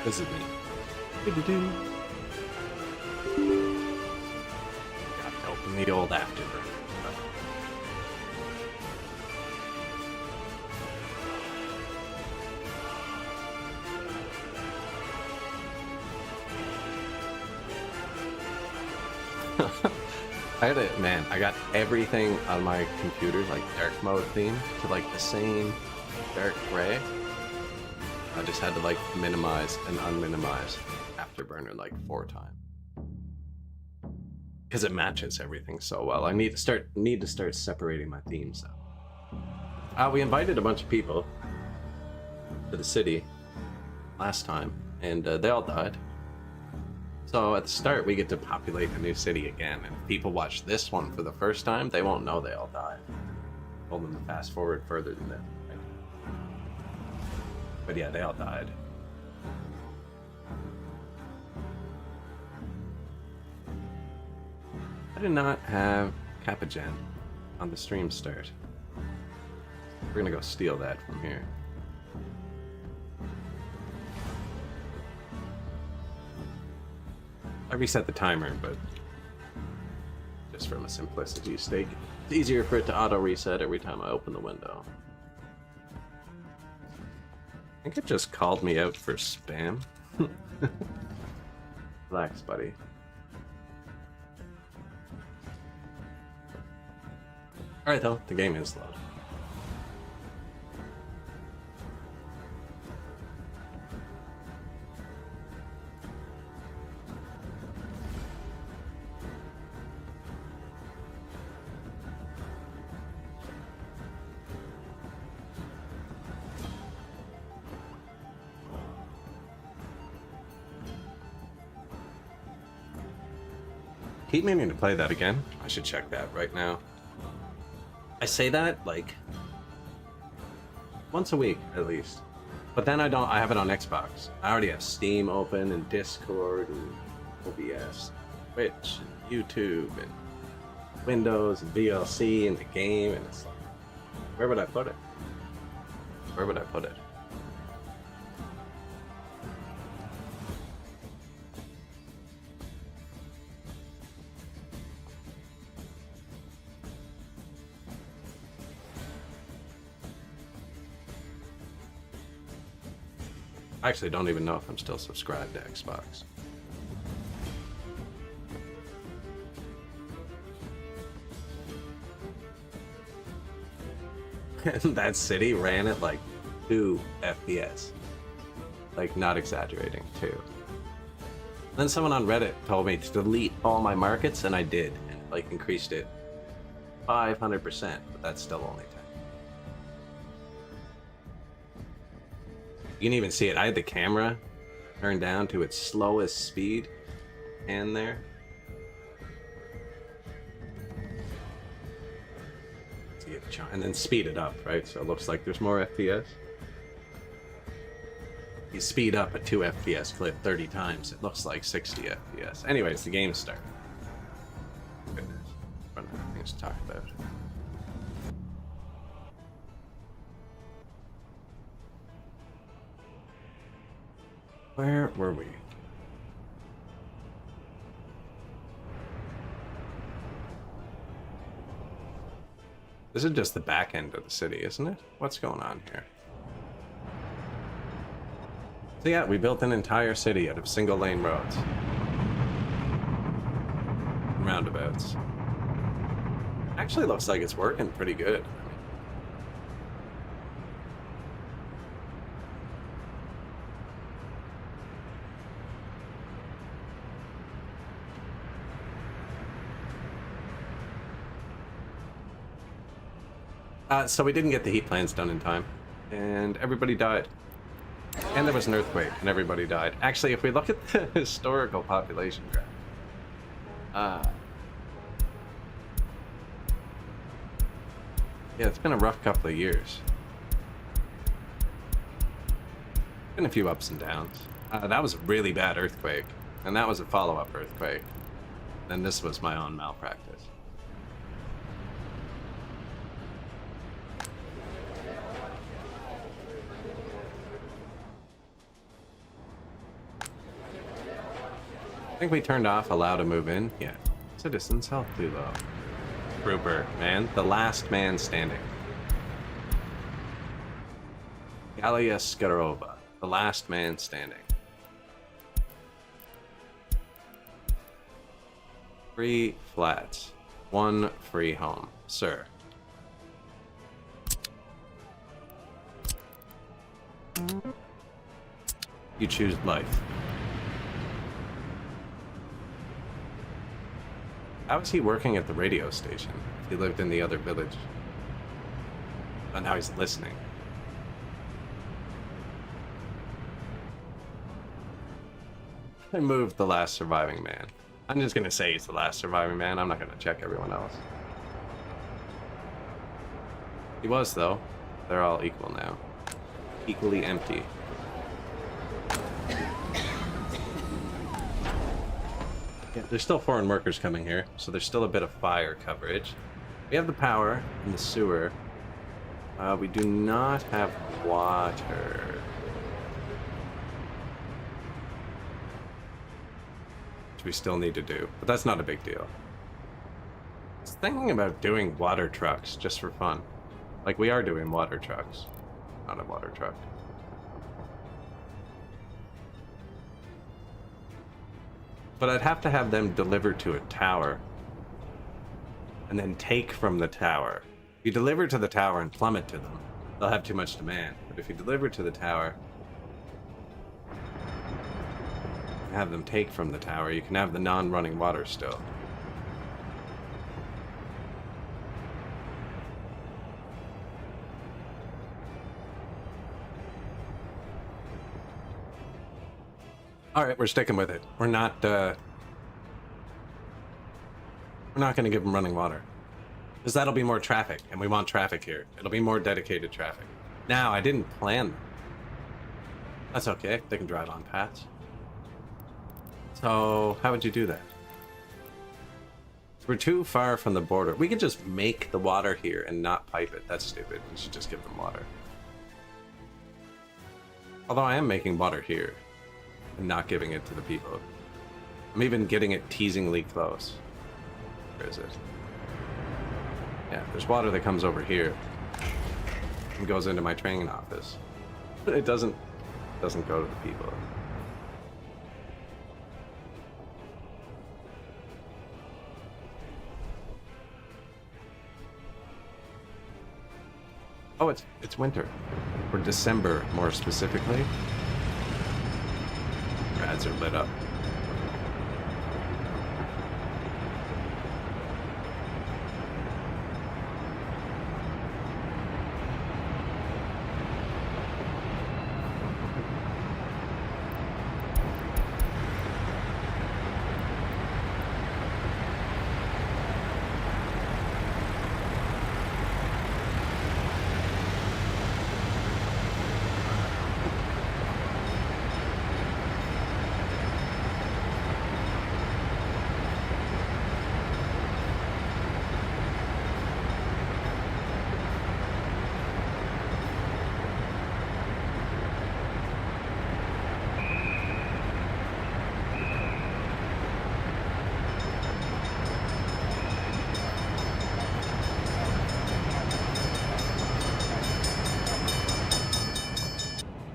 This is me. Doo-doo-doo. Got to open the old afterburner. I had it, man. I got everything on my computer, like dark mode theme, to like the same dark gray. I just had to like minimize and unminimize Afterburner like 4 times because it matches everything so well. I need to start separating my themes out. We invited a bunch of people to the city last time, and they all died. So at the start, we get to populate a new city again, and if people watch this one for the first time, they won't know they all died. I told them to fast forward further than that. But yeah, they all died. I did not have Capagen on the stream start. We're gonna go steal that from here. I reset the timer, but just from a simplicity sake, it's easier for it to auto reset every time I open the window. I think it just called me out for spam. Relax, buddy. Alright though, the game is loaded. Keep meaning to play that again. I should check that right now. I say that like once a week at least, but then I have it on Xbox. I already have Steam open and Discord and OBS, Twitch, and YouTube, and Windows and VLC and the game, and it's like, where would I put it? Where would I put it? I actually don't even know if I'm still subscribed to Xbox. And that city ran at like 2 FPS. Like, not exaggerating, 2. Then someone on Reddit told me to delete all my markets, and I did. And like increased it 500%, but that's still only 10. You can even see it. I had the camera turned down to its slowest speed, and there. See it, and then speed it up, right? So it looks like there's more FPS. You speed up a 2 FPS clip 30 times, it looks like 60 FPS. Anyways, the game started. Goodness, running out of things to talk about. Where were we? This is just the back end of the city, isn't it? What's going on here? So yeah, we built an entire city out of single lane roads. Roundabouts. Actually looks like it's working pretty good. So we didn't get the heat plans done in time, and everybody died. And there was an earthquake, and everybody died. Actually, if we look at the historical population graph, yeah, it's been a rough couple of years. Been a few ups and downs. That was a really bad earthquake, and that was a follow-up earthquake. And this was my own malpractice. I think we turned off allow to move in. Yeah. Citizens health too low. Trooper, man. The last man standing. Galia Skarova. The last man standing. Free flats. One free home. Sir. You choose life. How is he working at the radio station? He lived in the other village. But now he's listening. I moved the last surviving man. I'm just gonna say he's the last surviving man. I'm not gonna check everyone else. He was, though. They're all equal now. Equally empty. Yeah, there's still foreign workers coming here, so there's still a bit of fire coverage. We have the power and the sewer. We do not have water. Which we still need to do, but that's not a big deal. I was thinking about doing water trucks just for fun. Like, we are doing water trucks. Not a water truck. But I'd have to have them delivered to a tower. And then take from the tower. If you deliver to the tower and plummet to them, they'll have too much demand. But if you deliver to the tower, and have them take from the tower, you can have the non-running water still. Alright, we're sticking with it. We're not going to give them running water. Because that'll be more traffic, and we want traffic here. It'll be more dedicated traffic. Now, I didn't plan them. That's okay. They can drive on paths. So, how would you do that? We're too far from the border. We could just make the water here and not pipe it. That's stupid. We should just give them water. Although I am making water here. And not giving it to the people. I'm even getting it teasingly close. Where is it? Yeah, there's water that comes over here and goes into my training office. But it doesn't go to the people. Oh, it's winter. Or December, more specifically. Rads are lit up.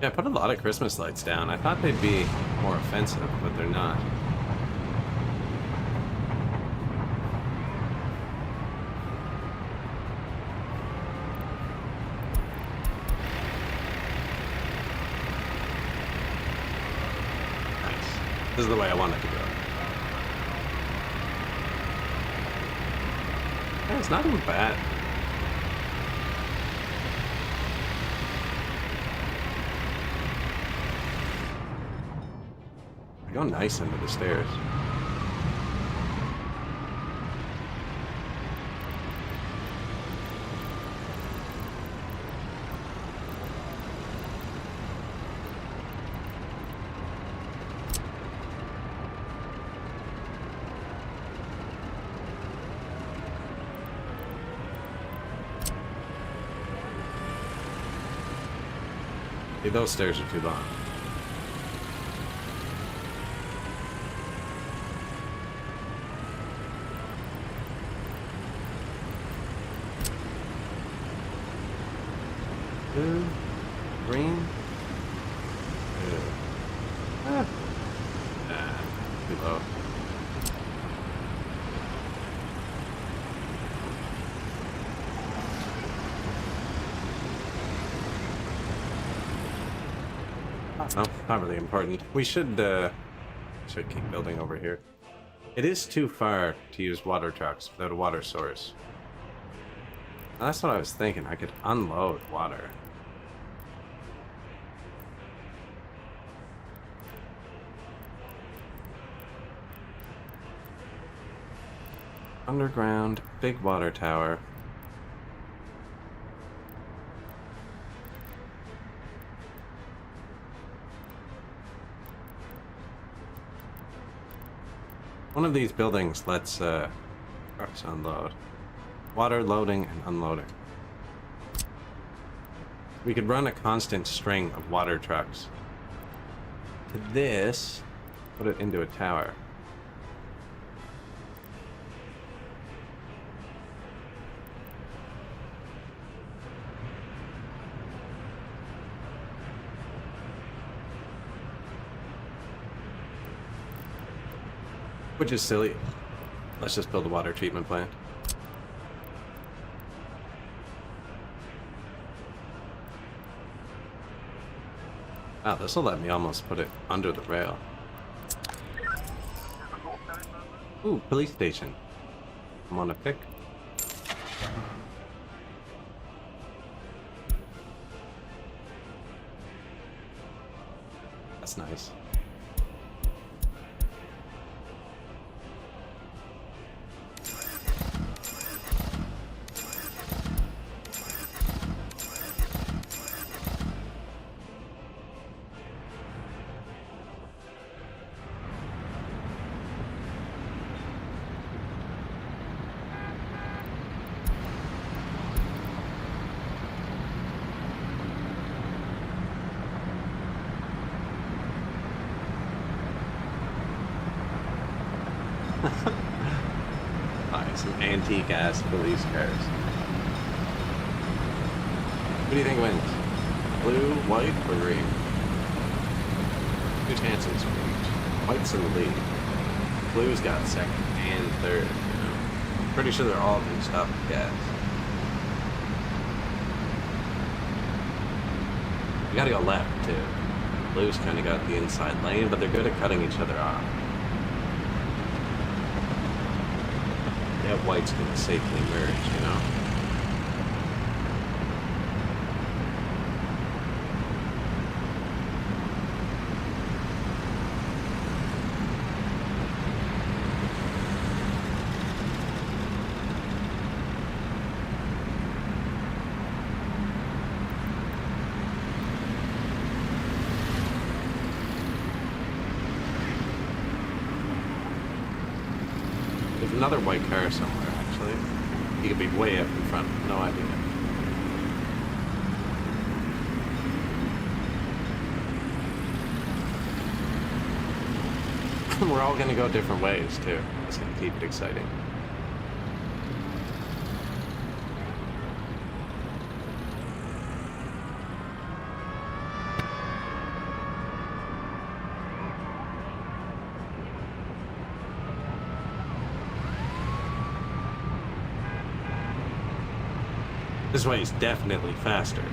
Yeah, I put a lot of Christmas lights down. I thought they'd be more offensive, but they're not. Nice. This is the way I want it to go. Yeah, it's not even bad. Go nice into the stairs. Hey, those stairs are too long. Blue? Green? Ah. Too low. Oh, not really important. We should keep building over here. It is too far to use water trucks without a water source. That's what I was thinking. I could unload water. Underground, big water tower. One of these buildings lets trucks unload. Water loading and unloading. We could run a constant string of water trucks to this, put it into a tower. Which is silly. Let's just build a water treatment plant. Wow, this will let me almost put it under the rail. Ooh, police station. I want to pick. That's nice. Some antique-ass police cars. What do you think wins? Blue, white, or green? Two chances for each. White's in the lead. Blue's got second and third. You know? Pretty sure they're all going to stop at gas. You gotta go left, too. Blue's kind of got the inside lane, but they're good at cutting each other off. Yeah, white's gonna safely merge, you know? There's another white car somewhere, actually. He could be way up in front. No idea. We're all gonna go different ways, too. That's gonna keep it exciting. This way is definitely faster.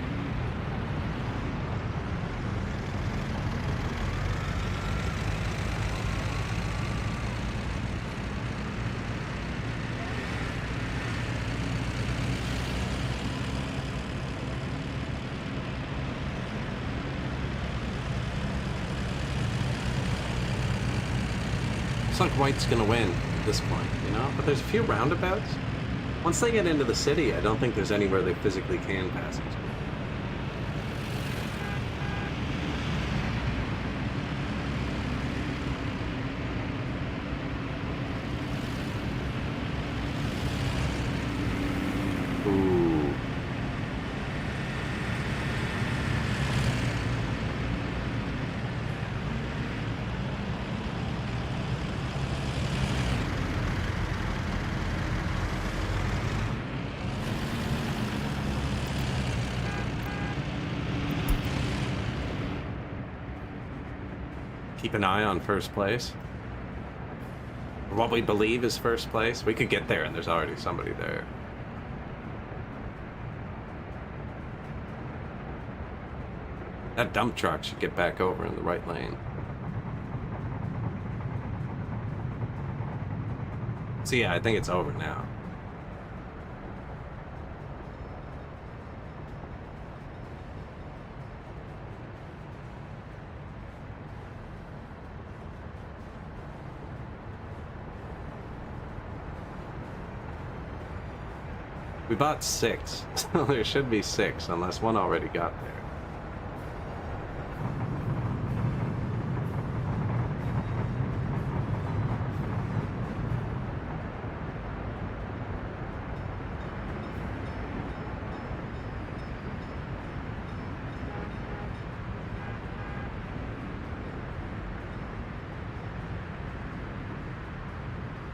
Looks like white's gonna win at this point, you know? But there's a few roundabouts. Once they get into the city, I don't think there's anywhere they physically can pass each other. Ooh. keep an eye on first place. Or what we believe is first place. We could get there and there's already somebody there. That dump truck should get back over in the right lane. So yeah, I think it's over now. We bought 6, so there should be 6, unless one already got there.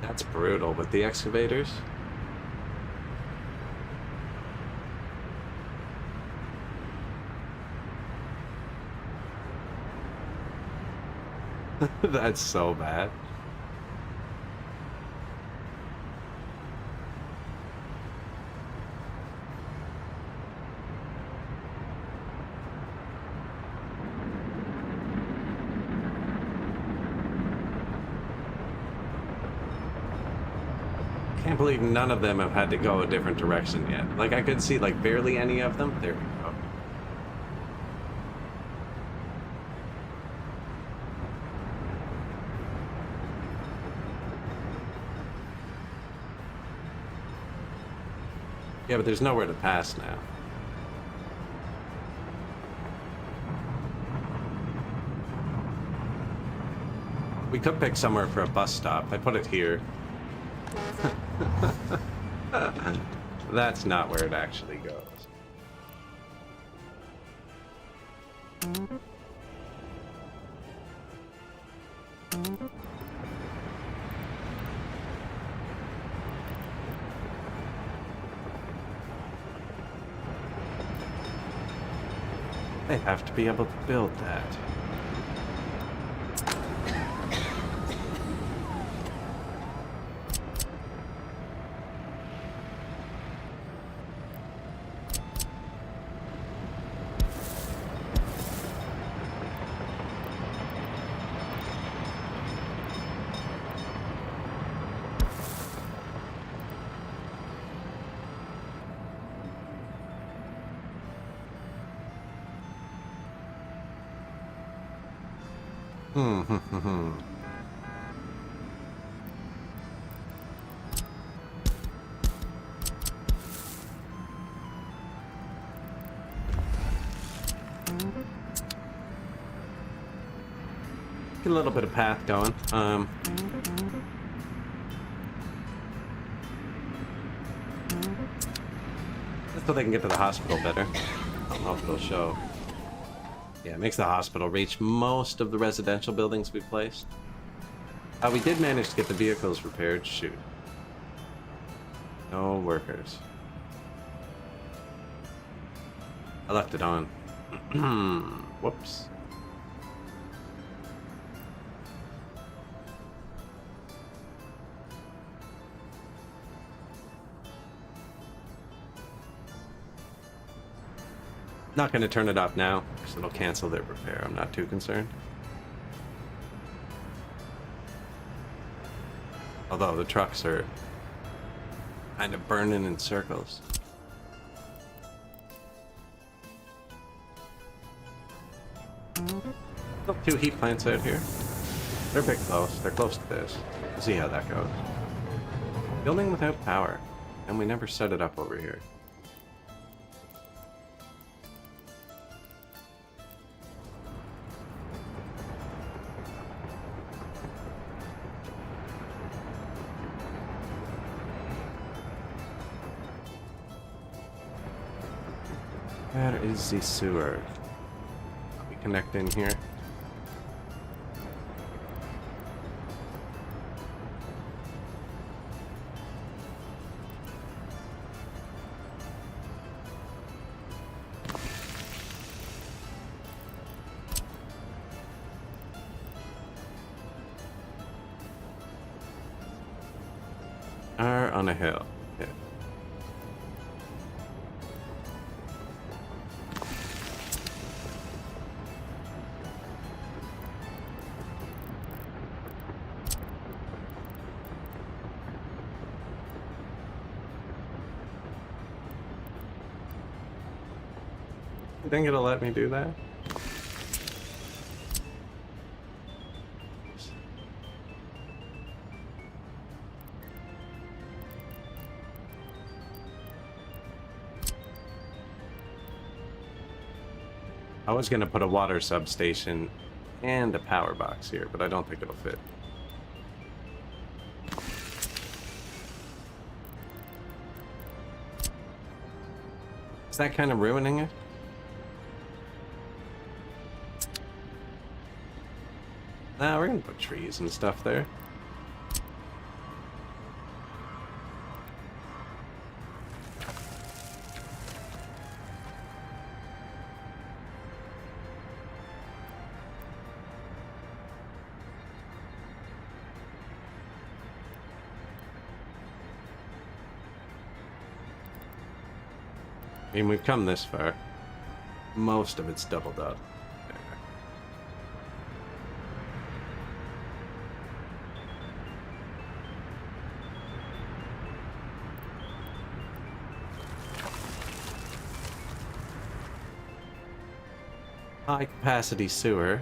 That's brutal with the excavators. That's so bad. Can't believe none of them have had to go a different direction yet. Like, I could see, like, barely any of them. There we go. Yeah, but there's nowhere to pass now. We could pick somewhere for a bus stop. I put it here. That's not where it actually goes. They have to be able to build that. Get a little bit of path going. Just so they can get to the hospital better. I don't know if it'll show. Yeah, it makes the hospital reach most of the residential buildings we placed. We did manage to get the vehicles repaired. Shoot. No workers. I left it on. Whoops. Not going to turn it off now, because it'll cancel their repair. I'm not too concerned. Although the trucks are kind of burning in circles. Still 2 heat plants out here. They're a bit close. They're close to this. We'll see how that goes. Building without power. And we never set it up over here. Where is the sewer? We connect in here. somewhere on a hill. Yeah. You think it'll let me do that? I was gonna put a water substation and a power box here, but I don't think it'll fit. Is that kind of ruining it? Nah, we're gonna put trees and stuff there. I mean, we've come this far. Most of it's doubled up. High capacity sewer.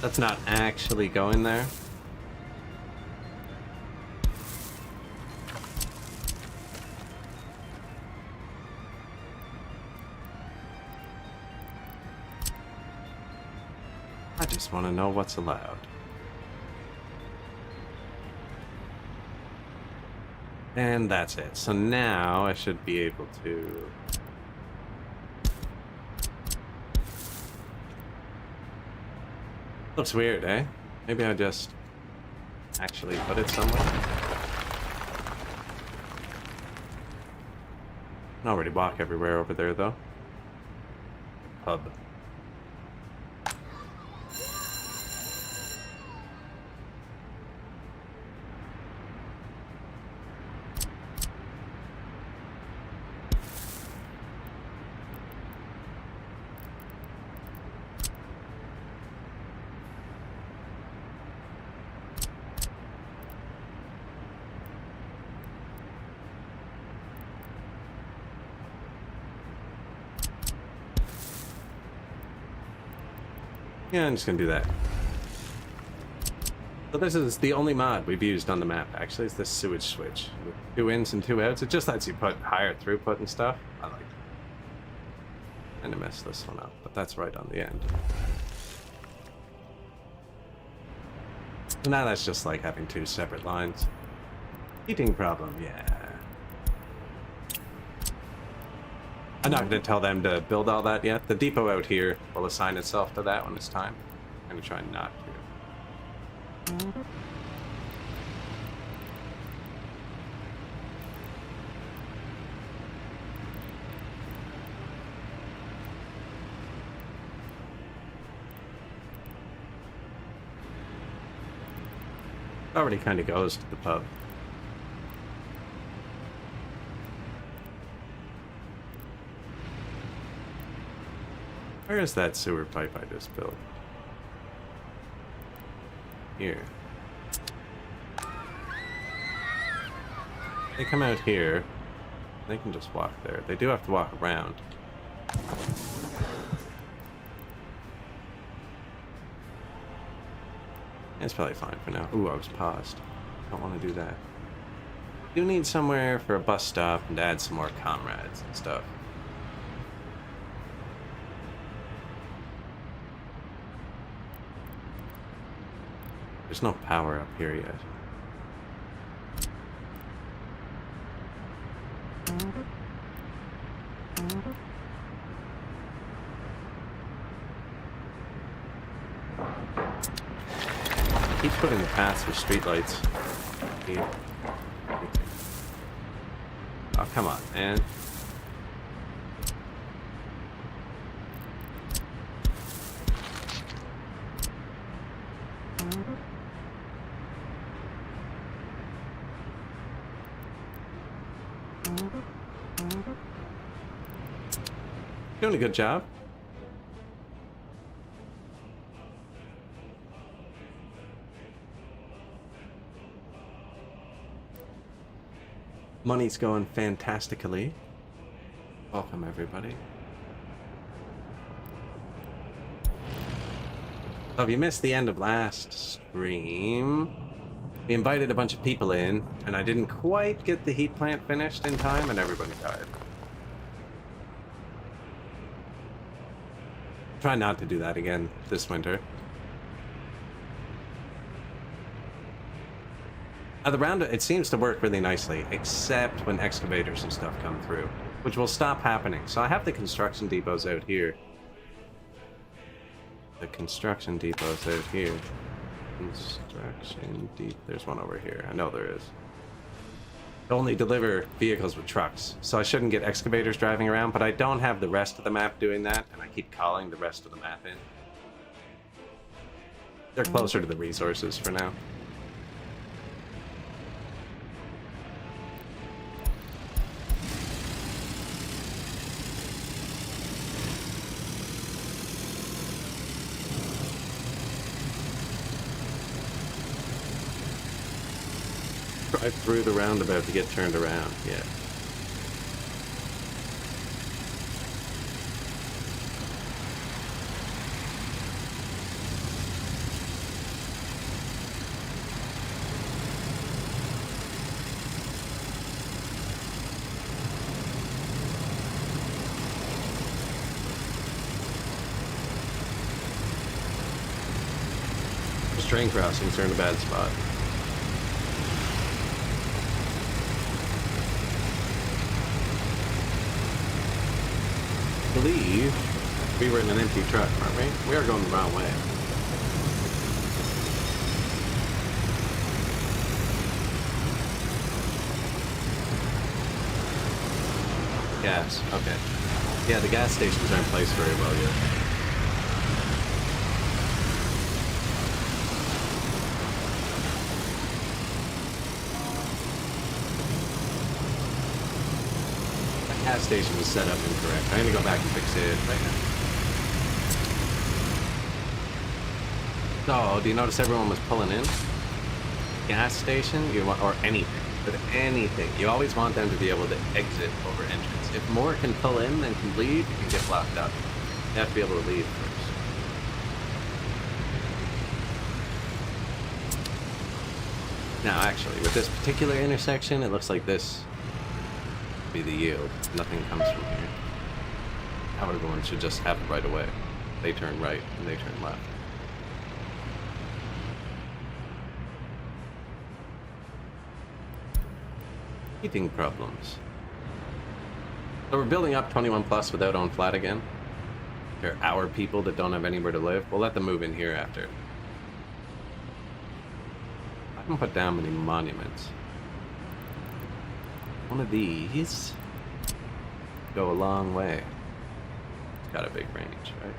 That's not actually going there. I just want to know what's allowed. And that's it. So now I should be able to... Looks weird, eh? Maybe I just actually put it somewhere. I can already walk everywhere over there, though. Pub. Yeah, I'm just gonna do that. So this is the only mod we've used on the map, actually, is this sewage switch. With 2 ins and 2 outs. It just lets you put higher throughput and stuff. I like it. And I messed this one up, but that's right on the end. So now that's just like having 2 separate lines. Heating problem, yeah. I'm not going to tell them to build all that yet. The depot out here will assign itself to that when it's time. I'm going to try not to. It already kind of goes to the pub. Where is that sewer pipe I just built? Here. They come out here. They can just walk there. They do have to walk around. It's probably fine for now. Ooh, I was paused. Don't want to do that. Do need somewhere for a bus stop and to add some more comrades and stuff. There's no power up here yet. Keep putting the paths for streetlights. Oh, come on, man. Doing a good job. Money's going fantastically. Welcome, everybody. So if you missed the end of last stream, we invited a bunch of people in, and I didn't quite get the heat plant finished in time, and everybody died. Try not to do that again this winter. The roundabout, it seems to work really nicely, except when excavators and stuff come through, which will stop happening. So I have the construction depots out here. The construction depots out here. Construction depot. There's one over here. I know there is. Only deliver vehicles with trucks, so I shouldn't get excavators driving around, but I don't have the rest of the map doing that, and I keep calling the rest of the map in. They're closer to the resources for now. Drive through the roundabout to get turned around, yeah. Those train crossings are in a bad spot. I believe we were in an empty truck, aren't we? We are going the wrong way. Gas, okay. Yeah, the gas stations aren't placed very well yet. Gas station was set up incorrect. I'm gonna go back and fix it right now. So, do you notice everyone was pulling in? Gas station, you want, or anything, but anything. You always want them to be able to exit over entrance. If more can pull in than can leave, you can get blocked up. You have to be able to leave first. Now, actually, with this particular intersection, it looks like this be the yield. Nothing comes from here. Now everyone should just have it right away. They turn right and they turn left. Heating problems. So we're building up 21 plus without own flat again. They're our people that don't have anywhere to live. We'll let them move in here after. I haven't put down many monuments. One of these go a long way. It's got a big range, right?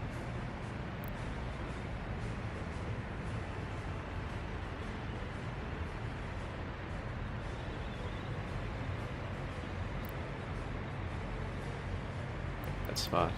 That spot.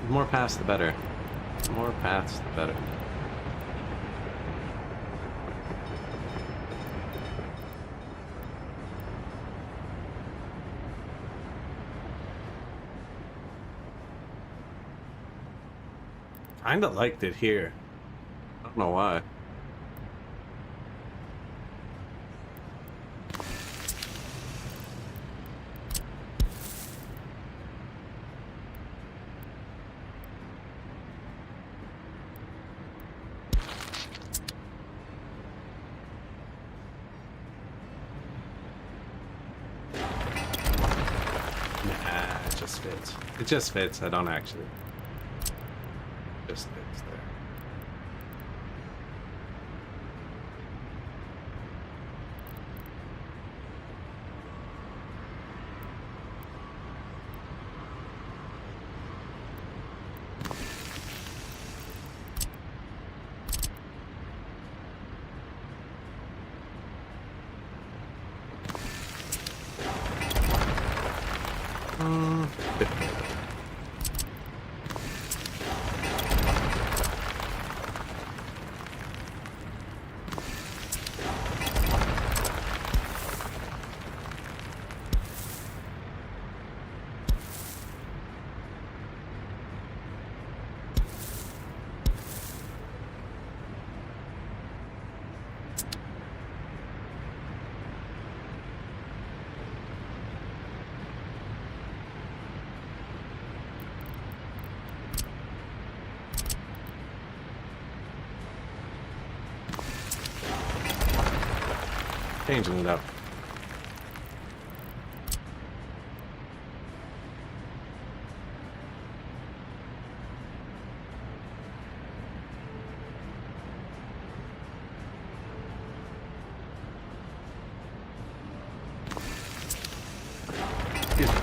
More paths, the better. More paths, the better. Kinda liked it here. I don't know why. just fits. It just fits. I don't actually. Just fits there. Bit better. Changing it up. Excuse me.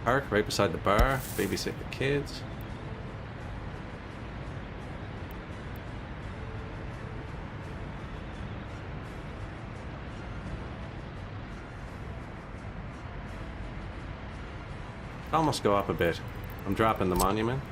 Park right beside the bar, babysit the kids. Almost go up a bit. I'm dropping the monument.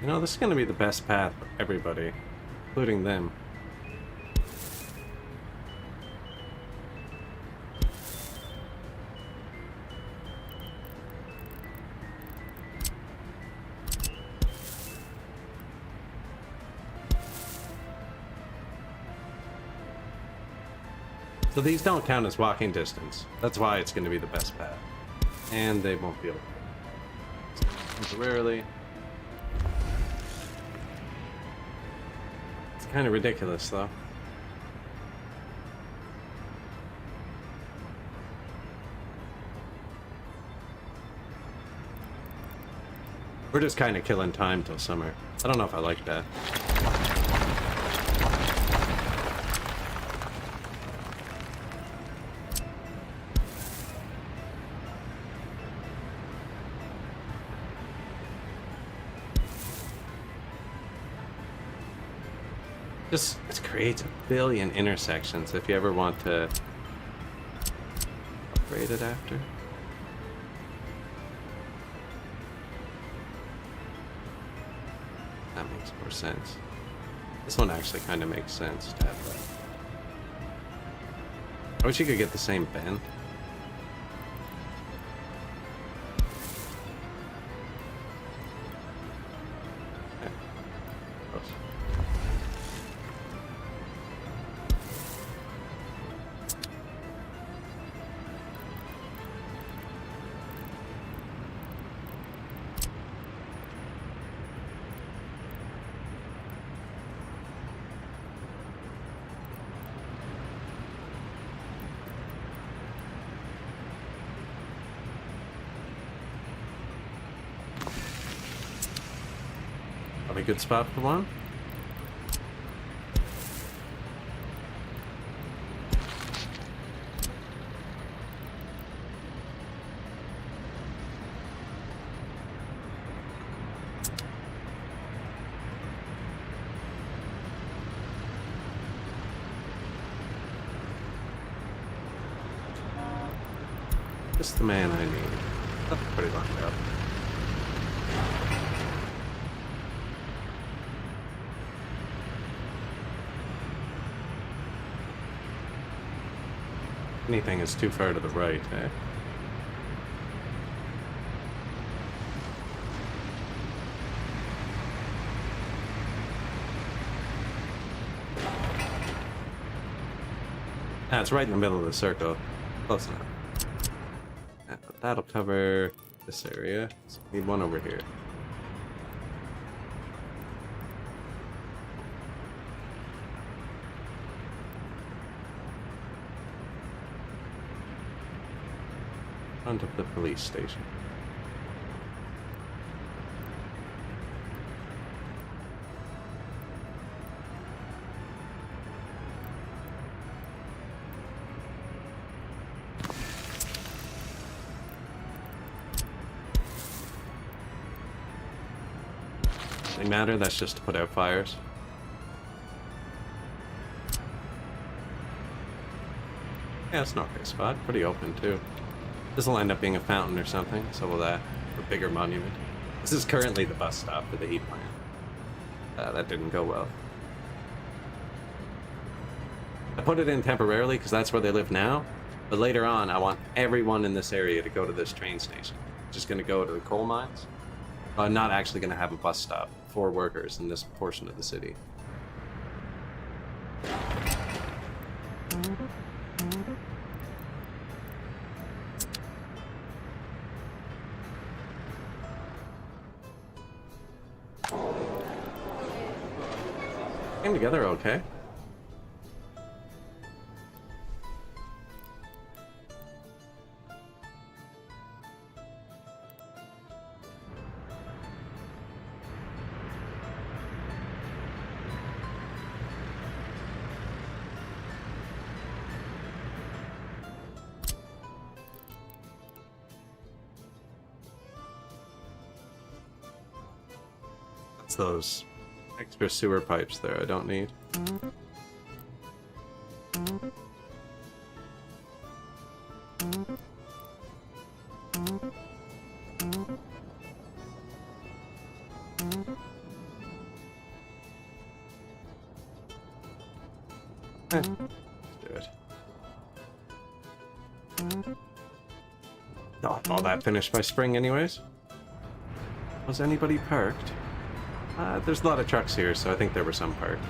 You know, this is going to be the best path for everybody, including them. So these don't count as walking distance. That's why it's going to be the best path. And they won't be able to temporarily. Kind of ridiculous, though. We're just kind of killing time till summer. I don't know if I like that. It creates a billion intersections if you ever want to upgrade it after. That makes more sense. This one actually kind of makes sense to have that. I wish you could get the same bend. Probably a good spot for one. Just the man I need. That's pretty locked up. Anything is too far to the right, eh? Ah, it's right in the middle of the circle. Close enough. That'll cover this area. So we need one over here. Front of the police station. Doesn't matter, that's just to put out fires. Yeah, it's an okay spot. Pretty open too. This will end up being a fountain or something, so will that. Or a bigger monument. This is currently the bus stop for the heat plant. That didn't go well. I put it in temporarily because that's where they live now, but later on I want everyone in this area to go to this train station. Just going to go to the coal mines. I'm not actually going to have a bus stop for workers in this portion of the city. Came together okay. That's those extra sewer pipes there I don't need. Let's do it. Not all that finished by spring anyways. Was anybody parked? There's a lot of trucks here, so I think there were some parked.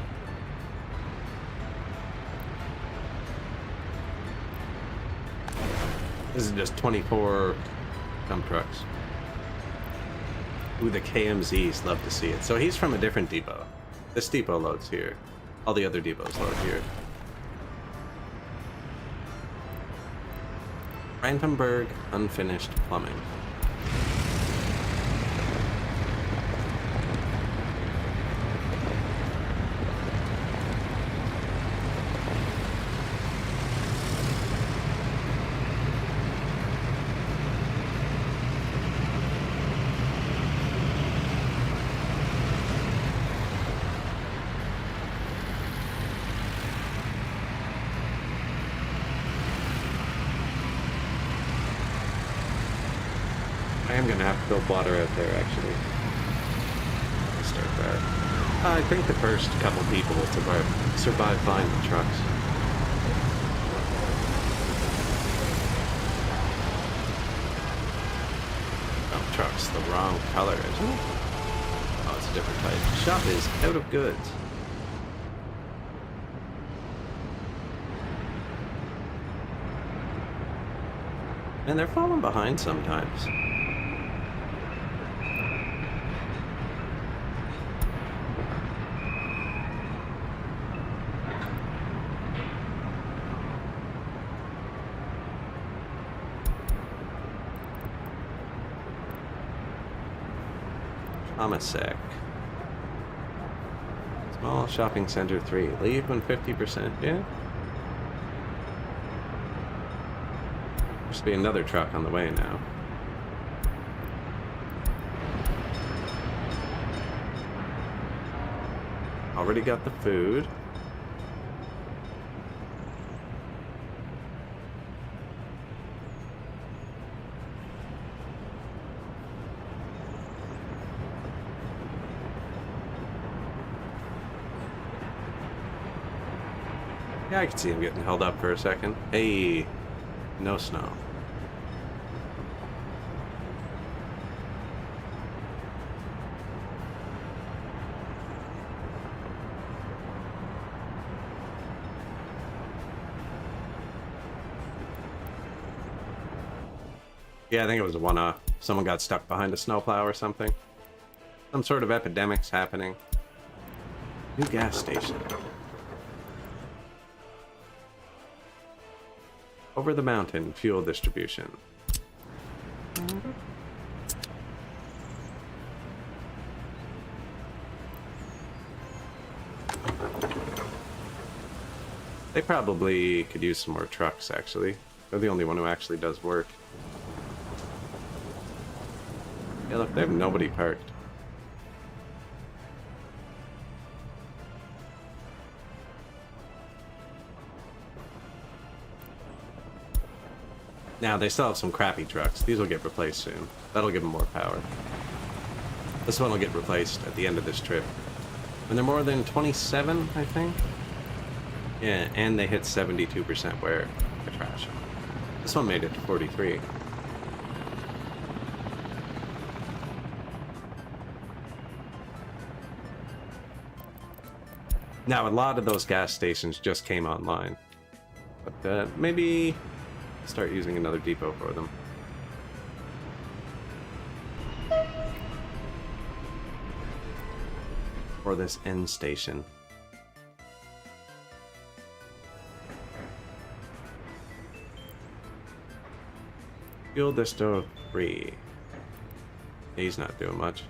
This is just 24 dump trucks. Ooh, the KMZs, love to see it. So he's from a different depot. This depot loads here. All the other depots load here. Brandenburg Unfinished Plumbing. I am going to have to build water out there, actually. Start that. I think the first couple people will survive fine with trucks. Oh, truck's the wrong color, isn't it? Oh, it's a different type. The shop is out of goods. And they're falling behind sometimes. Sec. Small shopping center 3. Leave when 50%. Yeah. There's be another truck on the way now. Already got the food. Yeah, I can see him getting held up for a second. Hey, No snow. Yeah, I think it was a one-off. Someone got stuck behind a snowplow or something. Some sort of epidemic's happening. New gas station. Over the mountain, fuel distribution. They probably could use some more trucks, actually. They're the only one who actually does work. Yeah, look, they have nobody parked. Now, they still have some crappy trucks. These will get replaced soon. That'll give them more power. This one will get replaced at the end of this trip. When they're more than 27, I think? Yeah, and they hit 72% wear. I trash them. This one made it to 43. Now, a lot of those gas stations just came online. But maybe start using another depot for them. Or this end station. Fuel disto 3. He's not doing much.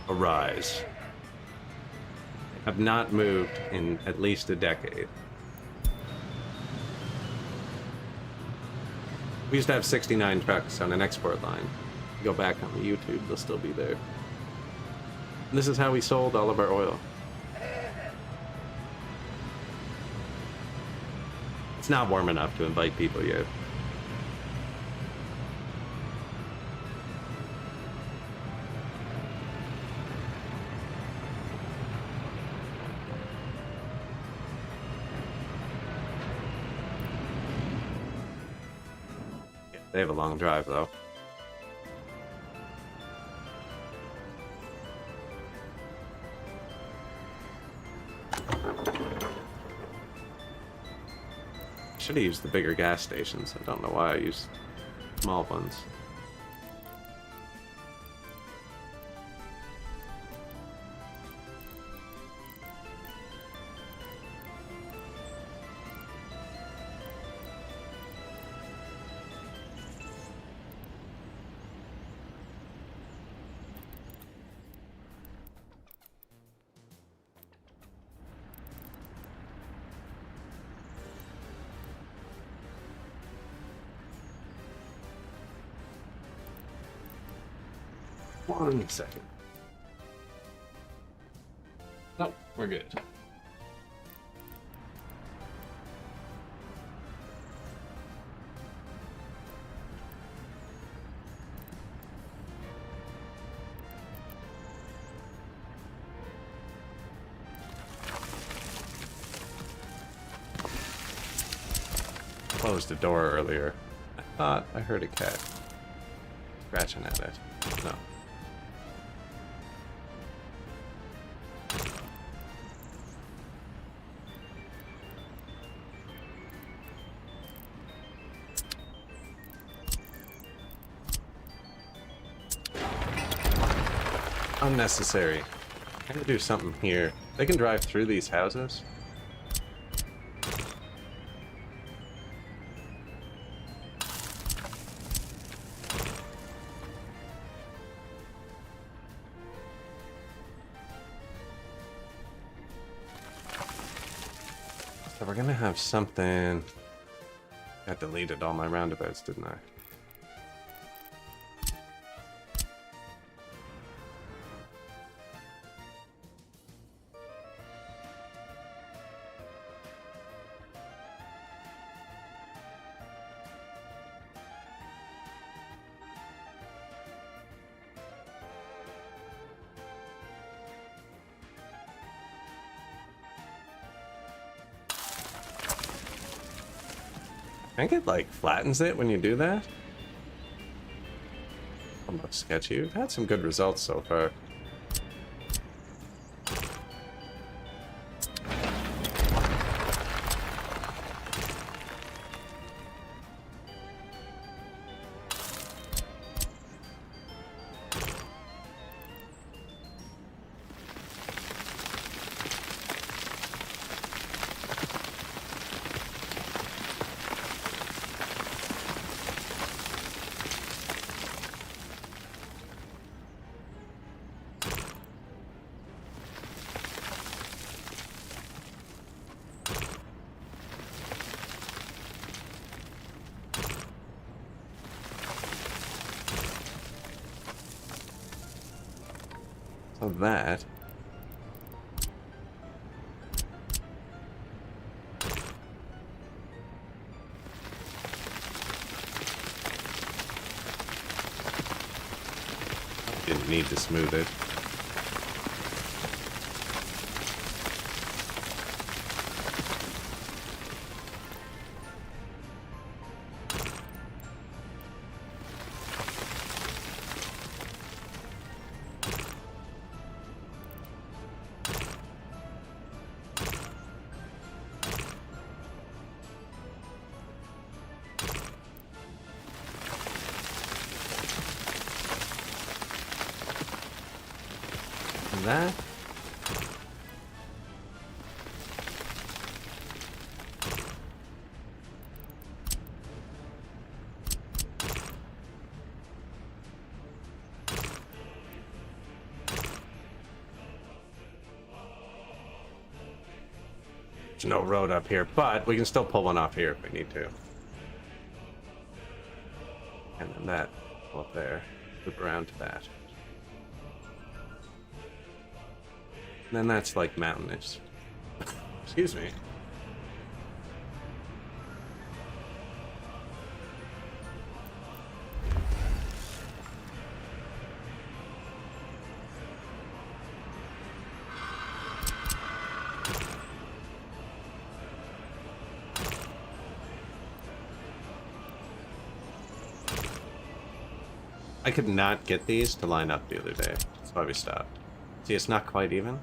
Arise. Have not moved in at least a decade. We used to have 69 trucks on an export line. Go back on the YouTube, they'll still be there. And this is how we sold all of our oil. It's not warm enough to invite people yet. Yeah, they have a long drive though. Should have used the bigger gas stations. I don't know why I used small ones. One second. Nope, we're good. Closed the door earlier. I thought I heard a cat scratching at it. No. Unnecessary. I gotta do something here. They can drive through these houses. So we're gonna have something... I deleted all my roundabouts, didn't I? I think it like flattens it when you do that. Almost sketchy. We've had some good results so far. So that didn't need to smooth it. That. There's no road up here, but we can still pull one off here if we need to. And then that, pull up there, loop around to that. And then that's like mountainous. Excuse me. I could not get these to line up the other day. That's why we stopped. See, it's not quite even.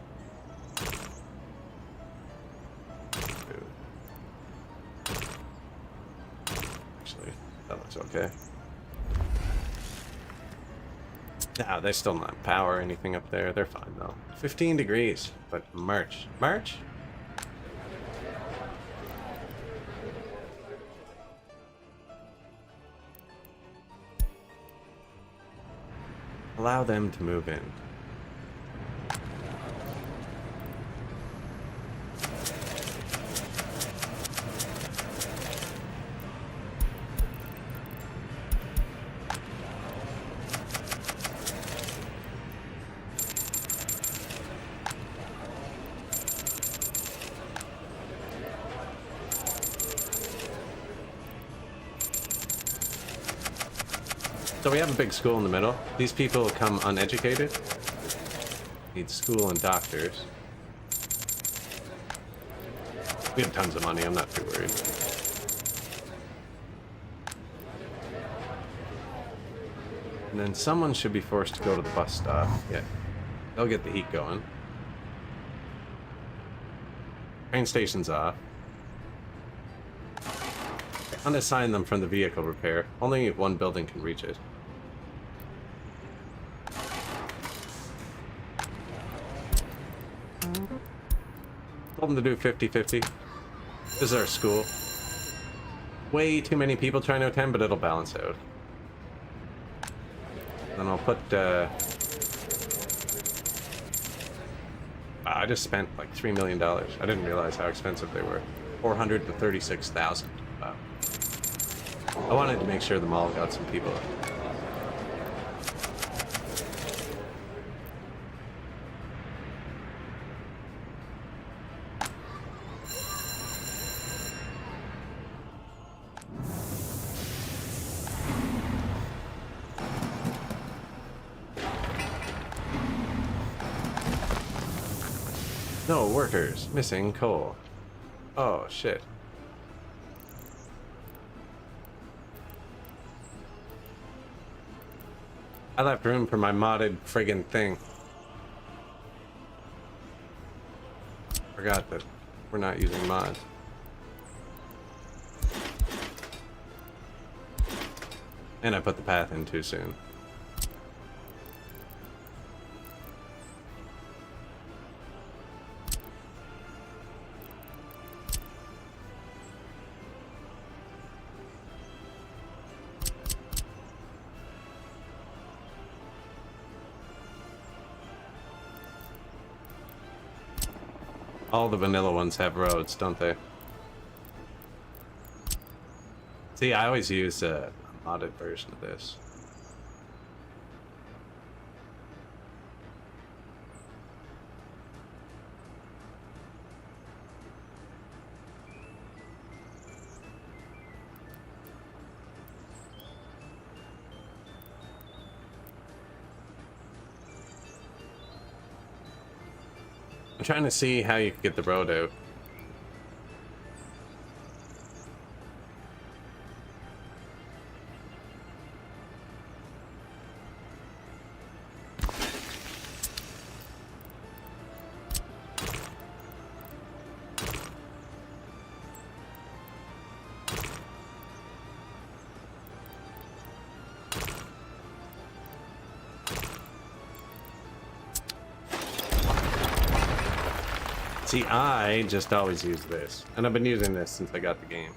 Actually, that looks okay. No, they're still not power or anything up there. They're fine though. 15 degrees, but March. March? Allow them to move in. So we have a big school in the middle. These people come uneducated. Need school and doctors. We have tons of money, I'm not too worried. And then someone should be forced to go to the bus stop. Yeah, they'll get the heat going. Train station's off. Unassign them from the vehicle repair. Only if one building can reach it. Told them to do 50-50. This is our school. Way too many people trying to attend, but it'll balance out. Then I'll put, I just spent like $3 million. I didn't realize how expensive they were. 436,000. Wow. I wanted to make sure the mall got some people. No workers. Missing coal. Oh, shit. I left room for my modded friggin' thing. Forgot that we're not using mods. And I put the path in too soon. All the vanilla ones have roads, don't they? See, I always use a modded version of this. I'm trying to see how you can get the road out. See, I just always use this, and I've been using this since I got the game.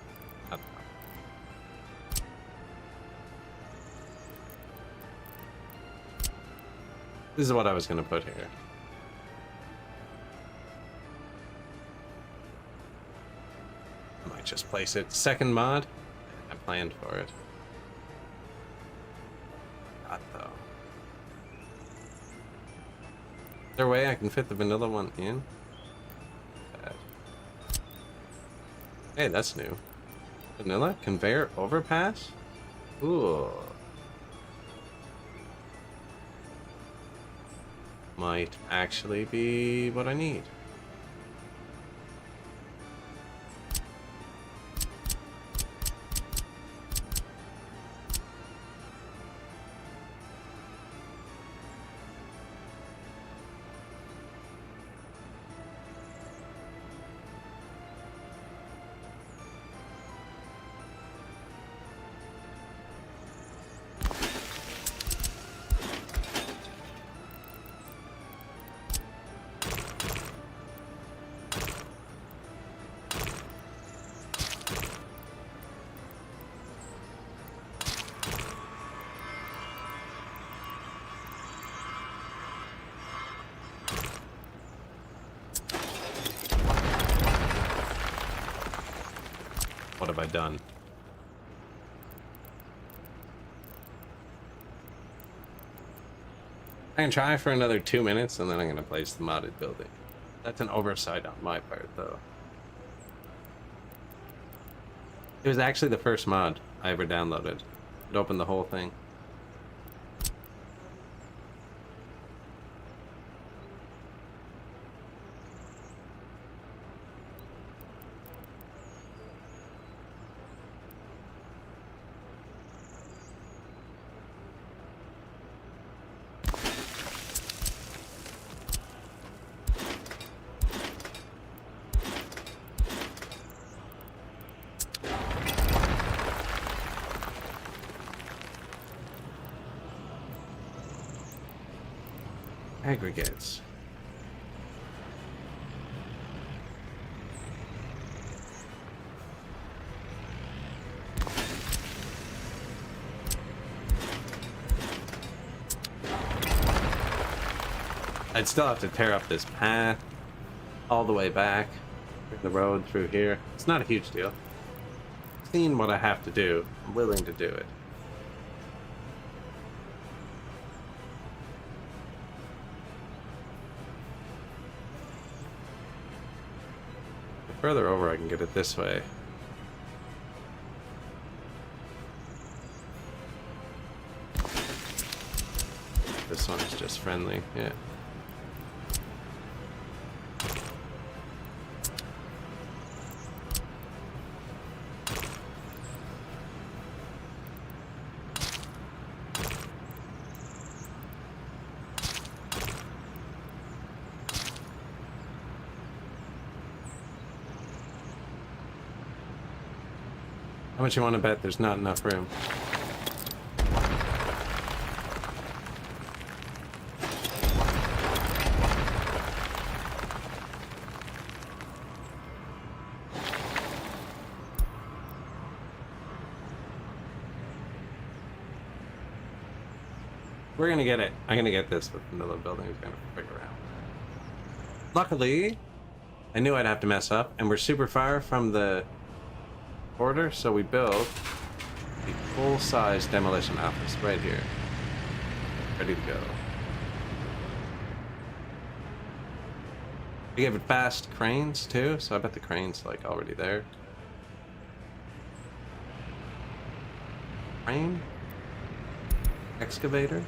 This is what I was going to put here. I might just place it. Second mod? I planned for it. God, though. Is there a way I can fit the vanilla one in? Hey, that's new. Vanilla conveyor overpass? Ooh. Might actually be what I need. What have I done? I can try for another 2 minutes and then I'm going to place the modded building. That's an oversight on my part, though. It was actually the first mod I ever downloaded. It opened the whole thing. Aggregates. I'd still have to tear up this path all the way back, the road through here. It's not a huge deal. Seeing what I have to do, I'm willing to do it. Further over, I can get it this way. This one is just friendly, yeah. How much you want to bet there's not enough room? We're gonna get it. I'm gonna get this with the middle of the building. It's gonna figure out. Luckily, I knew I'd have to mess up, and we're super far from the border, so we built a full-size demolition office right here. Ready to go. We gave it fast cranes, too, so I bet the crane's, like, already there. Crane? Excavator?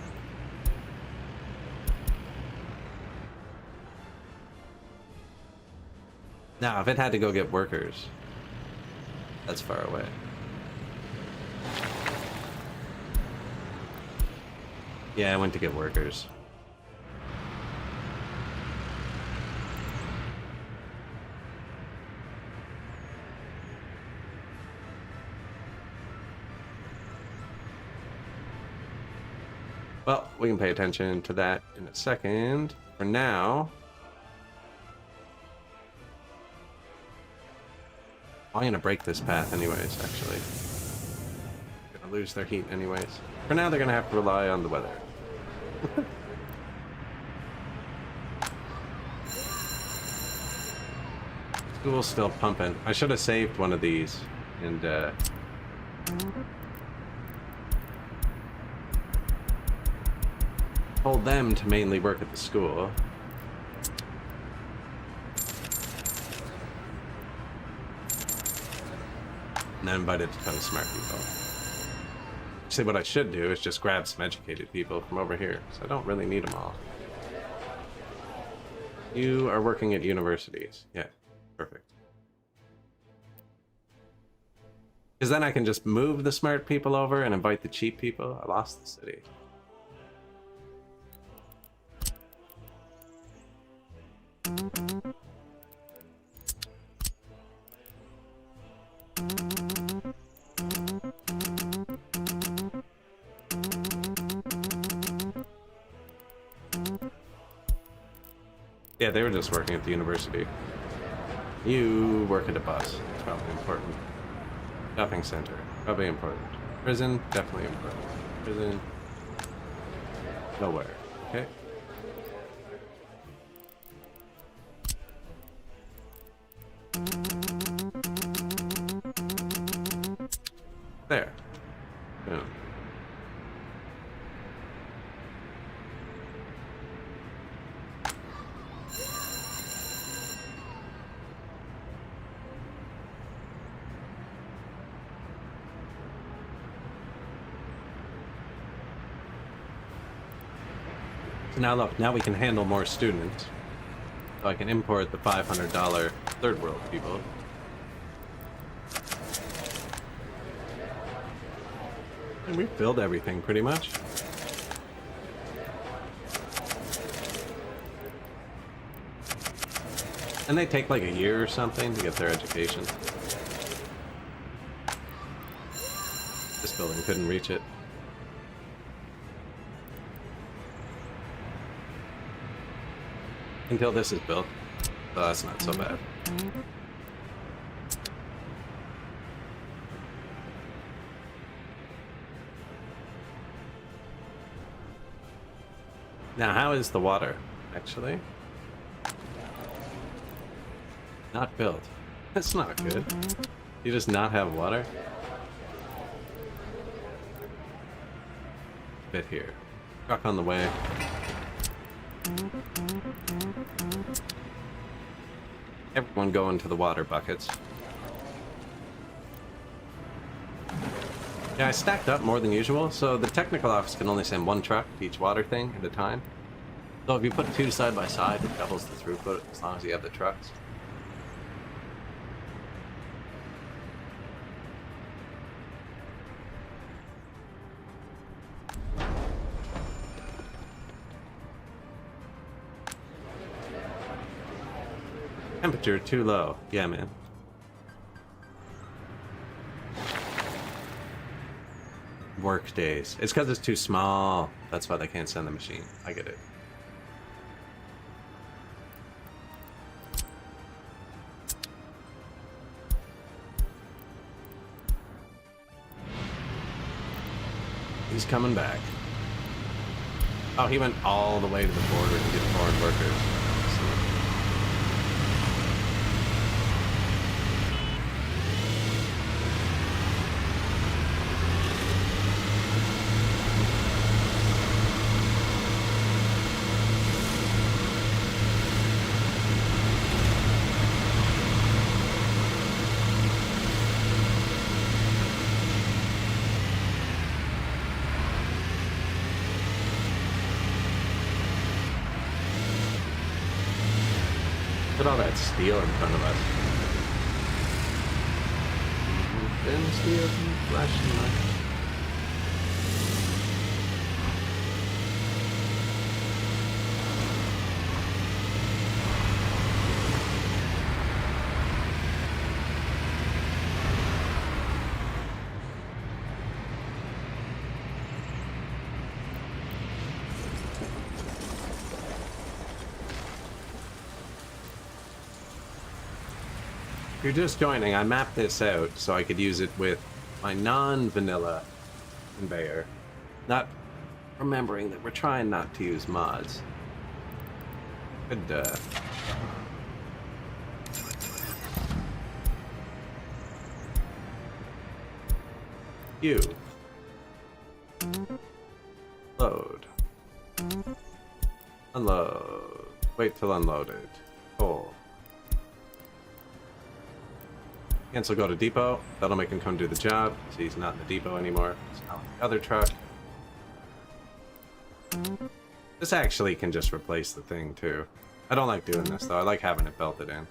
Now, if it had to go get workers, that's far away. Yeah, I went to get workers. Well, we can pay attention to that in a second. For now, I'm gonna break this path anyways, actually. Gonna lose their heat anyways. For now, they're gonna have to rely on the weather. School's still pumping. I should have saved one of these and told them to mainly work at the school. And then invited a ton of smart people. See, what I should do is just grab some educated people from over here, so I don't really need them all. You are working at universities. Yeah, perfect. Because then I can just move the smart people over and invite the cheap people. I lost the city. Yeah, they were just working at the university. You work at a bus. It's probably important. Shopping center. Probably important. Prison. Definitely important. Prison. Nowhere. Okay. There. Boom. So now look, now we can handle more students. So I can import the $500 third world people. And we filled everything pretty much. And they take like a year or something to get their education. This building couldn't reach it. Until this is built. So that's not so bad. Now, how is the water, actually? Not built. That's not good. You just not have water? Bit here. Truck on the way. Everyone going to the water buckets. Yeah, I stacked up more than usual, so the technical office can only send one truck to each water thing at a time. So if you put two side by side, it doubles the throughput as long as you have the trucks. Temperature too low. Yeah, man. Work days. It's because it's too small. That's why they can't send the machine. I get it. He's coming back. Oh, he went all the way to the border to get foreign workers. Look at all that steel in front of us. Thin steel, flesh and light. If you're just joining, I mapped this out so I could use it with my non-vanilla conveyor. Not remembering that we're trying not to use mods. Good, You. Load. Unload. Wait till unloaded. Pull. Cancel go to depot. That'll make him come do the job. So he's not in the depot anymore. It's not like the other truck. This actually can just replace the thing too. I don't like doing this though. I like having it belted in.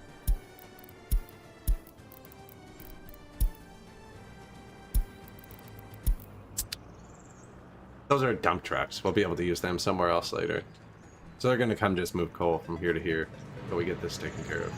Those are dump trucks. We'll be able to use them somewhere else later. So they're gonna come just move coal from here to here until we get this taken care of.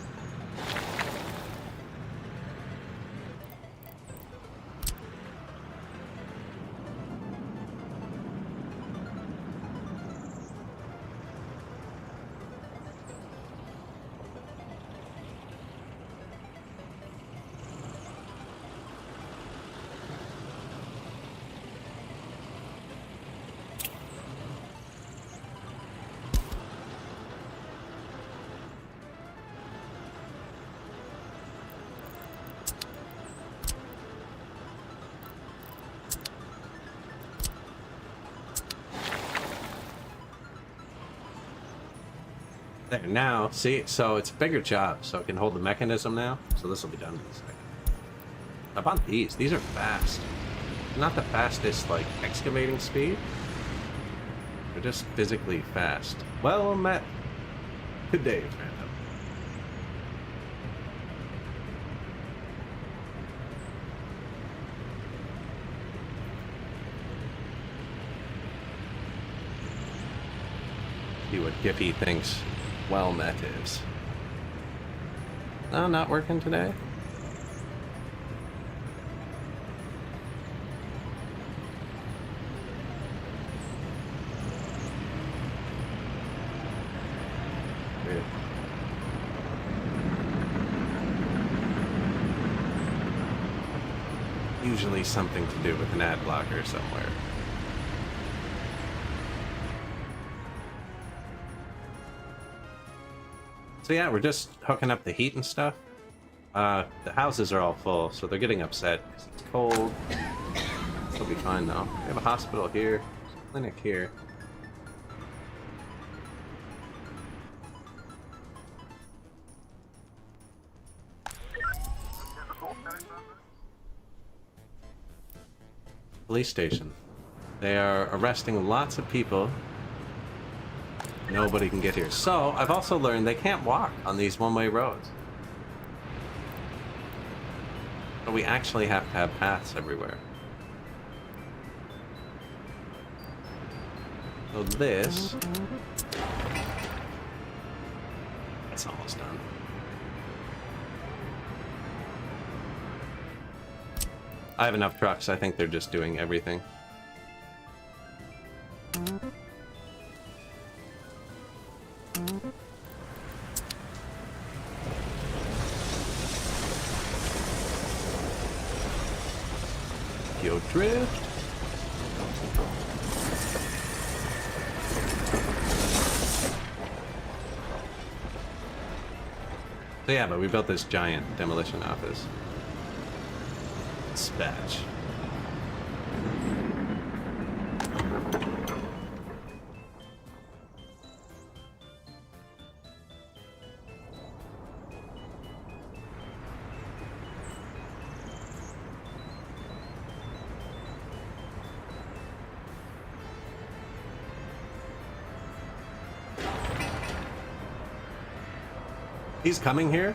There, now, see, so it's a bigger job, so it can hold the mechanism now. So this will be done in a second. I bought these. These are fast. Not the fastest, like, excavating speed. They're just physically fast. Well met. Good day, Random. See what Gippy thinks well met is. No, not working today. Weird. Usually something to do with an ad blocker somewhere. So yeah, we're just hooking up the heat and stuff. The houses are all full, so they're getting upset because it's cold. It'll be fine though. We have a hospital here, a clinic here. Police station. They are arresting lots of people. Nobody can get here. So, I've also learned they can't walk on these one-way roads. So we actually have to have paths everywhere. So this... That's almost done. I have enough trucks. I think they're just doing everything. no drift. So yeah, but we built this giant demolition office. Dispatch. He's coming here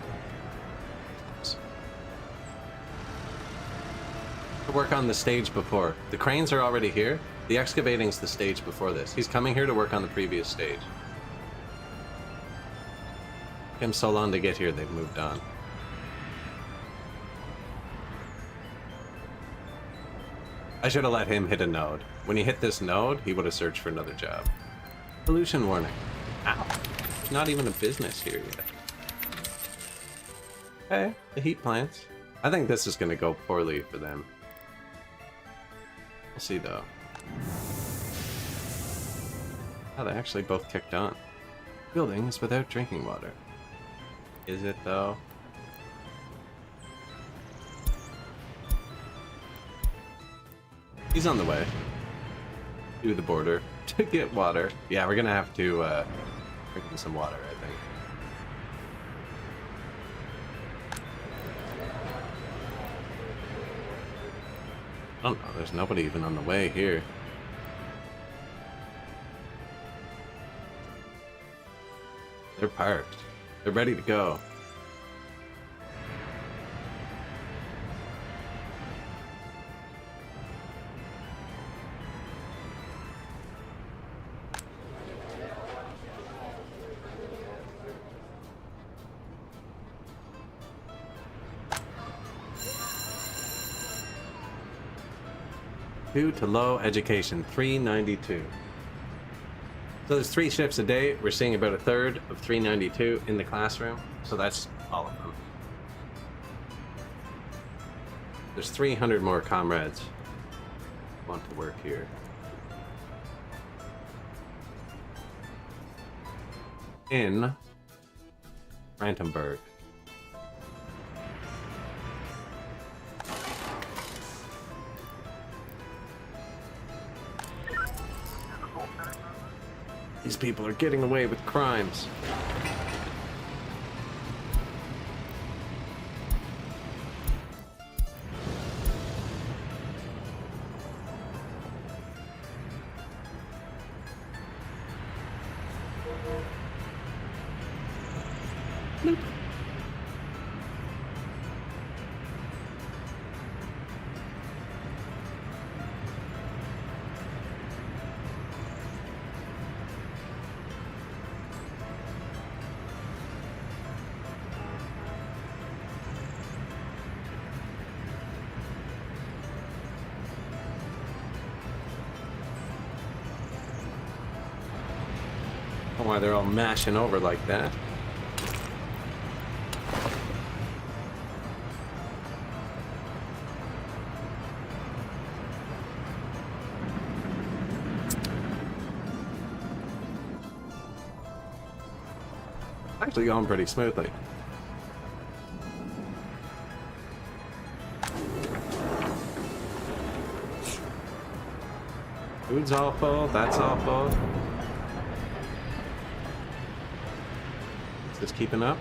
to work on the stage before. The cranes are already here. The excavating's the stage before this. He's coming here to work on the previous stage. Took him so long to get here, they've moved on. I should have let him hit a node. When he hit this node, he would have searched for another job. Pollution warning. Ow. There's not even a business here yet. Hey, the heat plants. I think this is going to go poorly for them. We'll see, though. Oh, they actually both kicked on. Building is without drinking water. Is it, though? He's on the way. To the border. To get water. Yeah, we're going to have to bring him some water, I think. I don't know, there's nobody even on the way here. They're parked. They're ready to go. Due to low education, 392. So there's 3 shifts a day. We're seeing about a third of 392 in the classroom. So that's all of them. There's 300 more comrades who want to work here. In Rantenburg. These people are getting away with crimes. Nope. Why they're all mashing over like that. Actually going pretty smoothly. Food's all full, that's all full. Is this keeping up?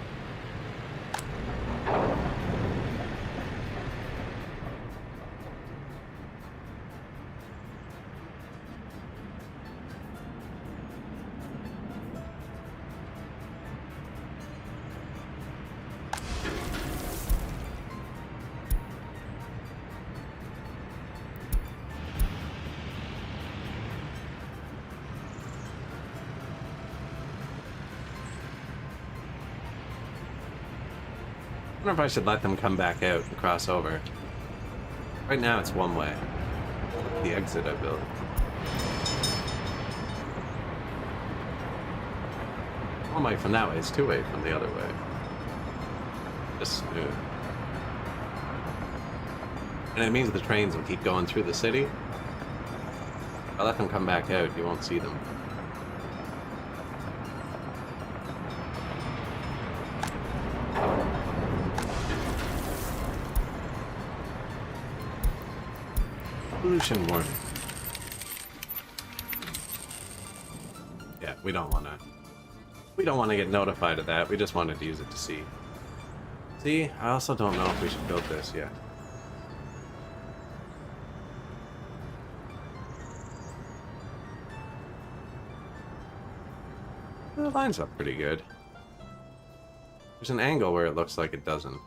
I wonder if I should let them come back out and cross over. Right now it's one way. The exit I built. One way from that way is 2 way from the other way. Just smooth. And it means the trains will keep going through the city. If I let them come back out, you won't see them. Pollution warning. Yeah, we don't want to get notified of that. We just wanted to use it to see. See, I also don't know if we should build this yet. It lines up pretty good. There's an angle where it looks like it doesn't.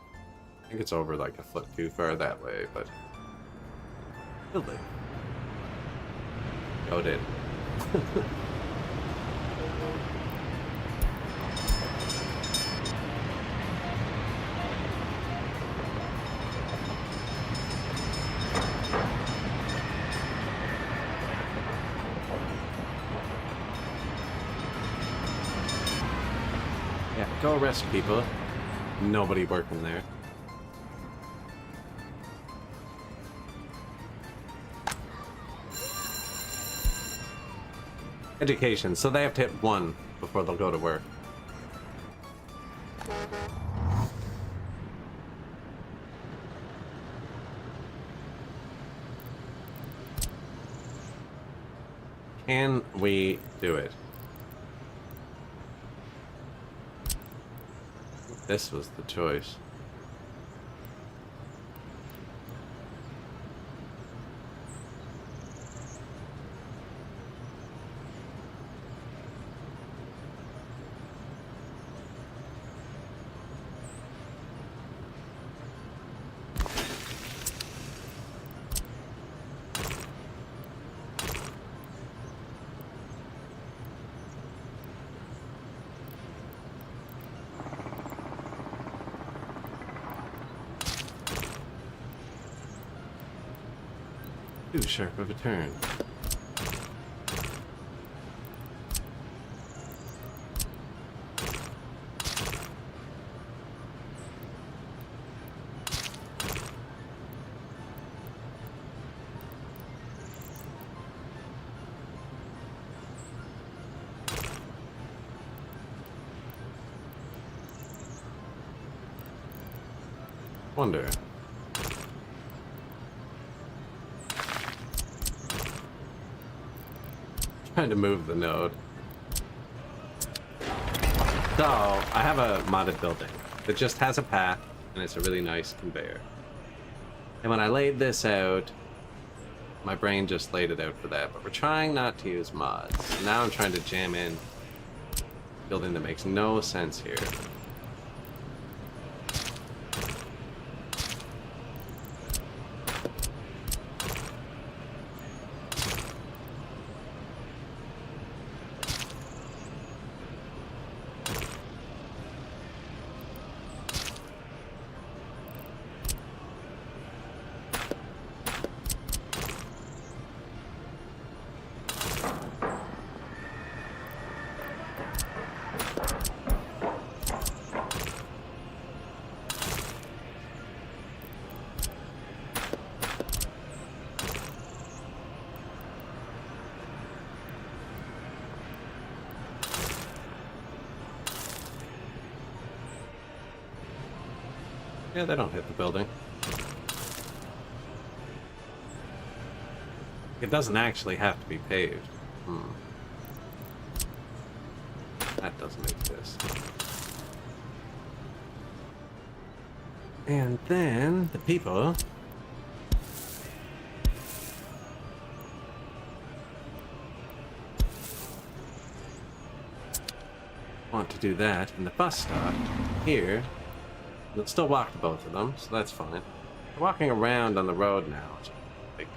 I think it's over like a foot too far that way, but it'll do. Oh, it did. Yeah, go arrest people. Nobody working there. Education, so they have to hit 1 before they'll go to work. Can we do it? This was the choice. Too sharp of a turn. Wonder. Trying to move the node. So, I have a modded building that just has a path, and it's a really nice conveyor. And when I laid this out, my brain just laid it out for that, but we're trying not to use mods. And now I'm trying to jam in a building that makes no sense here. Yeah, they don't hit the building. It doesn't actually have to be paved. That doesn't exist. And then the people want to do that in the bus stop here. They'll still walk to both of them, so that's fine. They're walking around on the road now, which like,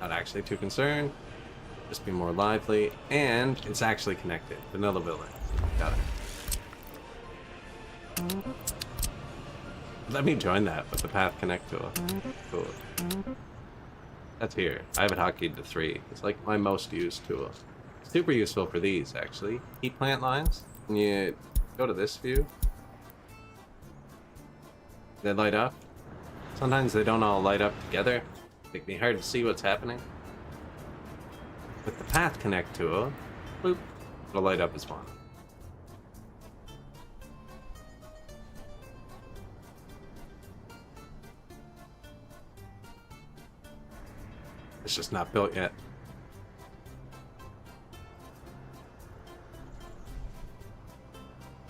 not actually too concerned. Just be more lively, and it's actually connected. Vanilla Village. Got it. Let me join that with the path connect tool. Cool. That's here. I have it hotkeyed to 3. It's like my most used tool. Super useful for these, actually. Heat plant lines. When you go to this view, they light up. Sometimes they don't all light up together. Make me hard to see what's happening. With the path connect tool, boop, it'll light up as one. It's just not built yet.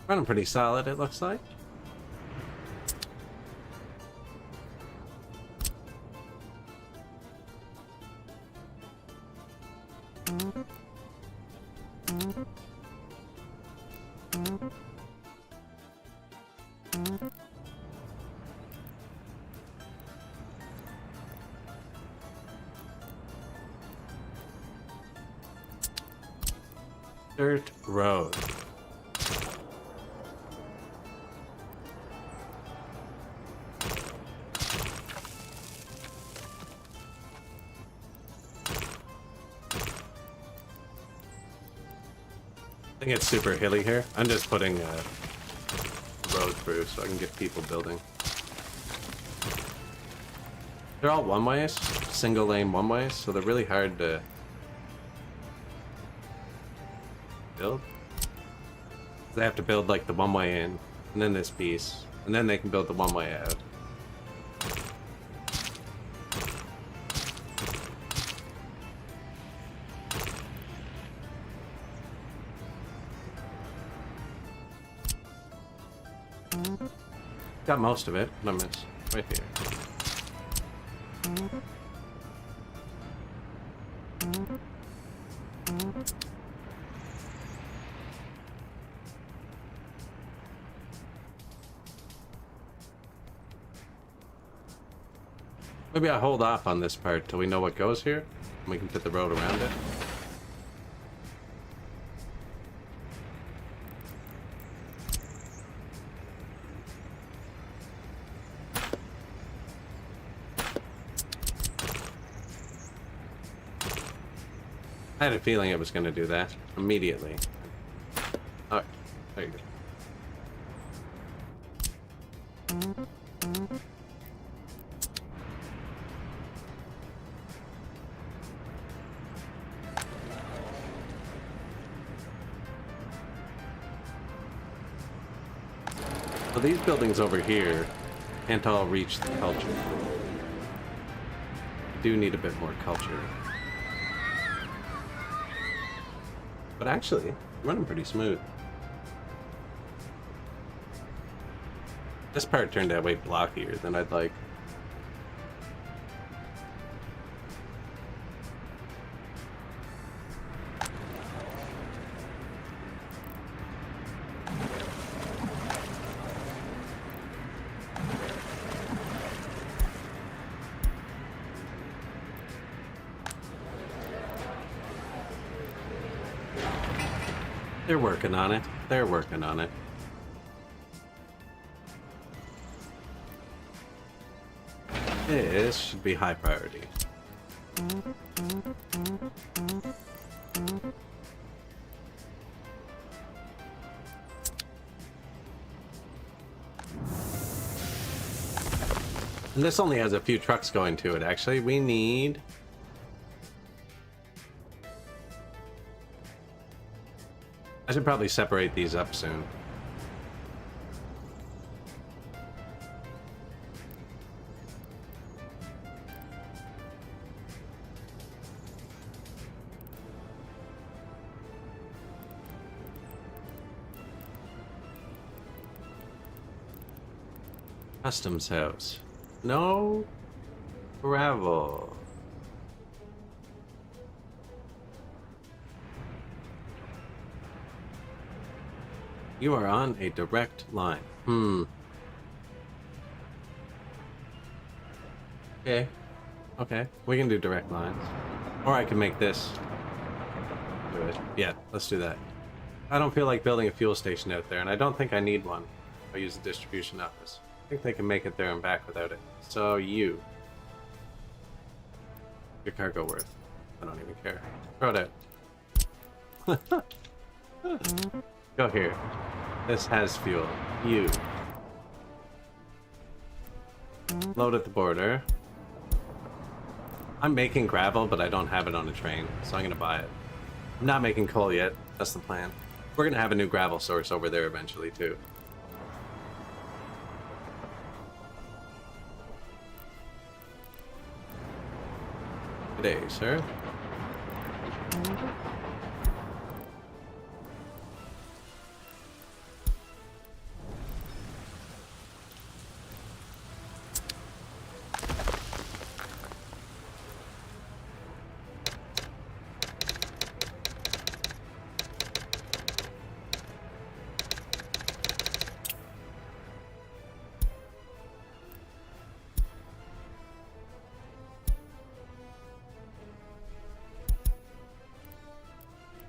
Running pretty solid, it looks like. Dirt road. I think it's super hilly here. I'm just putting a road through so I can get people building. They're all one-ways, single lane one-ways, so they're really hard to build. They have to build like the one-way in, and then this piece, and then they can build the one-way out. Got most of it. No miss. Right here. Maybe I hold off on this part till we know what goes here, and we can put the road around it. I had a feeling it was going to do that immediately. Alright, there you go. So these buildings over here can't all reach the culture. I do need a bit more culture. But actually, running pretty smooth. This part turned out way blockier than I'd like. They're working on it. They're working on it. This should be high priority. And this only has a few trucks going to it, actually. We need... I should probably separate these up soon. Customs house. No gravel. You are on a direct line. Okay. Okay. We can do direct lines. Or I can make this. Do it. Yeah, let's do that. I don't feel like building a fuel station out there, and I don't think I need one. I'll use the distribution office. I think they can make it there and back without it. So you. Your cargo worth. I don't even care. Throw it out. Go here. This has fuel. You. Load at the border. I'm making gravel, but I don't have it on a train, so I'm gonna buy it. I'm not making coal yet. That's the plan. We're gonna have a new gravel source over there eventually, too. Good day, sir.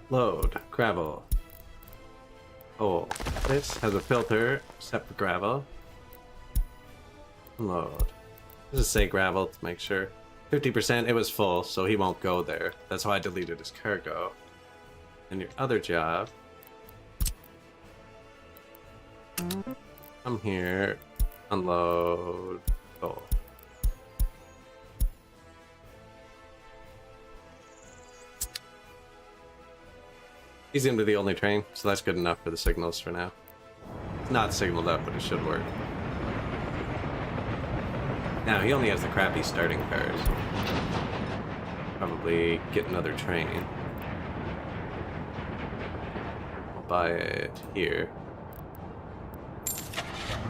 Load. Gravel. Oh, this has a filter set for gravel. Load. Does it say gravel to make sure? 50%, it was full, so he won't go there. That's why I deleted his cargo. And your other job. Come here. Unload. Oh. He's into the only train, so that's good enough for the signals for now. It's not signaled up, but it should work. Now, he only has the crappy starting cars. Probably get another train. I'll buy it here.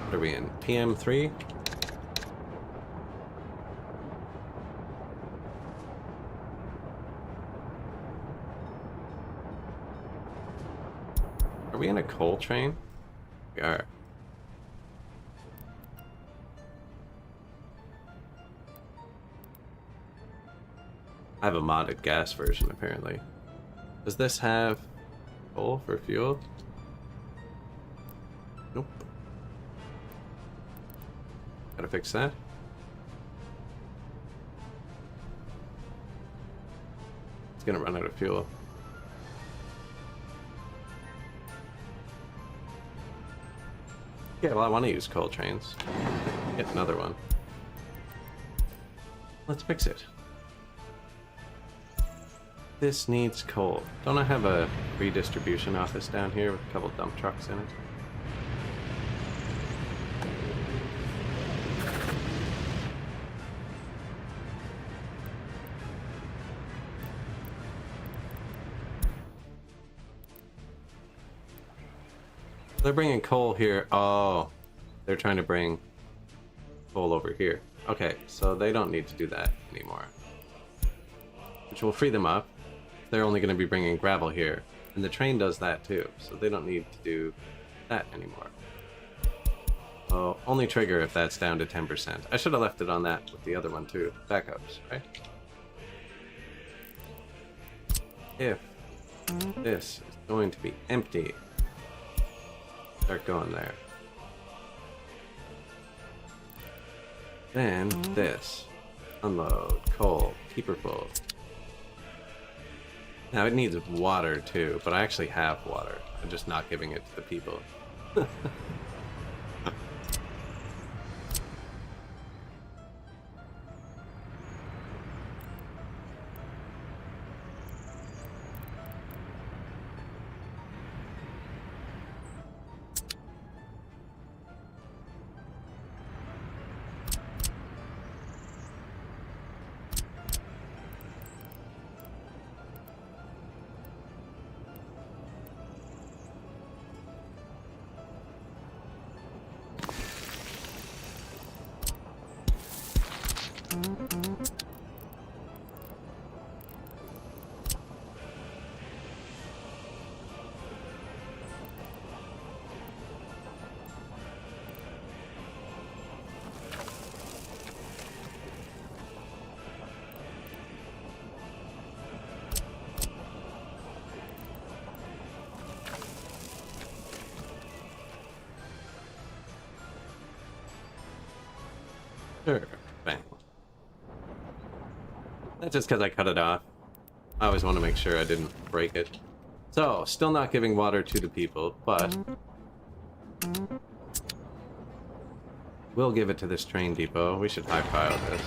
What are we in? PM3? Are we in a coal train? We are. I have a modded gas version, apparently. Does this have coal for fuel? Nope. Gotta fix that. It's gonna run out of fuel. Yeah, well, I want to use coal trains. Get another one. Let's fix it. This needs coal. Don't I have a redistribution office down here with a couple dump trucks in it? They're bringing coal here. Oh, they're trying to bring coal over here. Okay, so they don't need to do that anymore. Which will free them up. They're only going to be bringing gravel here. And the train does that too, so they don't need to do that anymore. Oh, only trigger if that's down to 10%. I should have left it on that with the other one too. Backups, right? If this is going to be empty, start going there. Then this. Unload. Coal. Keep her full. Now it needs water too, but I actually have water. I'm just not giving it to the people. Sure. Bang. That's just because I cut it off. I always want to make sure I didn't break it. So, still not giving water to the people, but We'll give it to this train depot. We should high-file this.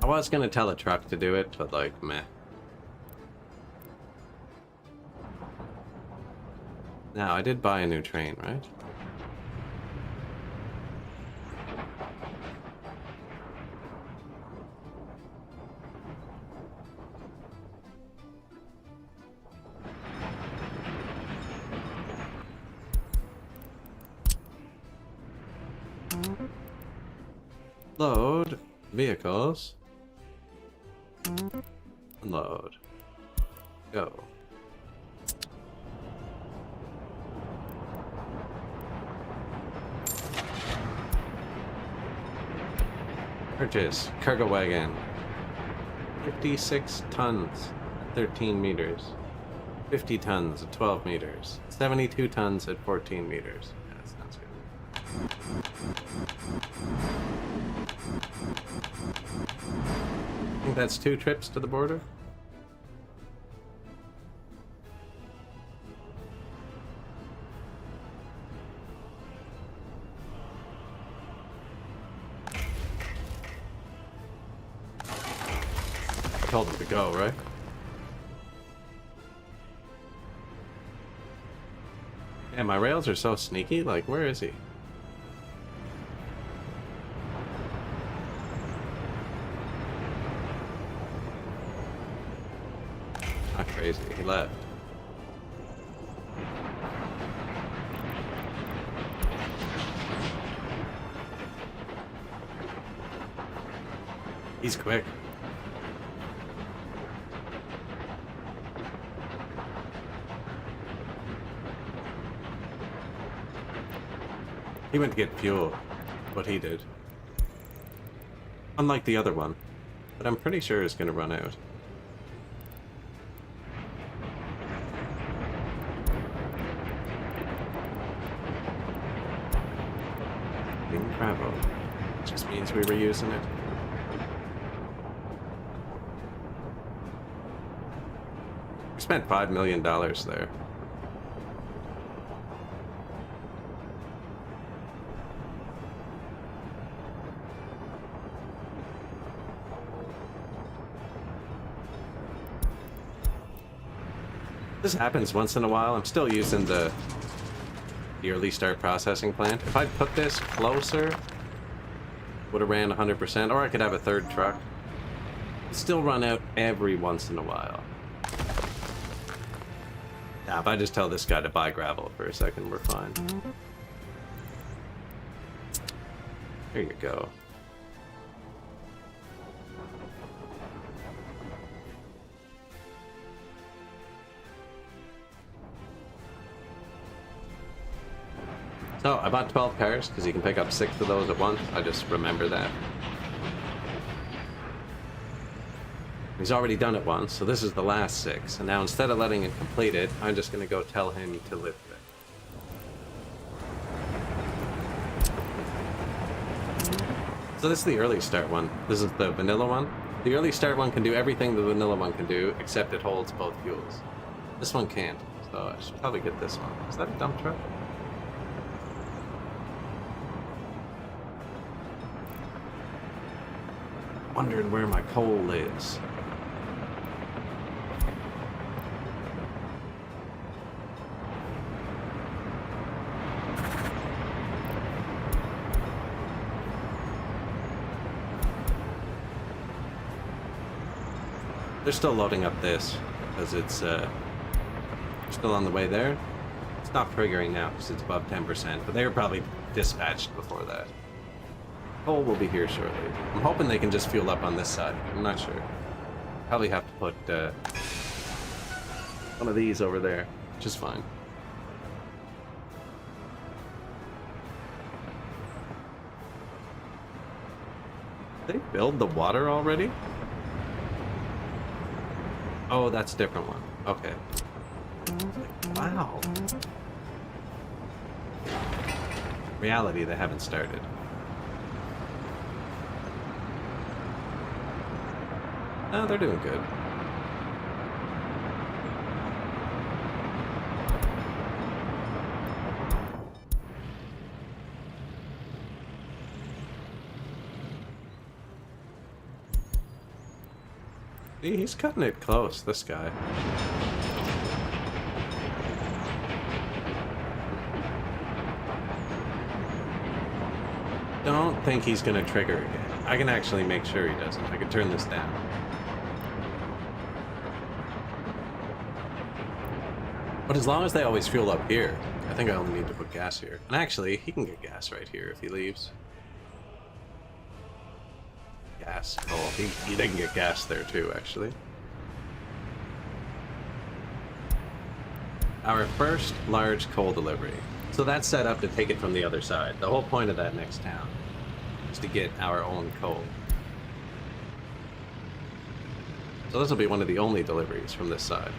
I was gonna tell a truck to do it, but like, meh. Now, I did buy a new train, right? Load vehicles. Unload. Go. Purchase cargo wagon. 56 tons at 13 meters. 50 tons at 12 meters. 72 tons at 14 meters. Yeah, that sounds good. I think that's 2 trips to the border. Told him to go, right? Yeah, my rails are so sneaky. Like, where is he? Not crazy. He left. He's quick. He went to get fuel, what he did. Unlike the other one, but I'm pretty sure it's gonna run out. Being gravel. Just means we were using it. We spent $5 million there. This happens once in a while. I'm still using the early start processing plant. If I'd put this closer, would have ran 100%, or I could have a third truck. It'd still run out every once in a while. Yeah, if I just tell this guy to buy gravel for a second, we're fine. There you go. So, I bought 12 cars, because you can pick up 6 of those at once. I just remember that. He's already done it once, so this is the last 6. And now instead of letting it complete it, I'm just going to go tell him to lift it. So this is the early start one. This is the vanilla one. The early start one can do everything the vanilla one can do, except it holds both fuels. This one can't, so I should probably get this one. Is that a dump truck? Wondering where my coal is. They're still loading up this because it's still on the way there. It's not triggering now because it's above 10%, but they were probably dispatched before that. Coal will be here shortly. I'm hoping they can just fuel up on this side. I'm not sure. Probably have to put one of these over there, which is fine. Did they build the water already? Oh, that's a different one. Okay. Wow. Reality, they haven't started. No, they're doing good. He's cutting it close, this guy. Don't think he's gonna trigger again. I can actually make sure he doesn't. I can turn this down. But as long as they always fuel up here, I think I only need to put gas here. And actually, he can get gas right here if he leaves. Gas. Oh, they can get gas there too, actually. Our first large coal delivery. So that's set up to take it from the other side. The whole point of that next town is to get our own coal. So this will be one of the only deliveries from this side.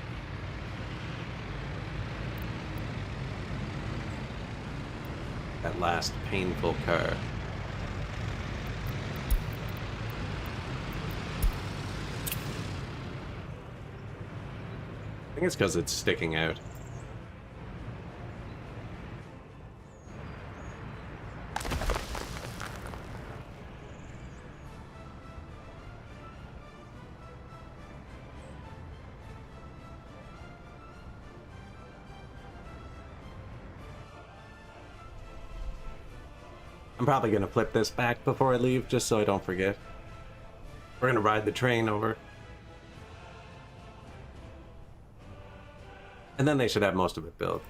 That last painful car. I think it's because it's sticking out. I'm probably going to flip this back before I leave, just so I don't forget. We're going to ride the train over. And then they should have most of it built.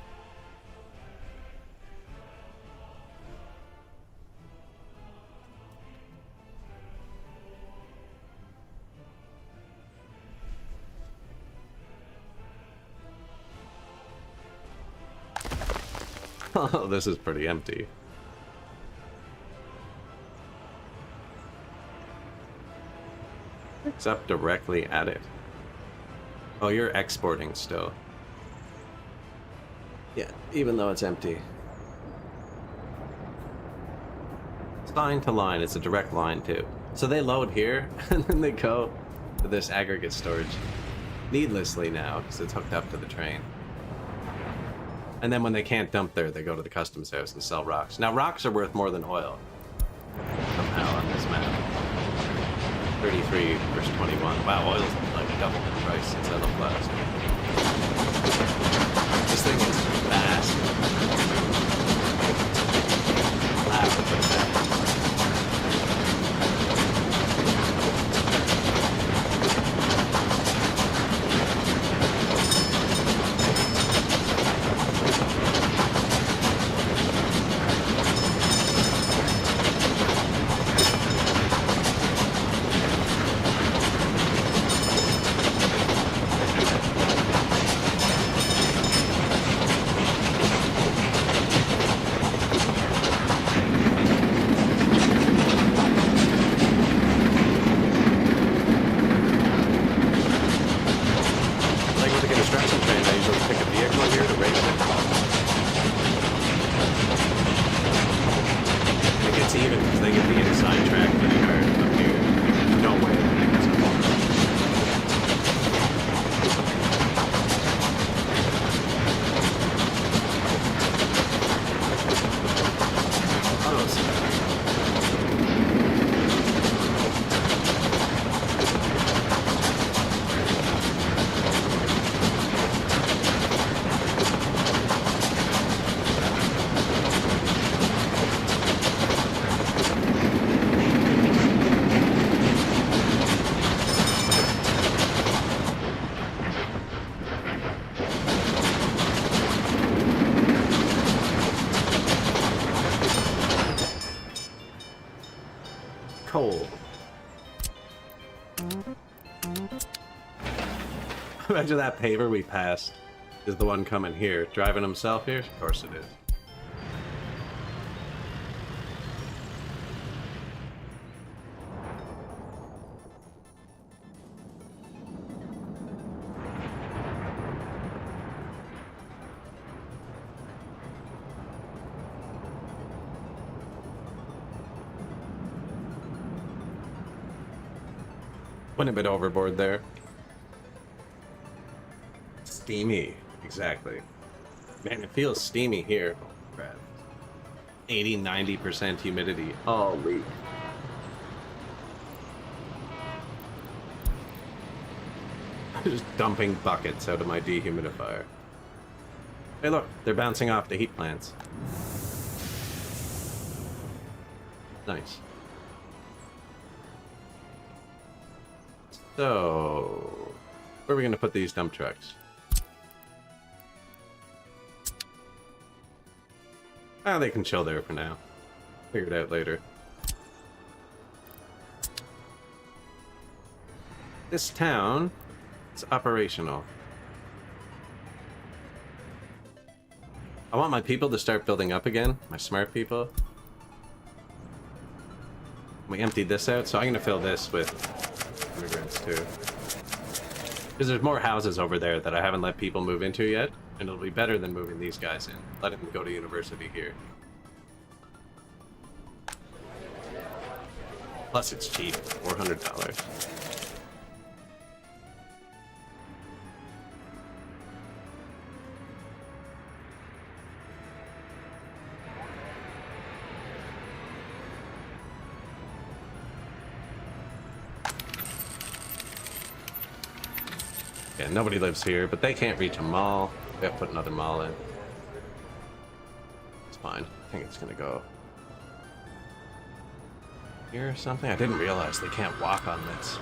Oh, this is pretty empty. It's up directly at it. Oh, you're exporting still. Yeah, even though it's empty. It's line to line, it's a direct line too. So they load here, and then they go to this aggregate storage needlessly now, because it's hooked up to the train. And then when they can't dump there, they go to the customs house and sell rocks. Now, rocks are worth more than oil. Somehow on this map. 33 versus 21. Wow, oil's like double the price since I looked last. This thing is fast. Loud, but fast. Coal. Imagine that paver we passed is the one coming here, driving himself here? Of course it is. Went a bit overboard there. Steamy, exactly. Man, it feels steamy here. Oh, crap. 80-90% humidity. Holy. Just dumping buckets out of my dehumidifier. Hey look, they're bouncing off the heat plants. Nice. So, where are we going to put these dump trucks? Ah, they can chill there for now. Figure it out later. This town is operational. I want my people to start building up again, my smart people. We emptied this out, so I'm going to fill this with immigrants too. Because there's more houses over there that I haven't let people move into yet, and it'll be better than moving these guys in. Let them go to university here. Plus it's cheap, $400. Yeah, nobody lives here, but they can't reach a mall. We have to put another mall in. It's fine. I think it's gonna go here or something. I didn't realize they can't walk on this.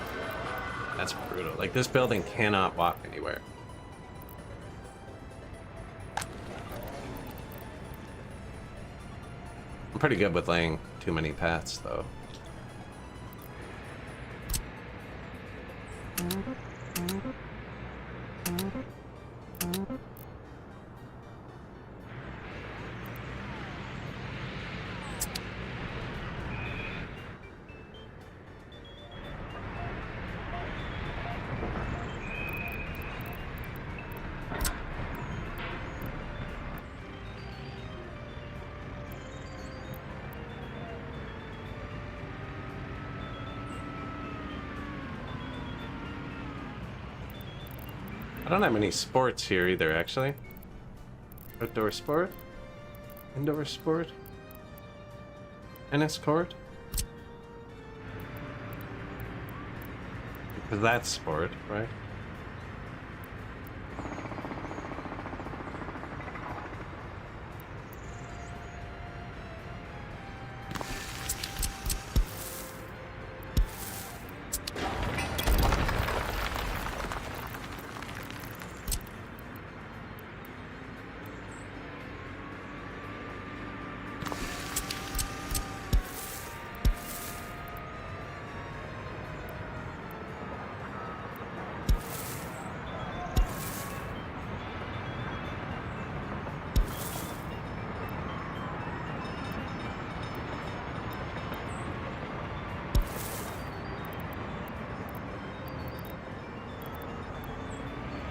That's brutal. Like, this building cannot walk anywhere. I'm pretty good with laying too many paths, though. I don't have any sports here either, actually. Outdoor sport? Indoor sport? Tennis court? Because that's sport, right?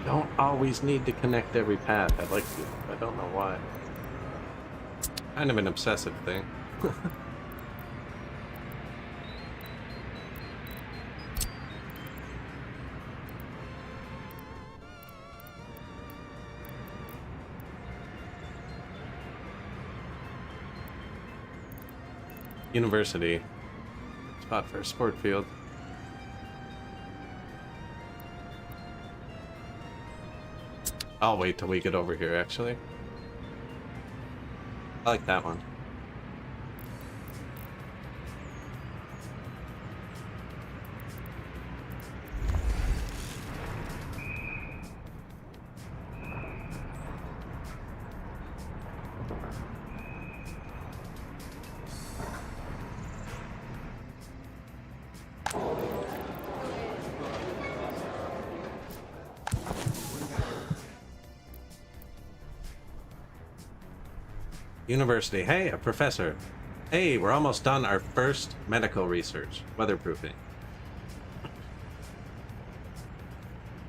Don't always need to connect every path. I'd like to. I don't know why. Kind of an obsessive thing. University. Spot for a sport field. I'll wait till we get over here, actually. I like that one. University. Hey, a professor. Hey, we're almost done our first medical research. Weatherproofing.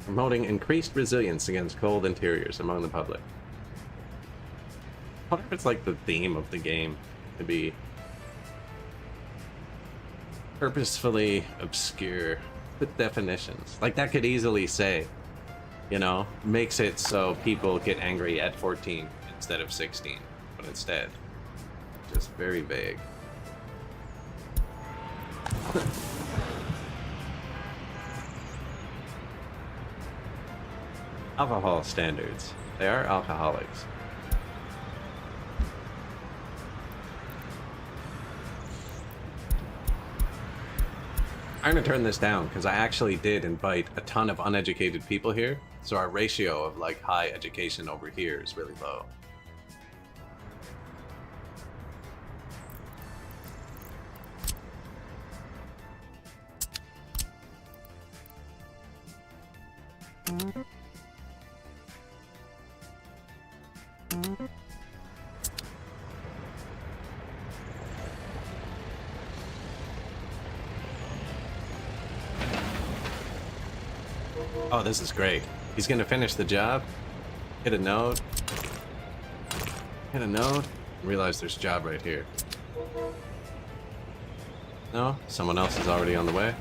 Promoting increased resilience against cold interiors among the public. I wonder if it's like the theme of the game to be purposefully obscure with definitions. Like, that could easily say, you know, makes it so people get angry at 14 instead of 16. But instead, just very vague. Alcohol standards. They are alcoholics. I'm gonna turn this down because I actually did invite a ton of uneducated people here, so our ratio of like high education over here is really low. Oh, this is great. He's gonna finish the job, hit a node, and realize there's a job right here. No, someone else is already on the way.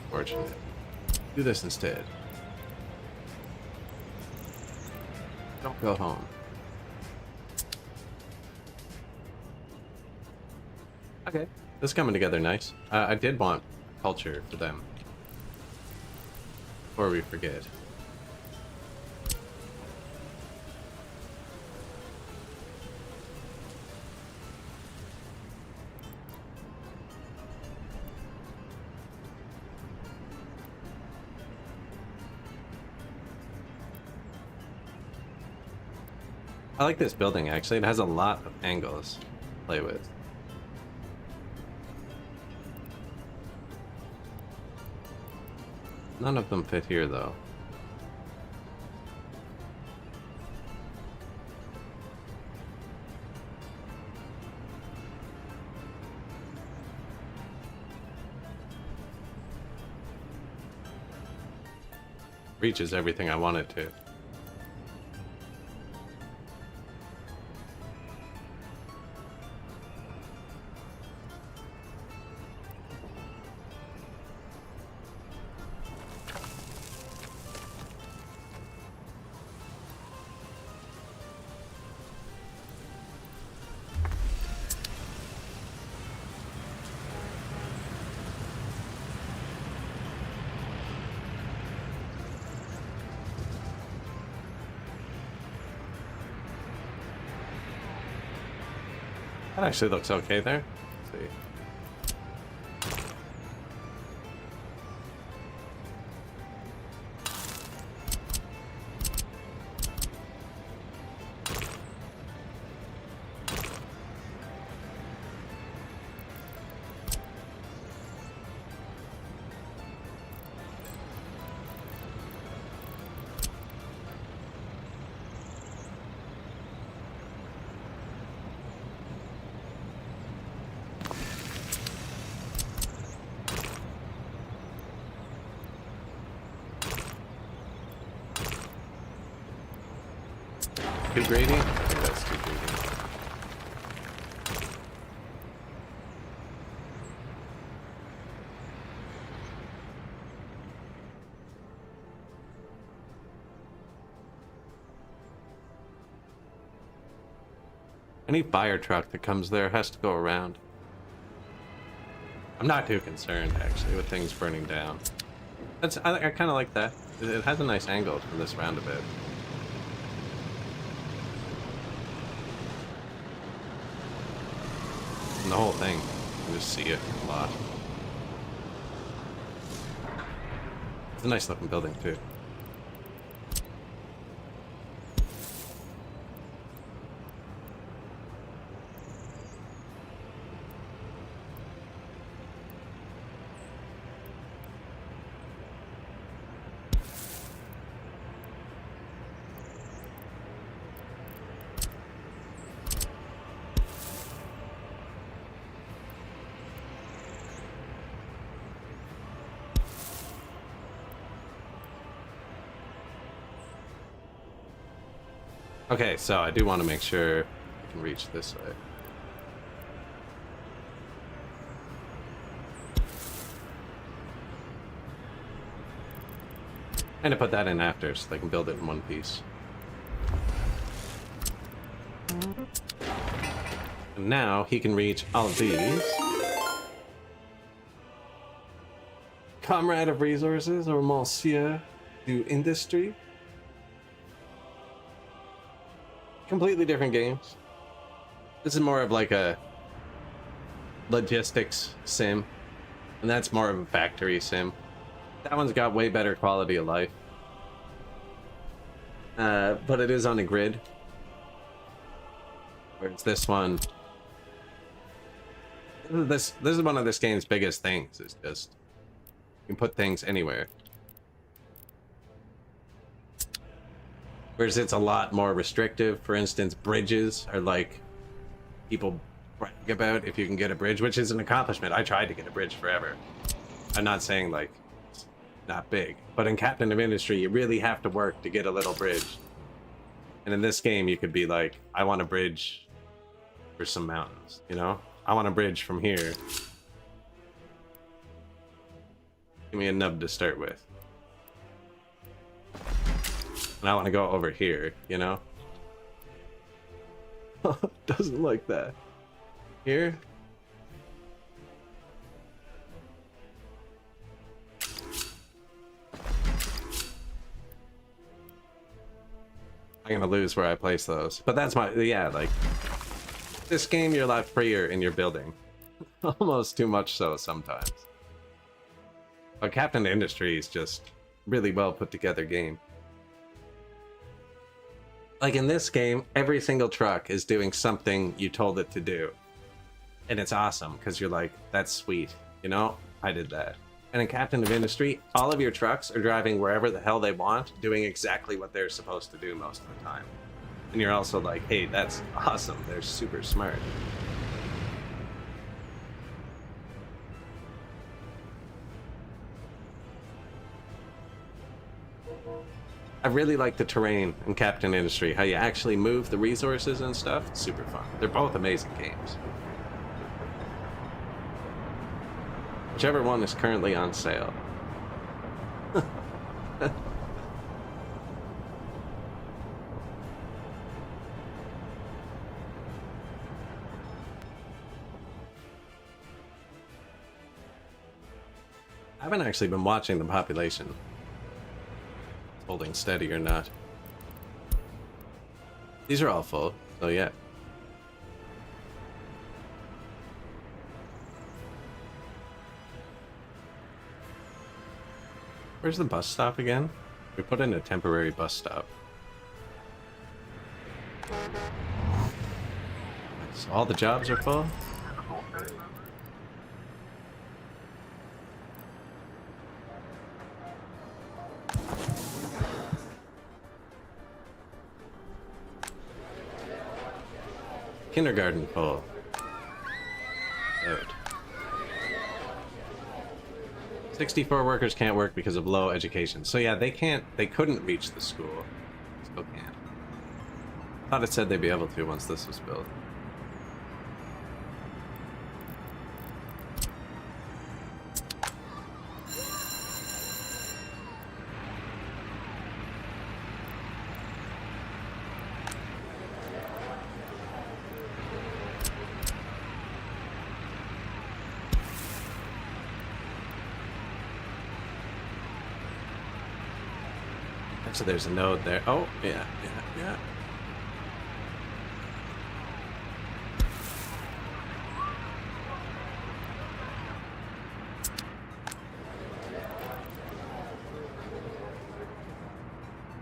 Fortunate. Do this instead. Don't go home. Okay, this is coming together nice. I did want culture for them. Before we forget. I like this building actually. It has a lot of angles to play with. None of them fit here, though. Reaches everything I want it to. That actually looks okay there. Let's see. Too greedy? I think that's too greedy. Any fire truck that comes there has to go around. I'm not too concerned, actually, with things burning down. I kind of like that. It has a nice angle from this roundabout. And the whole thing, you can just see it a lot. It's a nice looking building, too. Okay, so I do want to make sure I can reach this way. And to put that in after so they can build it in one piece. And now he can reach all of these. Comrade of resources, or Monsieur. to industry. Completely different games. This is more of like a logistics sim, and that's more of a factory sim. That one's got way better quality of life. But it is on a grid. Whereas this one, this is one of this game's biggest things. Is just you can put things anywhere. Whereas it's a lot more restrictive. For instance, bridges are like people brag about if you can get a bridge, which is an accomplishment. I tried to get a bridge forever. I'm not saying like it's not big, but in Captain of Industry, you really have to work to get a little bridge. And in this game, you could be like, I want a bridge for some mountains, you know? I want a bridge from here. Give me a nub to start with. And I want to go over here, you know? Doesn't like that. Here? I'm gonna lose where I place those. But that's my, yeah, like, this game you're a lot freer in your building. Almost too much so sometimes. But Captain Industry is just really well put together game. Like in this game, every single truck is doing something you told it to do. And it's awesome, because you're like, that's sweet. You know, I did that. And in Captain of Industry, all of your trucks are driving wherever the hell they want, doing exactly what they're supposed to do most of the time. And you're also like, hey, that's awesome. They're super smart. I really like the terrain in Captain Industry, how you actually move the resources and stuff. It's super fun. They're both amazing games. Whichever one is currently on sale. I haven't actually been watching the population. Holding steady or not. These are all full, so yeah. Where's the bus stop again? We put in a temporary bus stop. So all the jobs are full? Kindergarten full. Good. 64 workers can't work because of low education. So yeah, they couldn't reach the school. Still can't. Thought it said they'd be able to once this was built. So there's a node there. Oh, yeah.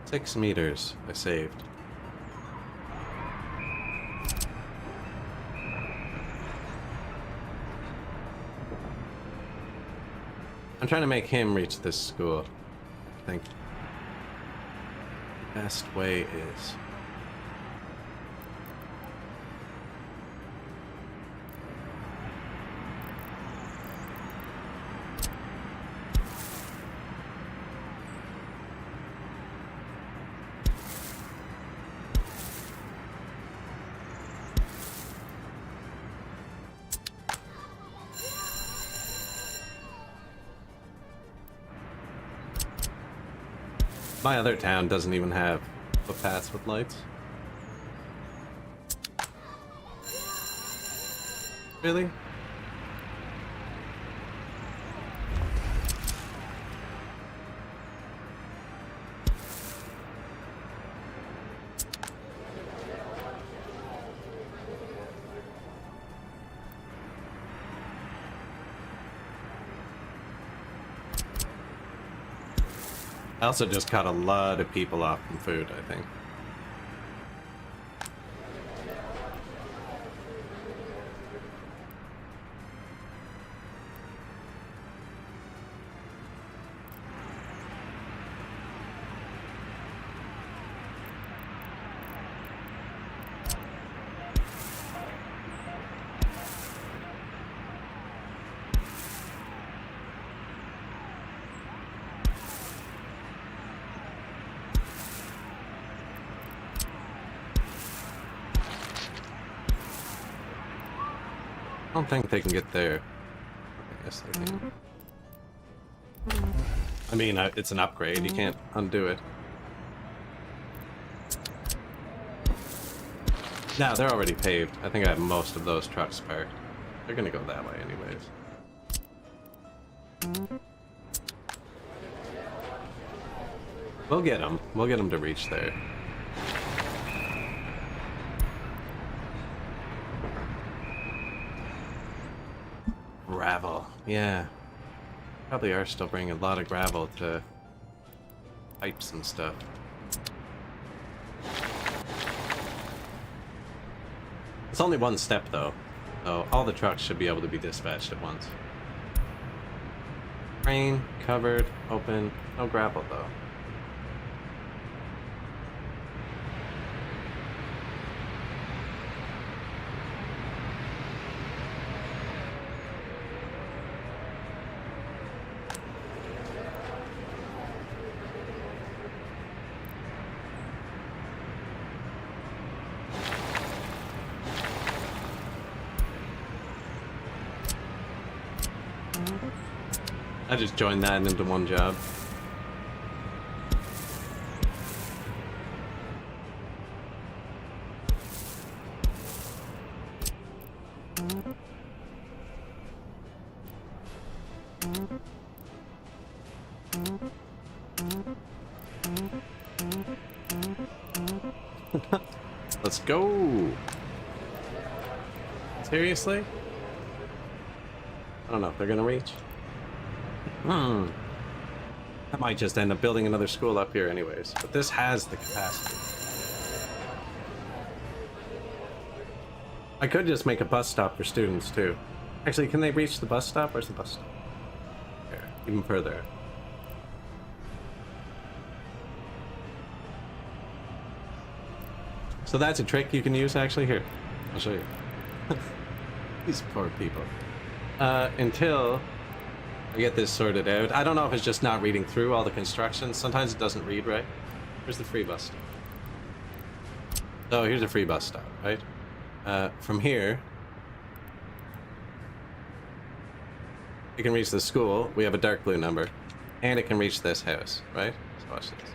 Six meters I saved. I'm trying to make him reach this school, I think. Best way is my other town doesn't even have footpaths with lights. Really? I also just cut a lot of people off from food, I think. I don't think they can get there. I guess they can. I mean, it's an upgrade. You can't undo it. No, they're already paved. I think I have most of those trucks parked. They're gonna go that way anyways. We'll get them. We'll get them to reach there. Gravel. Yeah. Probably are still bringing a lot of gravel to pipes and stuff. It's only one step though, so all the trucks should be able to be dispatched at once. Train, covered, open, no gravel though. I just joined that into one job. Let's go. Seriously? I don't know if they're gonna reach. I might just end up building another school up here anyways, but this has the capacity. I could just make a bus stop for students too. Actually, can they reach the bus stop? Where's the bus stop? Here, even further. So that's a trick you can use actually. Here, I'll show you. These poor people. Until I get this sorted out. I don't know if it's just not reading through all the constructions. Sometimes it doesn't read right. Here's the free bus stop. So here's a free bus stop, right? From here, it can reach the school. We have a dark blue number. And it can reach this house, right? So watch this.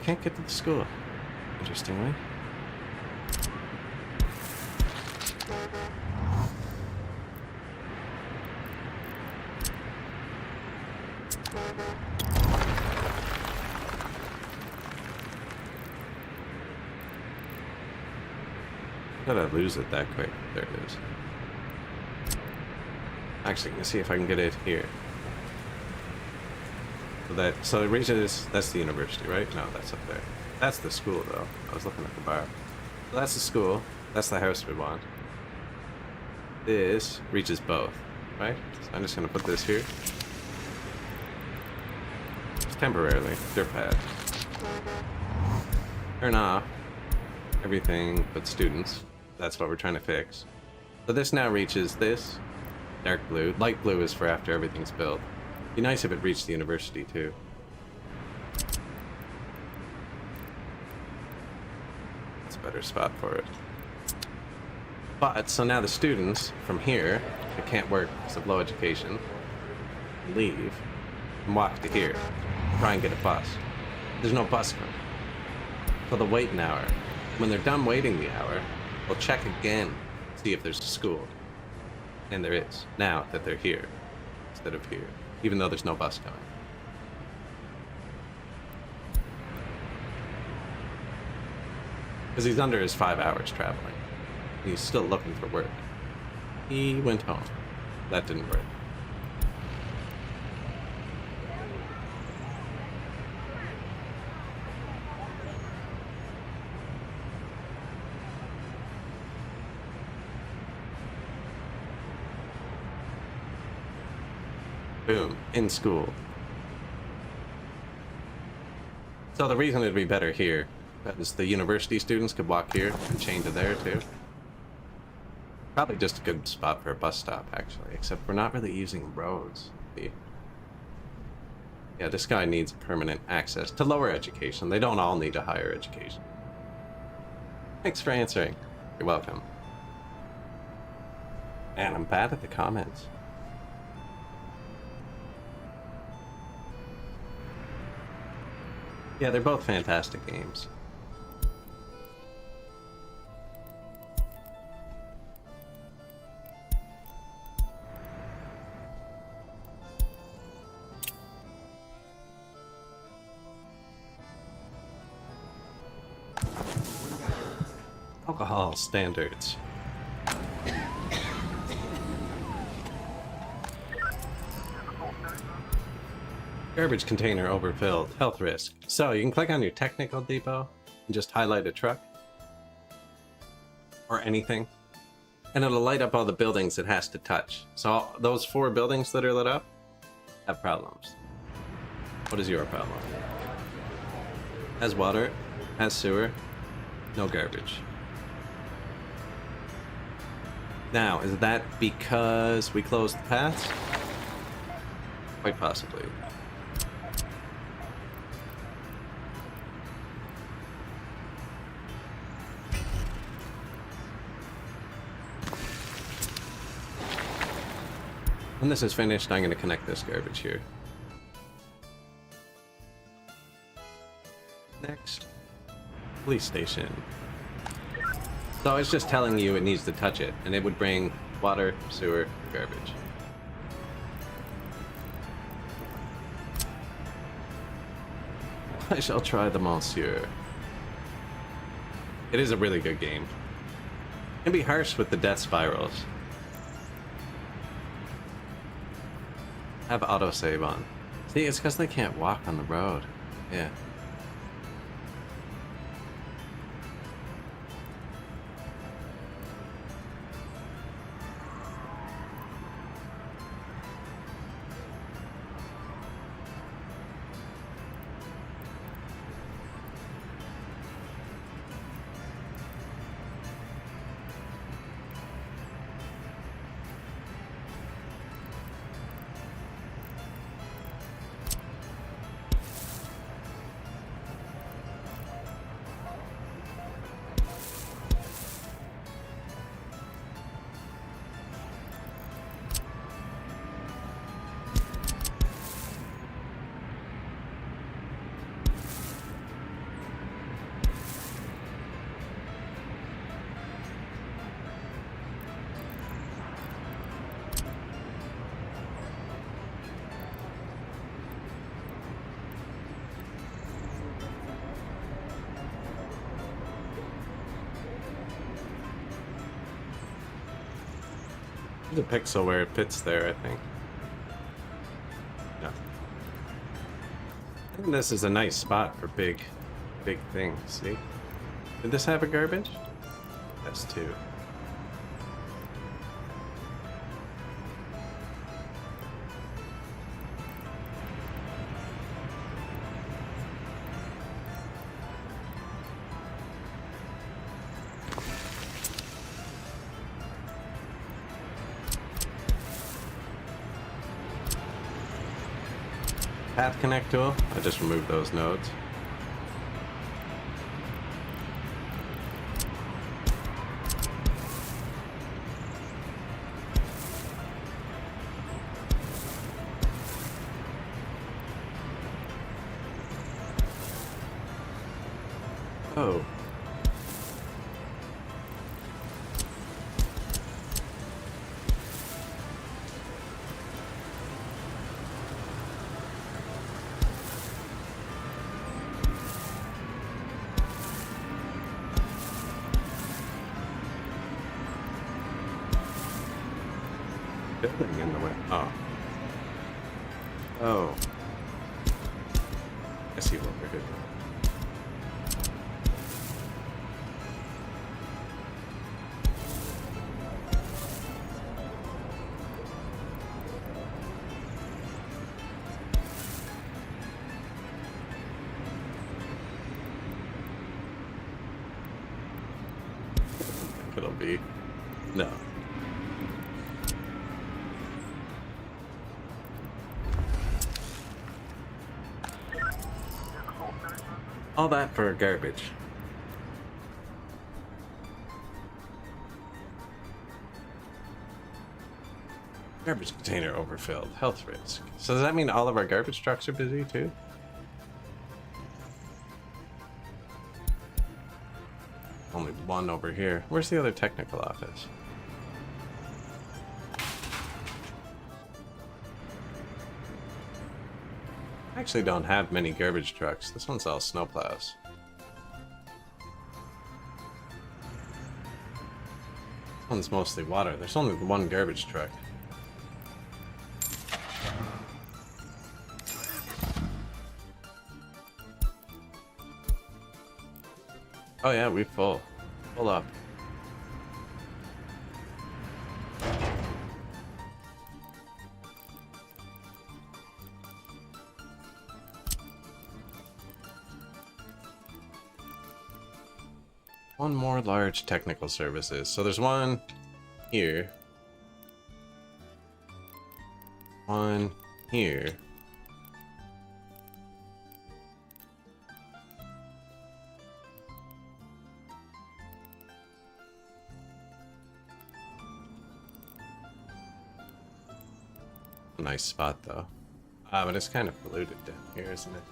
Can't get to the school. Interestingly. How did I lose it that quick? There it is. Actually, let's see if I can get it here. So it reaches, that's the university, right? No, that's up there. That's the school, though. I was looking at the bar. So that's the school. That's the house we want. This reaches both, right? So I'm just going to put this here. Just temporarily. Dirt pad. Turn off everything but students. That's what we're trying to fix. So this now reaches this. Dark blue. Light blue is for after everything's built. Be nice if it reached the university too. That's a better spot for it. But, so now the students from here, that can't work because of low education, leave and walk to here. Try and get a bus. There's no bus coming. So they'll wait an hour. When they're done waiting the hour, they'll check again, see if there's a school. And there is, now that they're here, instead of here. Even though there's no bus coming. Because he's under his 5 hours traveling. He's still looking for work. He went home. That didn't work. Boom. In school. So the reason it'd be better here is the university students could walk here and chain to there too. Probably just a good spot for a bus stop, actually, except we're not really using roads. Yeah, this guy needs permanent access to lower education. They don't all need a higher education. Thanks for answering. You're welcome. Man, I'm bad at the comments. Yeah, they're both fantastic games. Alcohol standards. Garbage container overfilled. Health risk. So you can click on your technical depot and just highlight a truck or anything, and it'll light up all the buildings it has to touch. So those 4 buildings that are lit up have problems. What is your problem? Has water, has sewer, no garbage. Now, is that because we closed the paths? Quite possibly. When this is finished, I'm going to connect this garbage here. Next, police station. So it's just telling you it needs to touch it, and it would bring water, sewer, garbage. I shall try the monsieur. It is a really good game. It can be harsh with the death spirals. Have autosave on. See, it's because they can't walk on the road. Yeah. There's a pixel where it fits there, I think. Yeah. And this is a nice spot for big things, see? Did this have a garbage? Yes, too. Path connect tool. I just removed those nodes. Oh. building in the way. Oh. Oh. I see what we're doing. It'll be no. All that for garbage. Garbage container overfilled. Health risk. So does that mean all of our garbage trucks are busy too? Only one over here. Where's the other technical office? I actually don't have many garbage trucks. This one sells snowplows. This one's mostly water. There's only one garbage truck. Oh yeah, we full. Full up. One more large technical services. So there's one here. One here. Nice spot though. But it's kind of polluted down here, isn't it?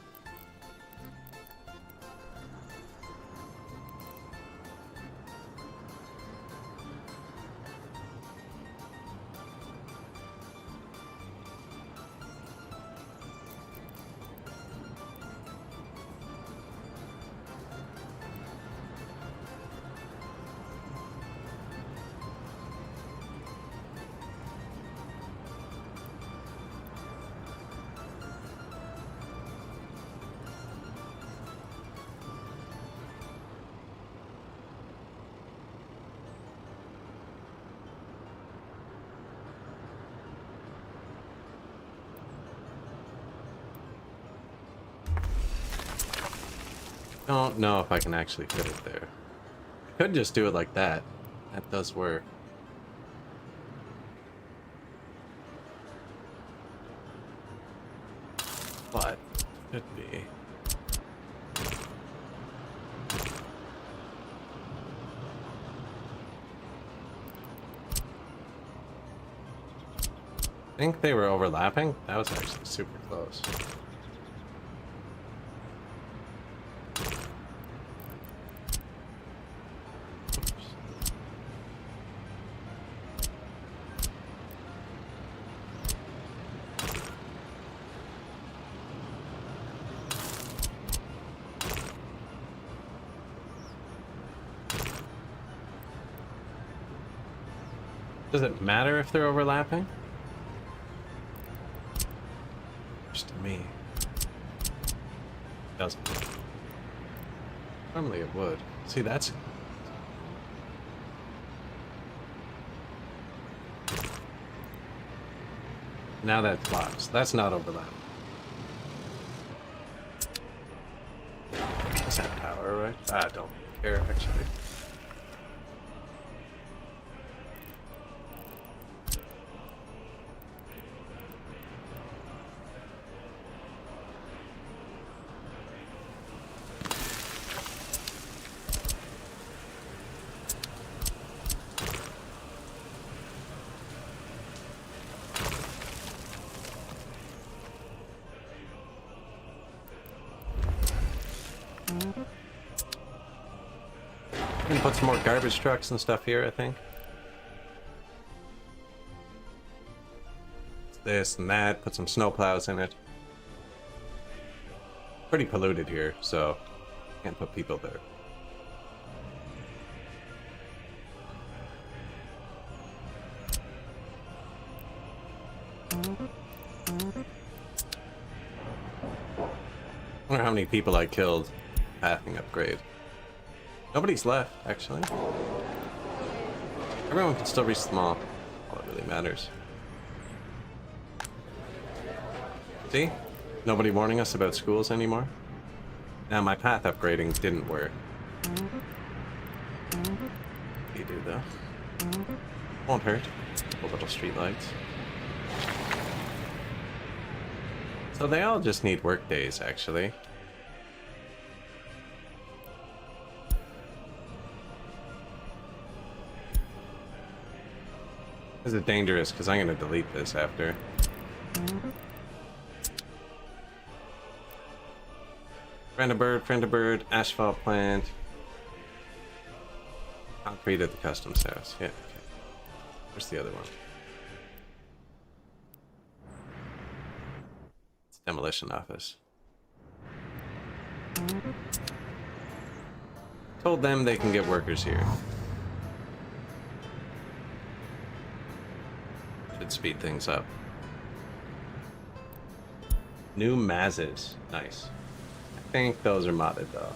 Don't know if I can actually fit it there. I could just do it like that. That does work. But could be. I think they were overlapping. That was actually super close. Does it matter if they're overlapping? Just to me. Doesn't. Normally it would. See, that's... Now that flops. That's not overlapping. That's that tower, right? I don't care, actually. Gonna put some more garbage trucks and stuff here, I think. This and that, put some snowplows in it. Pretty polluted here, so can't put people there. I wonder how many people I killed pathing upgrade. Nobody's left, actually. Everyone can still be small. All that really matters. See? Nobody warning us about schools anymore. Now my path upgrading didn't work. You do though. Won't hurt. Couple little street lights. So they all just need work days, actually. This is dangerous because I'm going to delete this after. Friend a bird, asphalt plant. Concrete at the customs house. Yeah, okay. Where's the other one? It's demolition office. Told them they can get workers here. Should speed things up. New Mazes. Nice. I think those are modded though.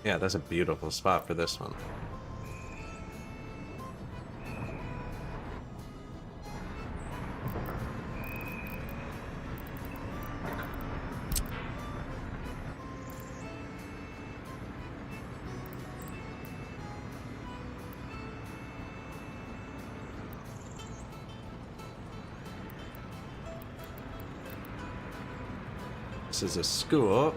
Yeah, that's a beautiful spot for this one. This is a school.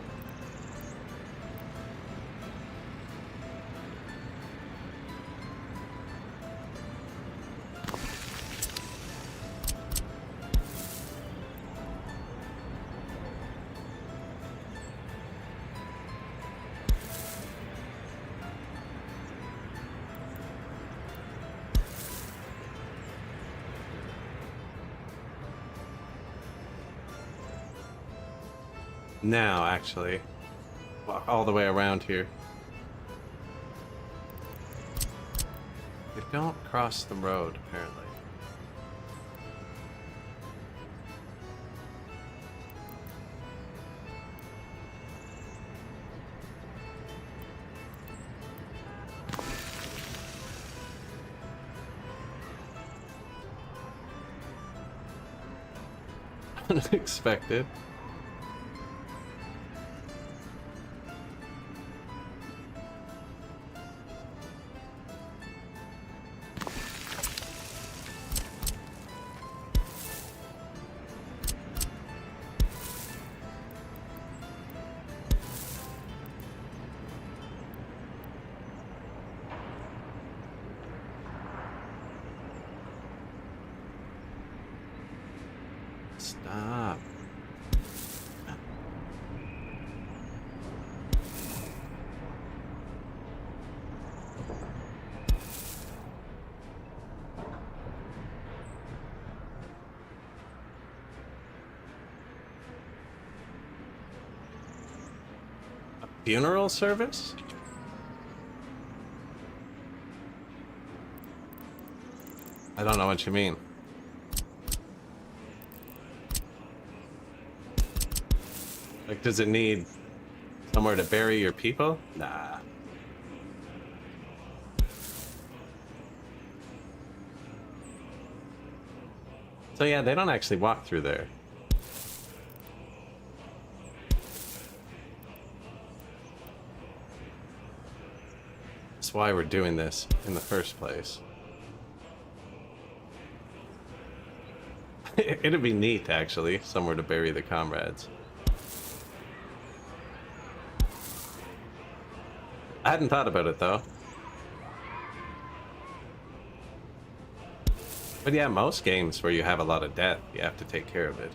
Now, actually, walk all the way around here. They don't cross the road, apparently. Unexpected. Stop. A funeral service? I don't know what you mean. Like, does it need somewhere to bury your people? Nah. So yeah, they don't actually walk through there. That's why we're doing this in the first place. It'd be neat, actually, somewhere to bury the comrades. I hadn't thought about it, though. But yeah, most games where you have a lot of death, you have to take care of it.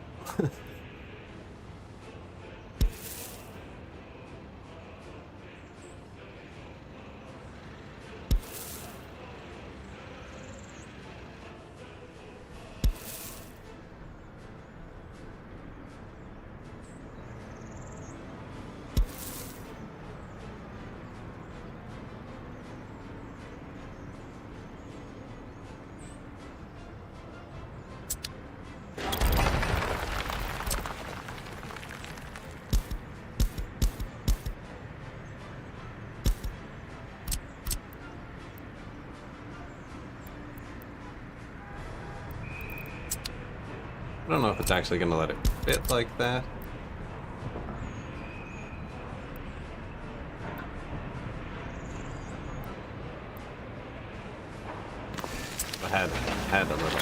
I don't know if it's actually going to let it fit like that. I had a little.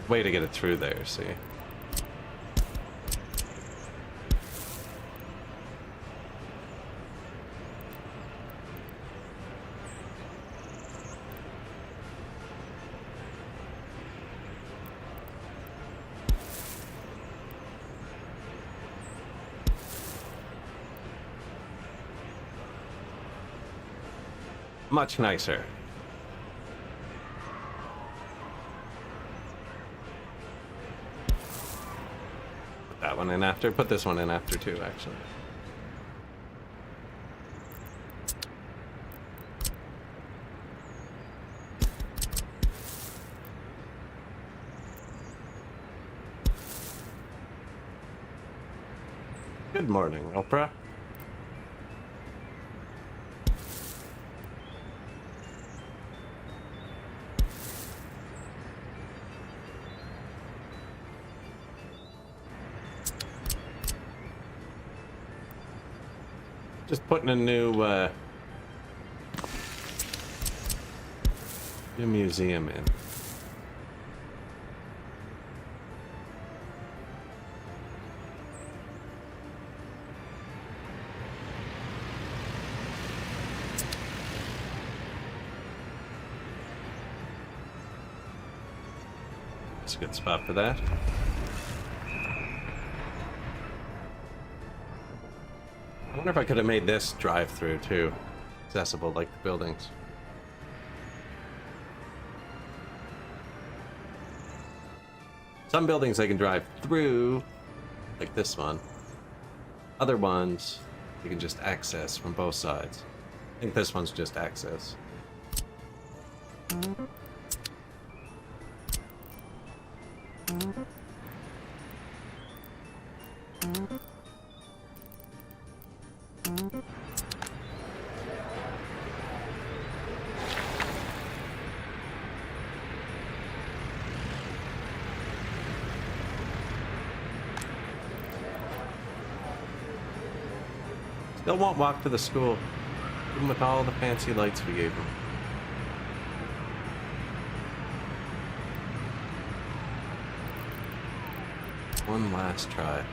Way to get it through there, see? Much nicer. Put that one in after. Put this one in after too, actually. Good morning, Oprah. Just putting a new museum in. That's a good spot for that. I wonder if I could have made this drive-through too, accessible like the buildings. Some buildings I can drive through, like this one. Other ones you can just access from both sides. I think this one's just access. Still won't walk to the school, even with all the fancy lights we gave him. One last try.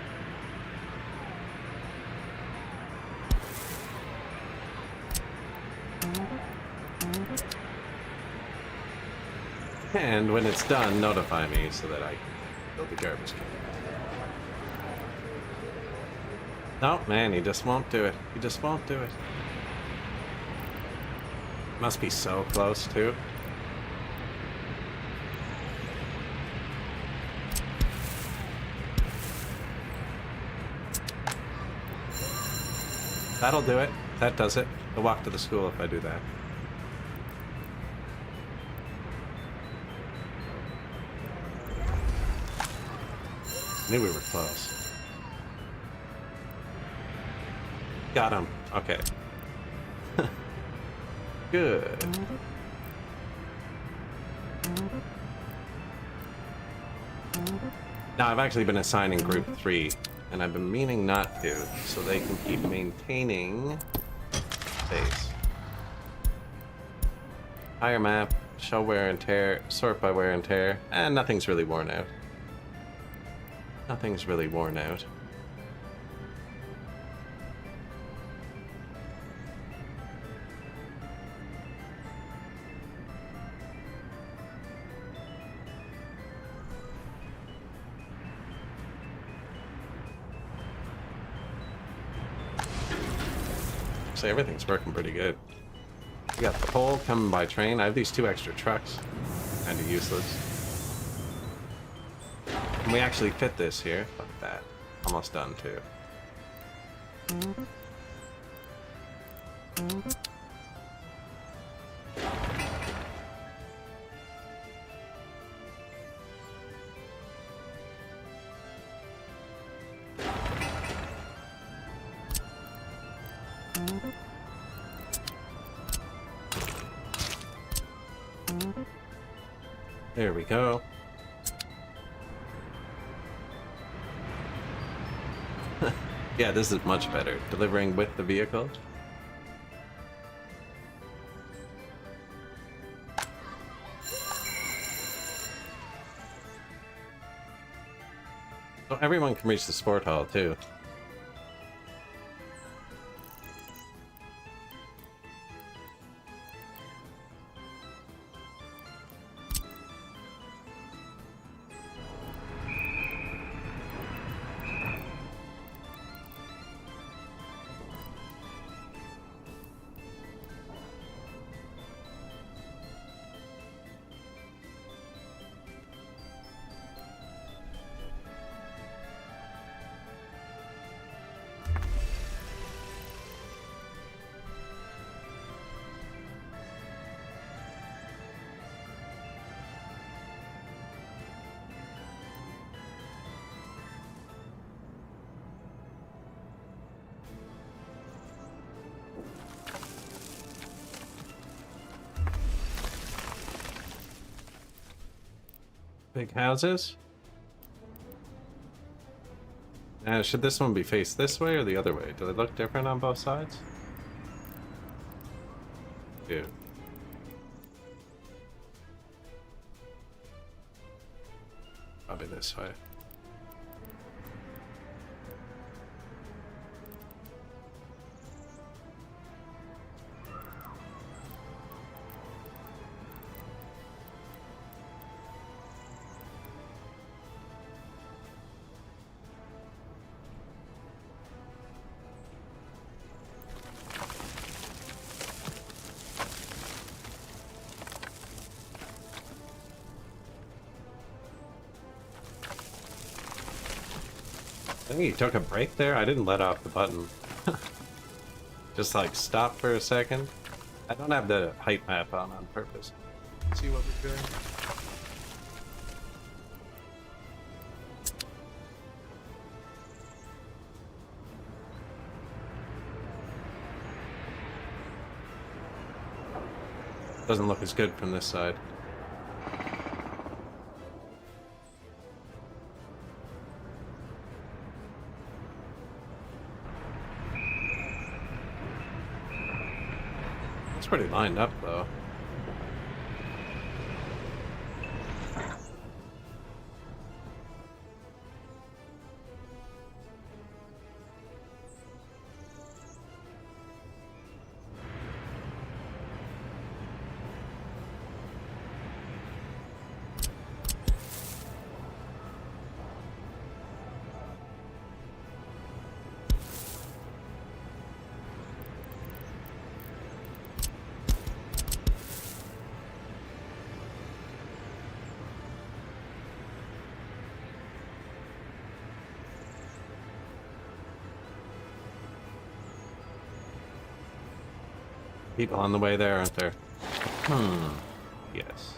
And when it's done, notify me so that I can build the garbage can. No, man, he just won't do it. He just won't do it. Must be so close, too. That'll do it. That does it. I'll walk to the school if I do that. Knew we were close. Got him. Okay. Good. Now, I've actually been assigning group 3, and I've been meaning not to, so they can keep maintaining space. Higher map, show wear and tear, sort by wear and tear, and nothing's really worn out. Nothing's really worn out. So everything's working pretty good. We got the pole coming by train. I have these 2 extra trucks. Kind of useless. And we actually fit this here. Fuck that. Almost done too. There we go. Yeah, this is much better. Delivering with the vehicle. So everyone can reach the sport hall too. Big houses. Should this one be faced this way or the other way? Do they look different on both sides? Dude. Probably this way. I think he took a break there. I didn't let off the button. Just like stop for a second. I don't have the height map on purpose. See what we're doing. Doesn't look as good from this side. It's pretty lined up though. People on the way there, aren't there? Yes.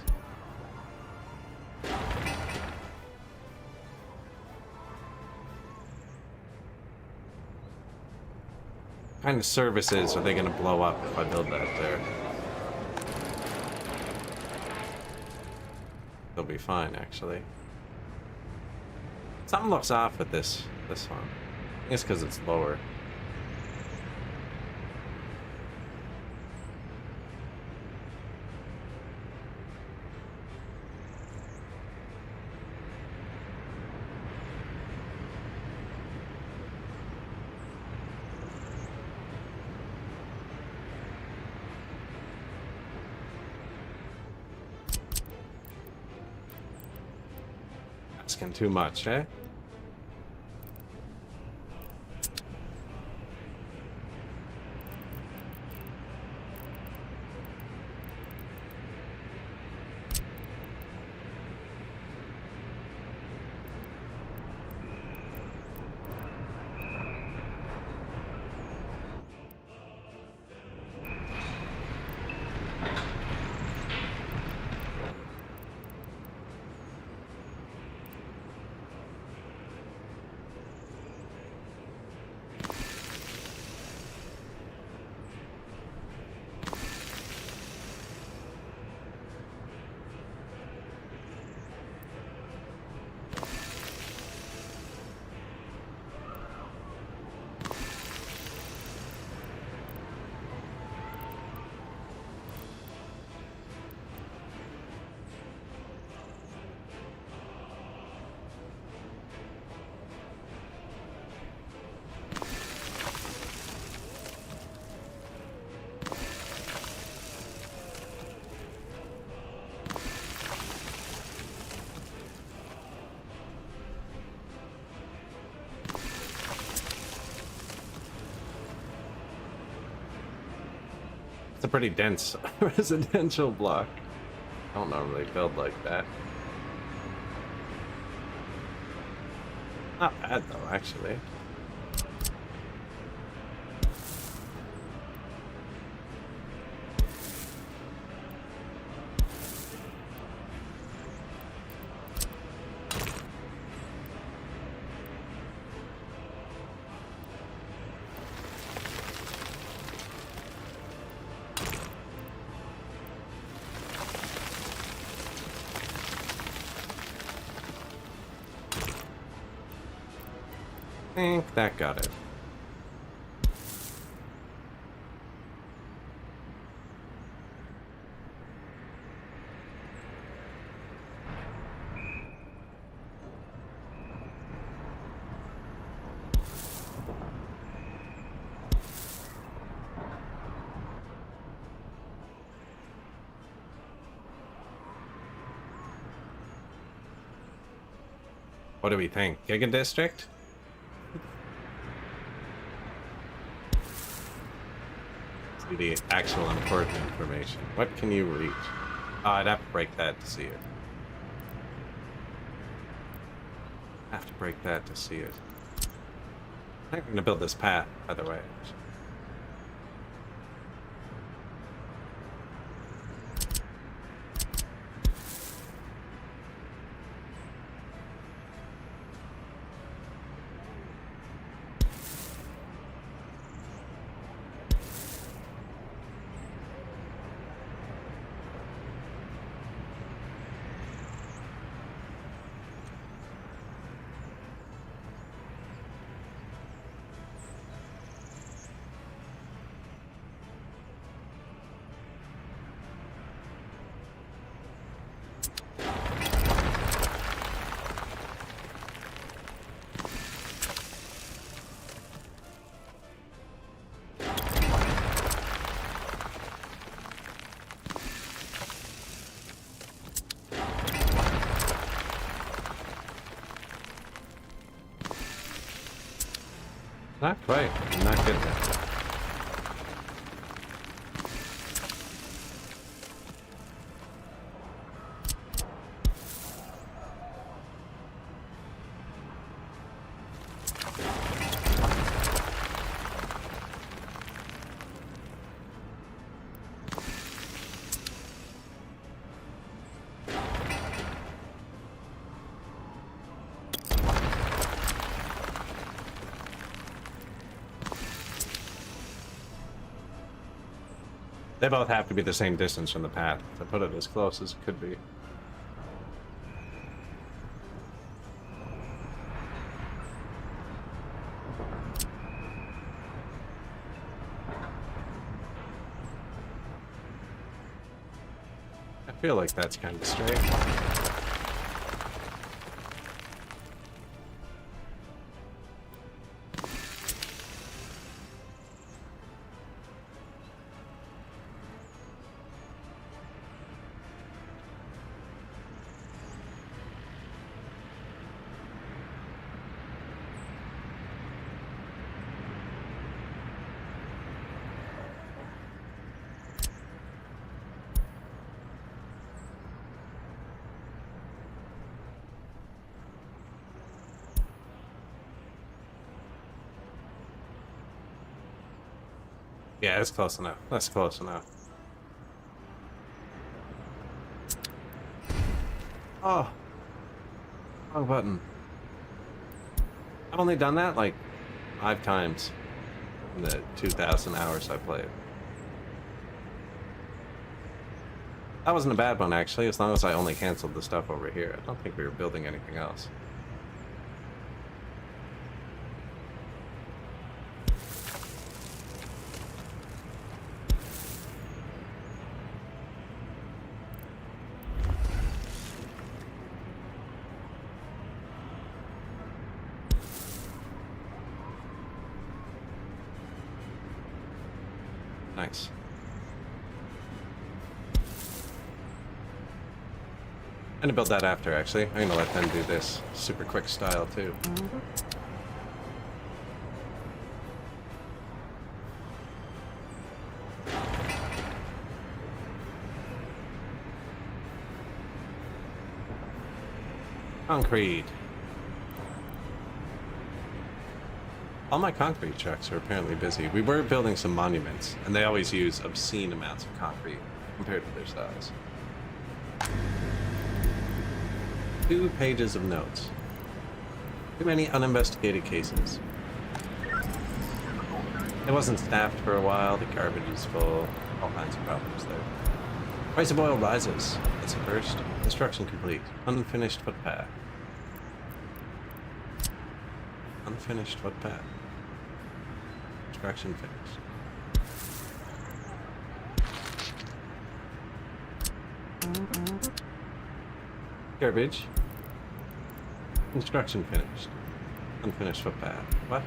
What kind of services are they going to blow up if I build that there? They'll be fine, actually. Something looks off with this one. I think it's because it's lower. Asking too much, eh? It's a pretty dense residential block. I don't normally build like that. Not bad though, actually. I think that got it. What do we think? Giga District? The actual important information. What can you reach? Oh, I'd have to break that to see it. Have to break that to see it. I think I'm gonna build this path, by the way. Not quite. I'm not getting it. They both have to be the same distance from the path to put it as close as it could be. I feel like that's kind of straight. Yeah, that's close enough. That's close enough. Oh. Wrong button. I've only done that like 5 times in the 2,000 hours I played. That wasn't a bad one, actually, as long as I only canceled the stuff over here. I don't think we were building anything else. Nice. I'm gonna build that after, actually. I'm gonna let them do this super quick style, too. Concrete. All my concrete trucks are apparently busy. We were building some monuments, and they always use obscene amounts of concrete compared to their size. 2 pages of notes. Too many uninvestigated cases. It wasn't staffed for a while, the garbage is full, all kinds of problems there. Price of oil rises. That's the first. Construction complete. Unfinished footpath. Unfinished footpath. Construction finished. Garbage. Construction finished. Unfinished footpath. What?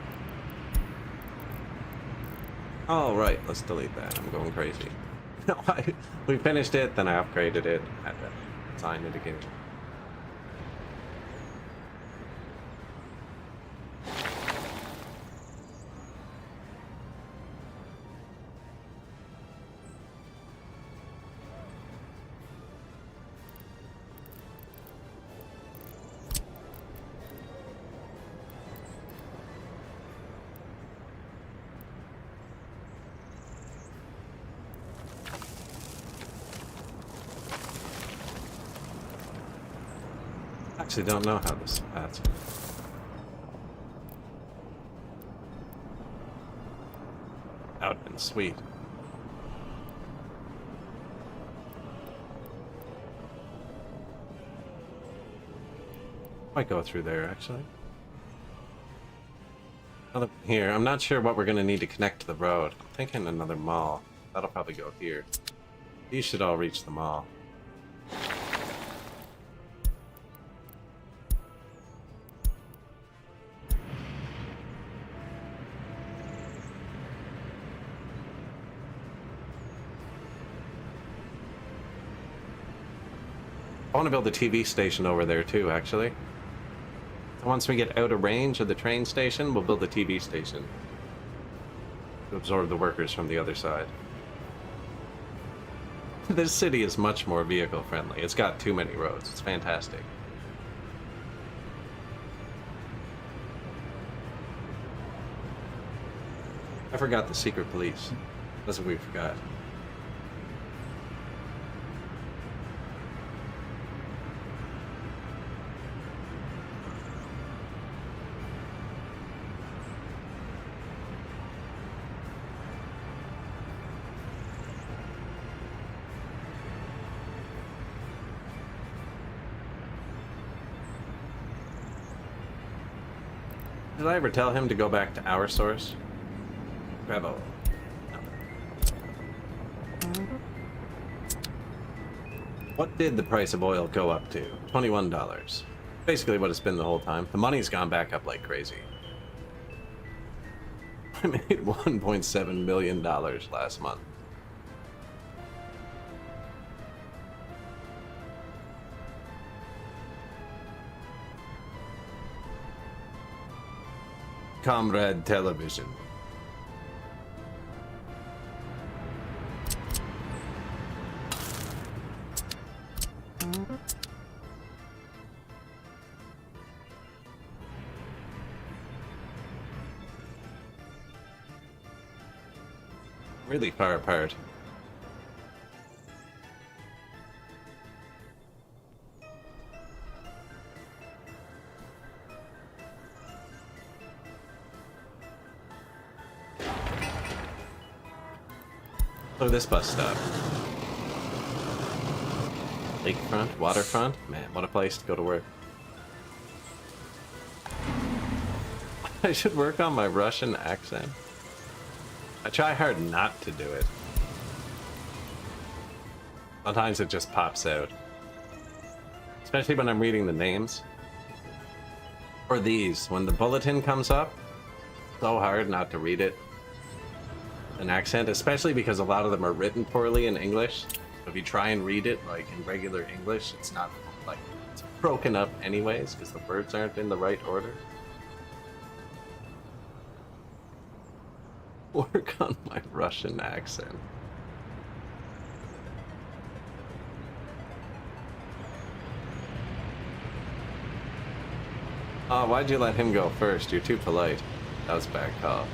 Oh, right. Let's delete that. I'm going crazy. No, we finished it, then I upgraded it. Had to sign it again. Actually don't know how this path's out and sweet. Might go through there actually. Here, I'm not sure what we're gonna need to connect to the road. I'm thinking another mall. That'll probably go here. These should all reach the mall. I want to build a TV station over there too, actually. So once we get out of range of the train station, we'll build a TV station to absorb the workers from the other side. This city is much more vehicle friendly. It's got too many roads. It's fantastic. I forgot the secret police. That's what we forgot. Did I ever tell him to go back to our source? Bravo. No. What did the price of oil go up to? $21. Basically what it's been the whole time. The money's gone back up like crazy. I made $1.7 million last month. Comrade Television. Really far apart. Look at this bus stop. Lakefront, waterfront. Man, what a place to go to work. I should work on my Russian accent. I try hard not to do it. Sometimes it just pops out. Especially when I'm reading the names. Or these. When the bulletin comes up, so hard not to read it. An accent, especially because a lot of them are written poorly in English. If you try and read it like in regular English, it's not like it's broken up anyways because the words aren't in the right order. Work on my Russian accent. Oh, why'd you let him go first? You're too polite. That was a bad call.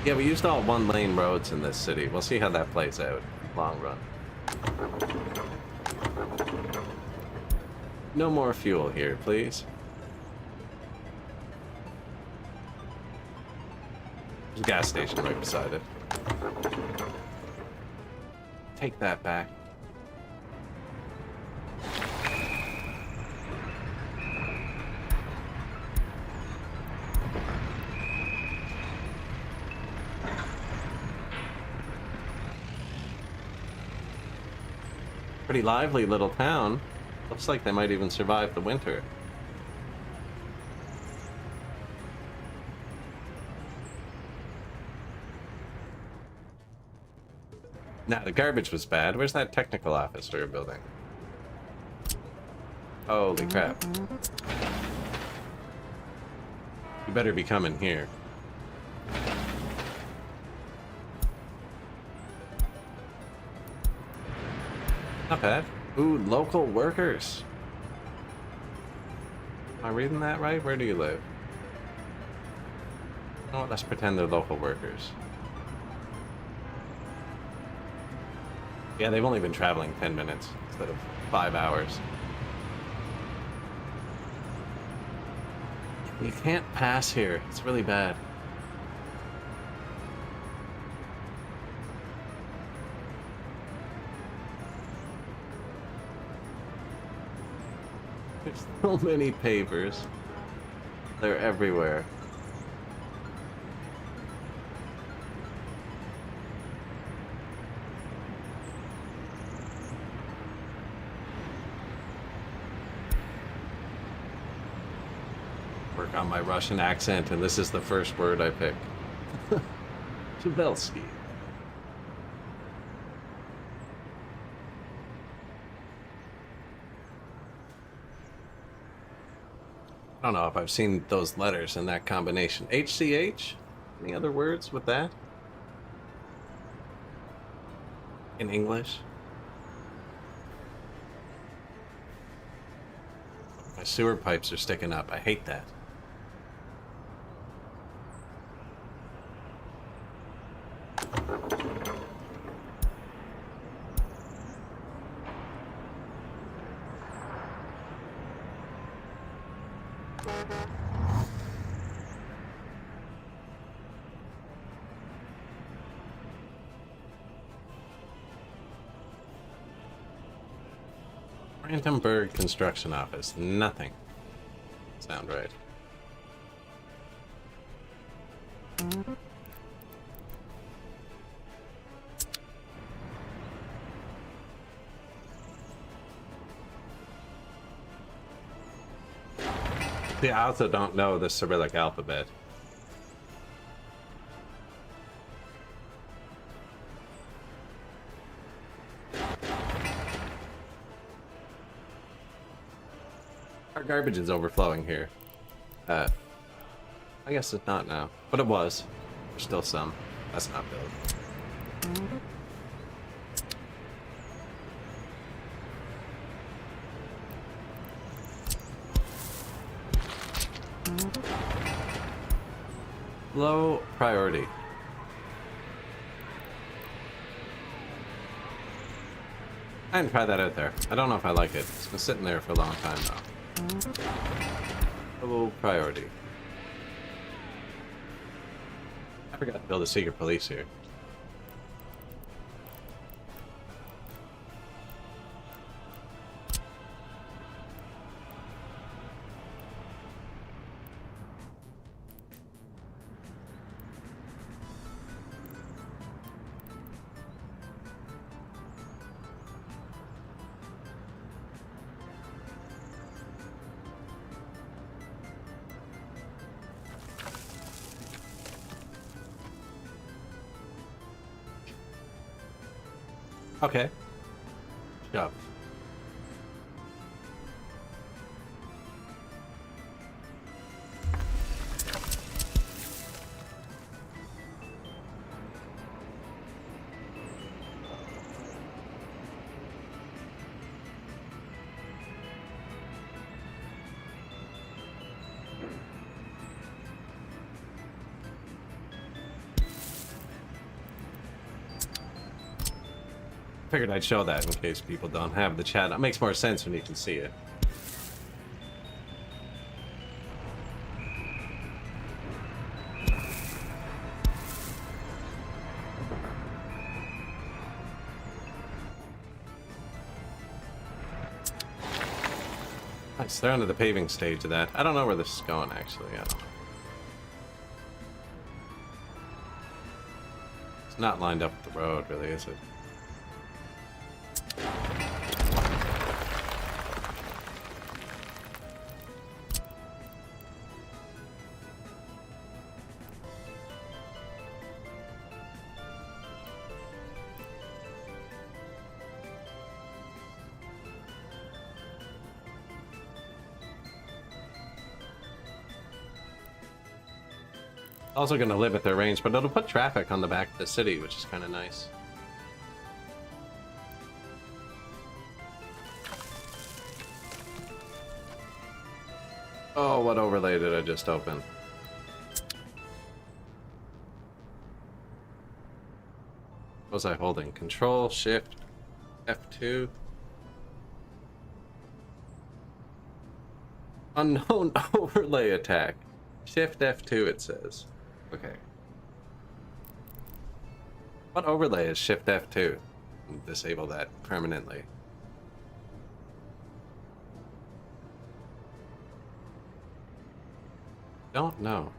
Yeah, we used all one-lane roads in this city. We'll see how that plays out. Long run. No more fuel here, please. There's a gas station right beside it. Take that back. Pretty lively little town. Looks like they might even survive the winter. Nah, the garbage was bad. Where's that technical office we were building? Holy crap. You better be coming here. Not bad. Ooh, local workers. Am I reading that right? Where do you live? Oh, let's pretend they're local workers. Yeah, they've only been traveling 10 minutes instead of 5 hours. You can't pass here. It's really bad. There's so many pavers. They're everywhere. Work on my Russian accent, and this is the first word I pick. Chabelsky. I don't know if I've seen those letters in that combination. HCH? Any other words with that? In English? My sewer pipes are sticking up. I hate that. Brandenburg Construction Office. Nothing. Sound right. See, I also don't know the Cyrillic alphabet. Our garbage is overflowing here. I guess it's not now, but it was. There's still some. That's not built. Low priority. I didn't try that out there. I don't know if I like it. It's been sitting there for a long time now. Low priority. I forgot to build a secret police here. Okay. Job. figured I'd show that in case people don't have the chat. It makes more sense when you can see it. Nice, they're under the paving stage of that. I don't know where this is going, actually. I don't know. It's not lined up with the road, really, is it? Also going to limit their range, but it'll put traffic on the back of the city, which is kind of nice. Oh, what overlay did I just open? What was I holding? Control, Shift, F2. Unknown overlay attack. Shift F2 it says. Okay. What overlay is Shift F2? Disable that permanently. Don't know.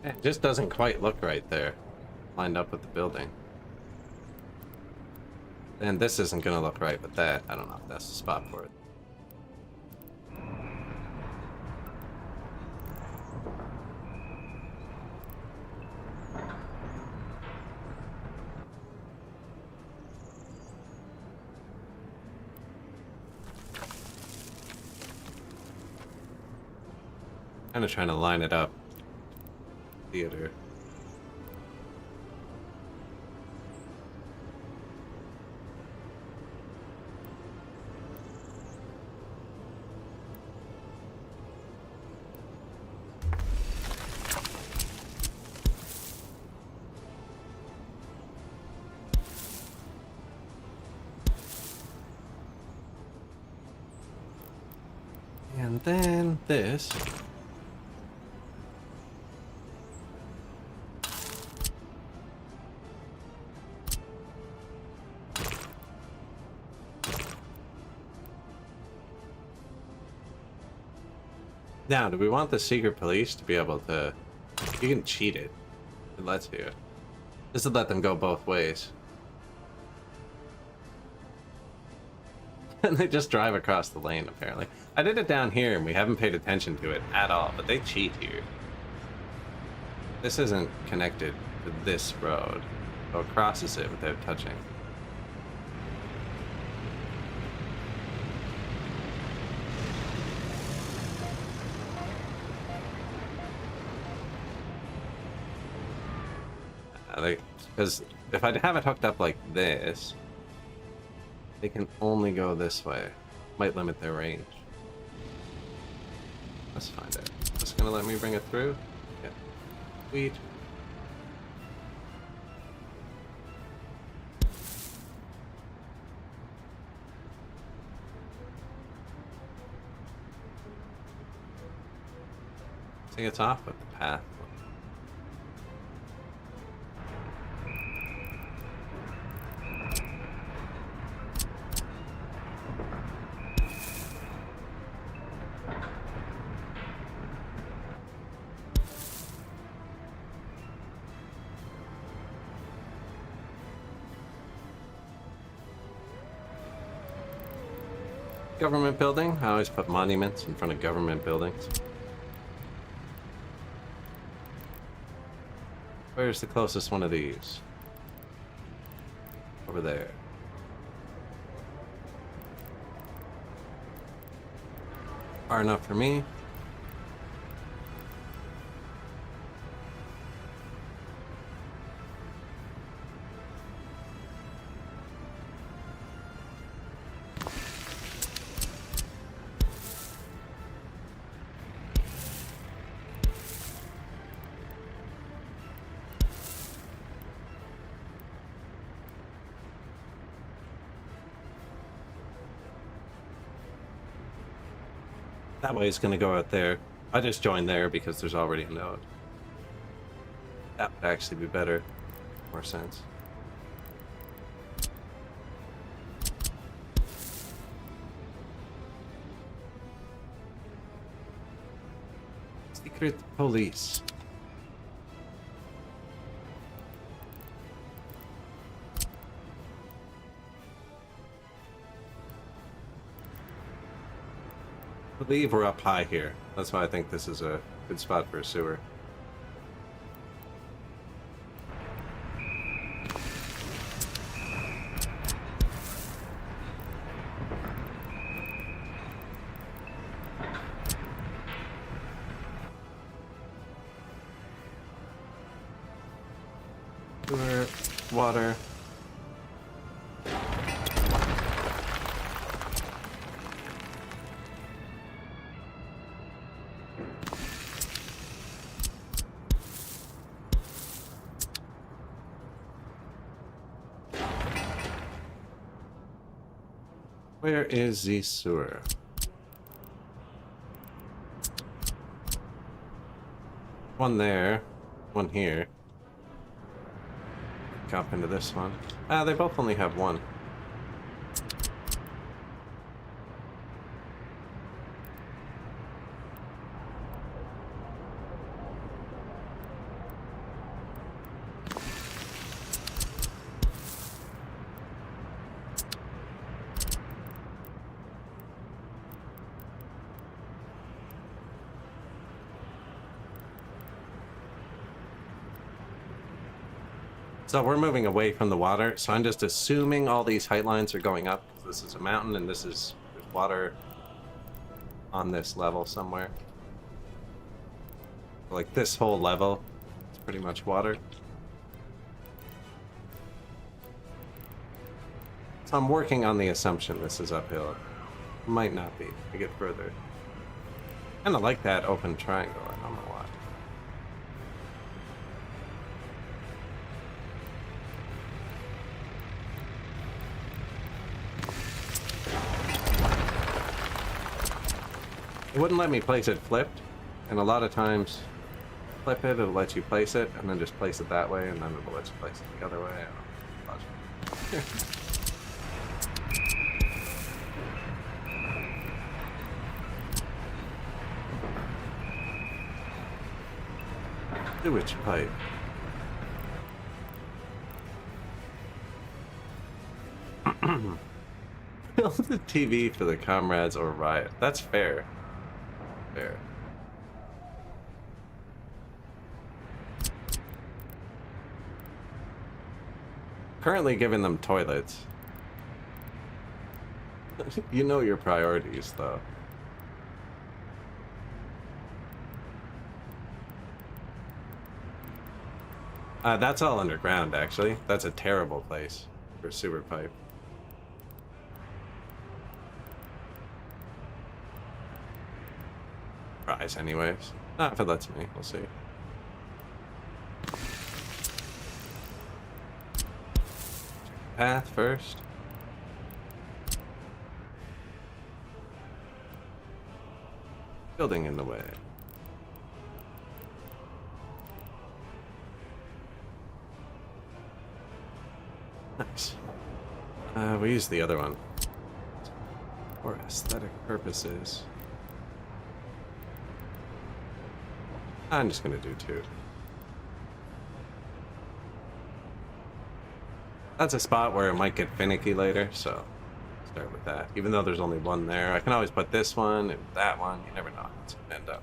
It just doesn't quite look right there, lined up with the building. And this isn't gonna look right with that. I don't know if that's the spot for it. Kind of trying to line it up. Theater. And then this. Now, do we want the secret police to be able to... You can cheat it. It lets you. This would let them go both ways. And they just drive across the lane, apparently. I did it down here, and we haven't paid attention to it at all, but they cheat here. This isn't connected to this road, so it crosses it without touching. Because if I have it hooked up like this, they can only go this way. Might limit their range. Let's find it. Just gonna let me bring it through? Yeah. Sweet. I think it's off with the path. Government building? I always put monuments in front of government buildings. Where's the closest one of these? Over there. Far enough for me. That way it's gonna go out there. I just joined there because there's already a node. That would actually be better. More sense. Secret police. I believe we're up high here. That's why I think this is a good spot for a sewer. Sewer, water. Where is the sewer? One there, one here. Jump into this one. Ah, they both only have one. So we're moving away from the water, so I'm just assuming all these height lines are going up. This is a mountain and there's water on this level somewhere. Like this whole level, it's pretty much water. So I'm working on the assumption this is uphill. Might not be. I get further. Kinda like that open triangle, I don't know why. It wouldn't let me place it flipped, and a lot of times flip it, it'll let you place it, and then just place it that way, and then it'll let you place it the other way. I don't know. Sewage pipe. Build the TV for the comrades or riot. That's fair. Fair. Currently giving them toilets. You know your priorities, though. That's all underground, actually. That's a terrible place for sewer pipe. Tries, anyways. Not if it lets me. We'll see. Path first. Building in the way. Nice. We use the other one for aesthetic purposes. I'm just gonna do two. That's a spot where it might get finicky later, so start with that. Even though there's only one there, I can always put this one and that one. You never know how it's gonna end up.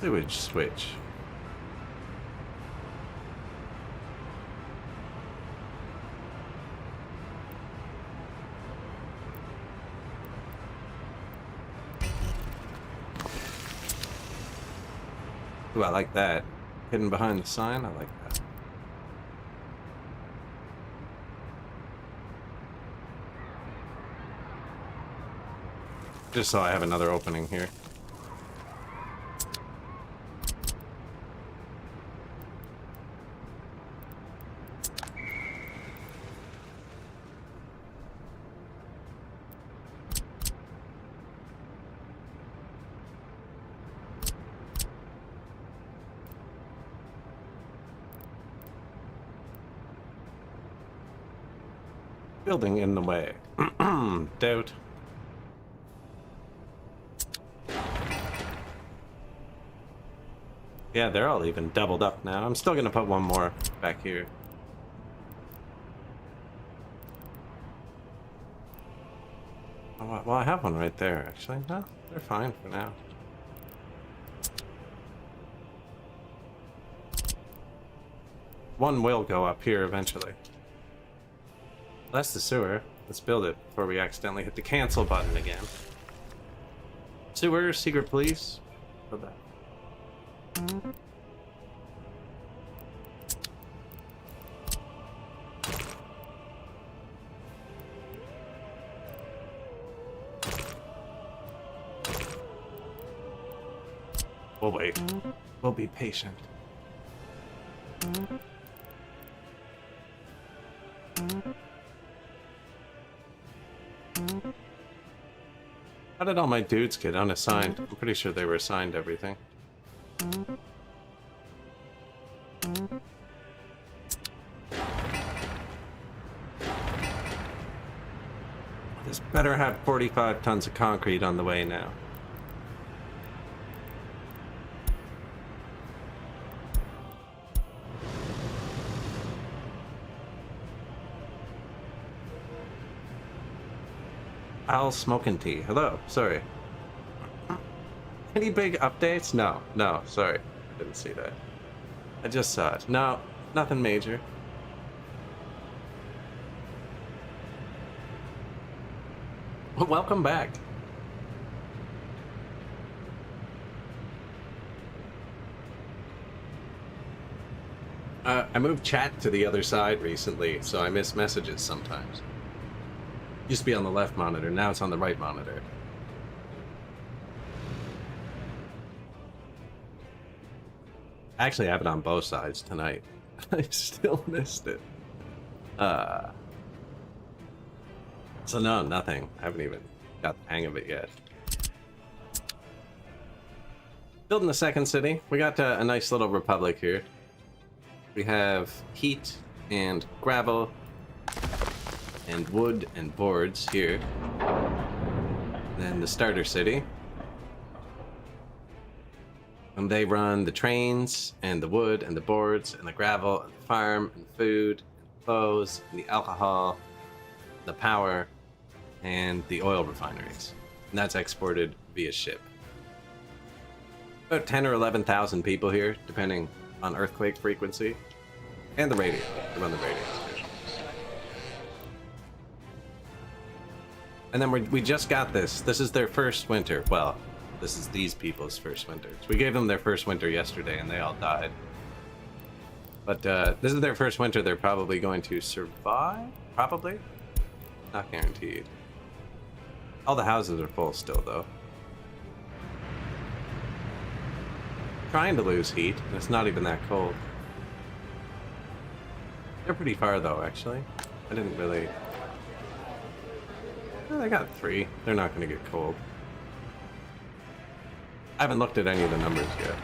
Sewage switch. Ooh, I like that. Hidden behind the sign, I like that. Just so I have another opening here. Building in the way. Doubt. Yeah, they're all even doubled up now. I'm still gonna put one more back here. Oh, well, I have one right there, actually. No, they're fine for now. One will go up here eventually. That's the sewer. Let's build it before we accidentally hit the cancel button again. Sewer, secret police. Go back. We'll wait. We'll be patient. How did all my dudes get unassigned? I'm pretty sure they were assigned everything. This better have 45 tons of concrete on the way now. Al smoking tea. Hello. Sorry. Any big updates? No. No. Sorry. Didn't see that. I just saw it. No. Nothing major. Well, welcome back. I moved chat to the other side recently, so I miss messages sometimes. Used to be on the left monitor, now it's on the right monitor. Actually, I have it on both sides tonight. I still missed it. So no, nothing. I haven't even got the hang of it yet. Building the second city. We got a nice little republic here. We have heat and gravel and wood and boards here. Then the starter city. And they run the trains and the wood and the boards and the gravel and the farm and the food and clothes and the alcohol, the power, and the oil refineries. And that's exported via ship. About 10 or 11,000 people here, depending on earthquake frequency. And the radio. They run the radio. And then we just got this. This is their first winter. Well, this is these people's first winter. So we gave them their first winter yesterday and they all died. But this is their first winter. They're probably going to survive? Probably? Not guaranteed. All the houses are full still, though. Trying to lose heat, and it's not even that cold. They're pretty far, though, actually. I didn't really... Well, I got 3. They're not going to get cold. I haven't looked at any of the numbers yet.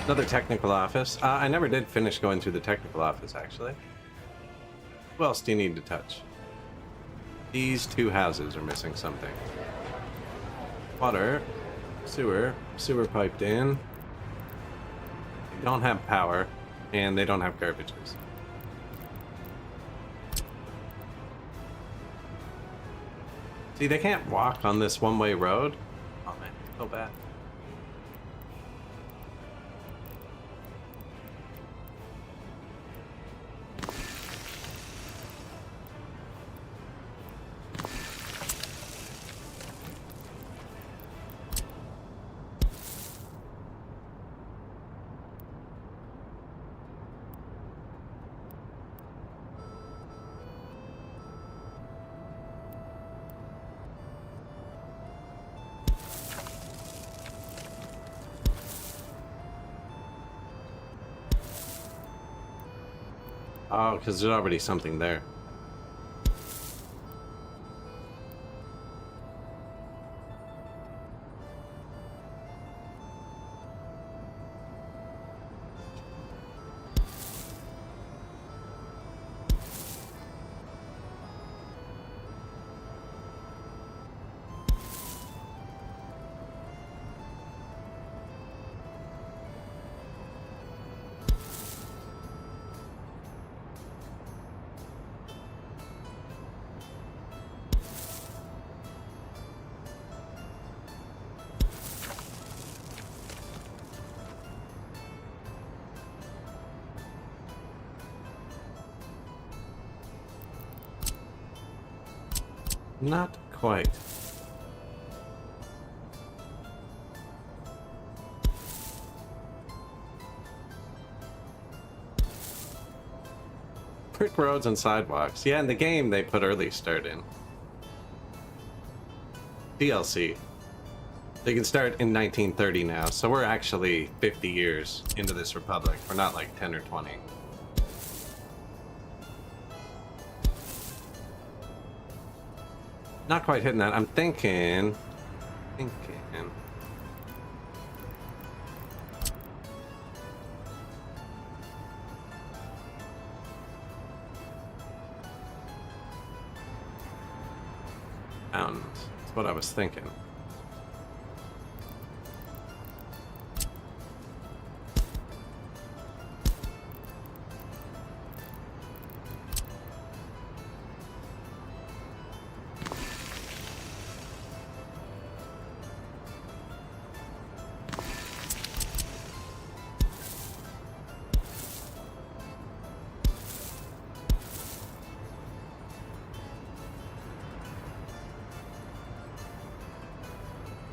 Another technical office. I never did finish going through the technical office, actually. Who else do you need to touch? These 2 houses are missing something. Water. Sewer piped in. They don't have power, and they don't have garbages. See, they can't walk on this one-way road. Oh man, so bad. Oh, because there's already something there. Not quite. Brick roads and sidewalks. Yeah, in the game they put early start in. DLC. They can start in 1930 now, so we're actually 50 years into this republic. We're not like 10 or 20. Not quite hitting that. I'm thinking. Mountains. That's what I was thinking.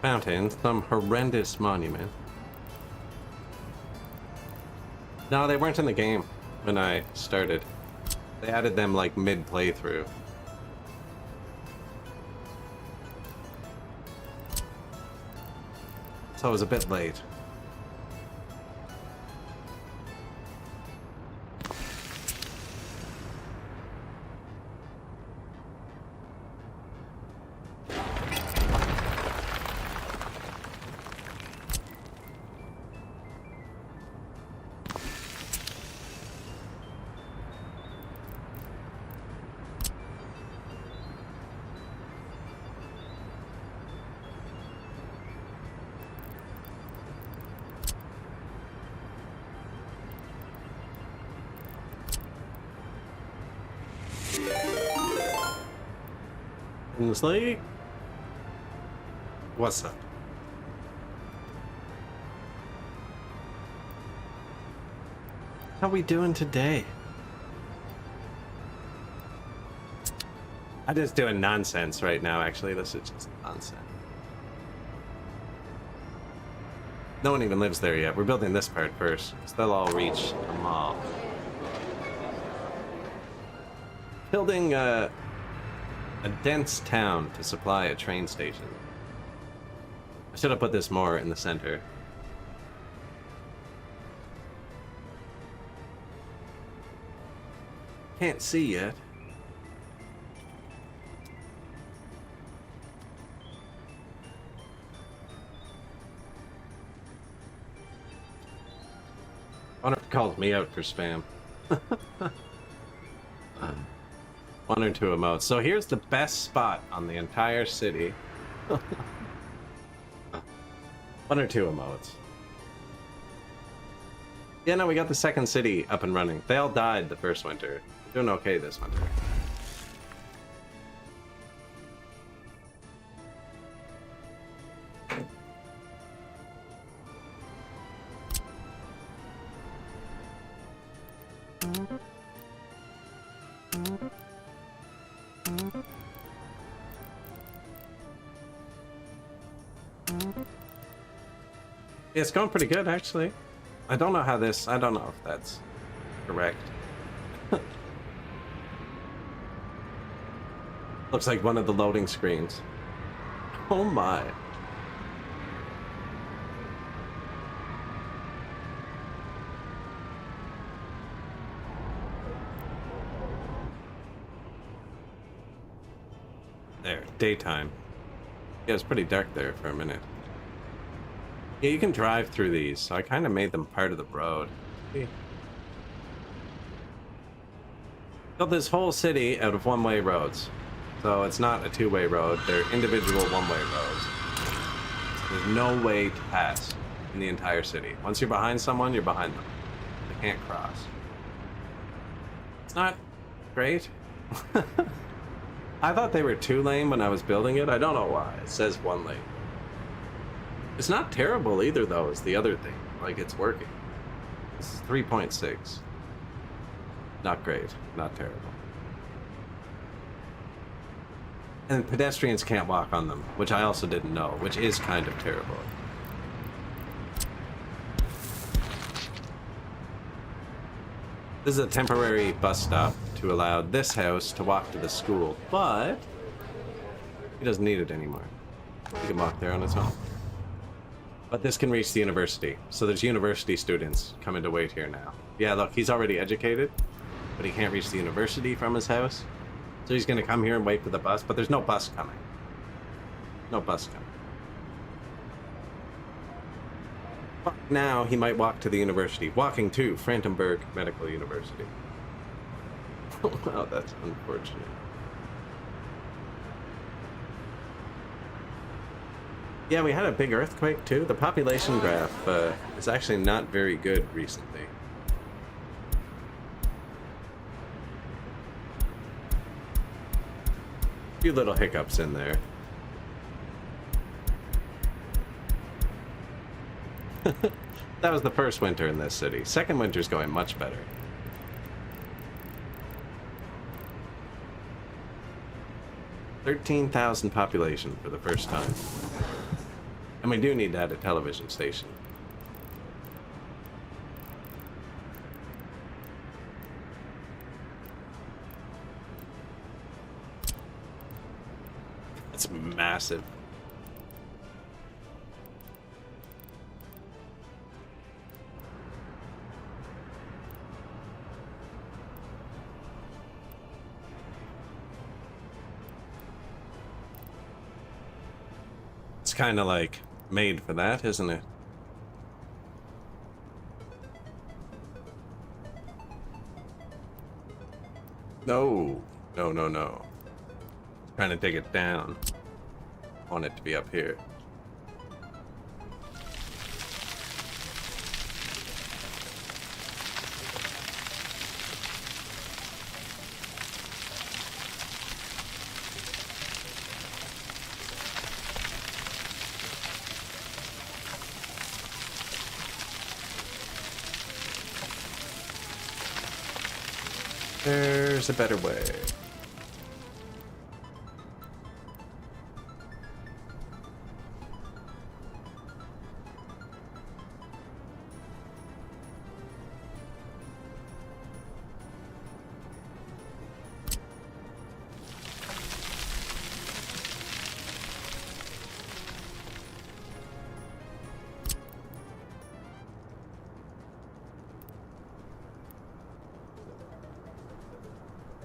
Fountain, some horrendous monument. No, they weren't in the game when I started. They added them like mid-playthrough. So I was a bit late. Like, what's up? How we doing today? I'm just doing nonsense right now, actually. This is just nonsense. No one even lives there yet. We're building this part first, so they'll all reach the mall. Building a dense town to supply a train station. I should have put this more in the center. Can't see yet. I wonder if it calls me out for spam. One or two emotes. So here's the best spot on the entire city. One or two emotes. Yeah, no, we got the second city up and running. They all died the first winter. We're doing okay this winter. Yeah, it's going pretty good, actually. I don't know how this... I don't know if that's correct. Looks like one of the loading screens. Oh my. There, daytime. Yeah, it's pretty dark there for a minute. Yeah, you can drive through these, so I kind of made them part of the road. See? Built this whole city out of one-way roads. So it's not a two-way road, they're individual one-way roads. So there's no way to pass in the entire city. Once you're behind someone, you're behind them. They can't cross. It's not great. I thought they were two lane when I was building it. I don't know why. It says one lane. It's not terrible either, though, is the other thing. Like, it's working. This is 3.6. Not great. Not terrible. And pedestrians can't walk on them, which I also didn't know, which is kind of terrible. This is a temporary bus stop to allow this house to walk to the school, but he doesn't need it anymore. He can walk there on his own. But this can reach the university, so there's university students coming to wait here now. Yeah, look, he's already educated, but he can't reach the university from his house. So he's gonna come here and wait for the bus, but there's no bus coming. No bus coming. But now he might walk to the university. Walking to Frankenberg Medical University. Wow, that's unfortunate. Yeah, we had a big earthquake too. The population graph is actually not very good recently. A few little hiccups in there. That was the first winter in this city. Second winter's going much better. $13,000 population for the first time. And we do need to add a television station. It's massive. It's kind of like made for that, isn't it? No, no, no, no. Trying to dig it down. I want it to be up here. There's a better way.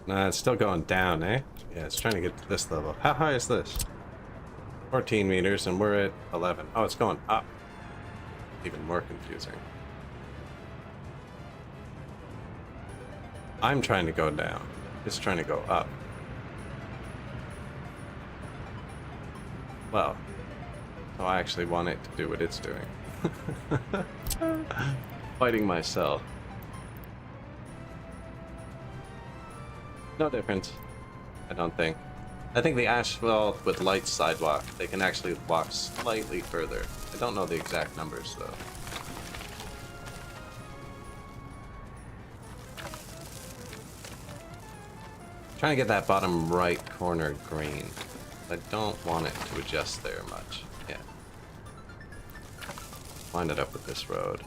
Nah, it's still going down, eh? Yeah, it's trying to get to this level. How high is this? 14 meters, and we're at 11. Oh, it's going up. Even more confusing. I'm trying to go down. It's trying to go up. Well, Oh, I actually want it to do what it's doing. Fighting myself. No difference, I don't think. I think the asphalt with light sidewalk, they can actually walk slightly further. I don't know the exact numbers, though. Trying to get that bottom right corner green. I don't want it to adjust there much. Yeah. Line it up with this road.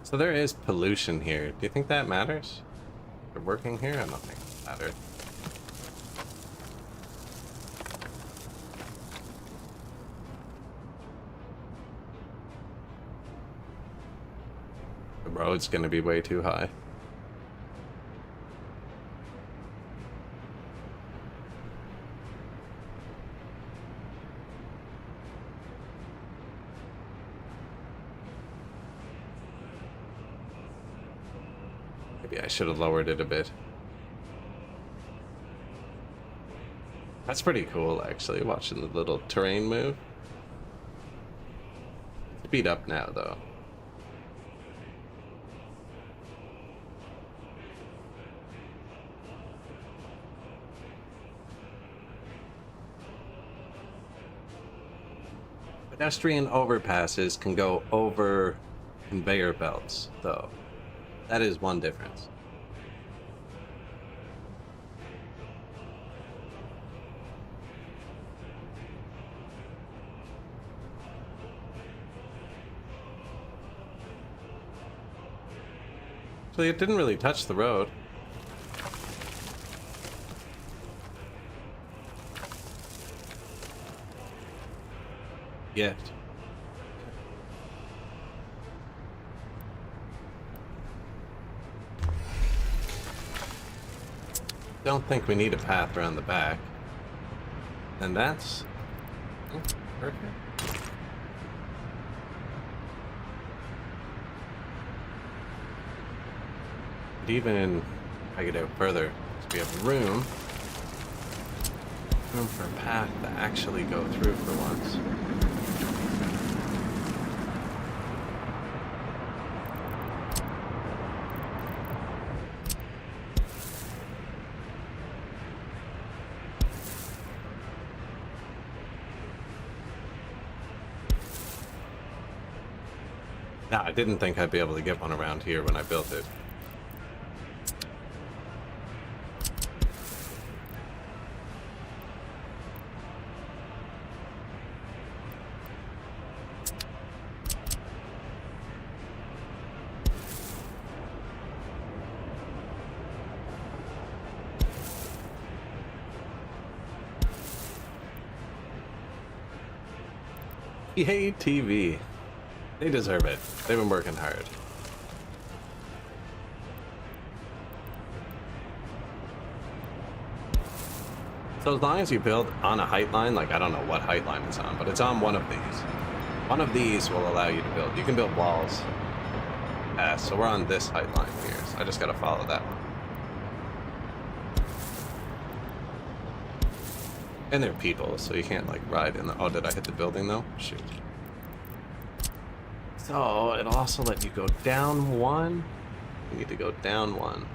So there is pollution here. Do you think that matters? They're working here? I don't think it matters. The road's gonna be way too high. Maybe I should have lowered it a bit. That's pretty cool, actually, watching the little terrain move. Speed up now, though. Pedestrian overpasses can go over conveyor belts, though. That is one difference. So it didn't really touch the road. Yet. Don't think we need a path around the back. And that's perfect. But even if I get out further, we have room for a path to actually go through for once. Yeah, I didn't think I'd be able to get one around here when I built it. Yay, TV. They deserve it. They've been working hard. So as long as you build on a height line, like I don't know what height line it's on, but it's on one of these. One of these will allow you to build. You can build walls. So we're on this height line here, so I just gotta follow that one. And they're people, so you can't like ride in the... Oh, did I hit the building though? Shoot. So it'll also let you go down one. You need to go down one.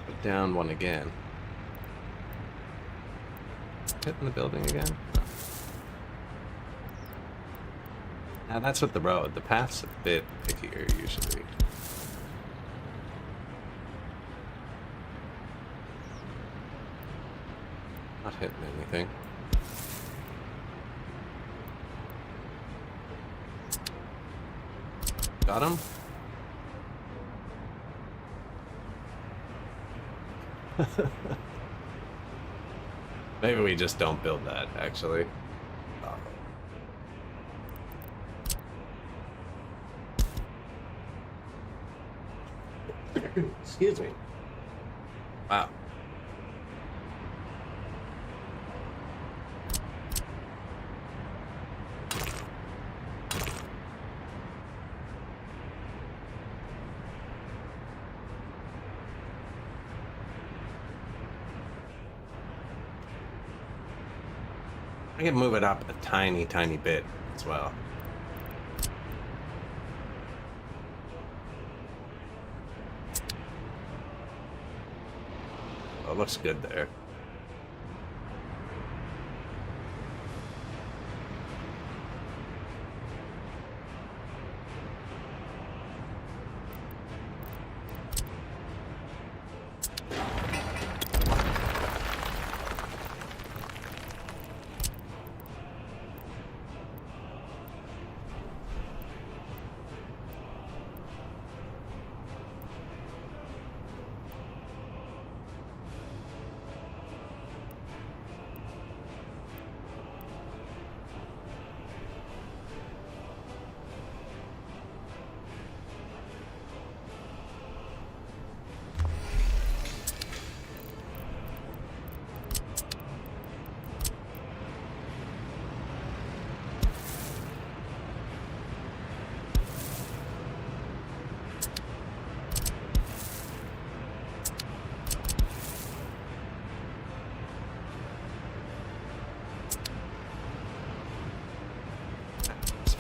Go down one again. Hitting the building again? No. Now that's with the road. The path's a bit pickier usually. Not hitting anything. Got him? Maybe we just don't build that, actually. Excuse me. Wow. I can move it up a tiny, tiny bit as well. Oh, it looks good there.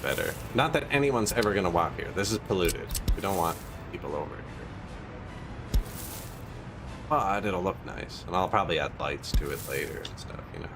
Better. Not that anyone's ever gonna walk here. This is polluted. We don't want people over here. But it'll look nice. And I'll probably add lights to it later and stuff, you know.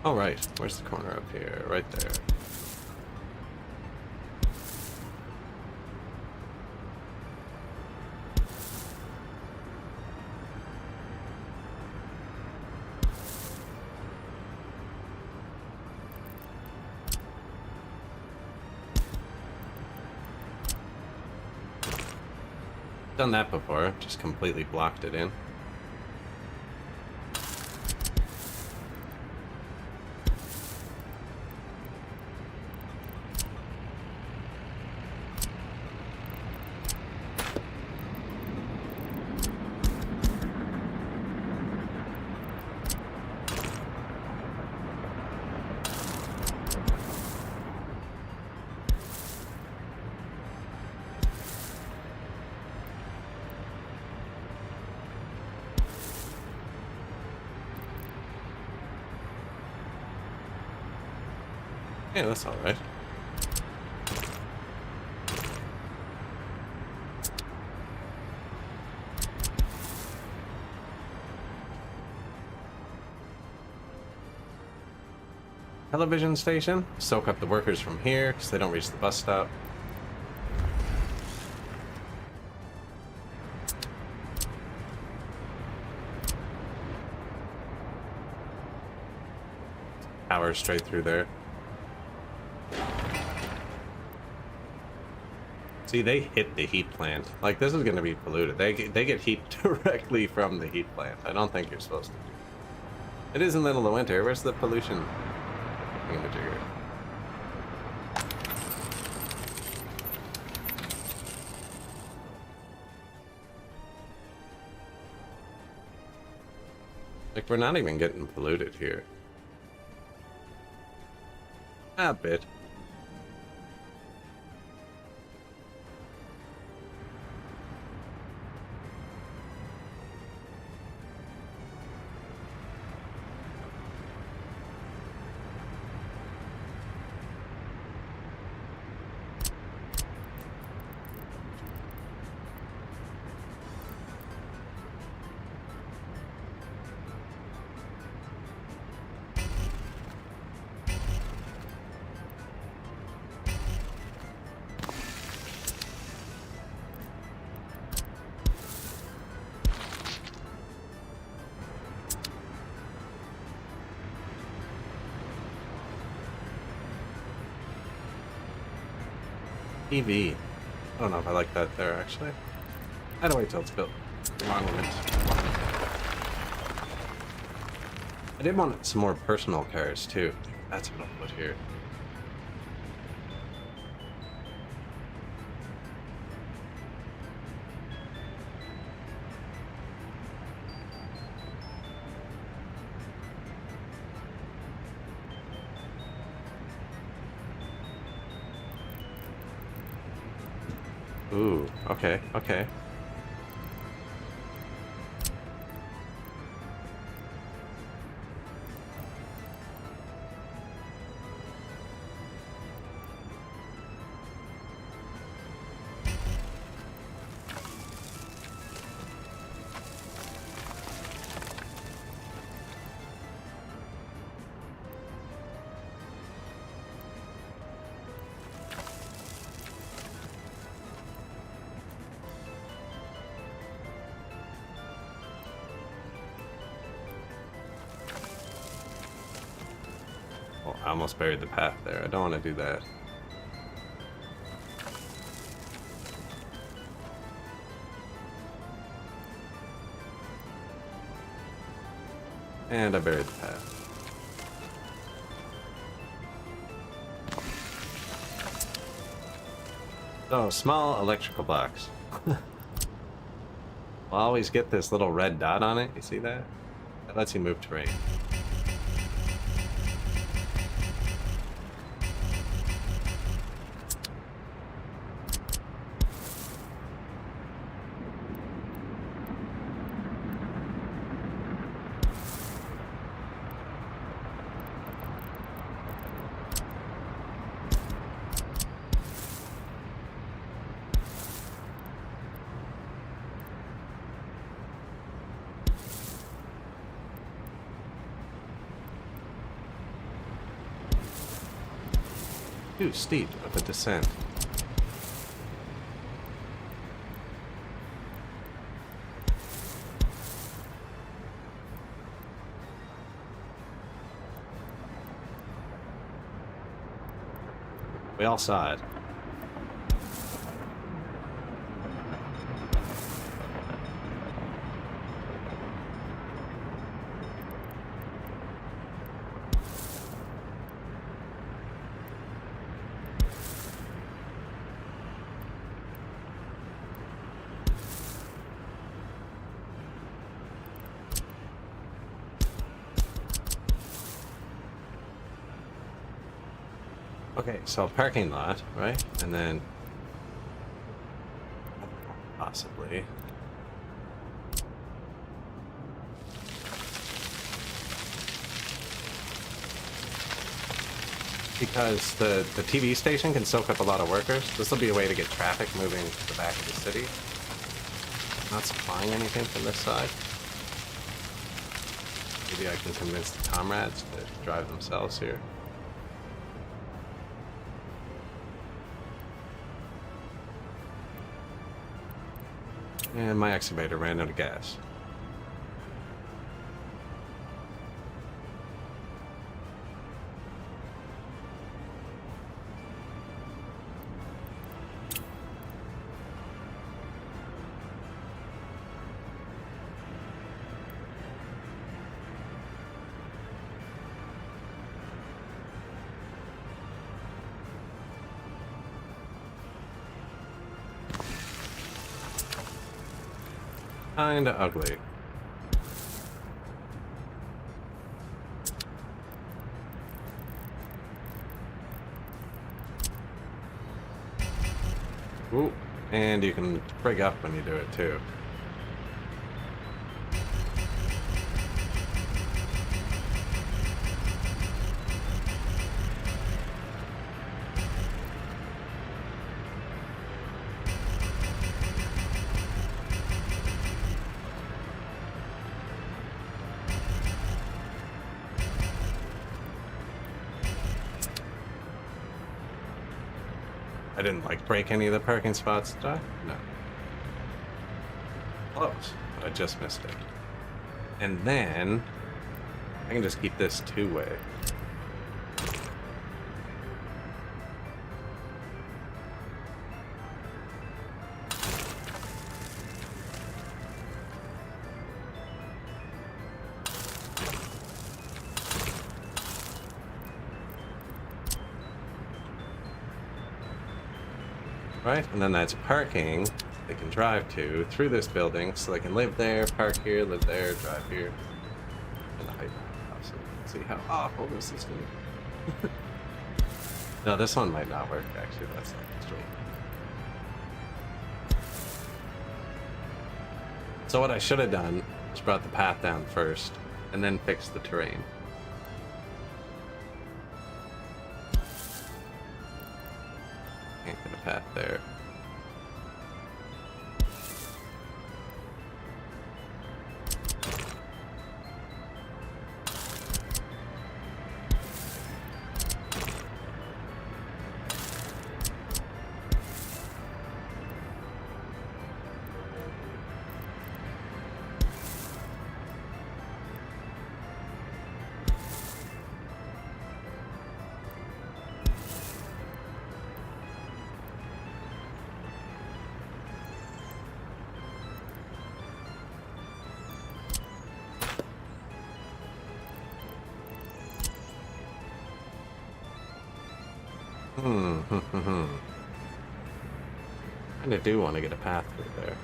Oh, right. Where's the corner up here? Right there. Done that before. Just completely blocked it in. Yeah, that's all right. Television station. Soak up the workers from here because they don't reach the bus stop. Power straight through there. See, they hit the heat plant. Like, this is going to be polluted. They get heat directly from the heat plant. I don't think you're supposed to. It is in the middle of winter. Where's the pollution thingamajigger? Like, we're not even getting polluted here. A bit. EV. I don't know if I like that there, actually. I don't wait till it's built. Monument. I did want some more personal cars, too. That's what I'll put here. Ooh, okay, okay. Oh, I almost buried the path there. I don't want to do that. And I buried the path. So, small electrical box. I'll always get this little red dot on it. You see that? That lets you move terrain. Too steep of a descent. We all saw it. Okay, so parking lot, right? And then possibly because the TV station can soak up a lot of workers. This will be a way to get traffic moving to the back of the city. Not supplying anything from this side. Maybe I can convince the comrades to drive themselves here. And my excavator ran out of gas. Kinda ugly. Ooh, and you can brig up when you do it too. I didn't like break any of the parking spots, did I? No. Close, but I just missed it. And then I can just keep this two-way. Right, and then that's parking they can drive to through this building, so they can live there, park here, live there, drive here. And the height house. See how awful this is going to be. No, this one might not work, actually. That's not straight. So what I should have done was brought the path down first, and then fixed the terrain. Can't get a path there. I do want to get a path through there.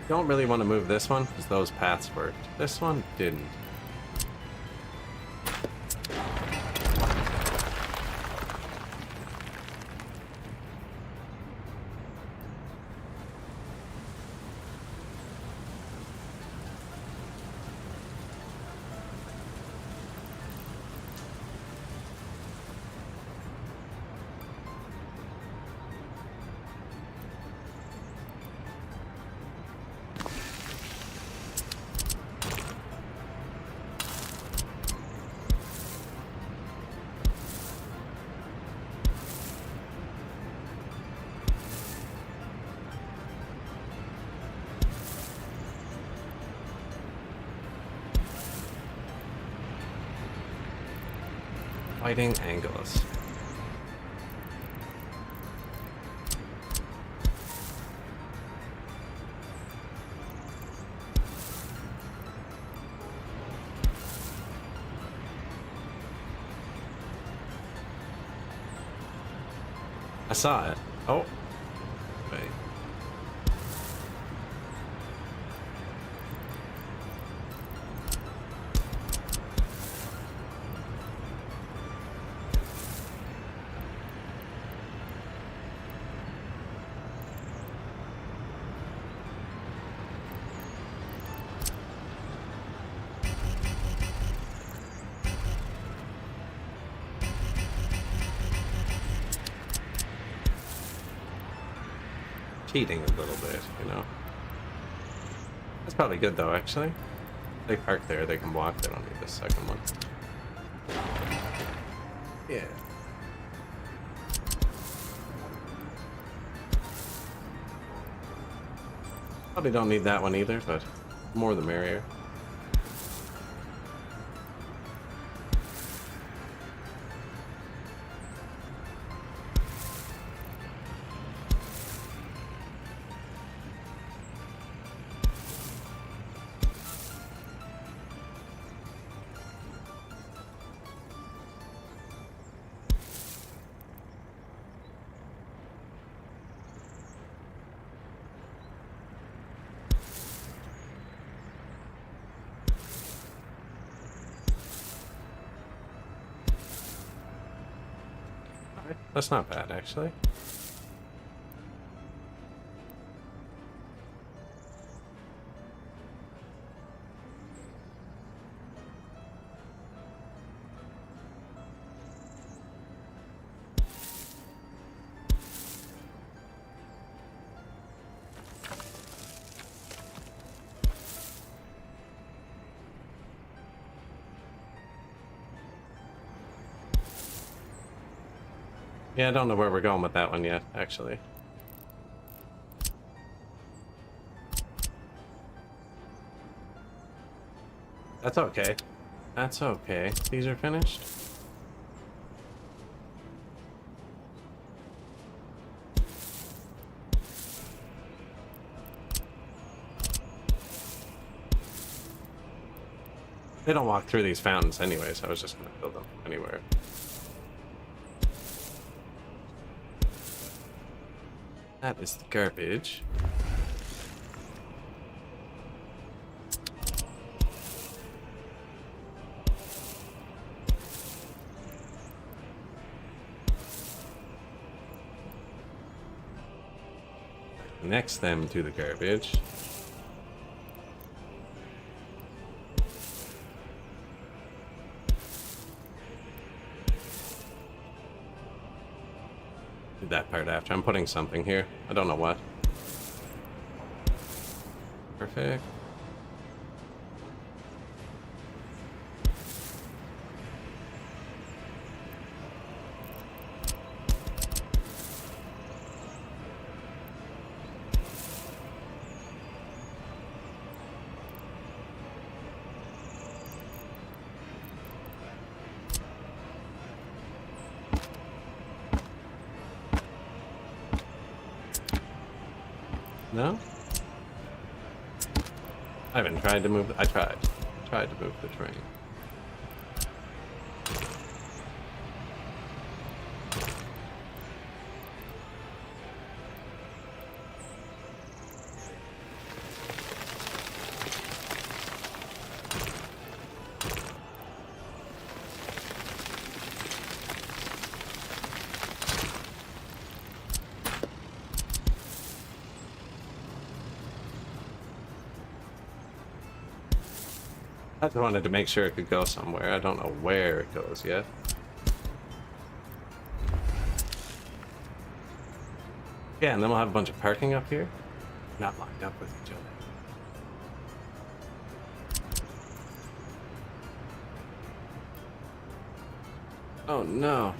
Don't really want to move this one because those paths worked. This one didn't. Fighting angles. I saw it. Oh. Wait. Cheating a little bit, you know. That's probably good though, actually. They park there, they can walk, they don't need this second one. Yeah. Probably don't need that one either, but more the merrier. That's not bad, actually. Yeah, I don't know where we're going with that one yet, actually. That's okay. That's okay. These are finished. They don't walk through these fountains anyway, so I was just gonna build them anywhere. That is the garbage. Connects them to the garbage. Do that part after. I'm putting something here. I don't know what. Perfect. No? I haven't tried to move. I tried. Tried to move the train. I just wanted to make sure it could go somewhere. I don't know where it goes yet. Yeah, and then we'll have a bunch of parking up here. Not lined up with each other. Oh no.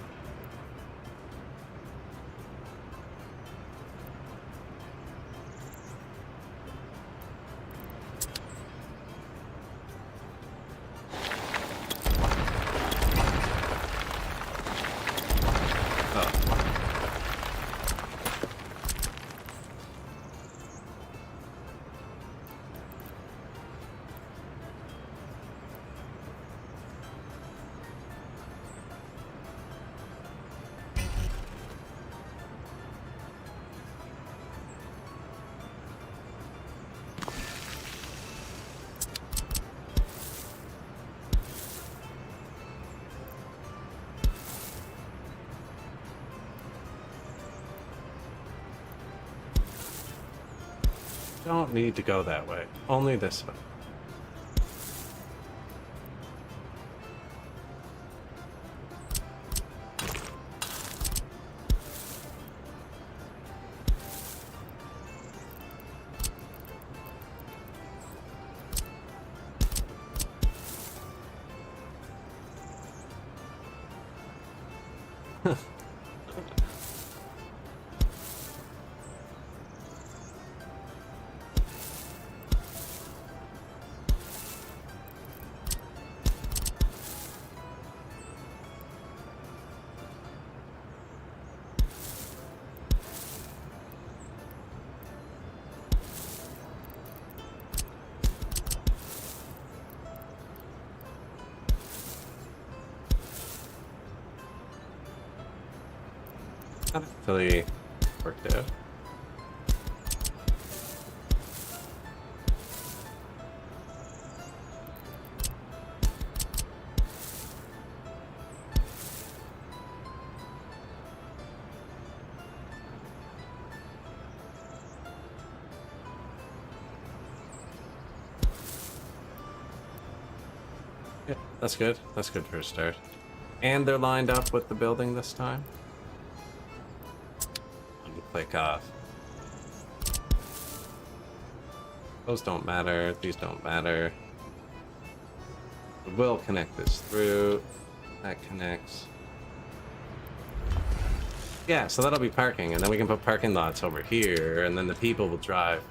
Don't need to go that way. Only this way. Not actually worked out. Yeah, that's good. That's good for a start. And they're lined up with the building this time. Click off. Those don't matter. These don't matter. We'll connect this through. That connects. Yeah, so that'll be parking, and then we can put parking lots over here, and then the people will drive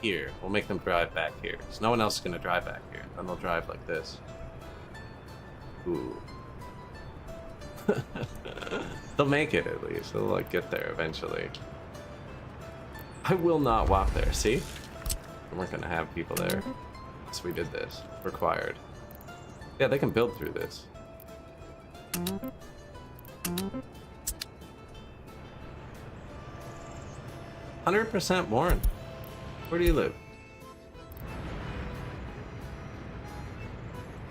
here. We'll make them drive back here. So no one else is going to drive back here. Then they'll drive like this. Ooh. They'll make it at least. They'll like get there eventually. I will not walk there, see? We weren't gonna have people there. So we did this. Required. Yeah, they can build through this. 100% Warren. Where do you live?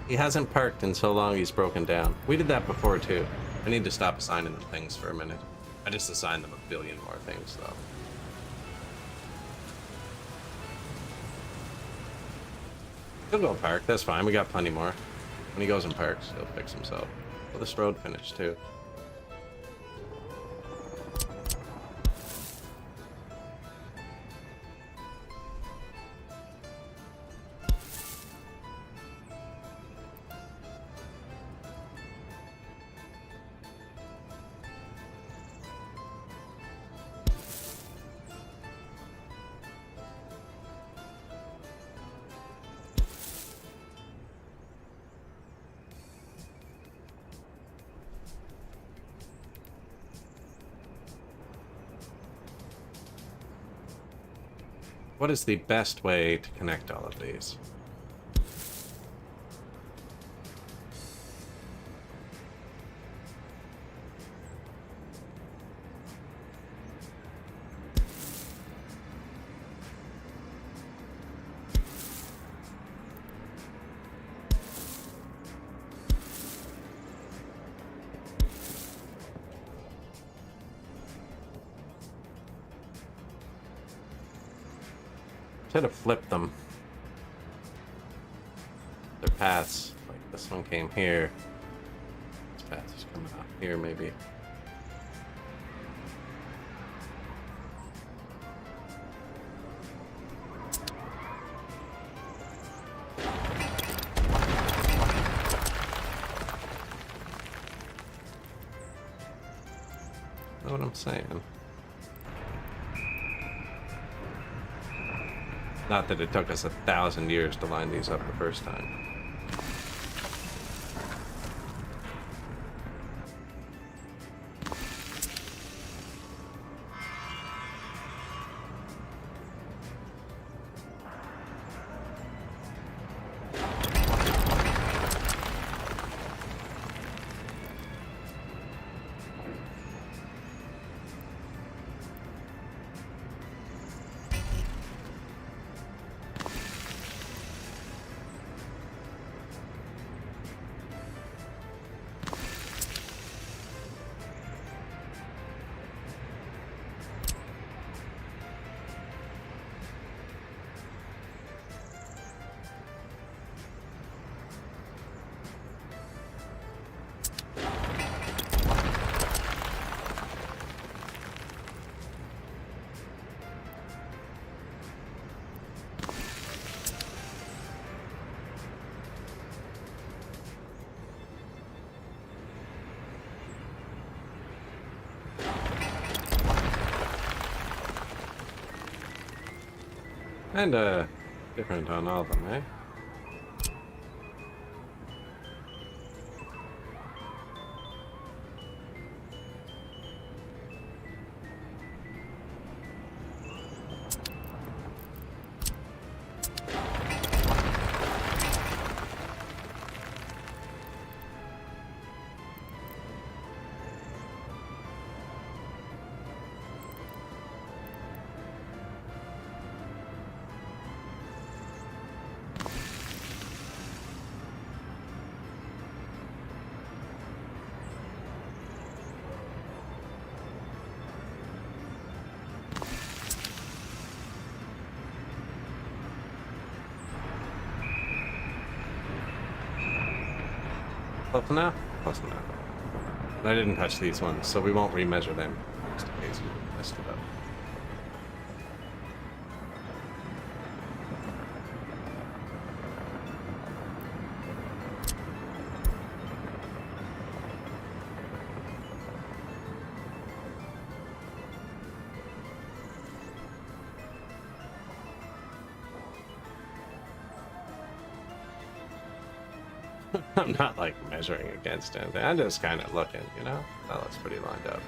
He hasn't parked in so long he's broken down. We did that before too. I need to stop assigning them things for a minute. I just assigned them a billion more things though. He'll go park, that's fine. We got plenty more. When he goes and parks, he'll fix himself. Well, this road finished too. What is the best way to connect all of these? Should have flipped them. Their paths. Like this one came here. This path is coming out here, maybe. Know what I'm saying? Not that it took us 1,000 years to line these up the first time. Kinda different on all of them, eh? Close enough? Close enough. I didn't touch these ones, so we won't remeasure them. Just in case we messed it up. I'm not like measuring against anything. I'm just kind of looking, you know? That looks pretty lined up.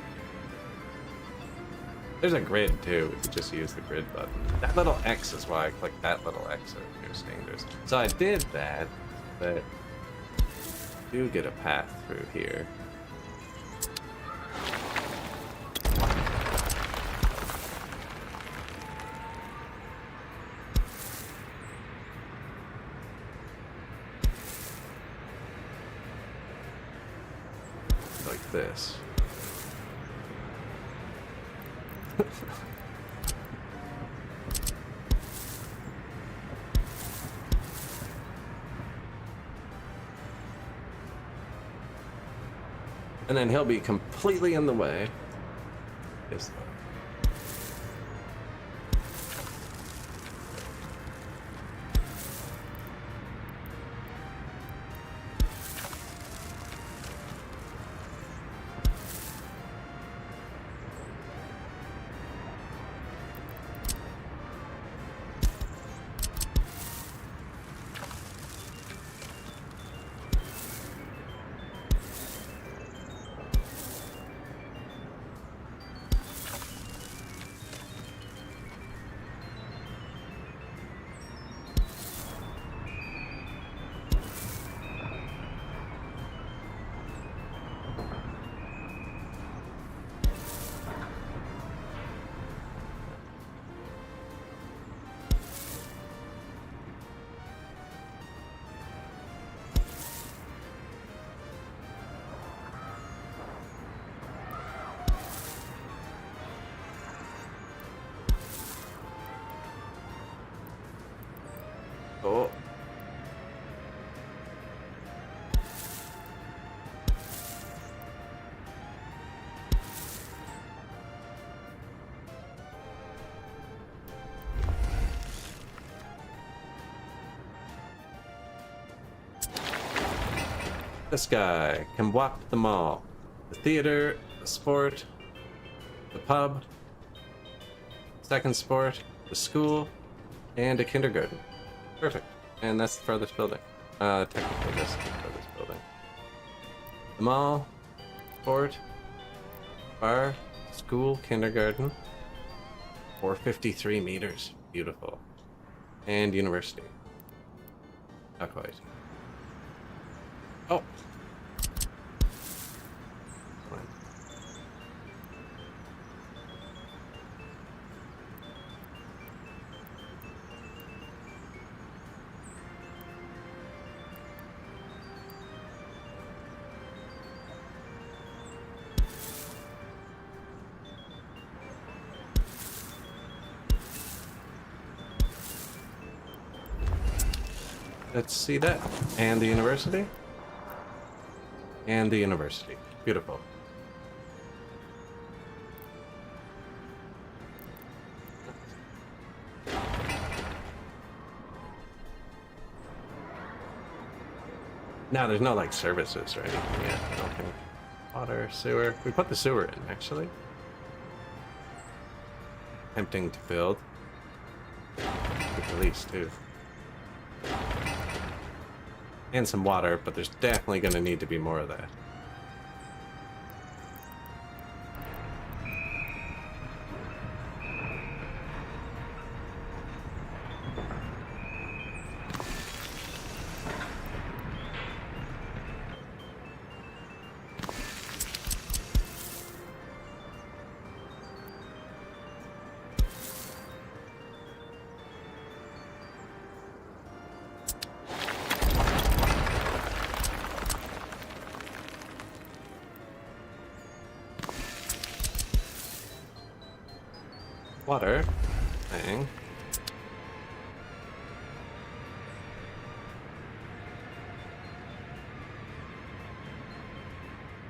There's a grid too. We could just use the grid button. That little X is why I clicked that little X over here, dangerous. So I did that, but I do get a path through here. Like this. And then he'll be completely in the way. Yes. Oh. This guy can walk to the mall, the theater, the sport, the pub, second sport, the school, and a kindergarten. Perfect. And that's the furthest building. Technically this is the furthest building. The mall, sport, bar, school, kindergarten. 453 meters. Beautiful. And university. Not quite. Oh. Fine. Let's see that. And the university. And the university. Beautiful. Now there's no like services or anything yet, I don't think. Water, sewer. We put the sewer in, actually. Tempting to build. Good release too. And some water, but there's definitely going to need to be more of that. Water thing.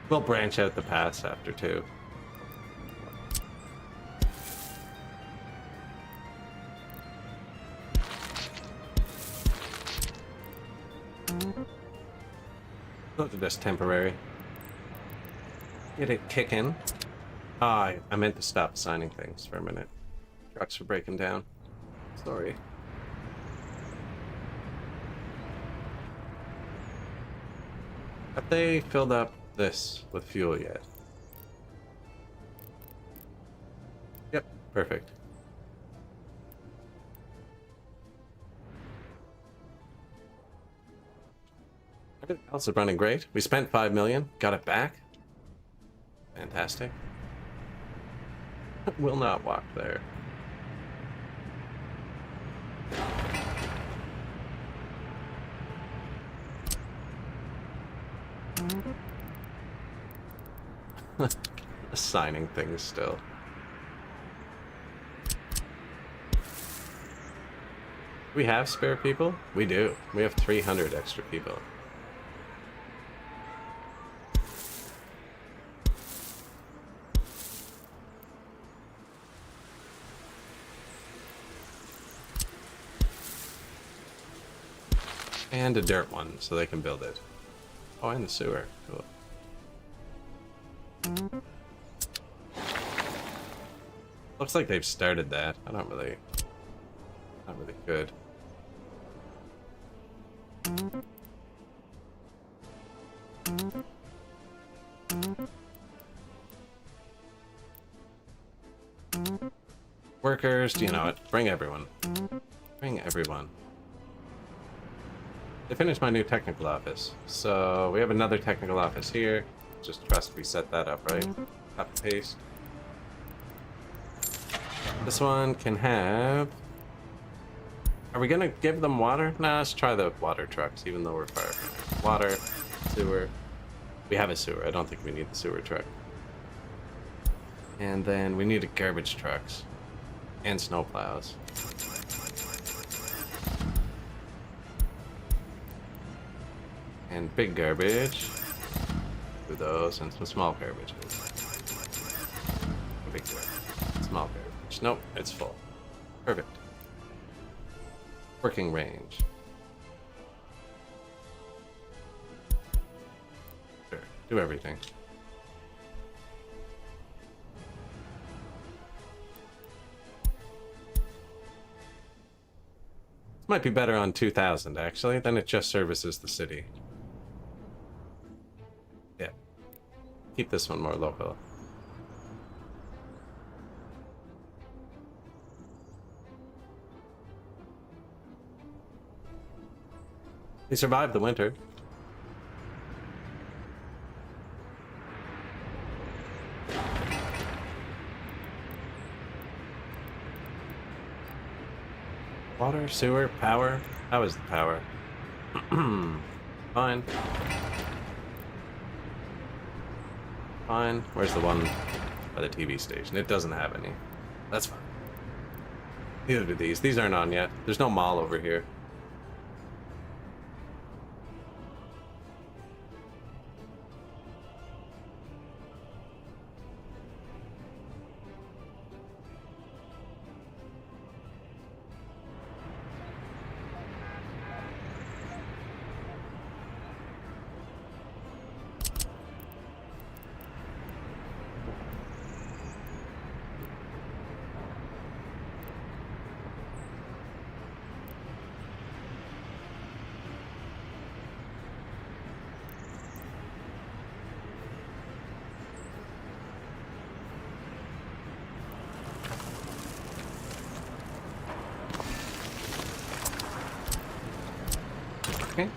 We'll branch out the paths after too. Those are just temporary. Get it kicking. Ah, I meant to stop signing things for a minute. Trucks are breaking down. Sorry. Have they filled up this with fuel yet? Yep, perfect. Everything else is running great. We spent 5 million, got it back. Fantastic. Will not walk there. Assigning things still. We have spare people? We do. We have 300 extra people. And a dirt one, so they can build it. Oh, and the sewer. Cool. Looks like they've started that. Not really good. Workers, you know it. Bring everyone. Bring everyone. They finished my new technical office. So we have another technical office here. Just trust we set that up, right? Copy paste. This one can have... Are we gonna give them water? Nah, let's try the water trucks, even though we're far from it. Water, sewer. We have a sewer. I don't think we need the sewer truck. And then we need garbage trucks. And snow plows. And big garbage. Do those, and some small garbages. Big garbage. Small garbage. Nope, it's full. Perfect. Working range. Sure, do everything. This might be better on 2000, actually. Then it just services the city. Yeah. Keep this one more local. They survived the winter. Water, sewer, power. How is the power? Fine. Fine. Where's the one by the TV station? It doesn't have any. That's fine. Neither do these. These aren't on yet. There's no mall over here. Okay.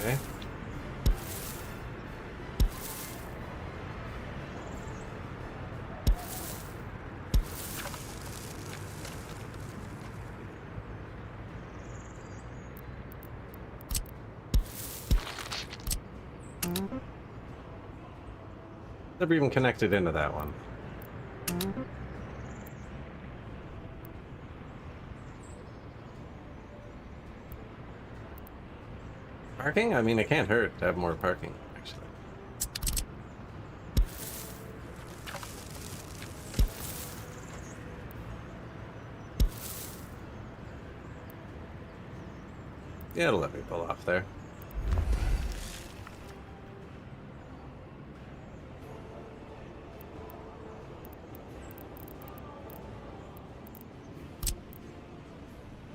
Okay. Never even connected into that one. Parking? I mean, it can't hurt to have more parking, actually. Yeah, it'll let me pull off there.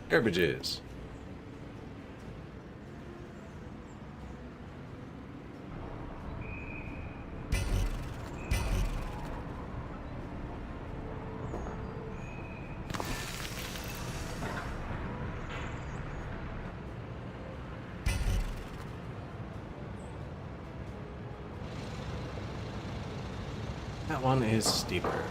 Garbages. That one is steeper.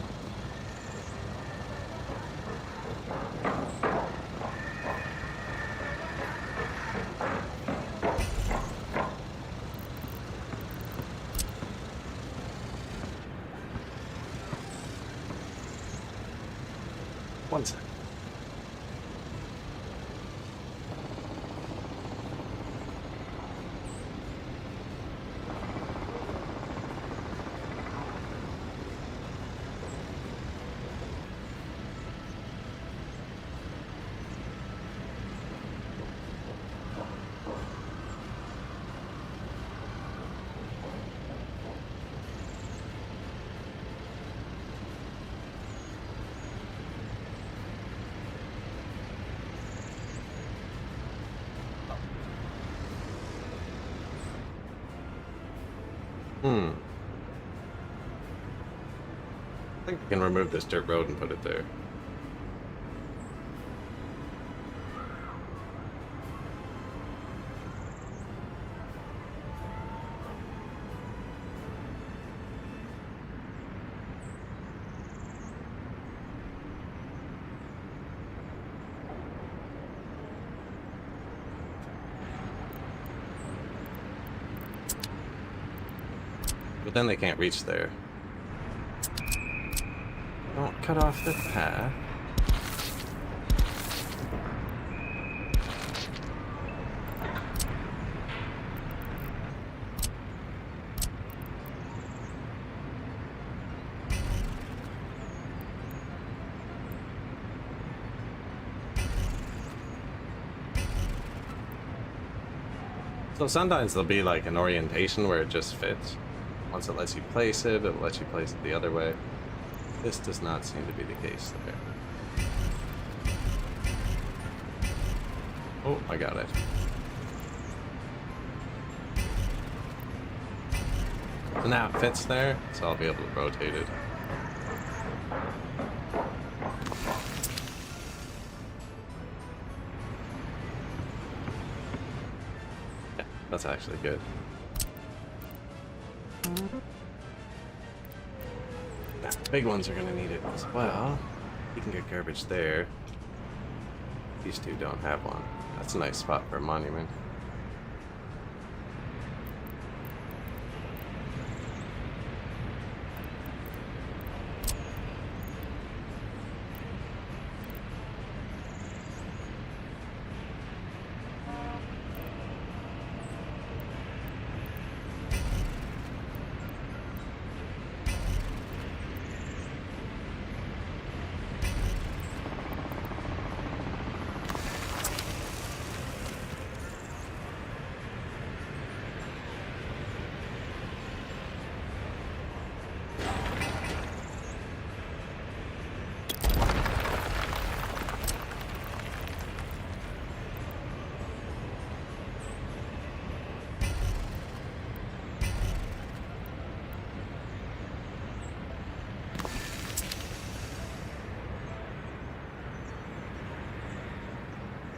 One sec. I think we can remove this dirt road and put it there. But then they can't reach there. Don't cut off the path. So sometimes there'll be like an orientation where it just fits. Once it lets you place it, it'll let you place it the other way. This does not seem to be the case there. Oh, I got it. So now it fits there, so I'll be able to rotate it. Yeah, that's actually good. Big ones are gonna need it as well. You can get garbage there. These two don't have one. That's a nice spot for a monument.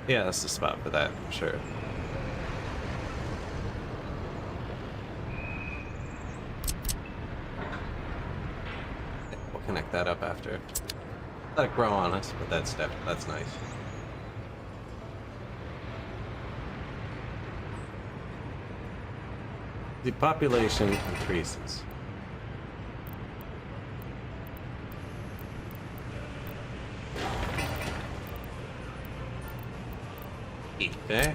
Yeah, that's the spot for that, for sure. We'll connect that up after. Let it grow on us, but that's nice. The population increases. Okay.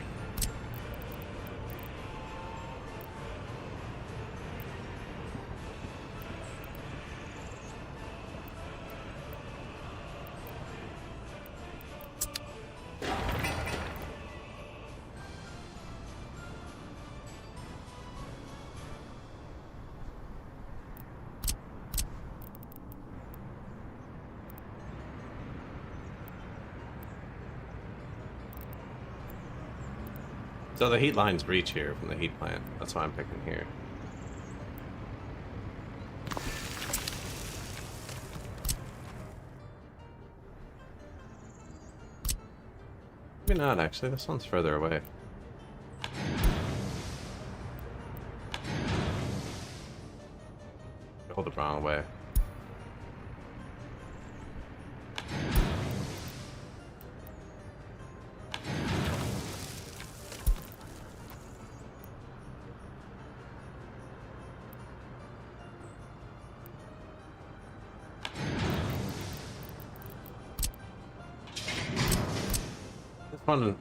So the heat lines reach here from the heat plant. That's why I'm picking here. Maybe not, actually. This one's further away. Go the wrong way.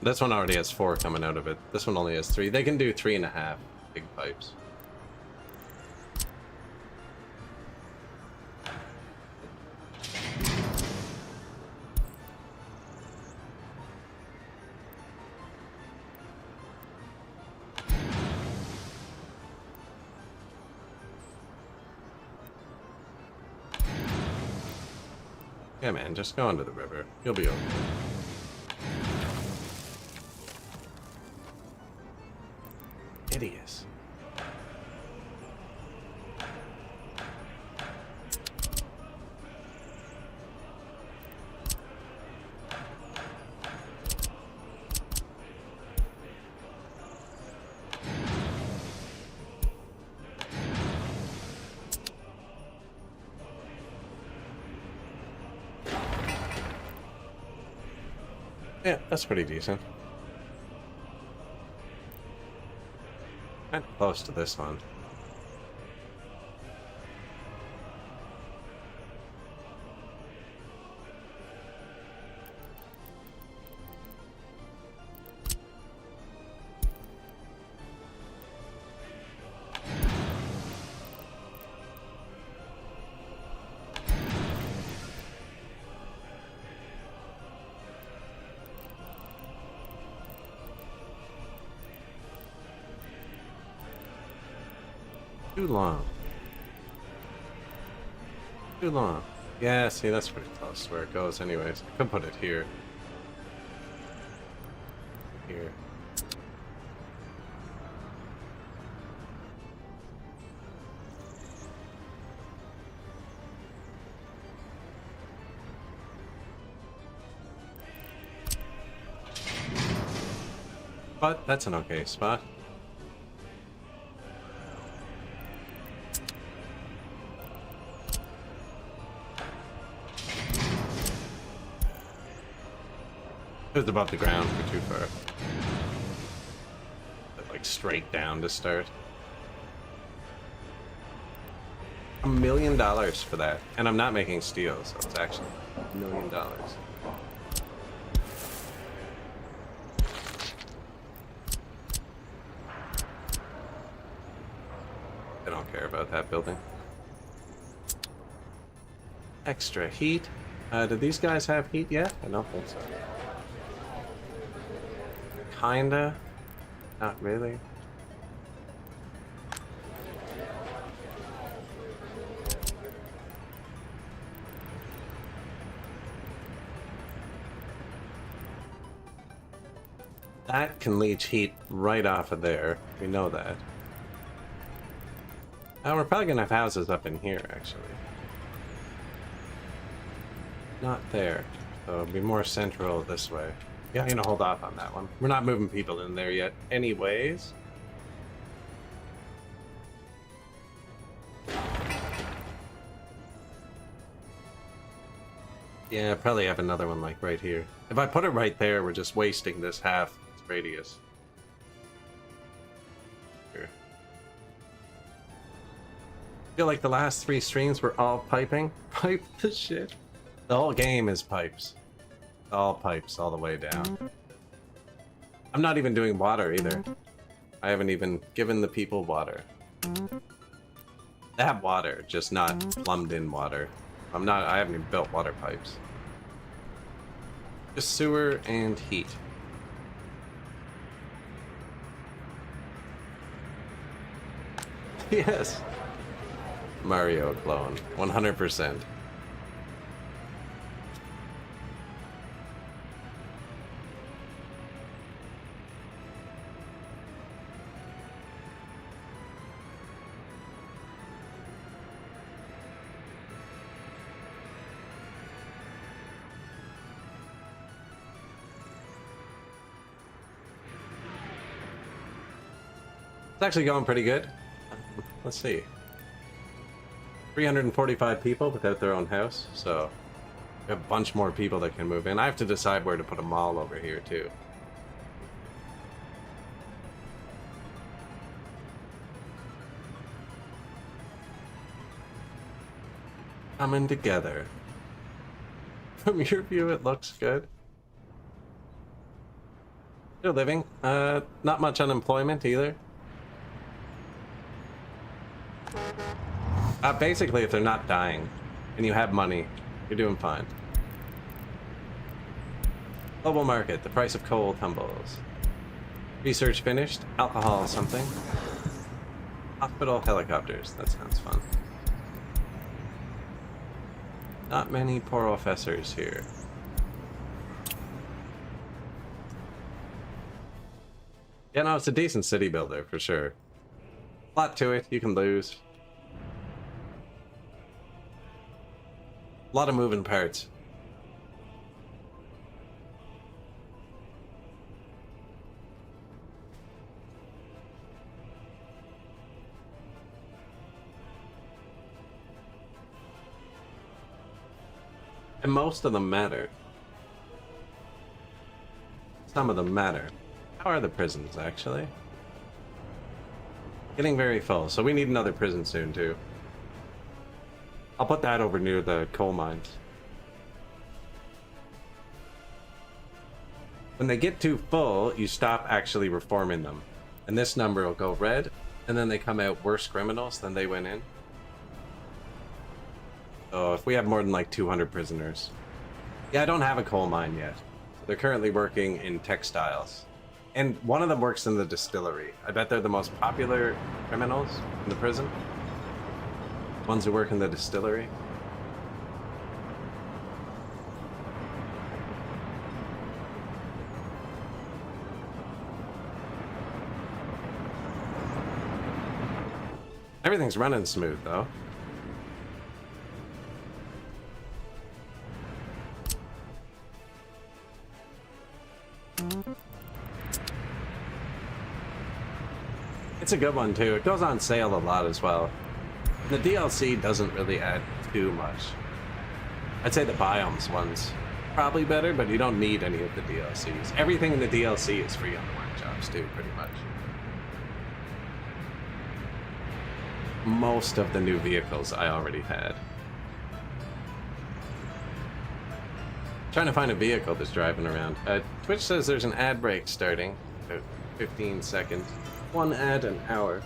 This one already has 4 coming out of it. This one only has 3. They can do 3.5 big pipes. Yeah, man, just go into the river. You'll be okay. Idiots. Yeah, that's pretty decent. Kind of close to this one. Too long. Too long. Yeah, see, that's pretty close to where it goes anyways. I could put it here. Here. But that's an okay spot. It's above the ground for too far. But like straight down to start. $1 million for that. And I'm not making steel, so it's actually $1 million. I don't care about that building. Extra heat. Do these guys have heat yet? I don't think so. Kinda. Not really. That can leach heat right off of there. We know that. We're probably gonna have houses up in here, actually. Not there. So it'll be more central this way. Yeah, I'm gonna hold off on that one. We're not moving people in there yet anyways. Yeah, probably have another one like right here. If I put it right there, we're just wasting this half its radius. Here. I feel like the last 3 streams were all piping. Pipe the shit. The whole game is pipes. All pipes all the way down. I'm not even doing water either. I haven't even given the people water. They have water, just not plumbed in water. I haven't even built water pipes. Just sewer and heat. Yes. Mario clone, 100%. It's actually going pretty good. Let's see. 345 people without their own house, so we have a bunch more people that can move in. I have to decide where to put a mall over here, too. Coming together. From your view, it looks good. They're living. Not much unemployment either. Basically, if they're not dying and you have money, you're doing fine. Global market. The price of coal tumbles. Research finished. Alcohol something. Hospital helicopters. That sounds fun. Not many professors here. Yeah, no, it's a decent city builder for sure. A lot to it. You can lose. A lot of moving parts. And most of them matter. Some of them matter. How are the prisons, actually? Getting very full, so we need another prison soon, too. I'll put that over near the coal mines. When they get too full, you stop actually reforming them. And this number will go red, and then they come out worse criminals than they went in. So if we have more than like 200 prisoners. Yeah, I don't have a coal mine yet. They're currently working in textiles. And one of them works in the distillery. I bet they're the most popular criminals in the prison. Ones who work in the distillery. Everything's running smooth, though. It's a good one, too. It goes on sale a lot as well. The DLC doesn't really add too much. I'd say the biomes one's probably better, but you don't need any of the DLCs. Everything in the DLC is free on the workshops, too, pretty much. Most of the new vehicles I already had. Trying to find a vehicle that's driving around. Twitch says there's an ad break starting. About 15 seconds. One ad an hour.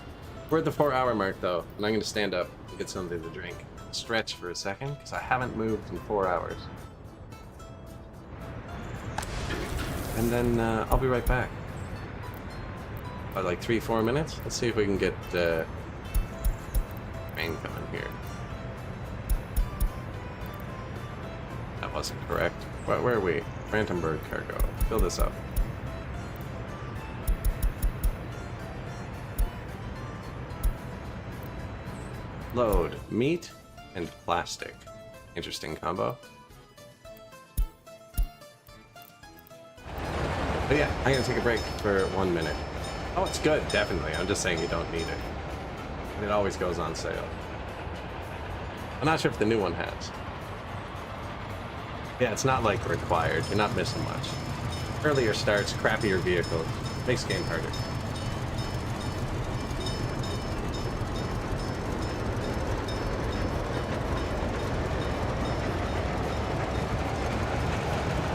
We're at the 4-hour mark though, and I'm gonna stand up and get something to drink. Stretch for a second, because I haven't moved in 4 hours. And then I'll be right back. About like 3-4 minutes. Let's see if we can get rain coming here. That wasn't correct. Where are we? Brandenburg cargo. Fill this up. Load meat and plastic. Interesting combo. But yeah, I'm gonna take a break for 1 minute. Oh, it's good, definitely. I'm just saying you don't need it. It always goes on sale. I'm not sure if the new one has. Yeah, it's not like required. You're not missing much. Earlier starts, crappier vehicles. Makes the game harder.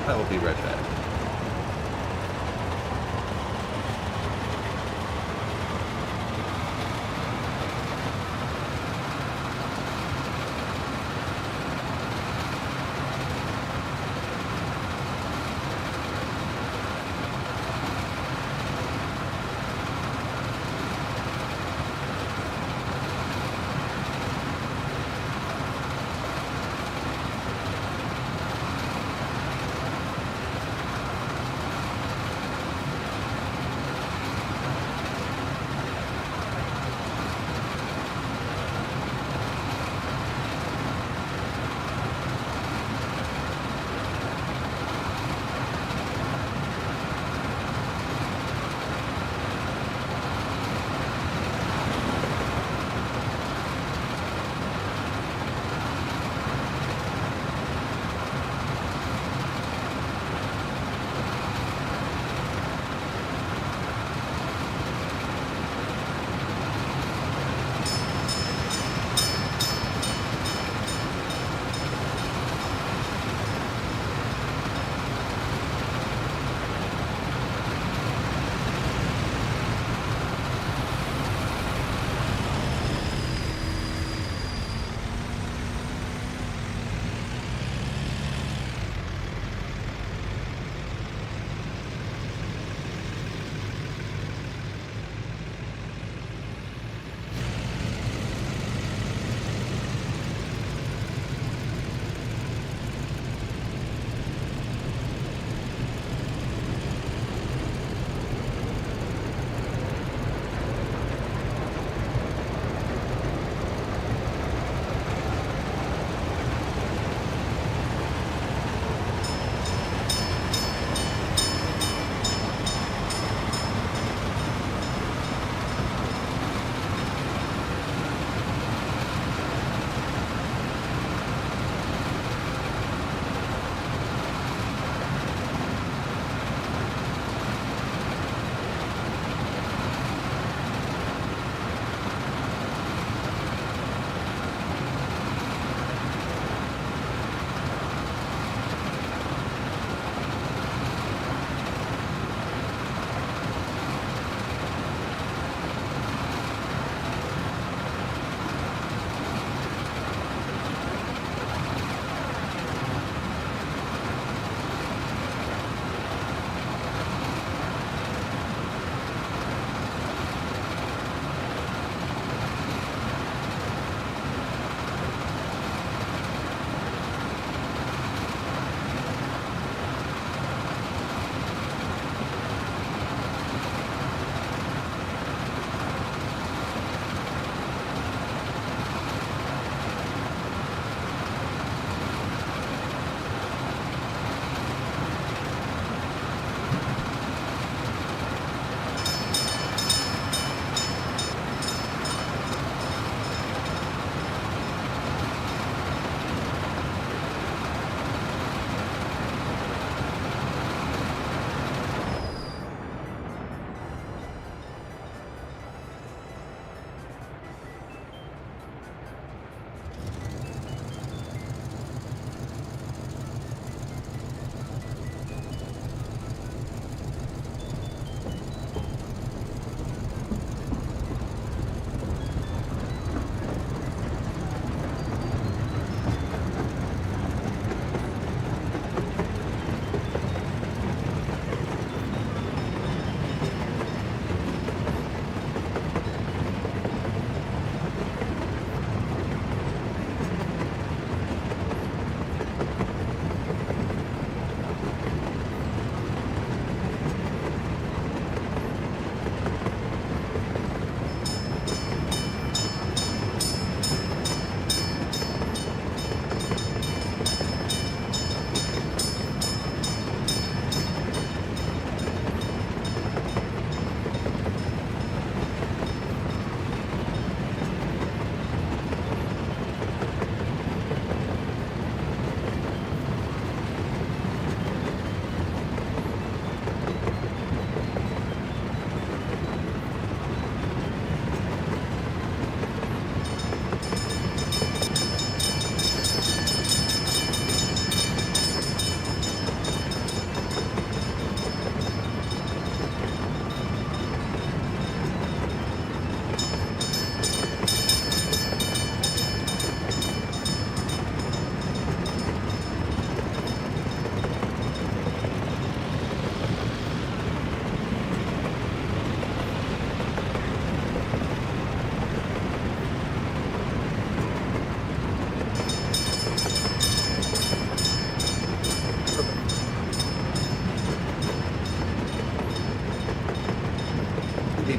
I will be right back.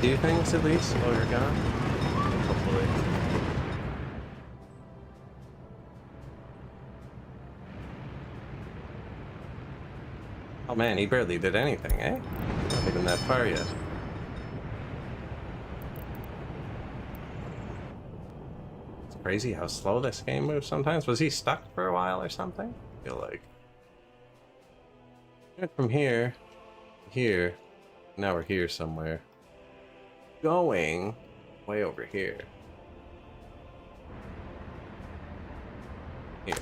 do things at least while you're gone? Hopefully. Oh man, he barely did anything, eh? Not even that far yet. It's crazy how slow this game moves sometimes. Was he stuck for a while or something? I feel like. Went from here, here, now we're here somewhere. Going way over here. Here.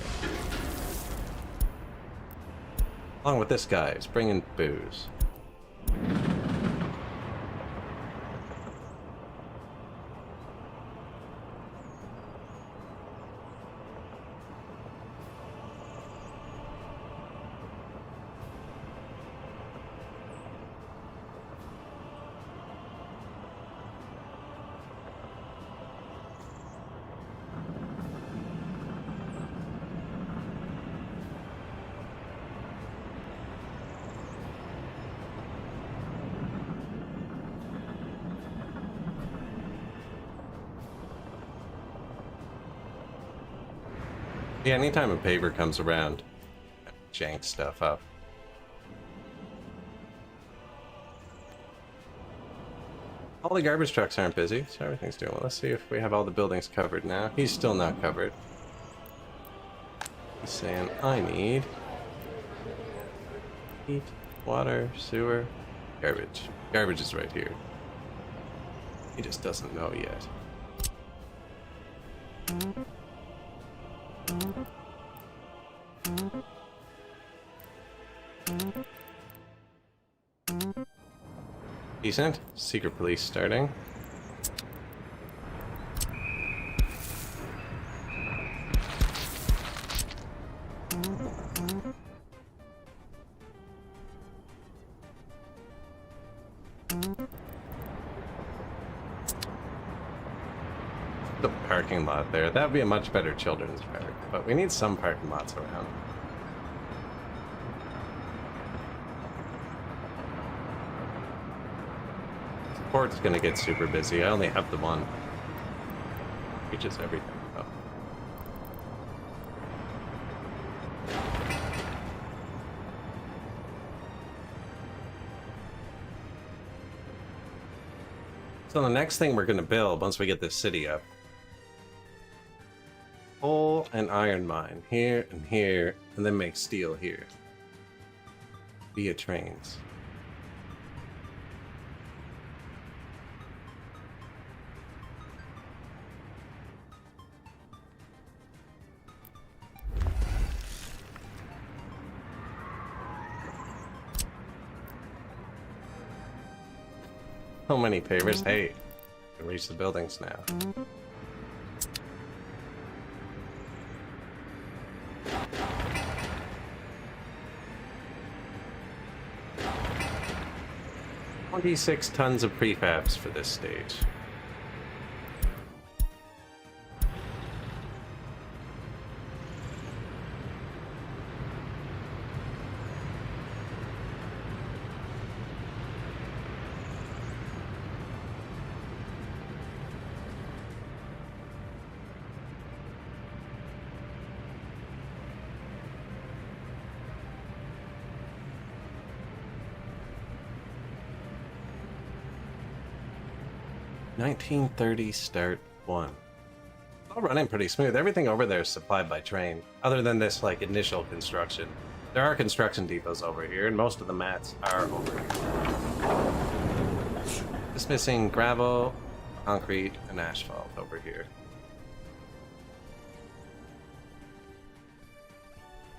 Along with this guy, who's bringing booze. Yeah, anytime a paver comes around, jank stuff up. All the garbage trucks aren't busy, so everything's doing well. Let's see if we have all the buildings covered now. He's still not covered. He's saying, I need heat, water, sewer, garbage. Garbage is right here. He just doesn't know yet. Decent. Secret police starting. The parking lot there. That would be a much better children's park, but we need some parking lots around. Port's gonna get super busy. I only have the one. Reaches everything. Oh. So the next thing we're gonna build once we get this city up. Coal and iron mine here and here, and then make steel here. Via trains. So many pavers. Hey, we can reach the buildings now. $26 tons of prefabs for this stage. $19.30 start 1. All running pretty smooth. Everything over there is supplied by train, other than this like initial construction. There are construction depots over here, and most of the mats are over here. Just missing gravel, concrete, and asphalt over here.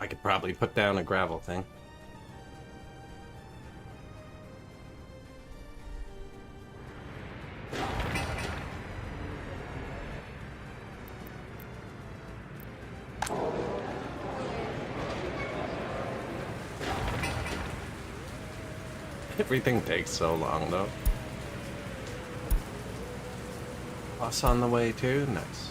I could probably put down a gravel thing. Everything takes so long, though. Bus on the way, too? Nice.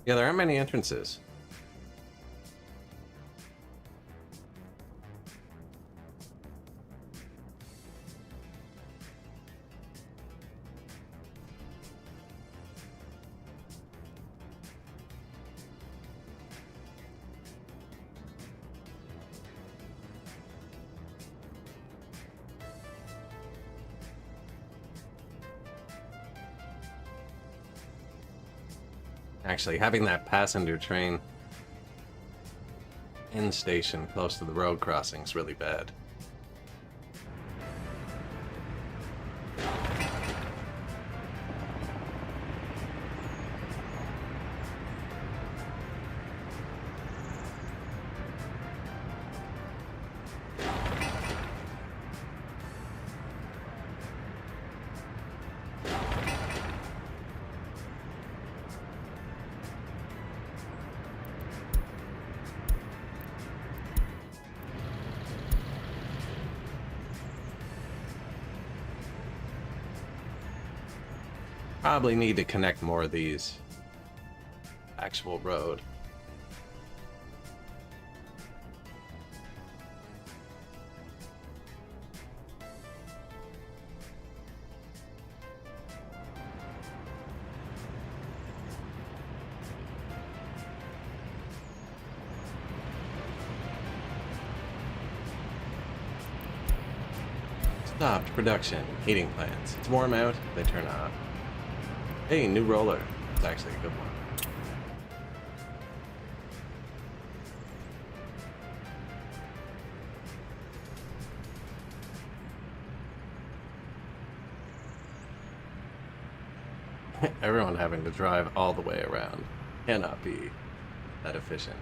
Yeah, there aren't many entrances. Actually, having that passenger train in station close to the road crossing is really bad. Probably need to connect more of these. Actual road. Stopped production. Heating plants. It's warm out, they turn off. Hey, new roller. It's actually a good one. Everyone having to drive all the way around cannot be that efficient.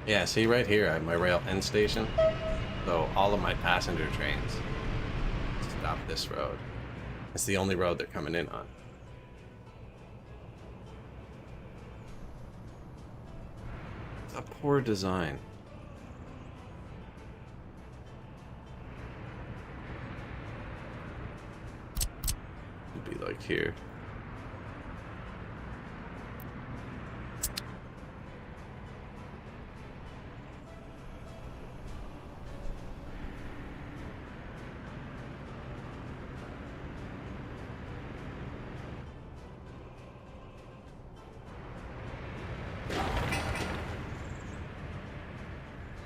Yeah, see right here, I have my rail end station. So all of my passenger trains stop this road. It's the only road they're coming in on. It's a poor design. It'd be like here.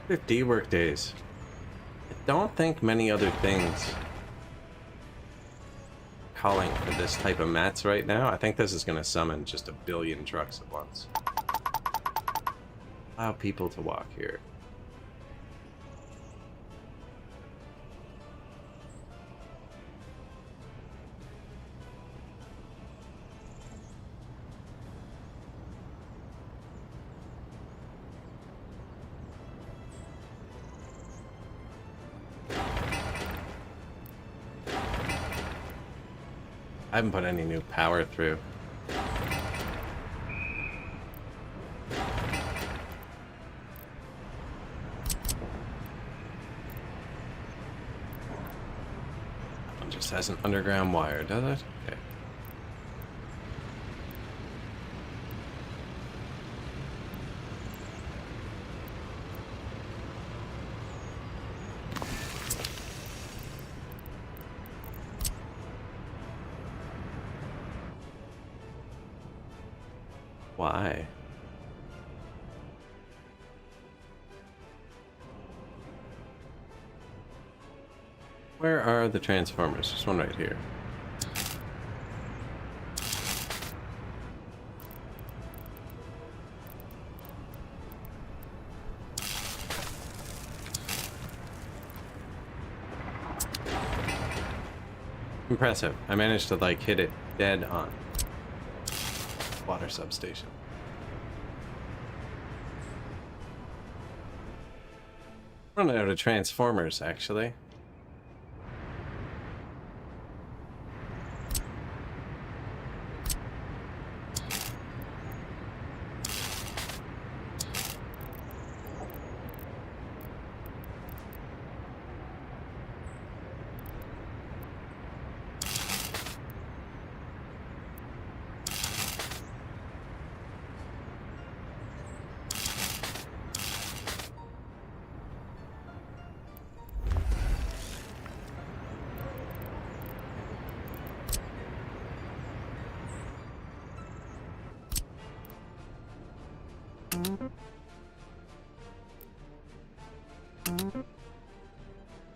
$50 work days. I don't think many other things calling for this type of mats right now. I think this is going to summon just a billion trucks at once. Allow people to walk here. I haven't put any new power through. It just has an underground wire, does it? Okay. Why? Where are the transformers? There's one right here. Impressive. I managed to like hit it dead on. Water substation. Running out of transformers, actually.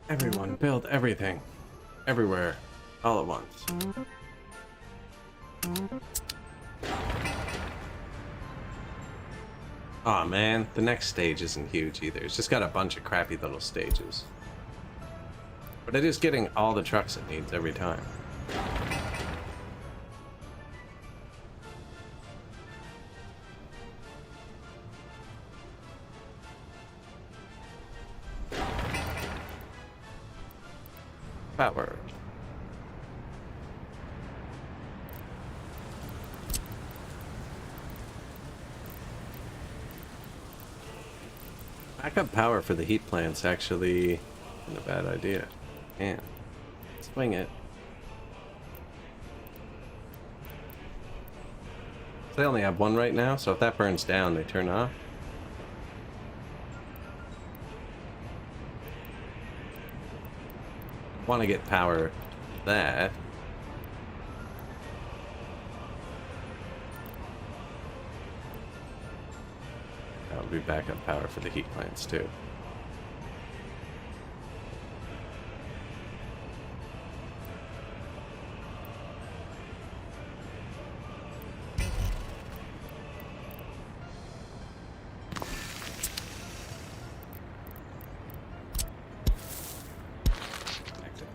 Everyone build everything. Everywhere. All at once. Aw, man, the next stage isn't huge either. It's just got a bunch of crappy little stages. But it is getting all the trucks it needs every time. Power. Backup power for the heat plants actually isn't a bad idea. Man, swing it. So they only have one right now, so if that burns down, they turn off. Want to get power to that. That would be backup power for the heat plants too.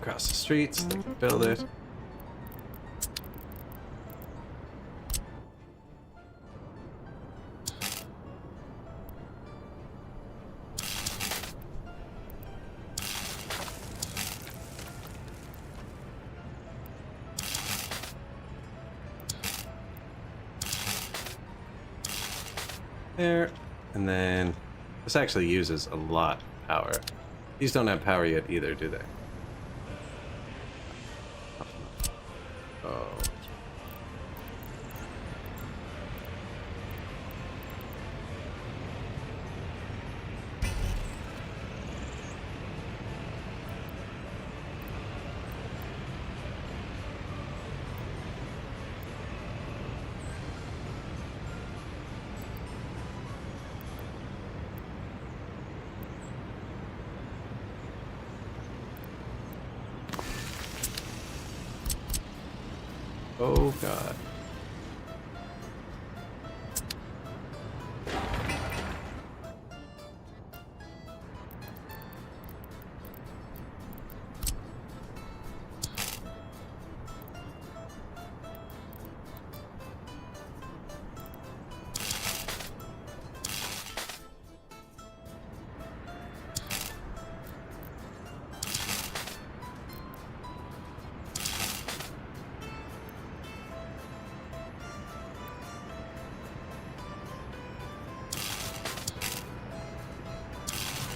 Across the streets, they can build it. There, and then this actually uses a lot of power. These don't have power yet either, do they? Oh. Oh god.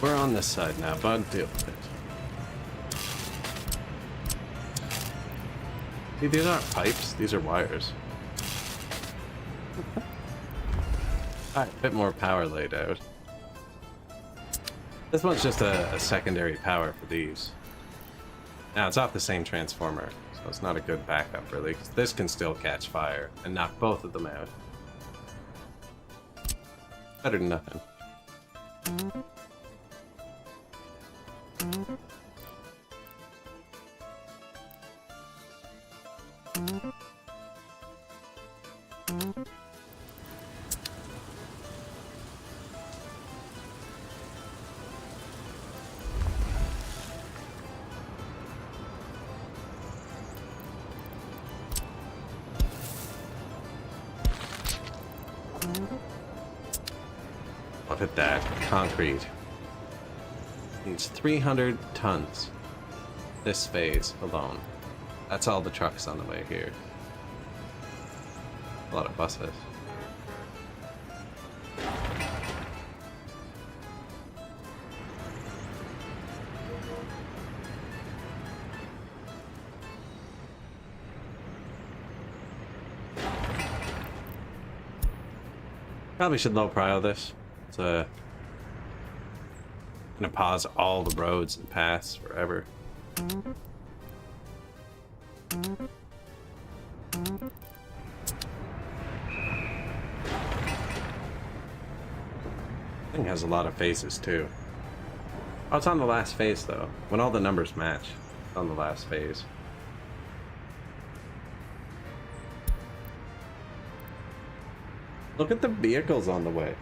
We're on this side now, bud. Deal with it. See, these aren't pipes. These are wires. Alright, a bit more power laid out. This one's just a secondary power for these. Now, it's off the same transformer, so it's not a good backup, really, because this can still catch fire and knock both of them out. Better than nothing. Look at that concrete. Needs 300 tons. This phase alone. That's all the trucks on the way here. A lot of buses. Probably should low prio this. It's gonna pause all the roads and paths forever. Thing has a lot of faces too. Oh, it's on the last phase, though. When all the numbers match, it's on the last phase. Look at the vehicles on the way.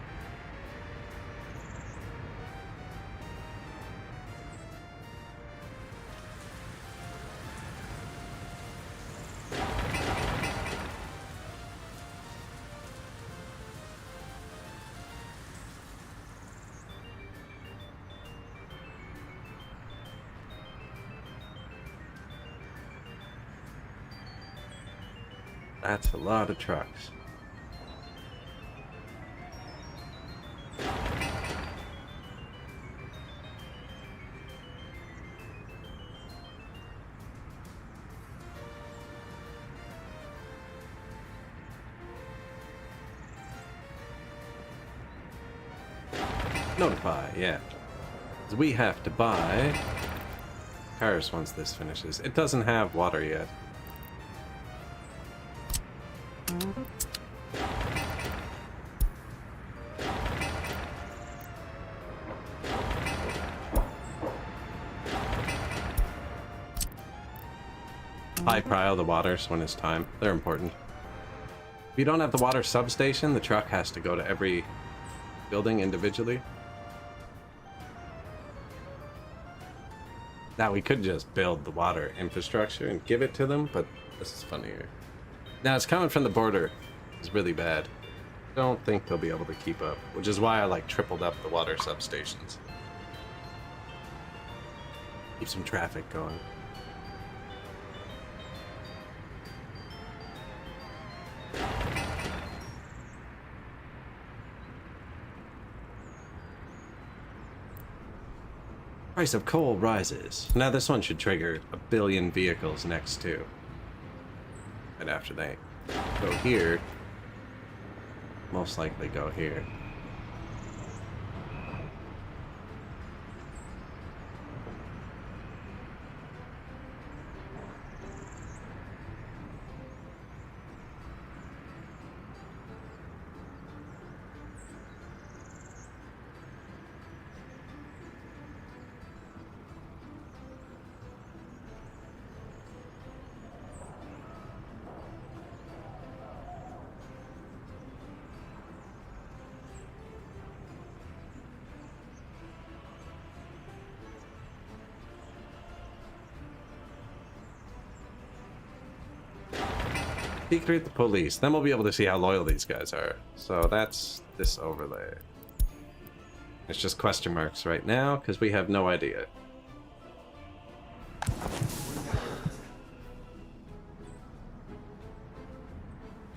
That's a lot of trucks. Notify, yeah. 'Cause we have to buy cars once this finishes. It doesn't have water yet. High prile the waters when it's time. They're important. If you don't have the water substation, the truck has to go to every building individually. Now we could just build the water infrastructure and give it to them, but this is funnier. Now it's coming from the border. It's really bad. Don't think they'll be able to keep up, which is why I like tripled up the water substations. Keep some traffic going. Price of coal rises. Now this one should trigger 1 billion vehicles next to. And after they go here, most likely go here. Secret the police. Then we'll be able to see how loyal these guys are. So that's this overlay. It's just question marks right now because we have no idea.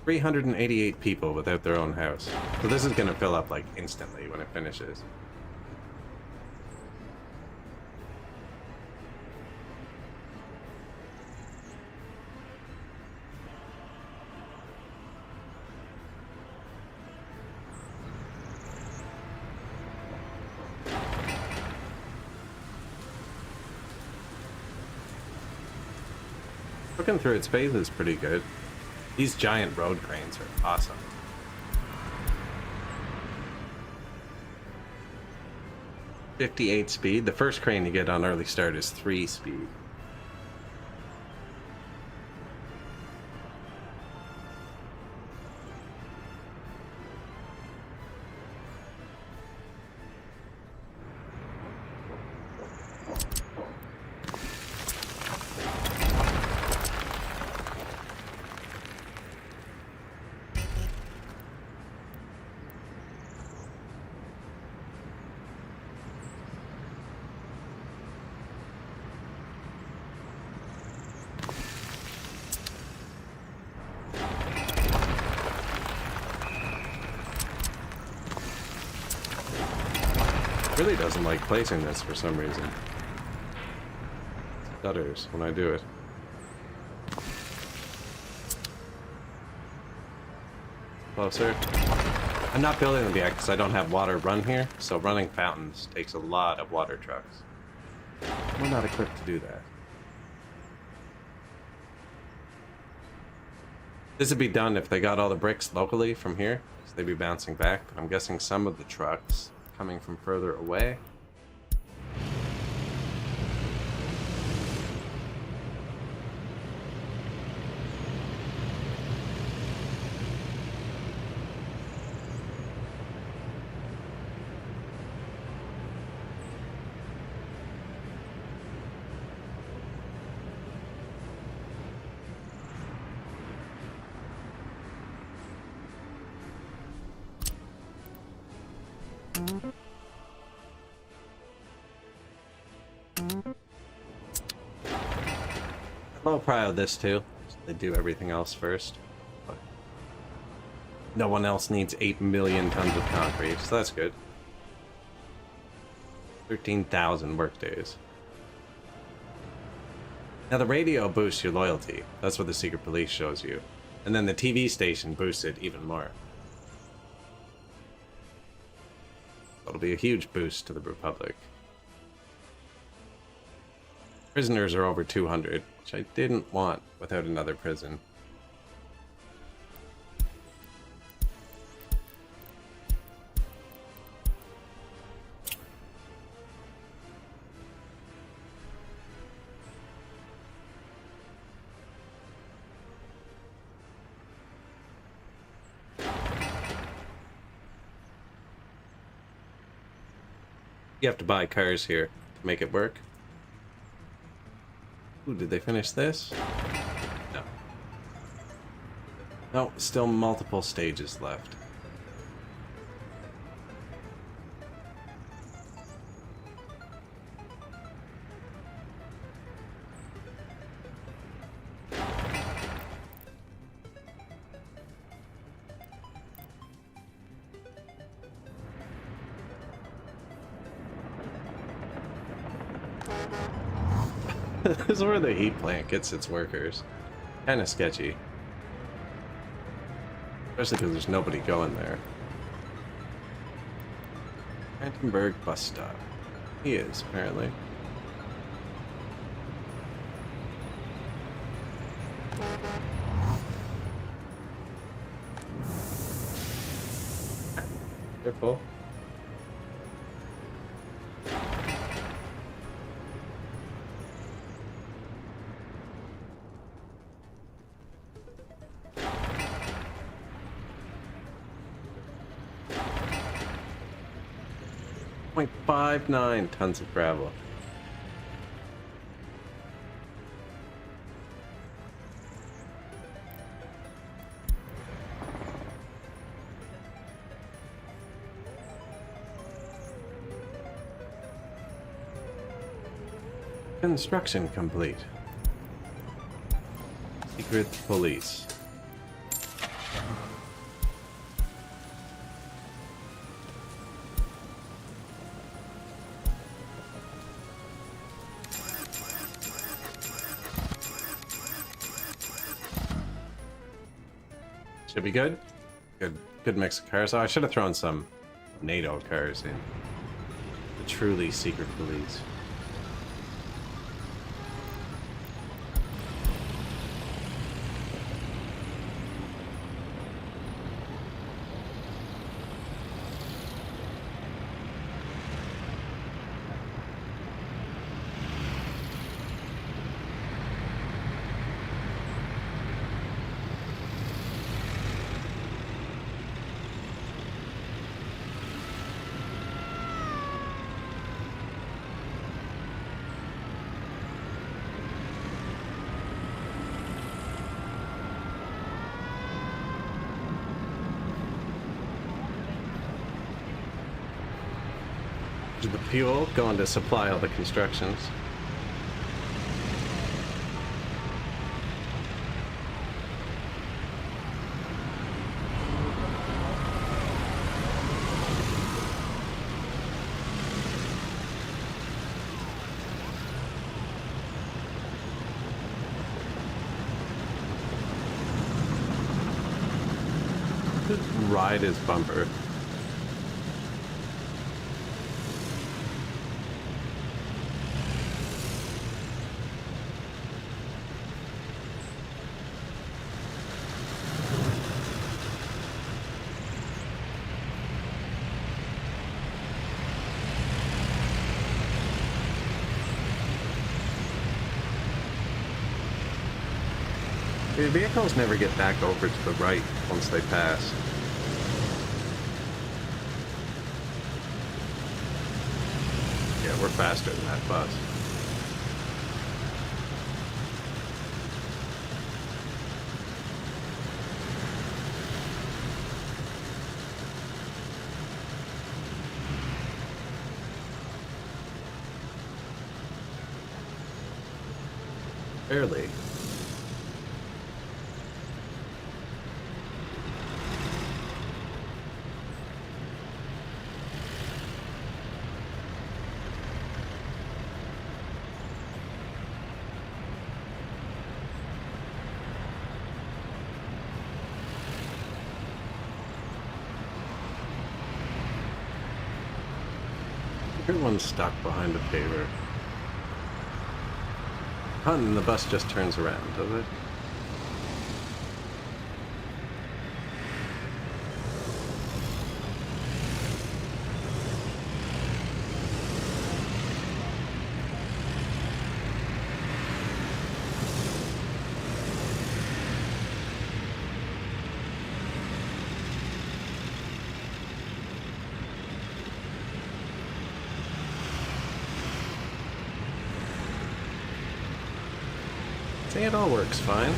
$388 people without their own house. So this is gonna fill up like instantly when it finishes. Looking through its phase is pretty good. These giant road cranes are awesome. $58 speed. The first crane you get on early start is 3 speed. Really doesn't like placing this for some reason. Stutters when I do it. Closer. I'm not building them yet because I don't have water run here, so running fountains takes a lot of water trucks. We're not equipped to do that. This would be done if they got all the bricks locally from here, so they'd be bouncing back, but I'm guessing some of the trucks coming from further away Low prio this too. They do everything else first. But no one else needs 8 million tons of concrete, so that's good. 13,000 workdays. Now the radio boosts your loyalty. That's what the secret police shows you. And then the TV station boosts it even more. It'll be a huge boost to the Republic. Prisoners are over 200, which I didn't want without another prison. You have to buy cars here to make it work. Ooh, did they finish this? No. No, still multiple stages left. This is where the heat plant gets its workers. Kind of sketchy. Especially because there's nobody going there. Brandenburg bus stop. He is, apparently. Careful. .59 tons of gravel. Construction complete. Secret police. Should be good. Good mix of cars. Oh, I should have thrown some NATO cars in. The truly secret police. The fuel going to supply all the constructions. Just ride his bumper. The vehicles never get back over to the right once they pass. Yeah, we're faster than that bus. Barely. Everyone's stuck behind a paver. And the bus just turns around, does it? See, it all works fine.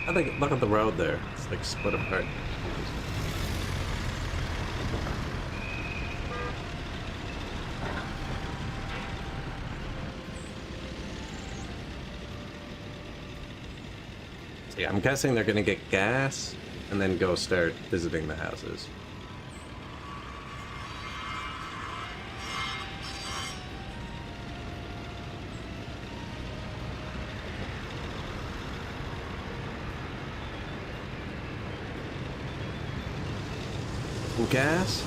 I think, look at the road there. It's like split apart. So yeah, I'm guessing they're gonna get gas and then go start visiting the houses. Gas?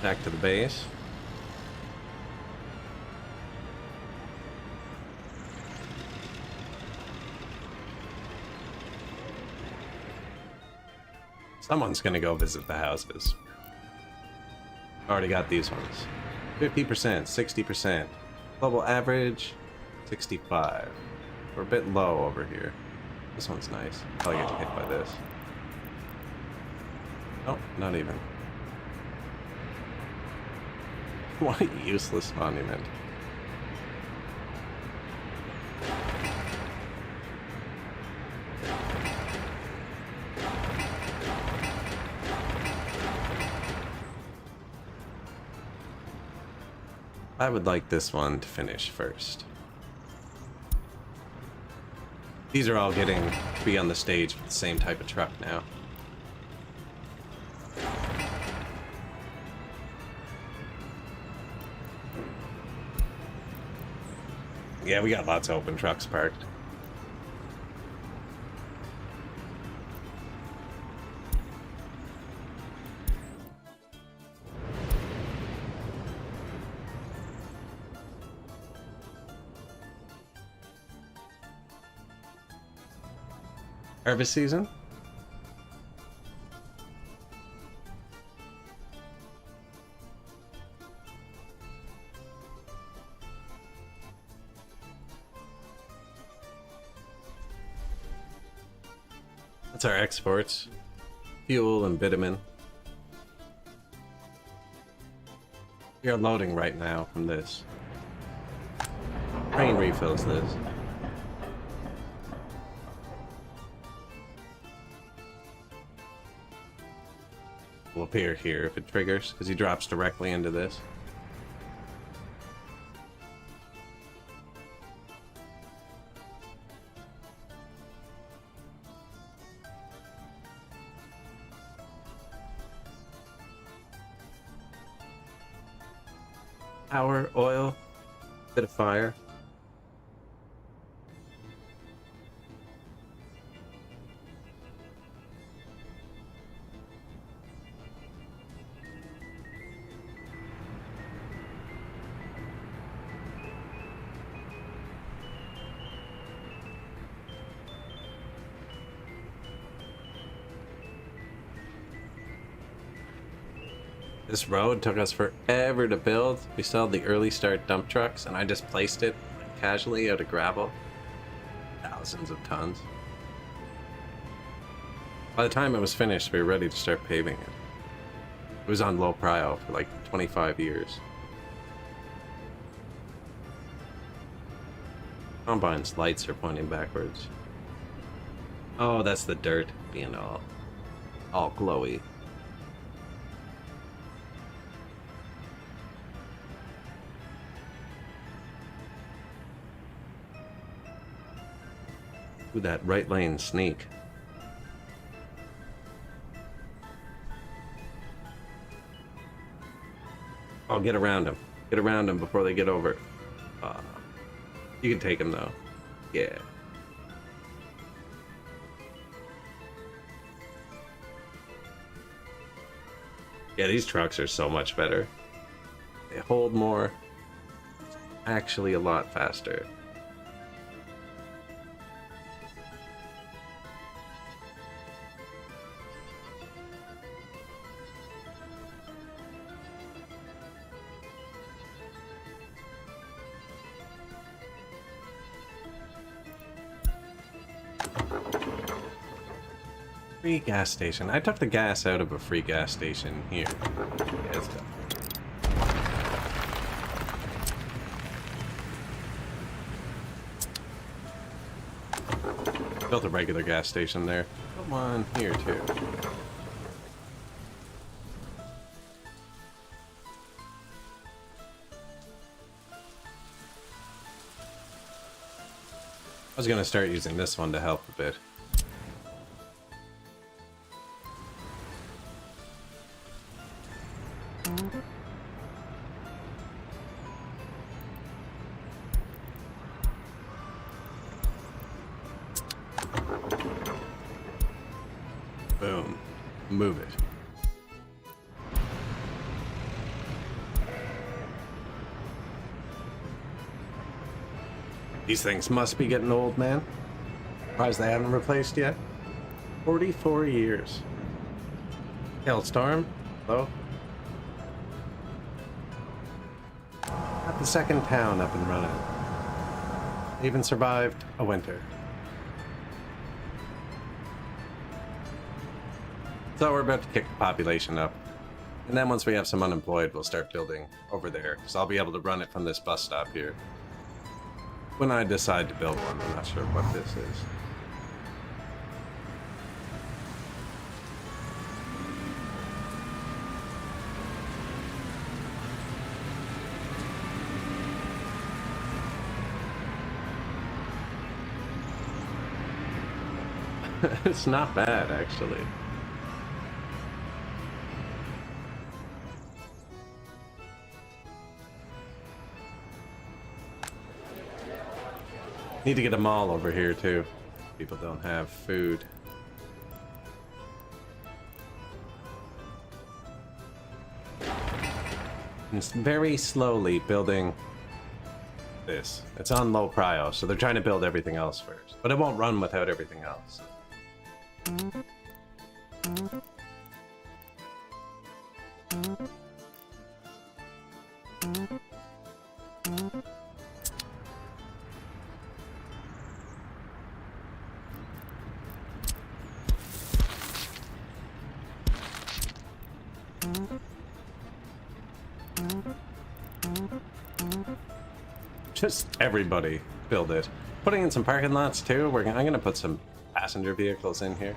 Back to the base. Someone's gonna go visit the houses. Already got these ones. 50%, 60%. Global average, 65. We're a bit low over here. This one's nice. Probably get hit by this. Oh, not even. What a useless monument. I would like this one to finish first. These are all getting to be on the stage with the same type of truck now. Yeah, we got lots of open trucks parked. Harvest season? That's our exports. Fuel and bitumen. We are loading right now from this. Train refills this. Will appear here if it triggers, because he drops directly into this. Power, oil, bit of fire. This road took us forever to build. We still had the early start dump trucks, and I just placed it casually out of gravel. thousands of tons. By the time it was finished, we were ready to start paving it. It was on low prio for like 25 years. Combine's lights are pointing backwards. Oh, that's the dirt being all glowy. Ooh, that right lane sneak. Oh, get around him. Get around him before they get over. You can take him though. Yeah. Yeah, these trucks are so much better. They hold more. It's actually a lot faster. Free gas station. I took the gas out of a free gas station here. Yeah, it's done. Built a regular gas station there. Come on here too. I was gonna start using this one to help a bit. Boom. Move it. These things must be getting old, man. Surprised they haven't replaced yet. 44 years. Hailstorm? Hello? Got the second town up and running. Even survived a winter. So we're about to kick the population up. And then once we have some unemployed, we'll start building over there. So I'll be able to run it from this bus stop here. When I decide to build one, I'm not sure what this is. It's not bad, actually. Need to get a mall over here, too. People don't have food. And it's very slowly building this. It's on low prio, so they're trying to build everything else first. But it won't run without everything else. Just everybody build it. Putting in some parking lots too. I'm gonna put some passenger vehicles in here.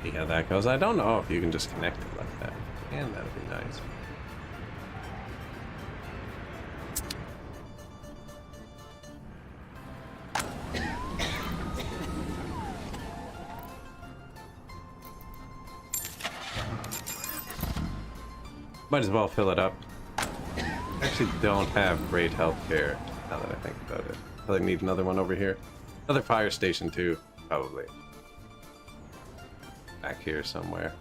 See how that goes. I don't know if you can just connect it like that. And that'd be nice. Might as well fill it up. Actually don't have great health care, now that I think about it. I need another one over here. Another fire station too, probably. Back here somewhere.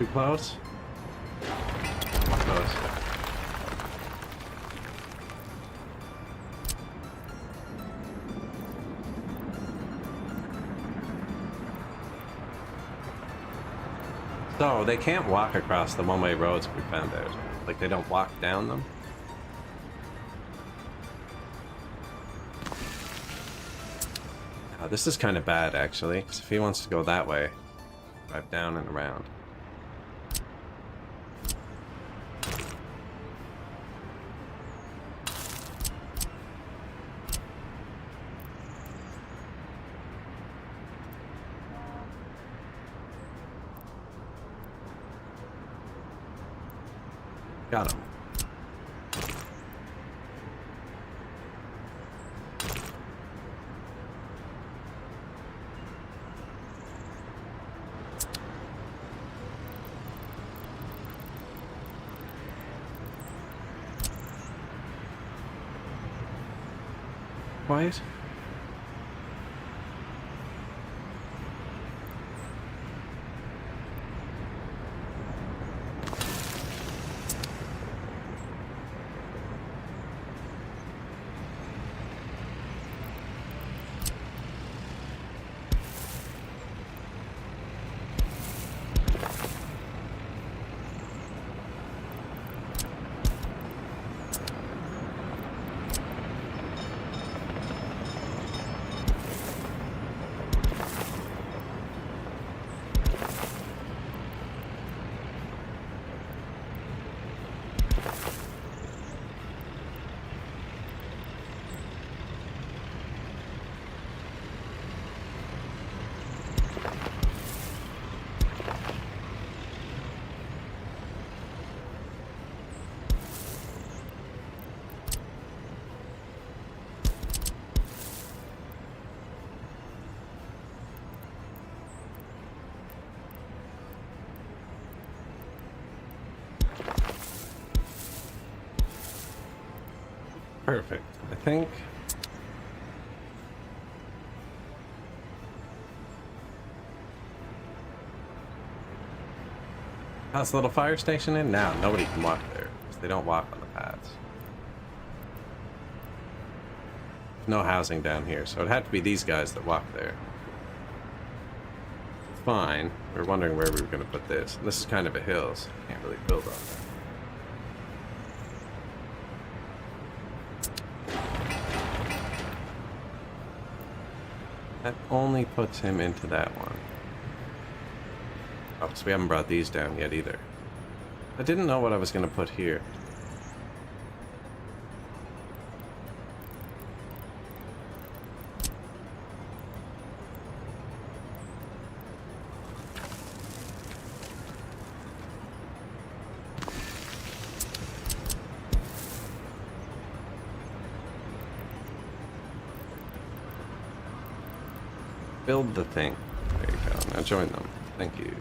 Too close? Close. So, they can't walk across the one-way roads we found out. Like, they don't walk down them. Oh, this is kind of bad, actually, because if he wants to go that way, drive down and around. Got him. Quiet. Perfect. I think. How's the little fire station in? Now nobody can walk there because they don't walk on the paths. No housing down here, so it had to be these guys that walk there. Fine. We were wondering where we were going to put this. And this is kind of a hill, so you can't really build on that. That only puts him into that one. Oh, so we haven't brought these down yet either. I didn't know what I was going to put here. Build the thing. There you go. Now join them. Thank you.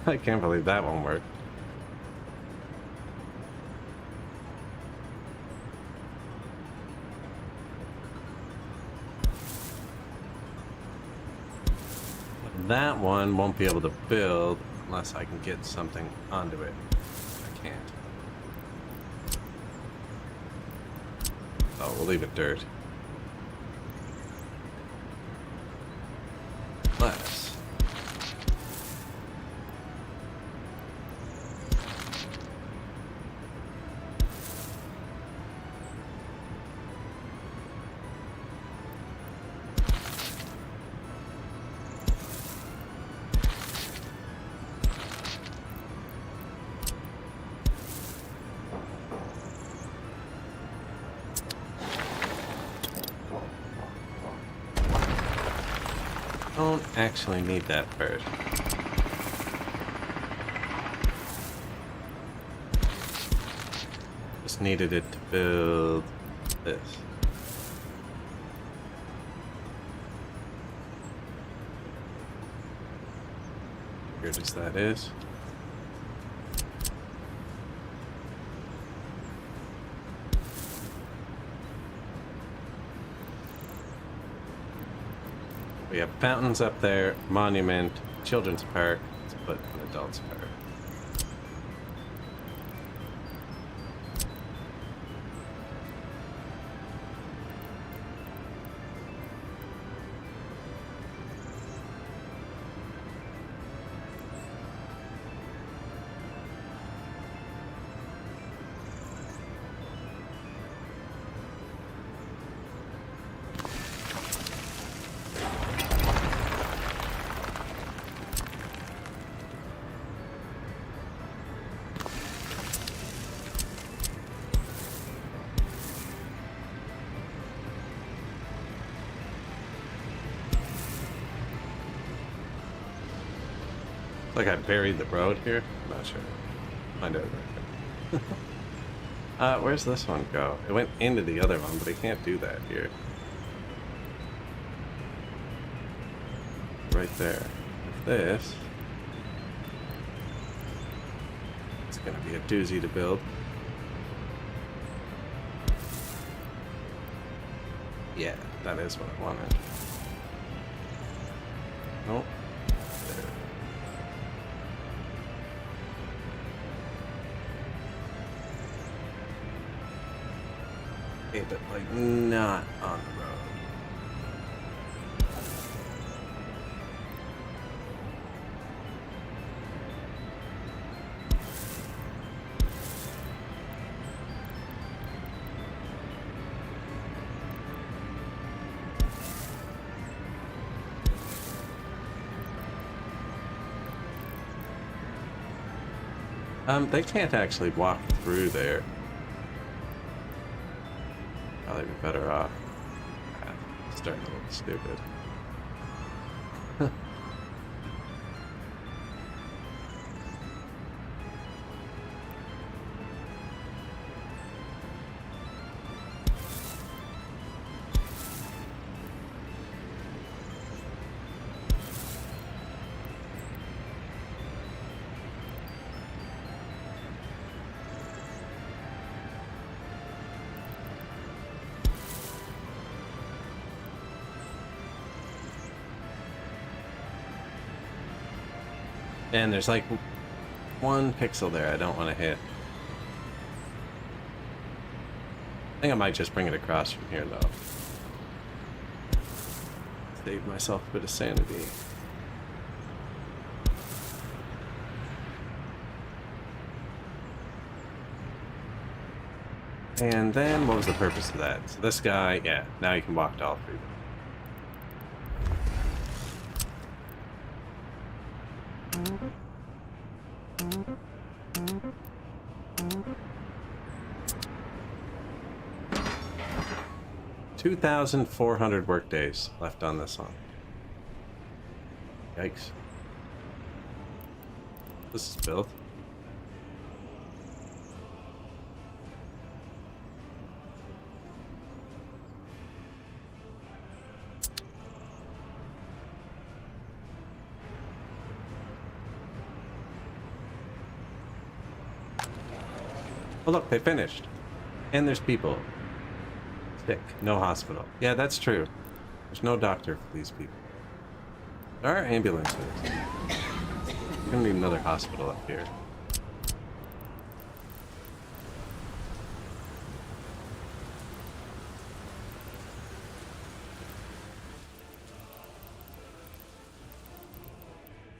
I can't believe that won't work. That one won't be able to build unless I can get something onto it. I can't. Oh, we'll leave it dirt. Let's. Don't actually need that first. Just needed it to build this. Weird as that is. We have fountains up there, monument, children's park. Let's put an adult's park. Like I buried the road here? I'm not sure. Find out right. Where's this one go? It went into the other one, but I can't do that here. Right there. With this, it's gonna be a doozy to build. Yeah, that is what I wanted. Nope. Okay, but like not on the road. They can't actually walk through there. Probably be better off. Starting to look stupid. And there's like one pixel there I don't want to hit. I think I might just bring it across from here though. Save myself a bit of sanity. And then what was the purpose of that? So this guy, yeah, now you can walk to all three. 2,400 workdays left on this one. Yikes. This is built. Oh look, they finished. And there's people. Sick. No hospital. Yeah, that's true. There's no doctor for these people. There are ambulances. We're gonna need another hospital up here.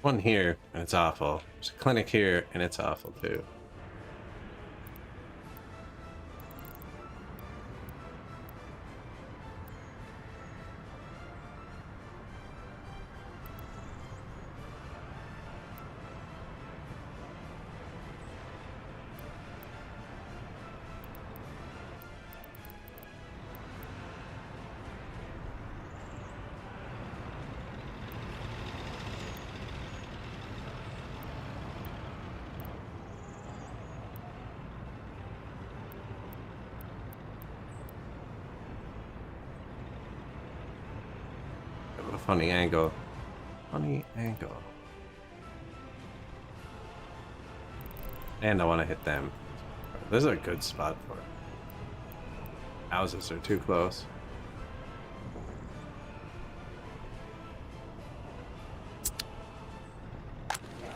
One here, and it's awful. There's a clinic here, and it's awful too. funny angle. Funny angle. And I want to hit them. This is a good spot for it. Houses are too close.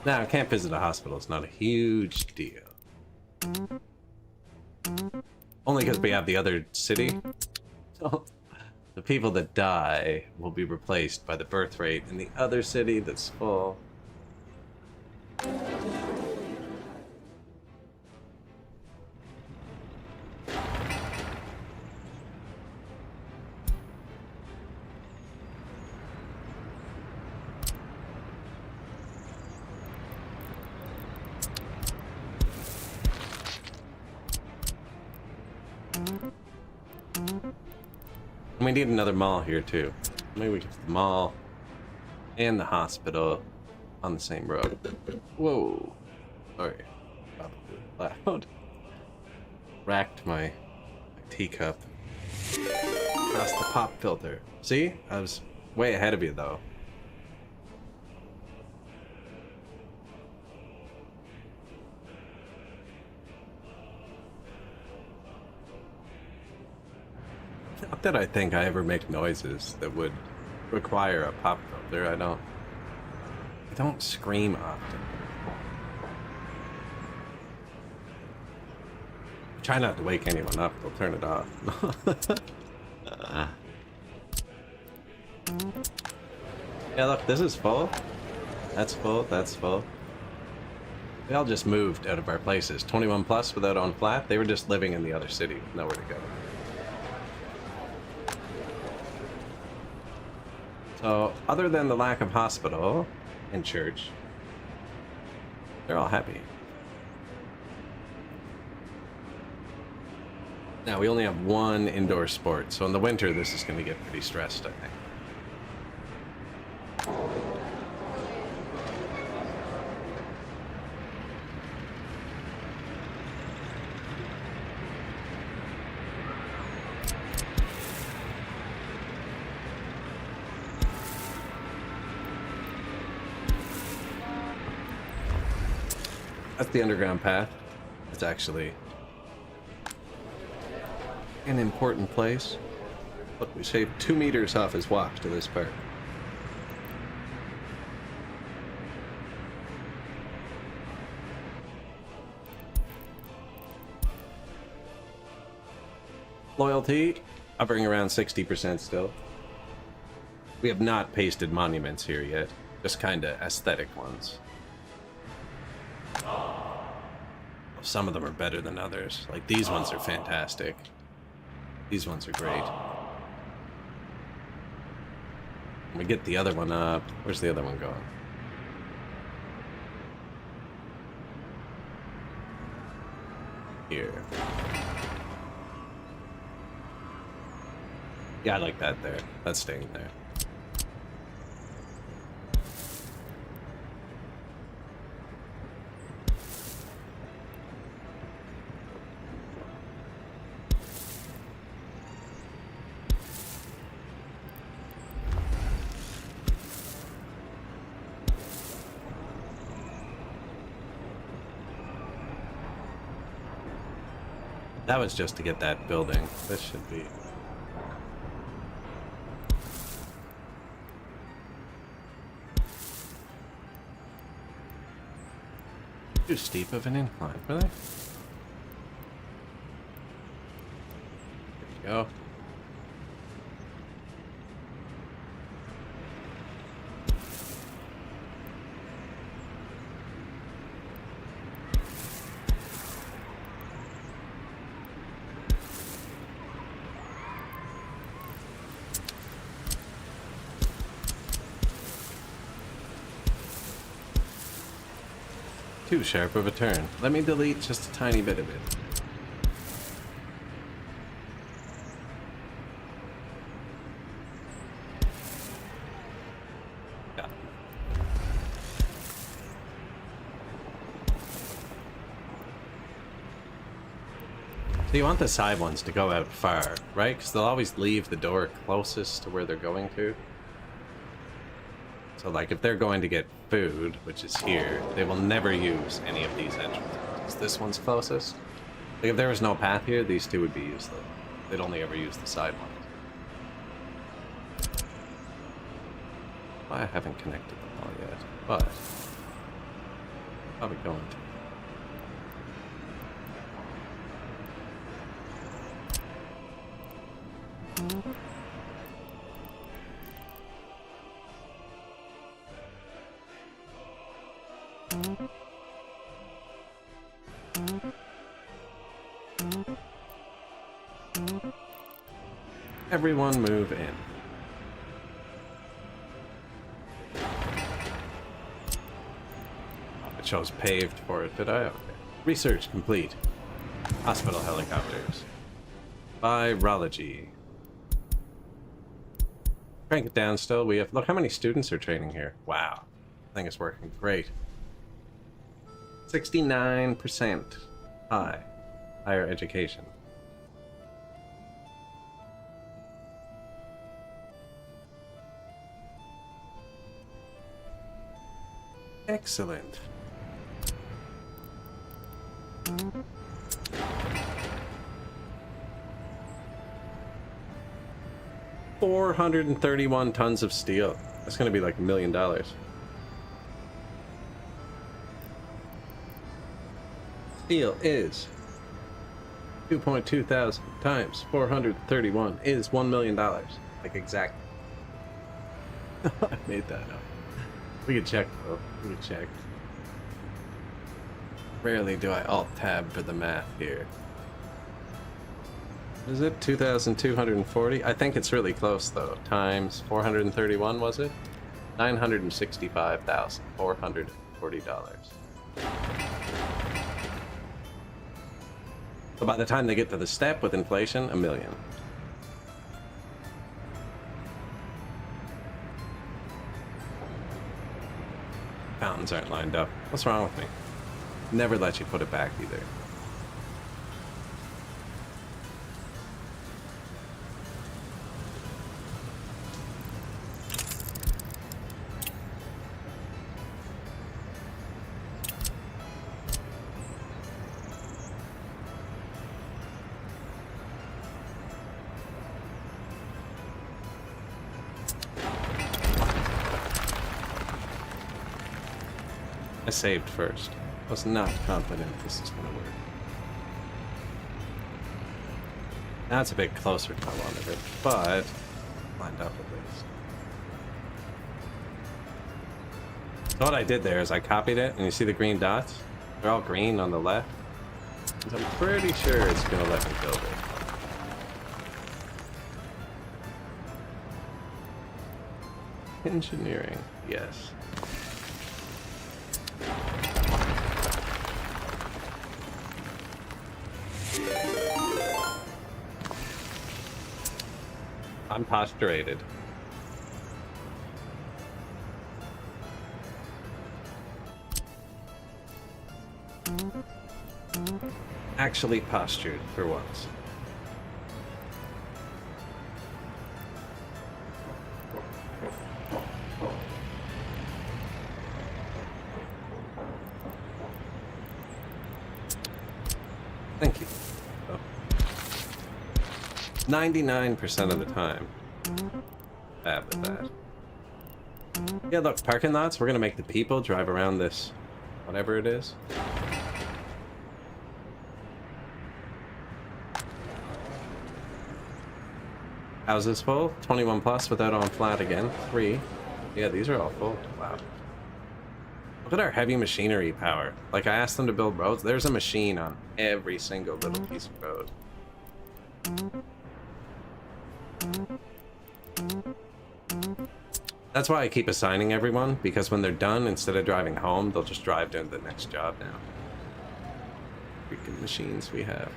Now, I can't visit a hospital. It's not a huge deal. Only because we have the other city. So the people that die will be replaced by the birth rate in the other city that's full. We need another mall here too. Maybe we get the mall and the hospital on the same road. Whoa. Sorry. Probably loud. Racked my teacup. Across the pop filter. See? I was way ahead of you though. Not that I think I ever make noises that would require a pop filter. I don't scream often. Try not to wake anyone up. They'll turn it off. Yeah, look, this is full. That's full. That's full. They all just moved out of our places. 21 plus without on flat. They were just living in the other city with nowhere to go. So, other than the lack of hospital and church, they're all happy. Now, we only have one indoor sport, so in the winter this is going to get pretty stressed, I think. That's the underground path. It's actually an important place. Look, we saved 2 meters off his walk to this part. Loyalty, hovering around 60% still. We have not pasted monuments here yet, just kinda aesthetic ones. Some of them are better than others. Like, these ones are fantastic. These ones are great. We get the other one up. Where's the other one going? Here. Yeah, I like that there. That's staying there. That was just to get that building. This should be... Too steep of an incline, really? There you go. Too sharp of a turn. Let me delete just a tiny bit of it. Yeah. So you want the side ones to go out far, right? Because they'll always leave the door closest to where they're going to. So, like, if they're going to get food, which is here, they will never use any of these entrances. This one's closest. Like, if there was no path here, these two would be useless. They'd only ever use the side ones. I haven't connected them all yet, but probably going to. Everyone move in. It shows paved for it, did I? Okay. Research complete. Hospital helicopters. Virology. Crank it down still. We have, look how many students are training here. Wow. I think it's working great. 69% high. Higher education. Excellent. $431 tons of steel. That's gonna be like $1 million. Steel is 2.2 thousand times 431 is $1 million. Like exactly. I made that up. We could check though. We could check. Rarely do I alt-tab for the math here. Is it 2,240? I think it's really close though. Times 431, was it? $965,440. So by the time they get to the step with inflation, $1 million. Fountains aren't lined up. What's wrong with me? Never let you put it back either. I saved first. I was not confident this is going to work. Now it's a bit closer to I wanted it, but lined up at least. So what I did there is I copied it, and you see the green dots? They're all green on the left. So I'm pretty sure it's going to let me build it. Engineering, yes. I'm posturated. Actually postured for once. Thank you. 99% of the time. Bad with that. Yeah, look, parking lots, we're gonna make the people drive around this, whatever it is. Houses full, 21 plus without on flat again, 3. Yeah, these are all full, wow. Look at our heavy machinery power. Like, I asked them to build roads, there's a machine on every single little piece of road. That's why I keep assigning everyone, because when they're done, instead of driving home, they'll just drive to the next job now. Freaking machines we have.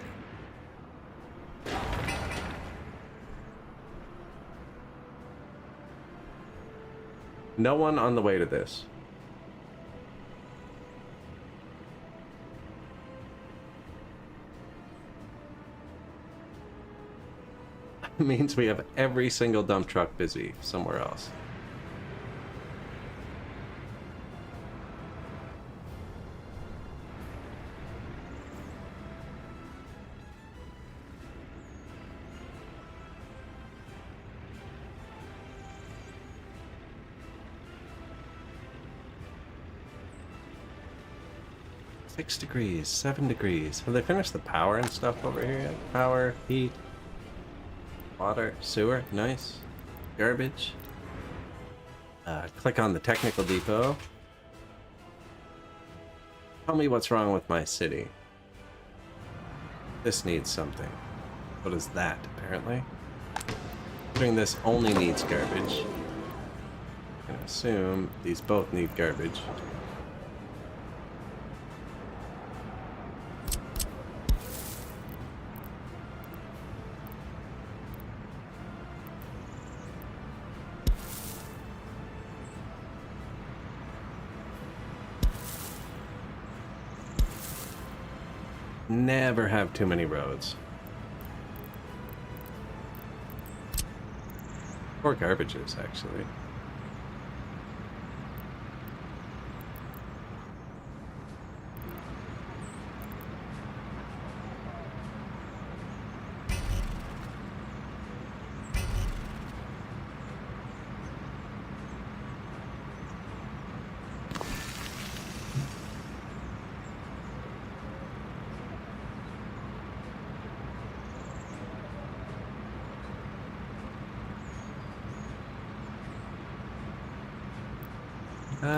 No one on the way to this. It means we have every single dump truck busy somewhere else. 6 degrees, 7 degrees. Have they finished the power and stuff over here yet? Power, heat, water, sewer, nice. Garbage. Click on the technical depot. Tell me what's wrong with my city. This needs something. What is that, apparently? Considering this only needs garbage, I'm gonna assume these both need garbage. Never have too many roads. Or garbages, actually.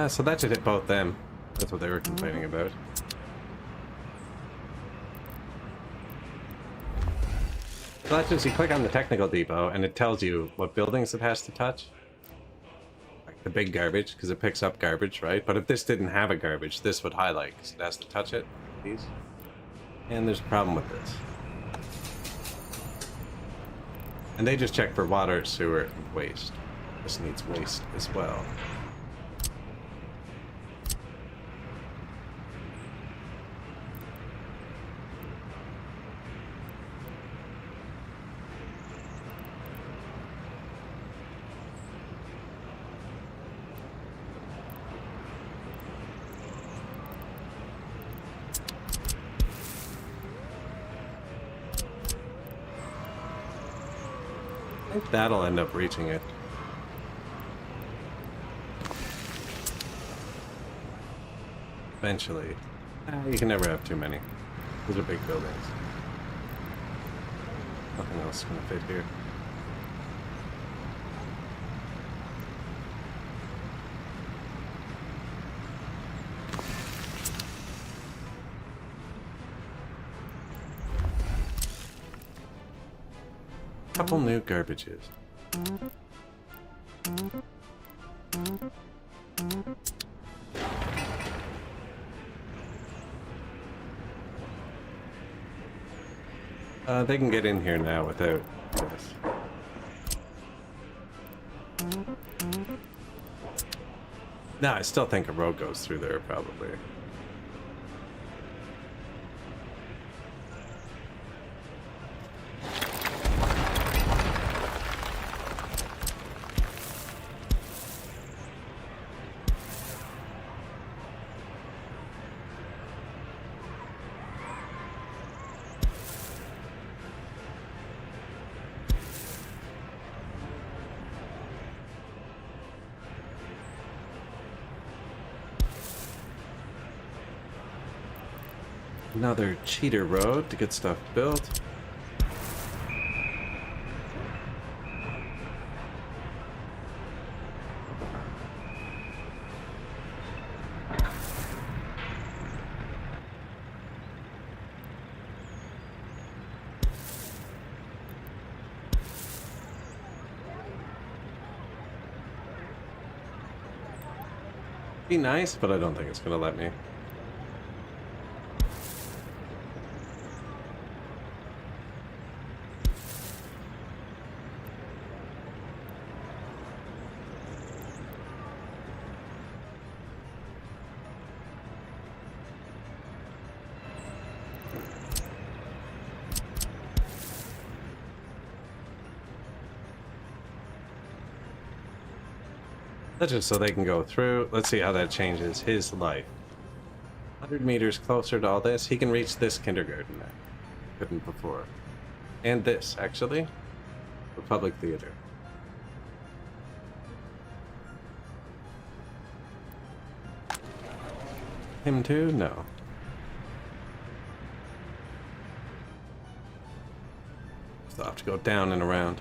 So that should hit both them. That's what they were complaining about. So that's just, you click on the technical depot and it tells you what buildings it has to touch. Like the big garbage, because it picks up garbage, right? But if this didn't have a garbage, this would highlight, because it has to touch it. These. And there's a problem with this. And they just check for water, sewer, and waste. This needs waste as well. I think that'll end up reaching it. Eventually. You can never have too many. Those are big buildings. Nothing else is gonna fit here. Couple new garbages. They can get in here now without this. No, I still think a road goes through there, probably. Another cheater road to get stuff built. Be nice, but I don't think it's gonna let me. That's just so they can go through. Let's see how that changes his life. 100 meters closer to all this. He can reach this kindergarten now. Couldn't before. And this, actually. The public theater. Him too? No. So I'll have to go down and around.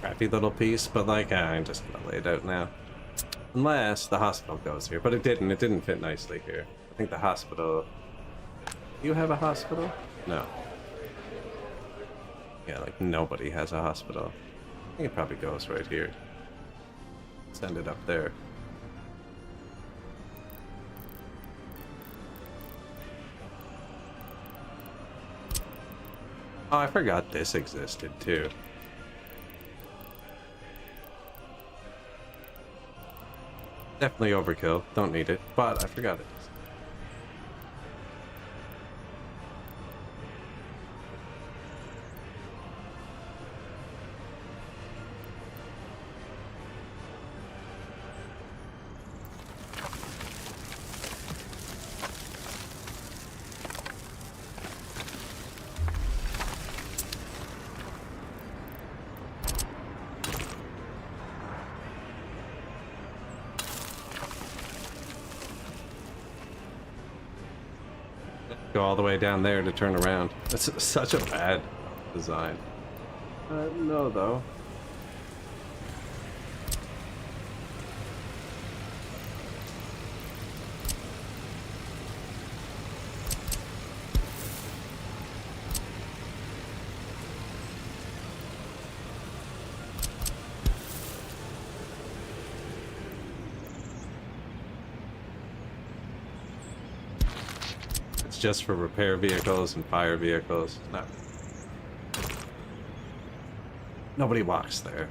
Crappy little piece, but like, I'm just gonna lay it out now. Unless the hospital goes here, but it didn't fit nicely here. I think the hospital... Do you have a hospital? No. Yeah, like nobody has a hospital. I think it probably goes right here. Send it up there. Oh, I forgot this existed too. Definitely overkill. Don't need it, but I forgot it. Go all the way down there to turn around. That's such a bad design. No, though. Just for repair vehicles and fire vehicles. No. Nobody walks there.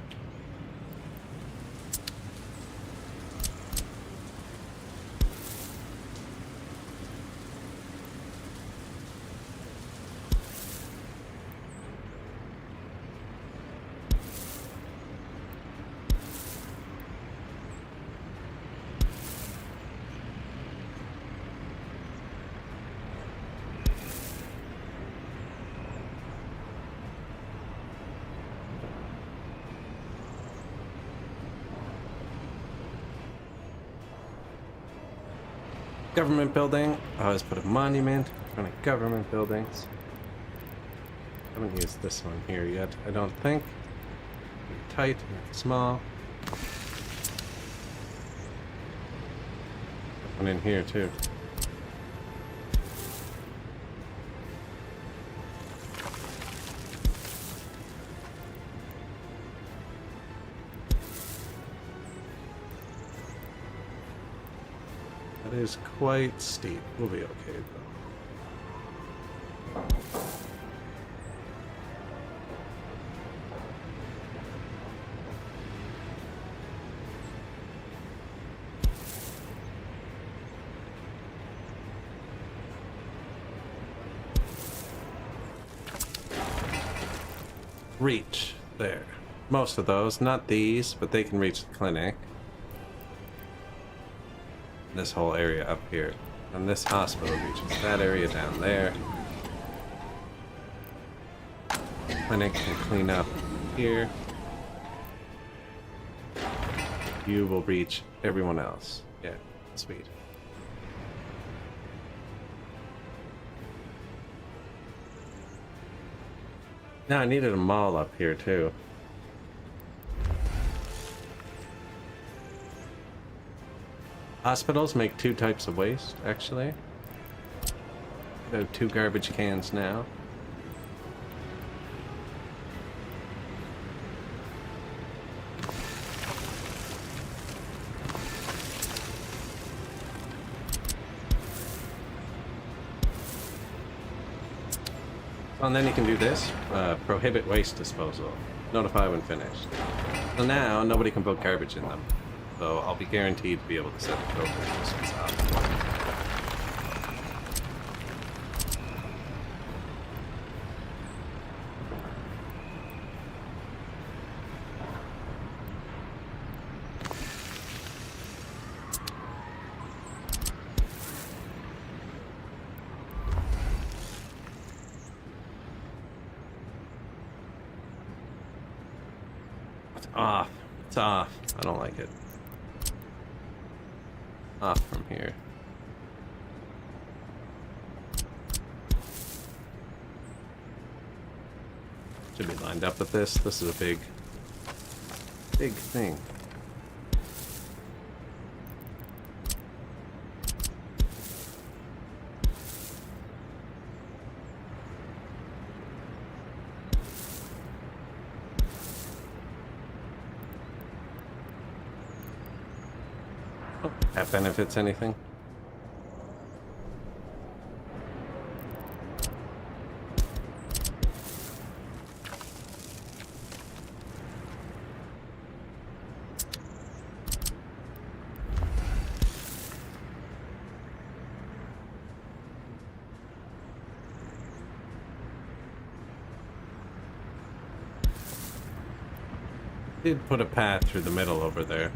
Government building. I always put a monument in front of government buildings. Haven't used this one here yet, I don't think. Tight, not small. One in here too. It is quite steep. We'll be okay though. Reach there. Most of those, not these, but they can reach the clinic. This whole area up here, and this hospital reaches that area down there. Clinic can clean up here. You will reach everyone else. Yeah, sweet. Now I needed a mall up here too. Hospitals make two types of waste, actually. There are 2 garbage cans now. Oh, and then you can do this, prohibit waste disposal. Notify when finished. So now nobody can put garbage in them. So I'll be guaranteed to be able to set the filter systems up. Off. It's off. I don't like it. Off from here. Should be lined up with this. This is a big thing. That benefits anything? Did put a path through the middle over there.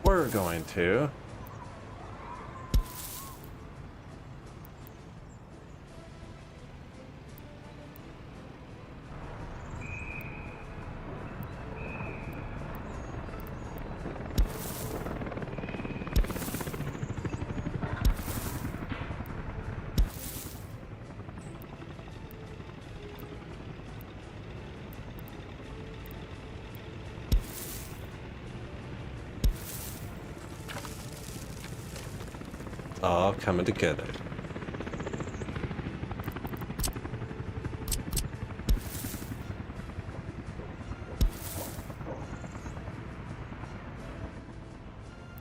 We're going to all coming together.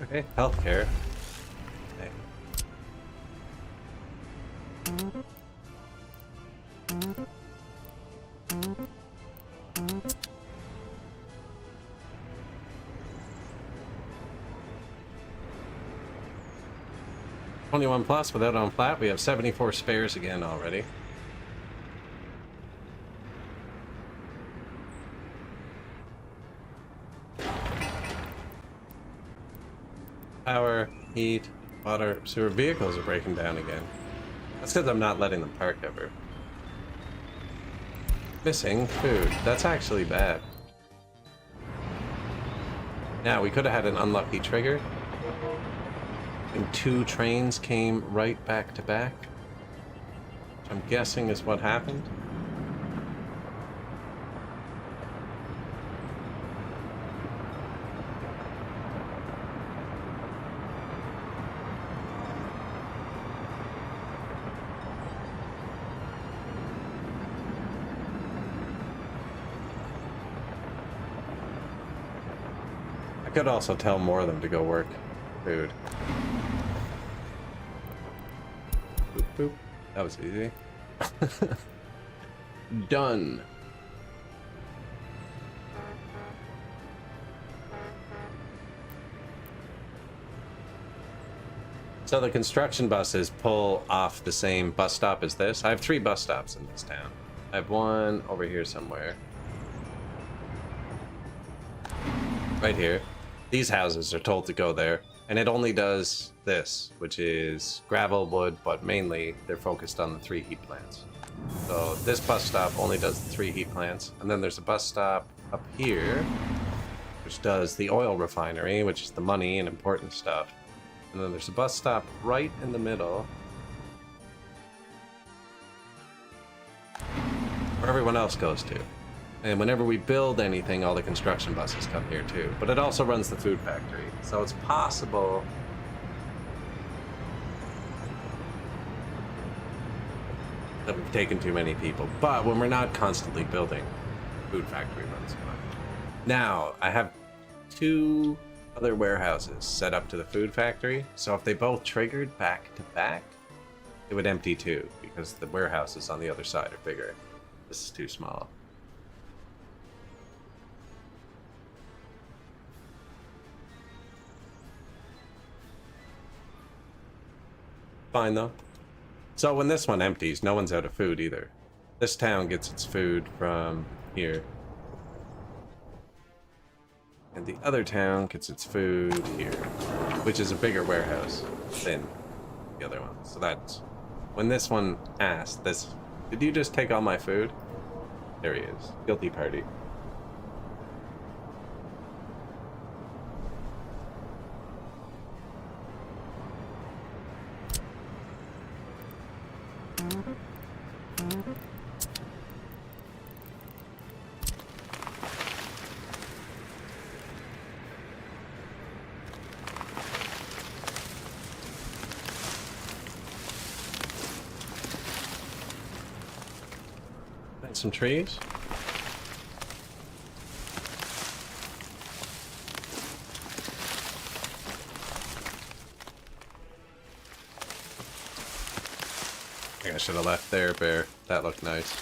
Okay, healthcare. Okay. 21 plus without on flat. We have 74 spares again already. Power, heat, water, sewer. Vehicles are breaking down again. That's because I'm not letting them park ever. Missing food. That's actually bad. Now, we could have had an unlucky trigger. And 2 trains came right back to back. Which I'm guessing is what happened. I could also tell more of them to go work food. Boop, boop. That was easy. Done. So the construction buses pull off the same bus stop as this. I have 3 bus stops in this town. I have one over here somewhere. Right here. These houses are told to go there. And it only does this, which is gravel, wood, but mainly they're focused on the 3 heat plants. So this bus stop only does the 3 heat plants. And then there's a bus stop up here, which does the oil refinery, which is the money and important stuff. And then there's a bus stop right in the middle, where everyone else goes to. And whenever we build anything, all the construction buses come here too. But it also runs the food factory. So it's possible that we've taken too many people. But when we're not constantly building, food factory runs fine. Now, I have 2 other warehouses set up to the food factory, so if they both triggered back to back, it would empty too, because the warehouses on the other side are bigger. This is too small. Fine though. So when this one empties, no one's out of food either. This town gets its food from here. And the other town gets its food here, which is a bigger warehouse than the other one. So that's when this one asked this, did you just take all my food? There he is. Guilty party. Some trees. I think I should have left there, bear. That looked nice.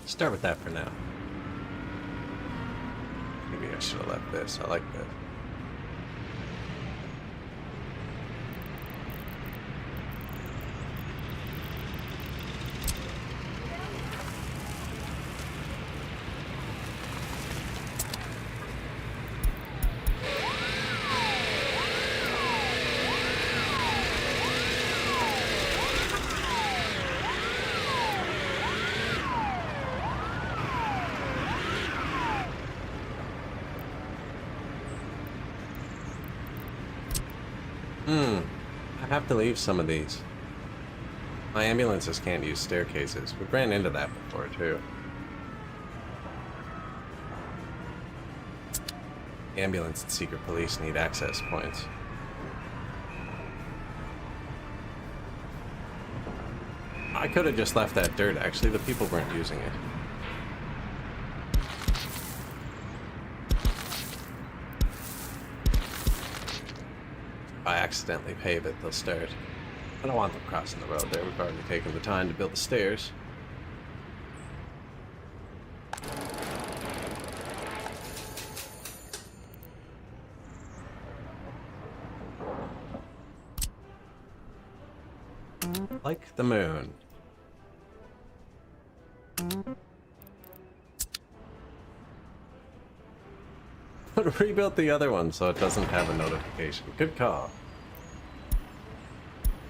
Start with that for now. Maybe I should have left this. I like this. I have to leave some of these. My ambulances can't use staircases. We ran into that before, too. The ambulance and secret police need access points. I could have just left that dirt, actually. The people weren't using it. If I accidentally pave it, they'll start. I don't want them crossing the road there. We've already taken the time to build the stairs. Like the moon. Rebuilt the other one so it doesn't have a notification. Good call.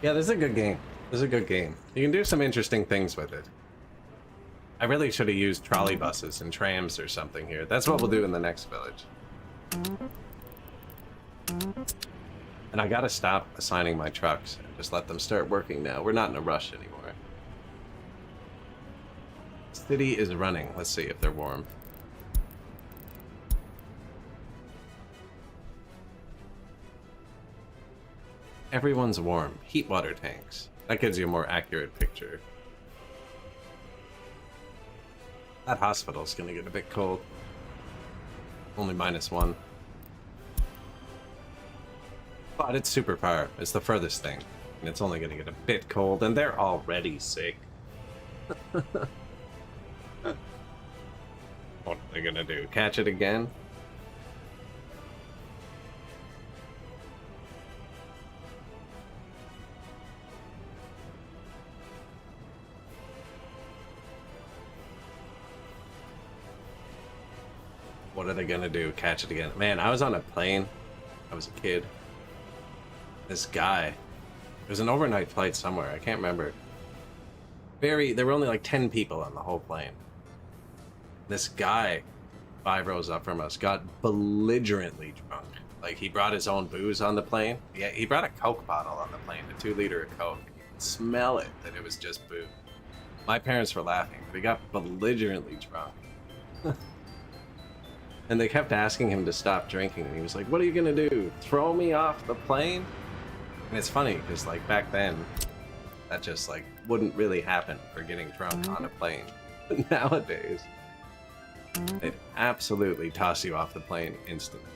Yeah, this is a good game. This is a good game. You can do some interesting things with it. I really should have used trolley buses and trams or something here. That's what we'll do in the next village. And I gotta stop assigning my trucks and just let them start working now. We're not in a rush anymore. City is running. Let's see if they're warm. Everyone's warm. Heat water tanks. That gives you a more accurate picture. That hospital's gonna get a bit cold. Only -1. But it's superpower. It's the furthest thing. And it's only gonna get a bit cold, and they're already sick. What are they gonna do? Catch it again? What are they gonna do? Catch it again? Man, I was on a plane. I was a kid. This guy. It was an overnight flight somewhere. I can't remember. There were only like 10 people on the whole plane. This guy, 5 rows up from us, got belligerently drunk. Like, he brought his own booze on the plane. Yeah, he brought a Coke bottle on the plane, a 2-liter of Coke. You could smell it, that it was just booze. My parents were laughing, but he got belligerently drunk. And they kept asking him to stop drinking, and he was like, what are you gonna do? Throw me off the plane? And it's funny, because like back then, that just like wouldn't really happen for getting drunk on a plane. Nowadays, they'd absolutely toss you off the plane instantly.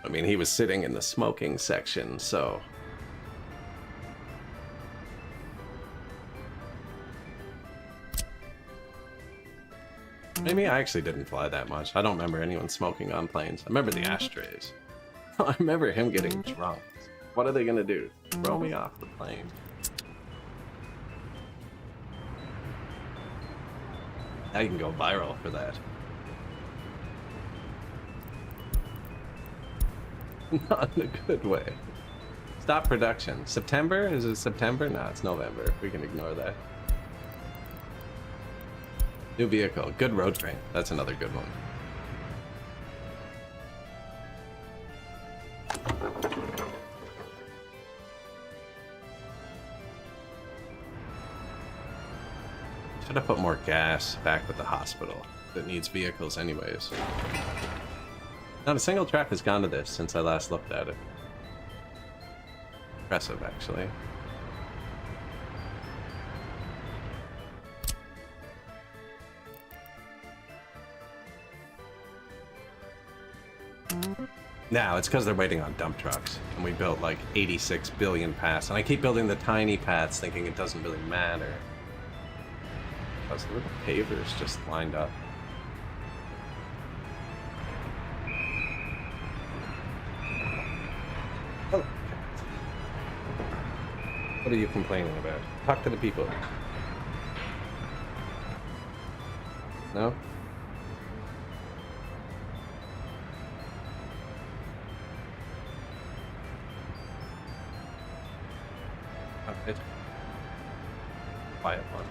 I mean, he was sitting in the smoking section, so... Maybe I actually didn't fly that much. I don't remember anyone smoking on planes. I remember the ashtrays. I remember him getting drunk. What are they gonna do? Throw me off the plane? Now you can go viral for that. Not in a good way. Stop production. September? Is it September? No, it's November. We can ignore that. New vehicle. Good road train. That's another good one. Should have put more gas back with the hospital. That needs vehicles anyways. Not a single truck has gone to this since I last looked at it. Impressive, actually. Now, it's because they're waiting on dump trucks, and we built like 86 billion paths, and I keep building the tiny paths thinking it doesn't really matter. Those little pavers just lined up. Oh. What are you complaining about? Talk to the people. No? It. Quiet one.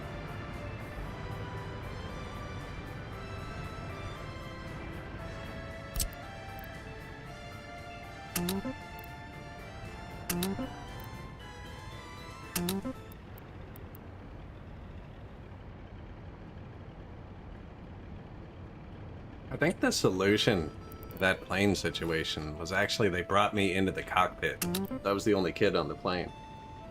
I think the solution to that plane situation was actually they brought me into the cockpit. I was the only kid on the plane.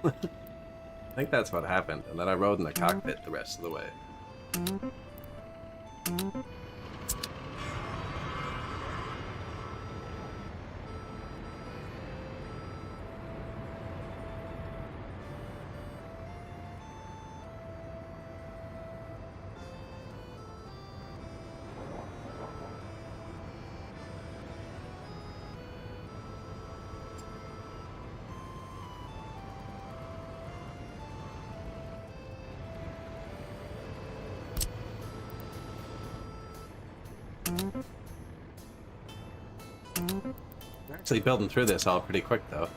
I think that's what happened, and then I rode in the cockpit the rest of the way. We're actually building through this all pretty quick, though.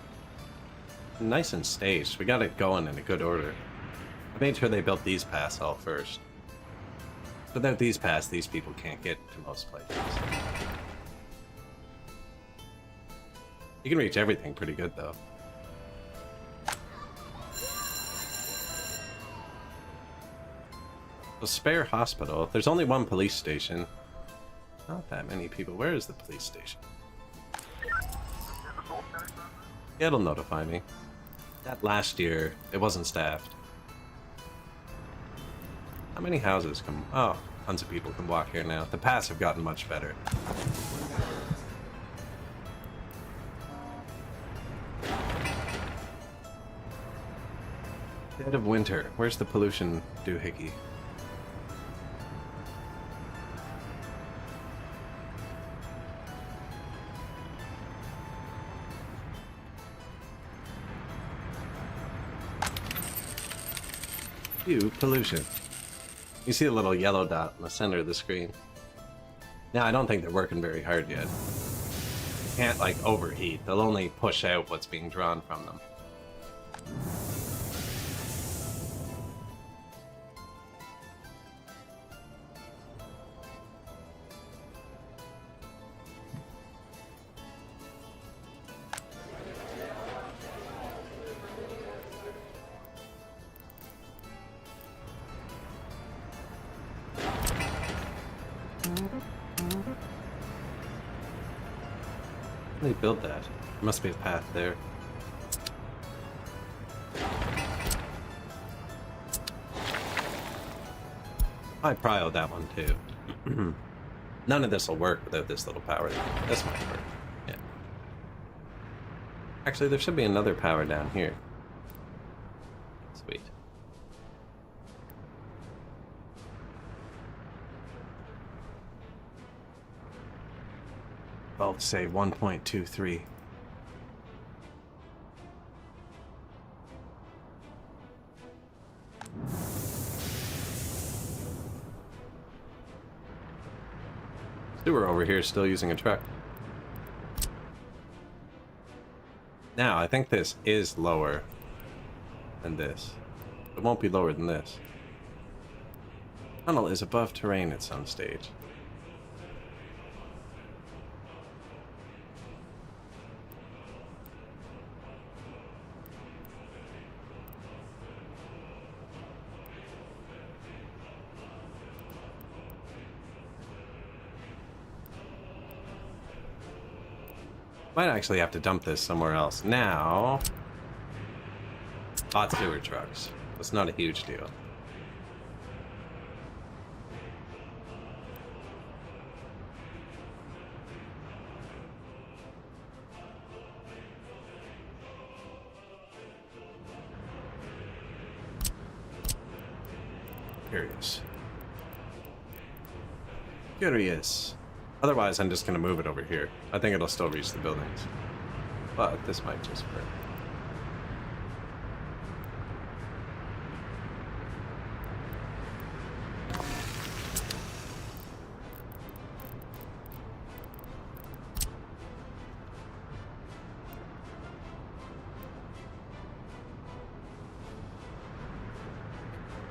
Nice and staged. We got it going in a good order. I made sure they built these paths all first. Without these paths, these people can't get to most places. You can reach everything pretty good, though. The spare hospital. There's only one police station. Not that many people. Where is the police station? Yeah, it'll notify me. That last year, it wasn't staffed. How many houses can... Oh, tons of people can walk here now. The paths have gotten much better. Dead of winter. Where's the pollution doohickey? Pollution. You see a little yellow dot in the center of the screen. Now, I don't think they're working very hard yet. They can't, like, overheat. They'll only push out what's being drawn from them. How do they build that? There must be a path there. I pryed that one too. None of this will work without this little power. This might work. Yeah. Actually, there should be another power down here. Sweet. I'll say 1.23. Sewer over here still using a truck. Now, I think this is lower than this. It won't be lower than this. Tunnel is above terrain at some stage. Might actually have to dump this somewhere else. Now, hot sewer trucks. That's not a huge deal. Curious. Otherwise, I'm just going to move it over here. I think it'll still reach the buildings. But this might just work.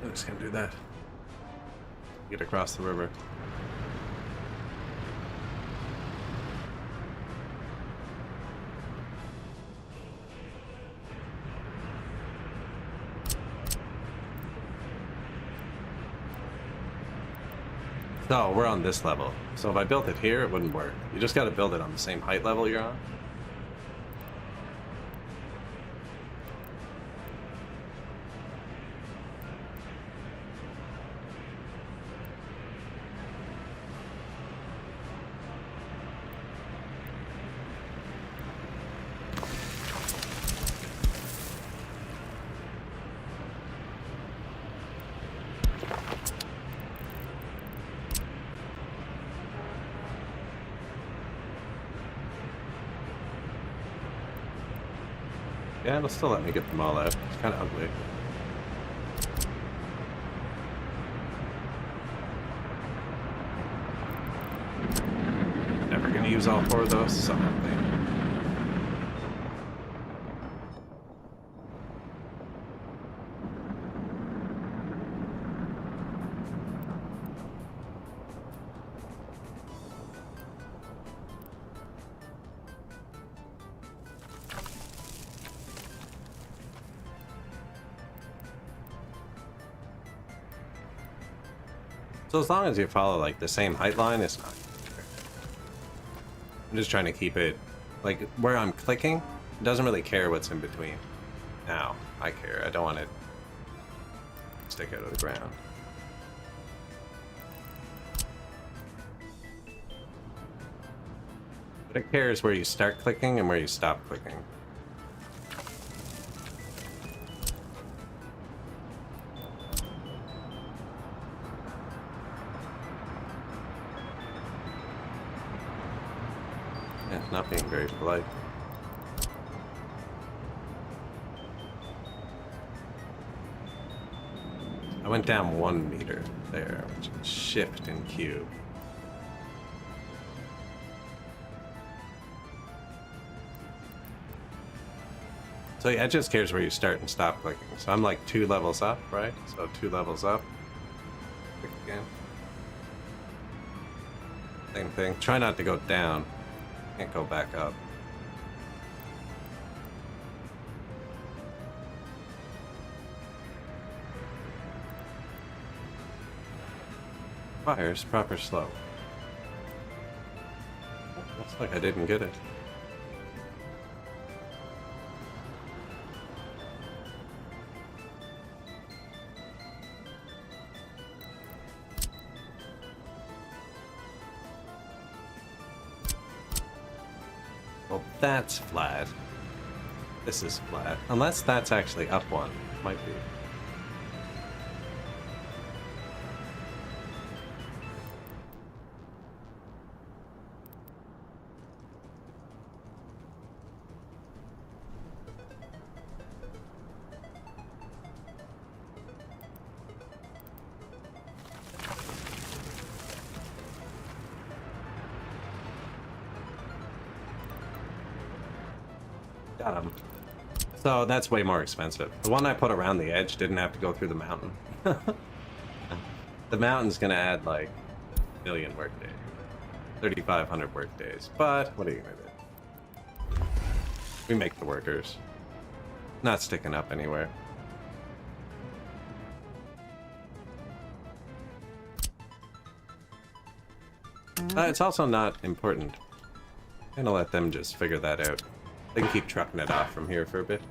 I'm just going to do that. Get across the river. So, we're on this level. So if I built it here, it wouldn't work. You just gotta build it on the same height level you're on. Yeah, it'll still let me get them all out. It's kind of ugly. Never gonna use all four of those. Something. So as long as you follow like the same height line, it's not. I'm just trying to keep it like where I'm clicking. It doesn't really care what's in between. Now I care. I don't want it to stick out of the ground. But it cares where you start clicking and where you stop clicking. Not being very polite. I went down 1 meter there, which is shift and Q. So yeah, it just cares where you start and stop clicking. So I'm like 2 levels up, right? So 2 levels up. Click again. Same thing. Try not to go down. Can't go back up. Fires proper slope. Looks like I didn't get it. Well, that's flat. This is flat. Unless that's actually up one. Might be. Got him. So that's way more expensive. The one I put around the edge didn't have to go through the mountain. The mountain's gonna add like a million work days. 3,500 work days. But what are you gonna do? We make the workers. Not sticking up anywhere. It's also not important. I'm gonna let them just figure that out. They can keep trucking it off from here for a bit.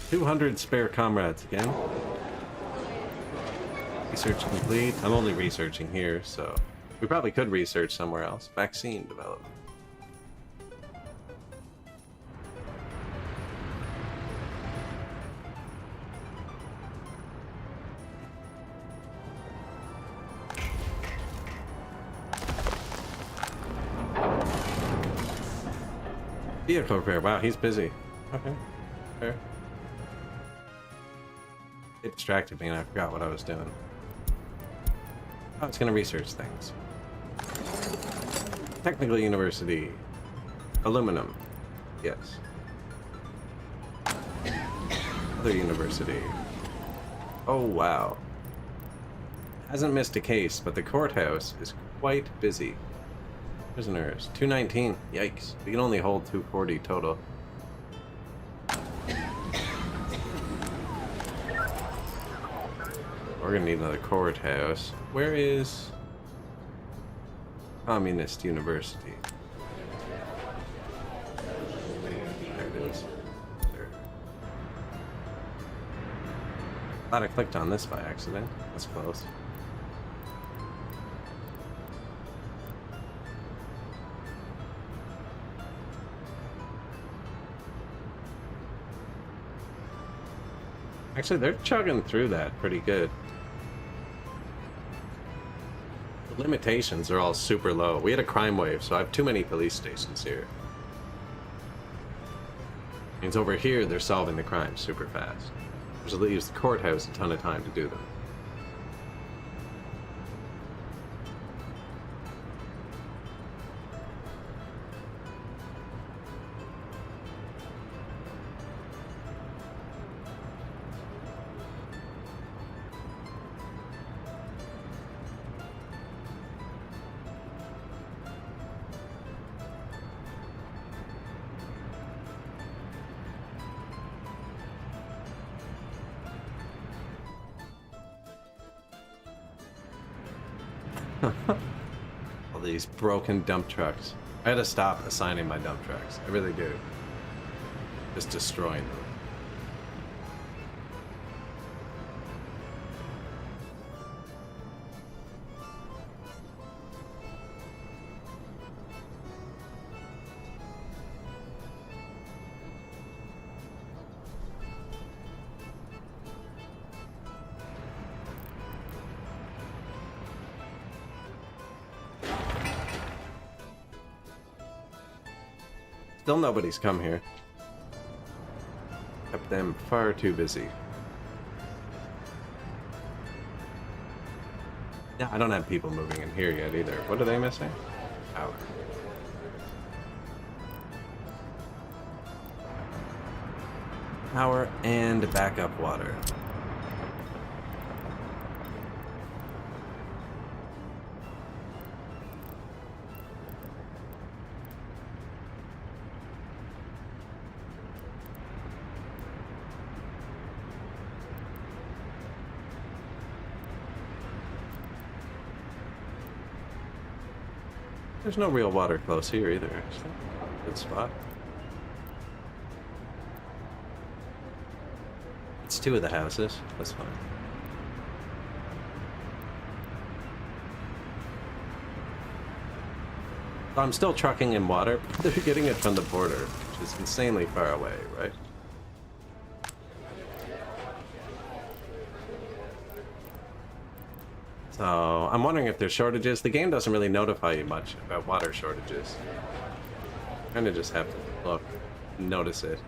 $200 spare comrades again. Research complete. I'm only researching here, so we probably could research somewhere else. Vaccine development. Vehicle repair. Wow, he's busy. Okay, fair. It distracted me and I forgot what I was doing. I was gonna research things. Technical University. Aluminum. Yes. Other university. Oh wow. Hasn't missed a case, but the courthouse is quite busy. Prisoners. 219. Yikes. We can only hold 240 total. We're gonna need another courthouse. Where is Communist University? There it is. There. Glad I clicked on this by accident. That's close. Actually, they're chugging through that pretty good. Limitations are all super low. We had a crime wave, so I have too many police stations here. Means over here, they're solving the crimes super fast. Which leaves the courthouse a ton of time to do them. All these broken dump trucks. I had to stop assigning my dump trucks. I really do. Just destroying them. Still nobody's come here. Kept them far too busy. Yeah, I don't have people moving in here yet either. What are they missing? Power. power and backup water. There's no real water close here either, actually. Good spot. It's two of the houses. That's fine. So I'm still trucking in water. They're getting it from the border, which is insanely far away, right? So I'm wondering if there's shortages. The game doesn't really notify you much about water shortages. You kind of just have to look, notice it.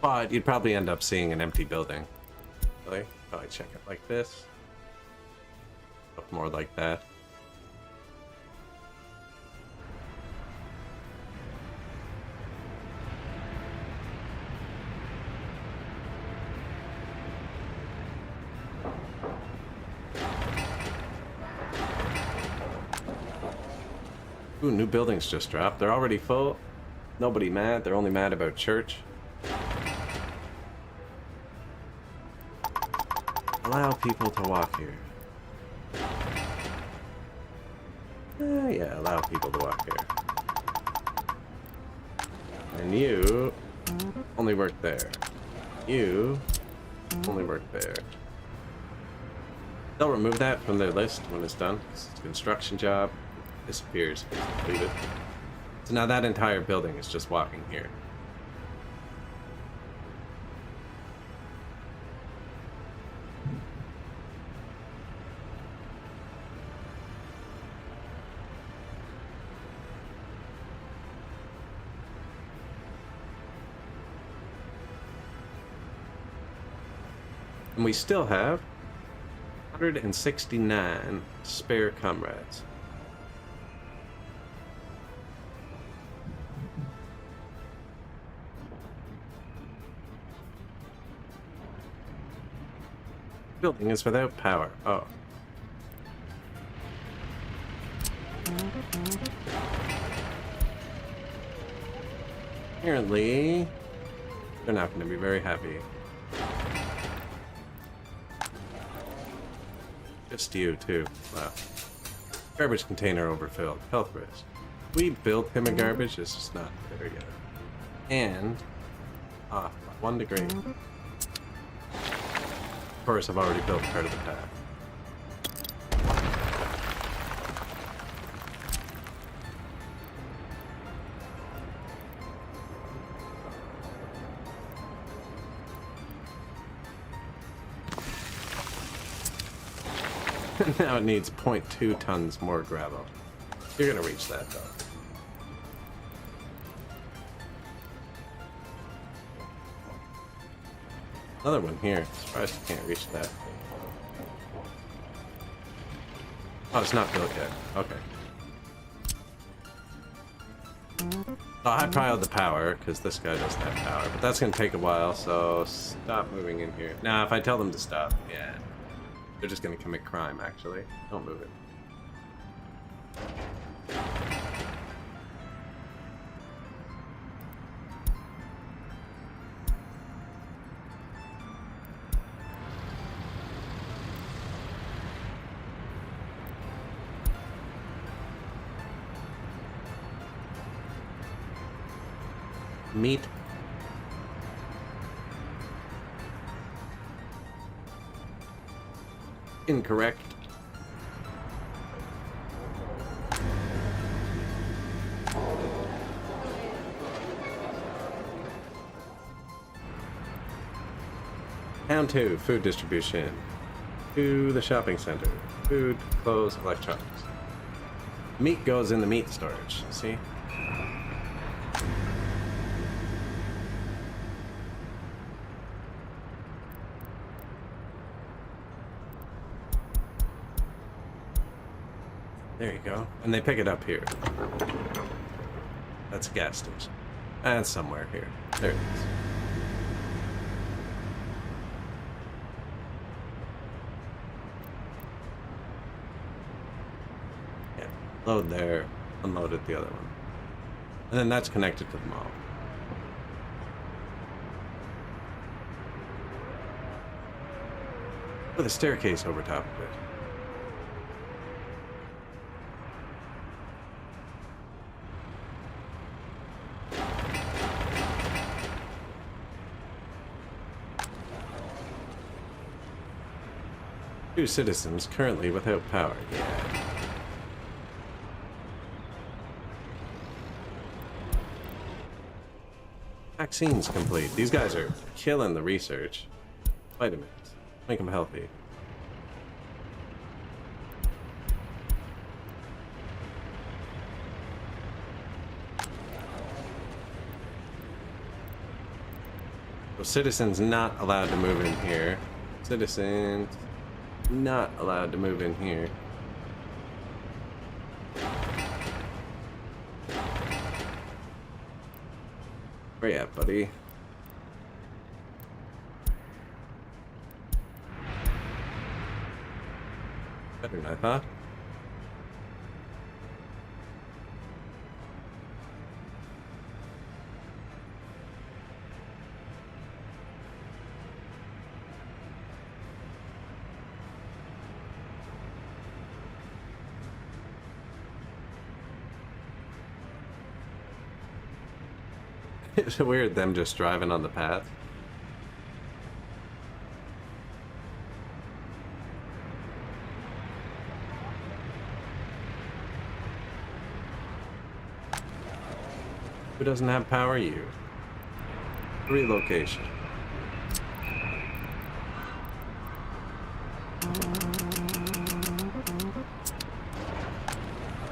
But you'd probably end up seeing an empty building. Really? Probably check it like this. Look more like that. Ooh, new buildings just dropped. They're already full. Nobody mad. They're only mad about church. Allow people to walk here. Yeah, allow people to walk here. And you only work there. You only work there. They'll remove that from their list when it's done. It's a construction job. Disappears. Completed. So now that entire building is just walking here. And we still have 169 spare comrades. Building is without power. Oh. Apparently, they're not going to be very happy. Just you, too. Wow. Garbage container overfilled. Health risk. We built him a garbage. It's just not there yet. And off by 1 degree. Of course, I've already built part of the path. Now it needs 0.2 tons more gravel. You're gonna reach that, though. Another one here. Surprised you can't reach that. Oh, it's not built yet. Okay. I'll high pile the power, because this guy doesn't have power. But that's going to take a while, so stop moving in here. Now, if I tell them to stop, yeah. They're just going to commit crime, actually. Don't move it. Meat. Incorrect. Town 2, food distribution. To the shopping center. Food, clothes, electronics. Meat goes in the meat storage, see? There you go. And they pick it up here. That's a gas station. And somewhere here. There it is. Yeah. Load there. Unload at the other one. And then that's connected to the mall. With a staircase over top of it. Two citizens currently without power. Yeah. Vaccines complete. These guys are killing the research. Vitamins. Make them healthy. So citizens not allowed to move in here. Citizens not allowed to move in here. Where you at, buddy? Better than I thought. It's weird them just driving on the path. Who doesn't have power? You. Relocation.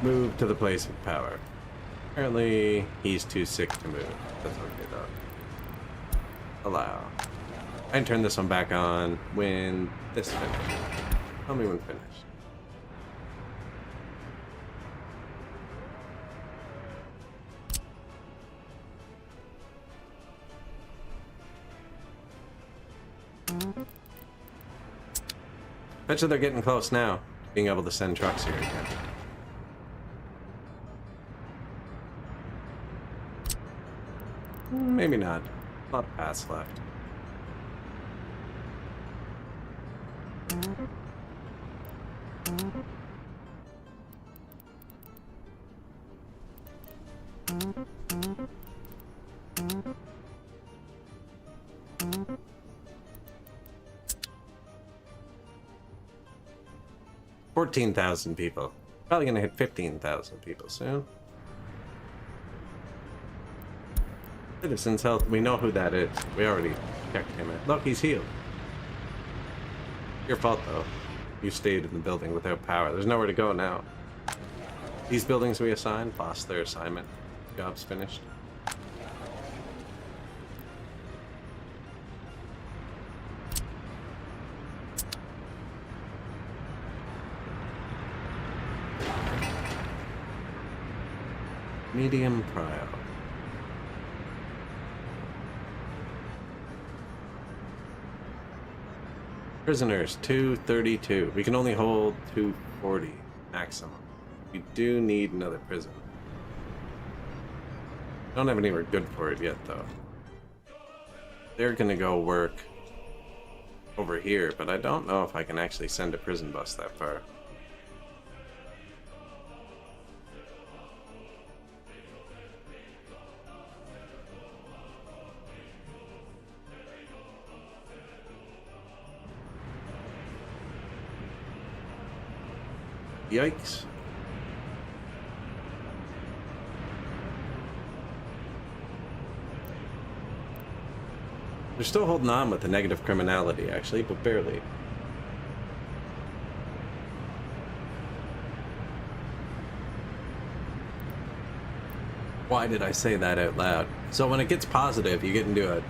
Move to the place of power. Apparently, he's too sick to move. That's okay, though. Allow. I can turn this one back on when this finishes. Tell me when finished. Bet you they're getting close now, being able to send trucks here again. Maybe not. A lot of paths left. $14,000 people. Probably gonna hit 15,000 people soon. Citizens Health, we know who that is. We already checked him out. Look, he's healed. Your fault, though. You stayed in the building without power. There's nowhere to go now. These buildings we assigned lost their assignment. Job's finished. Medium prio. Prisoners, 232. We can only hold 240 maximum. We do need another prison. Don't have anywhere good for it yet, though. They're gonna go work over here, but I don't know if I can actually send a prison bus that far. Yikes. They're still holding on with the negative criminality, actually, but barely. Why did I say that out loud? So when it gets positive, you get into a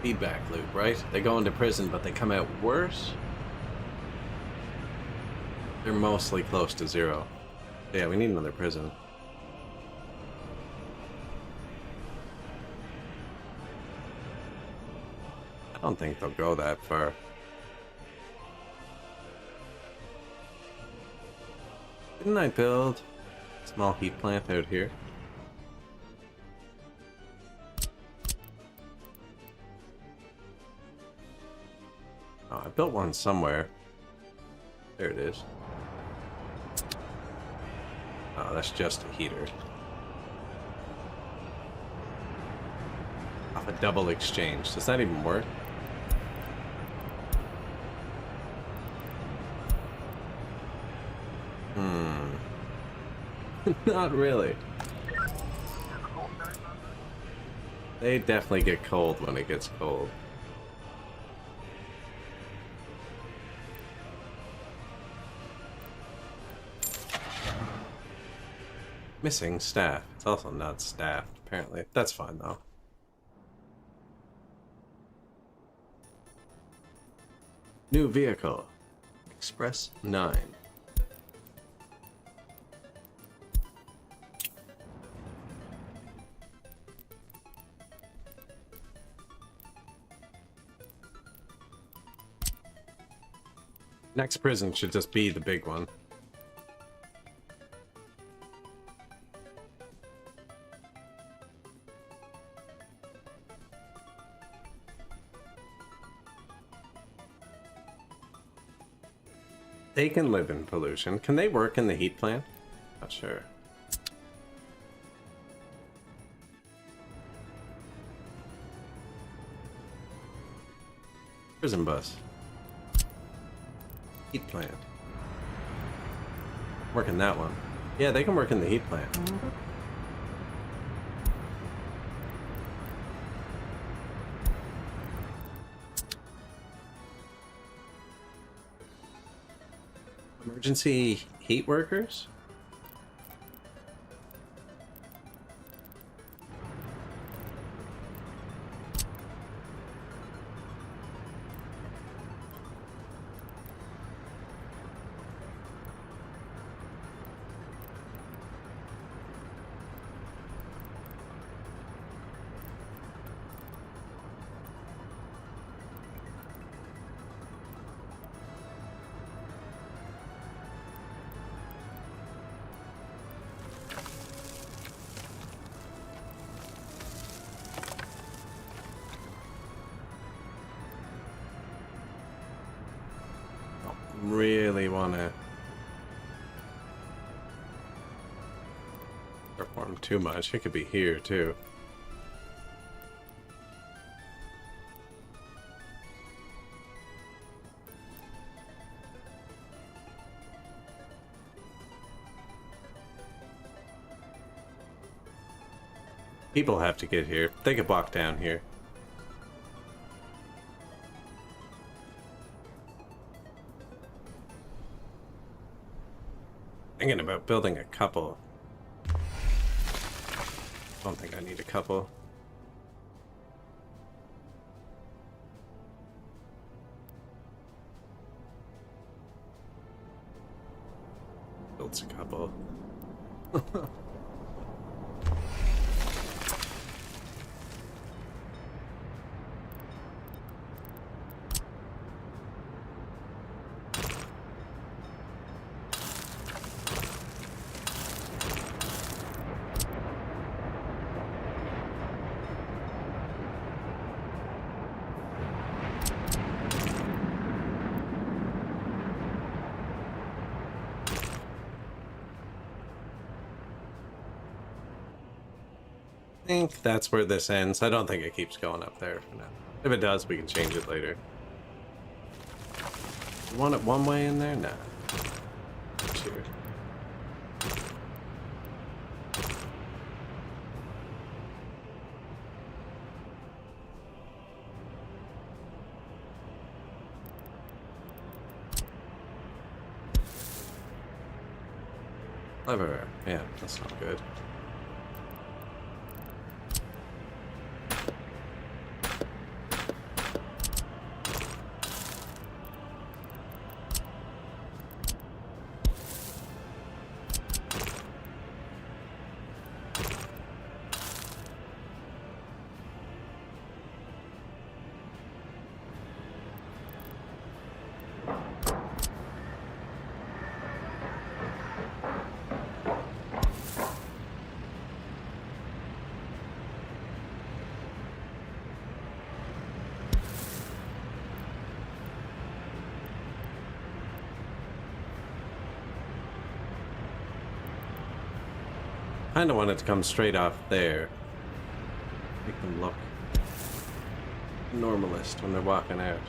feedback loop, right? They go into prison, but they come out worse. They're mostly close to zero. Yeah, we need another prison. I don't think they'll go that far. Didn't I build a small heat plant out here? Oh, I built one somewhere. There it is. Oh, that's just a heater. Off a double exchange. Does that even work? Not really. They definitely get cold when it gets cold. Missing staff. It's also not staffed, apparently. That's fine, though. New vehicle. Express 9. Next prison should just be the big one. They can live in pollution. Can they work in the heat plant? Not sure. Prison bus. Heat plant. Work in that one. Yeah, they can work in the heat plant. Emergency heat workers? Really want to perform too much. It could be here too. People have to get here. They could walk down here. Thinking about building a couple. Don't think I need a couple. Builds a couple. I think that's where this ends. I don't think it keeps going up there for now. If it does, we can change it later. You want it one way in there? Nah. Sure. Clever. Yeah, that's not good. Kinda want it to come straight off there. Make them look normalist when they're walking out.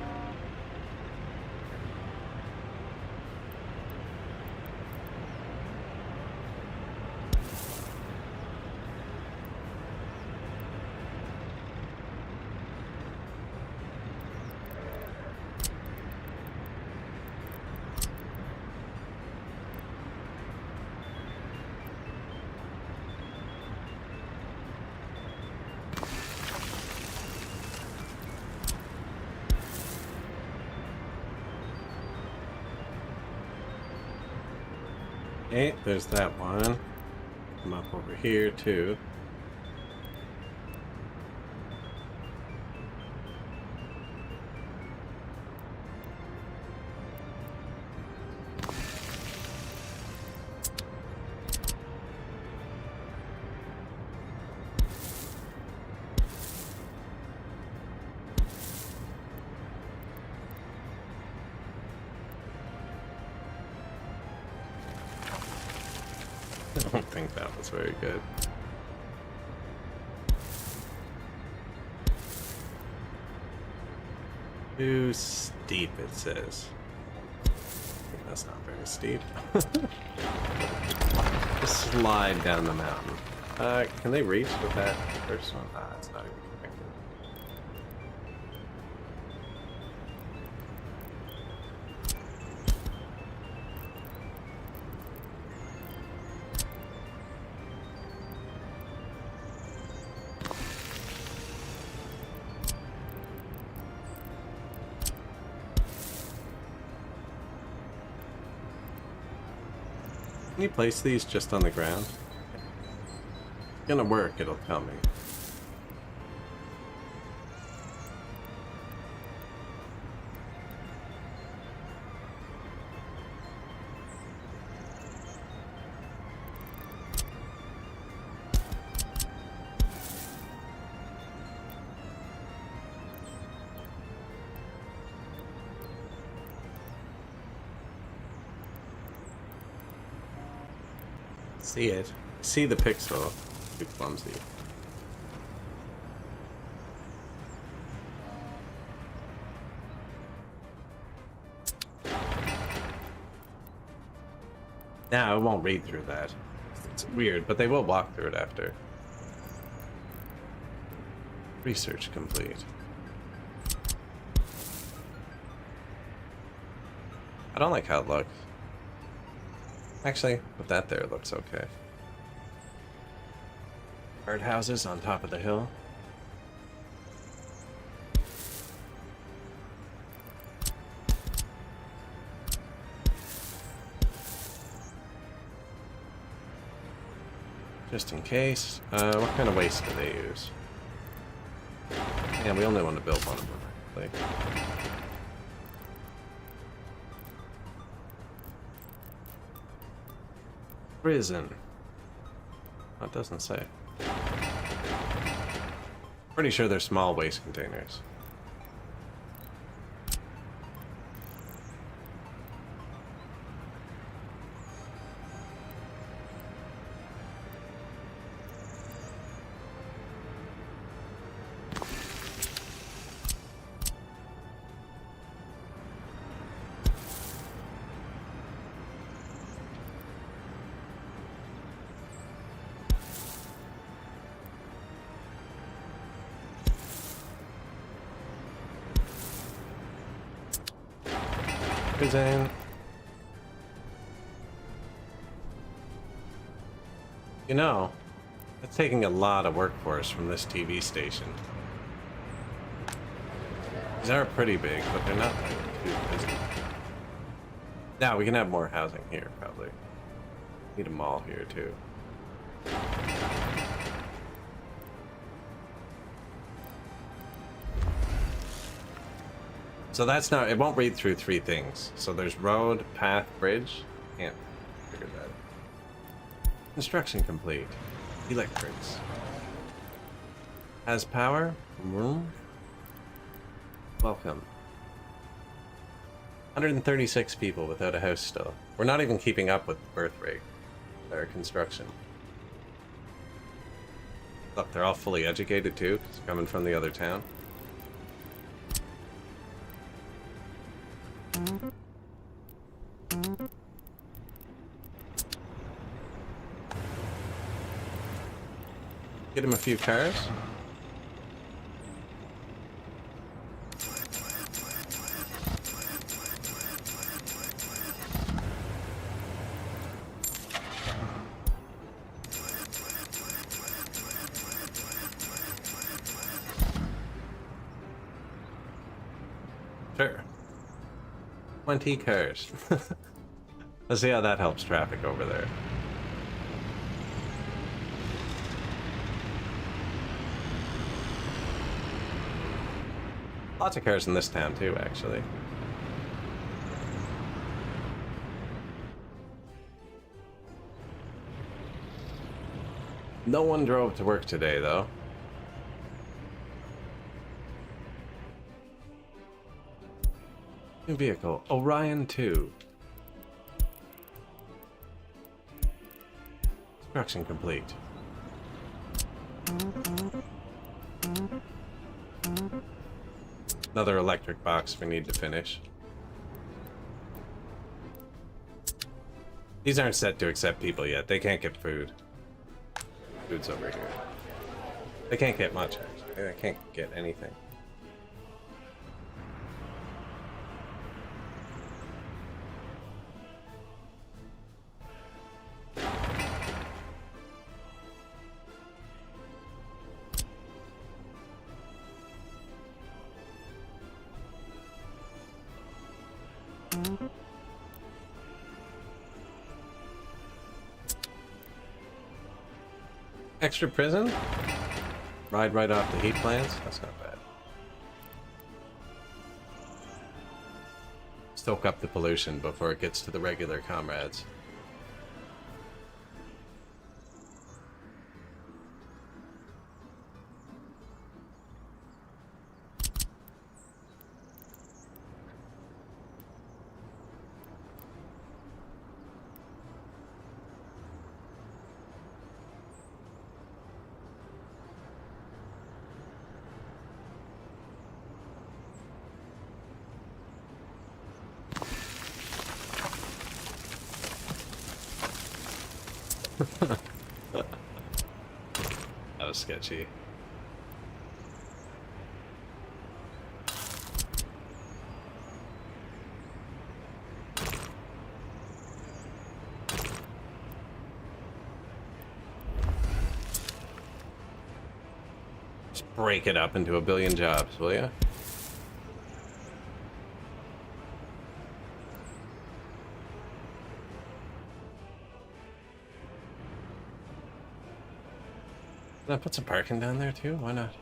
Okay, there's that one. Come up over here too. I don't think that was very good. Too steep, it says. That's not very steep. Just slide down the mountain. Can they reach with that first one? Ah, it's not even connected. Can you place these just on the ground? It's gonna work, it'll tell me. See it. See the pixel. Too clumsy. Now it won't read through that. It's weird, but they will walk through it after. Research complete. I don't like how it looks. Actually, with that there, it looks okay. Birdhouses on top of the hill. Just in case. What kind of waste do they use? Yeah, we only want to build one of them, actually. Prison. Oh, it doesn't say. Pretty sure they're small waste containers. Prison. You know, it's taking a lot of workforce from this TV station. These are pretty big, but they're not like too busy. Now we can have more housing here, probably. Need a mall here too. So that's not, it won't read through three things. So there's road, path, bridge. Can't figure that out. Construction complete. Electrics. Has power. Room. Welcome. 136 people without a house still. We're not even keeping up with the birth rate. Our construction. Look, they're all fully educated too, coming from the other town. Get him a few cars. Sure. 20 cars. Let's see how that helps traffic over there. Lots of cars in this town too, actually. No one drove to work today, though. New vehicle, Orion 2. Construction complete. Another electric box we need to finish. These aren't set to accept people yet. They can't get food. Food's over here. They can't get much, actually. They can't get anything. Extra prison? Ride right off the heat plants? That's not bad. Stoke up the pollution before it gets to the regular comrades. That was sketchy. Just break it up into a billion jobs, will ya? Can I put some parking down there too? Why not?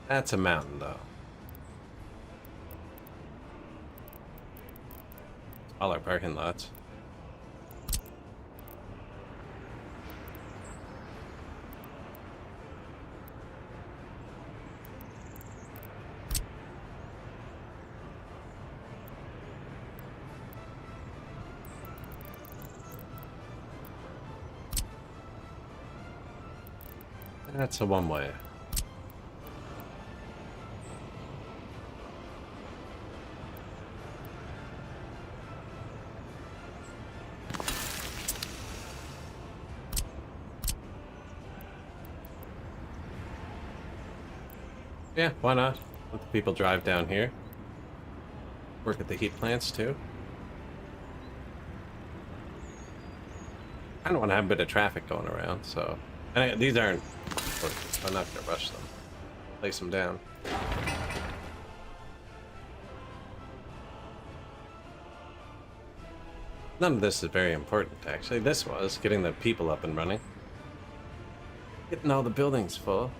That's a mountain, though. All our parking lots. That's a one-way. Yeah, why not? Let the people drive down here. Work at the heat plants, too. I don't want to have a bit of traffic going around, so... And these aren't... I'm not going to rush them. Place them down. None of this is very important, actually. This was getting the people up and running. Getting all the buildings full.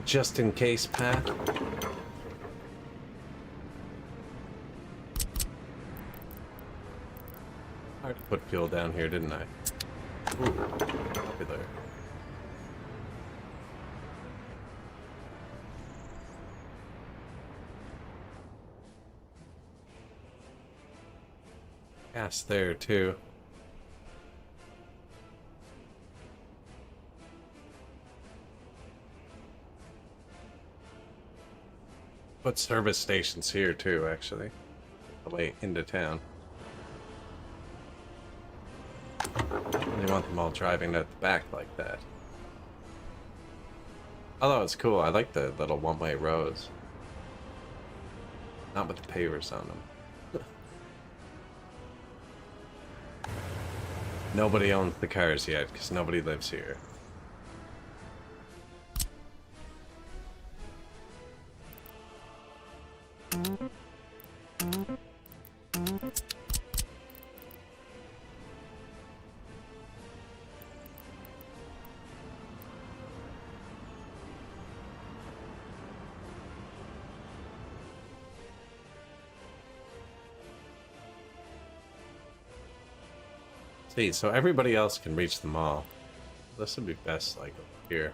just in case path. Hard to put fuel down here, didn't I? Ooh, popular. Gas there too. Put service stations here too, actually. The way into town. Don't really want them all driving at the back like that. Although it's cool, I like the little one-way roads. Not with the pavers on them. Nobody owns the cars yet, because nobody lives here. See, so everybody else can reach the mall. This would be best, like, over here.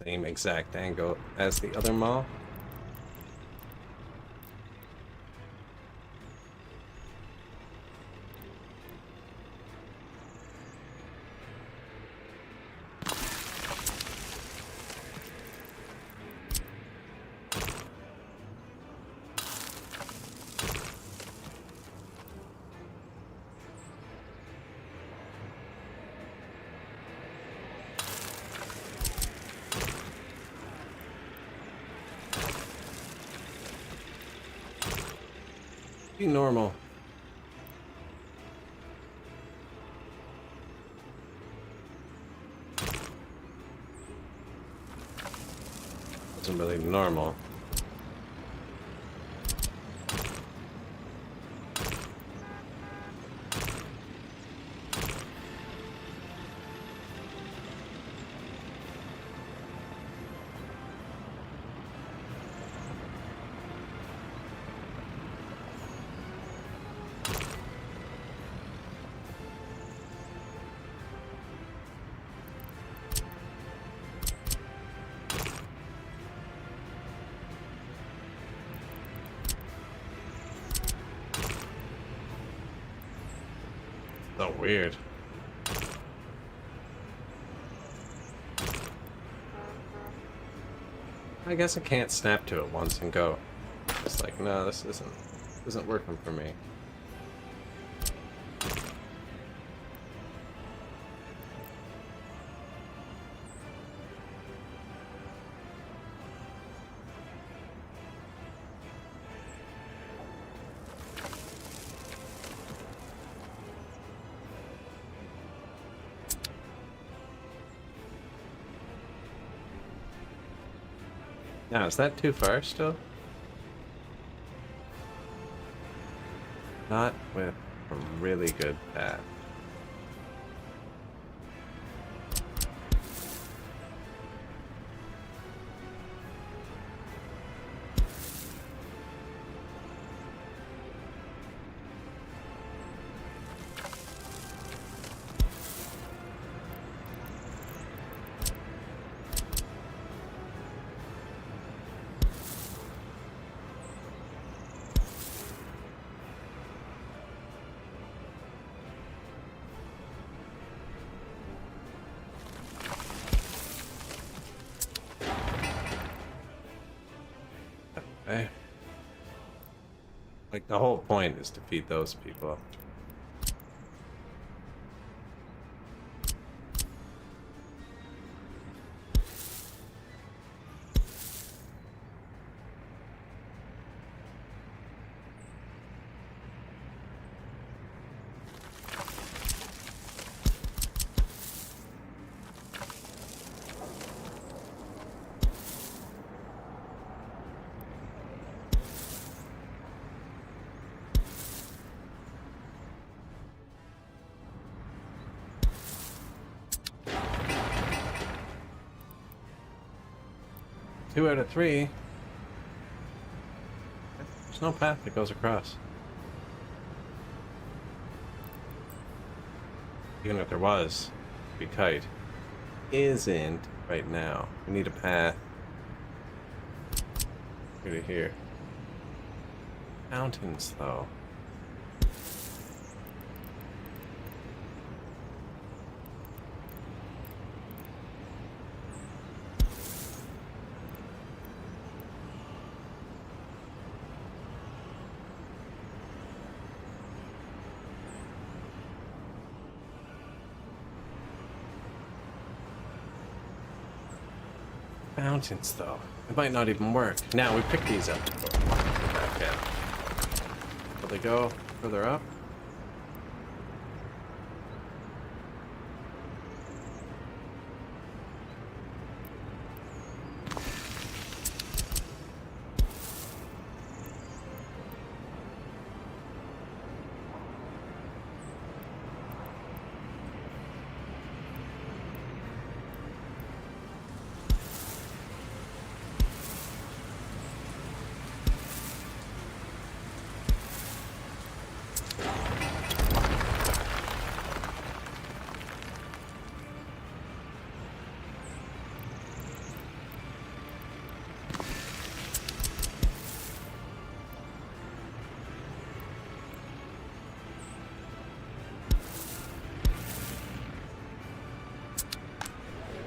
Same exact angle as the other mall. Be normal. Wasn't really normal. So weird. I guess I can't snap to it once and go. It's like, no, this isn't working for me. Now, is that too far still? Not with a really good path. Okay. Like, the whole point is to feed those people. 2 out of 3. There's no path that goes across. Even if there was, it'd be tight. Isn't right now. We need a path. Here to here. Mountains, though. Mountains, though. It might not even work. Now, we picked these up. Okay. Will they go further up?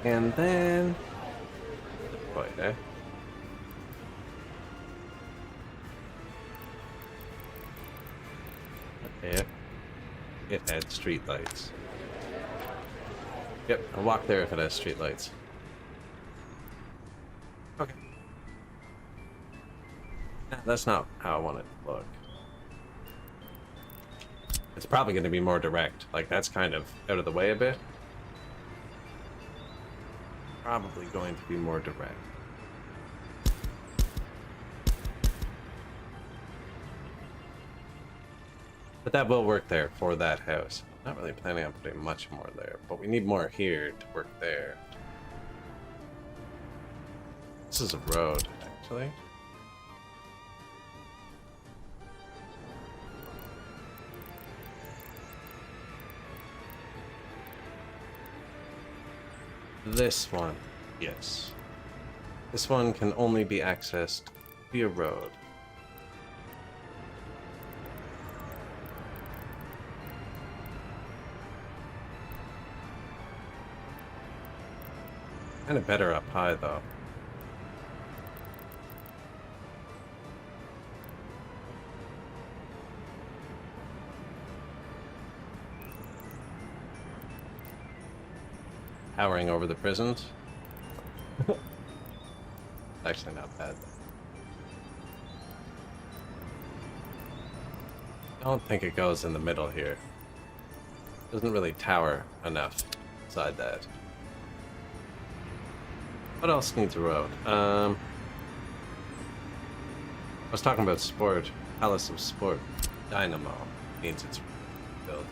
And then... Wait, eh? Okay. It had street lights. Yep, I'll walk there if it has street lights. Okay. That's not how I want it to look. It's probably going to be more direct. Like, that's kind of out of the way a bit. Probably going to be more direct. But that will work there for that house. Not really planning on putting much more there, but we need more here to work there. This is a road, actually. This one, yes. This one can only be accessed via road. Kind of better up high, though. Towering over the prisons. Actually not bad. I don't think it goes in the middle here. Doesn't really tower enough beside that. What else needs a road? I was talking about sport. Palace of Sport. Dynamo needs its build.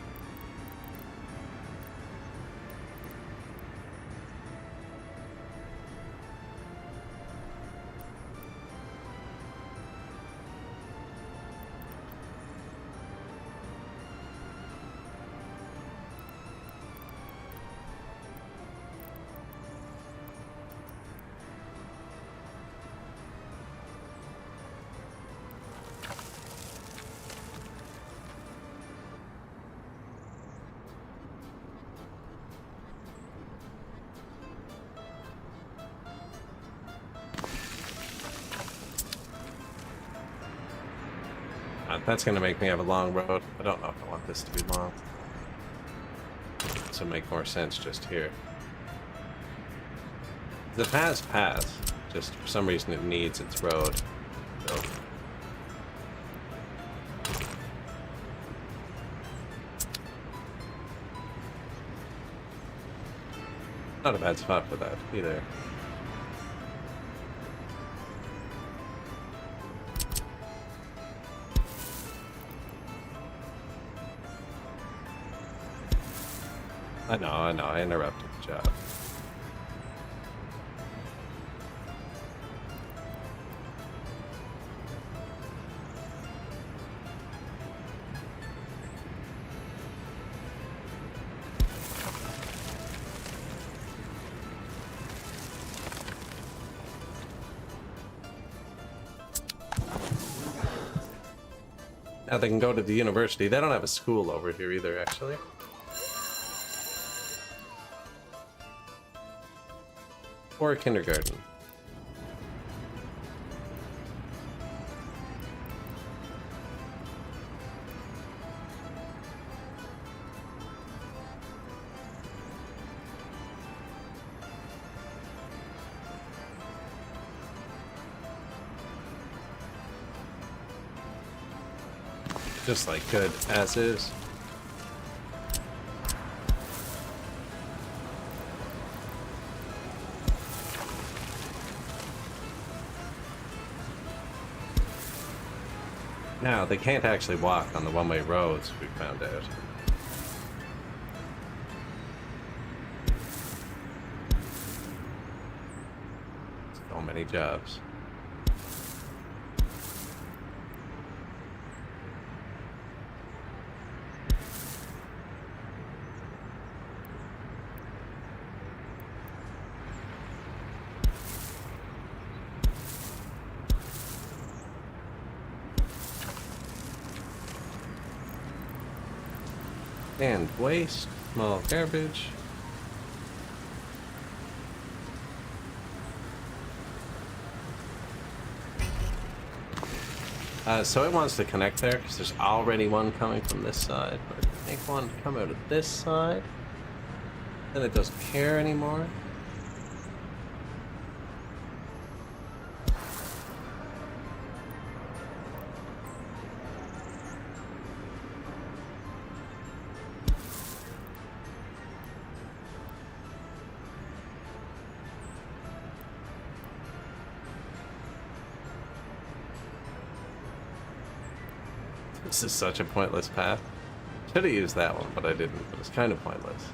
That's gonna make me have a long road. I don't know if I want this to be long. This would make more sense just here. The path's path. Just for some reason it needs its road. So. Not a bad spot for that either. I know, I interrupted the job. Now they can go to the university. They don't have a school over here either, actually. Or a kindergarten. Just like good as is. Now, they can't actually walk on the one-way roads, we found out. So many jobs. And waste, small garbage. So it wants to connect there because there's already one coming from this side. But if I make one come out of this side, then it doesn't care anymore. This is such a pointless path. Should have used that one, but I didn't. But it's kind of pointless.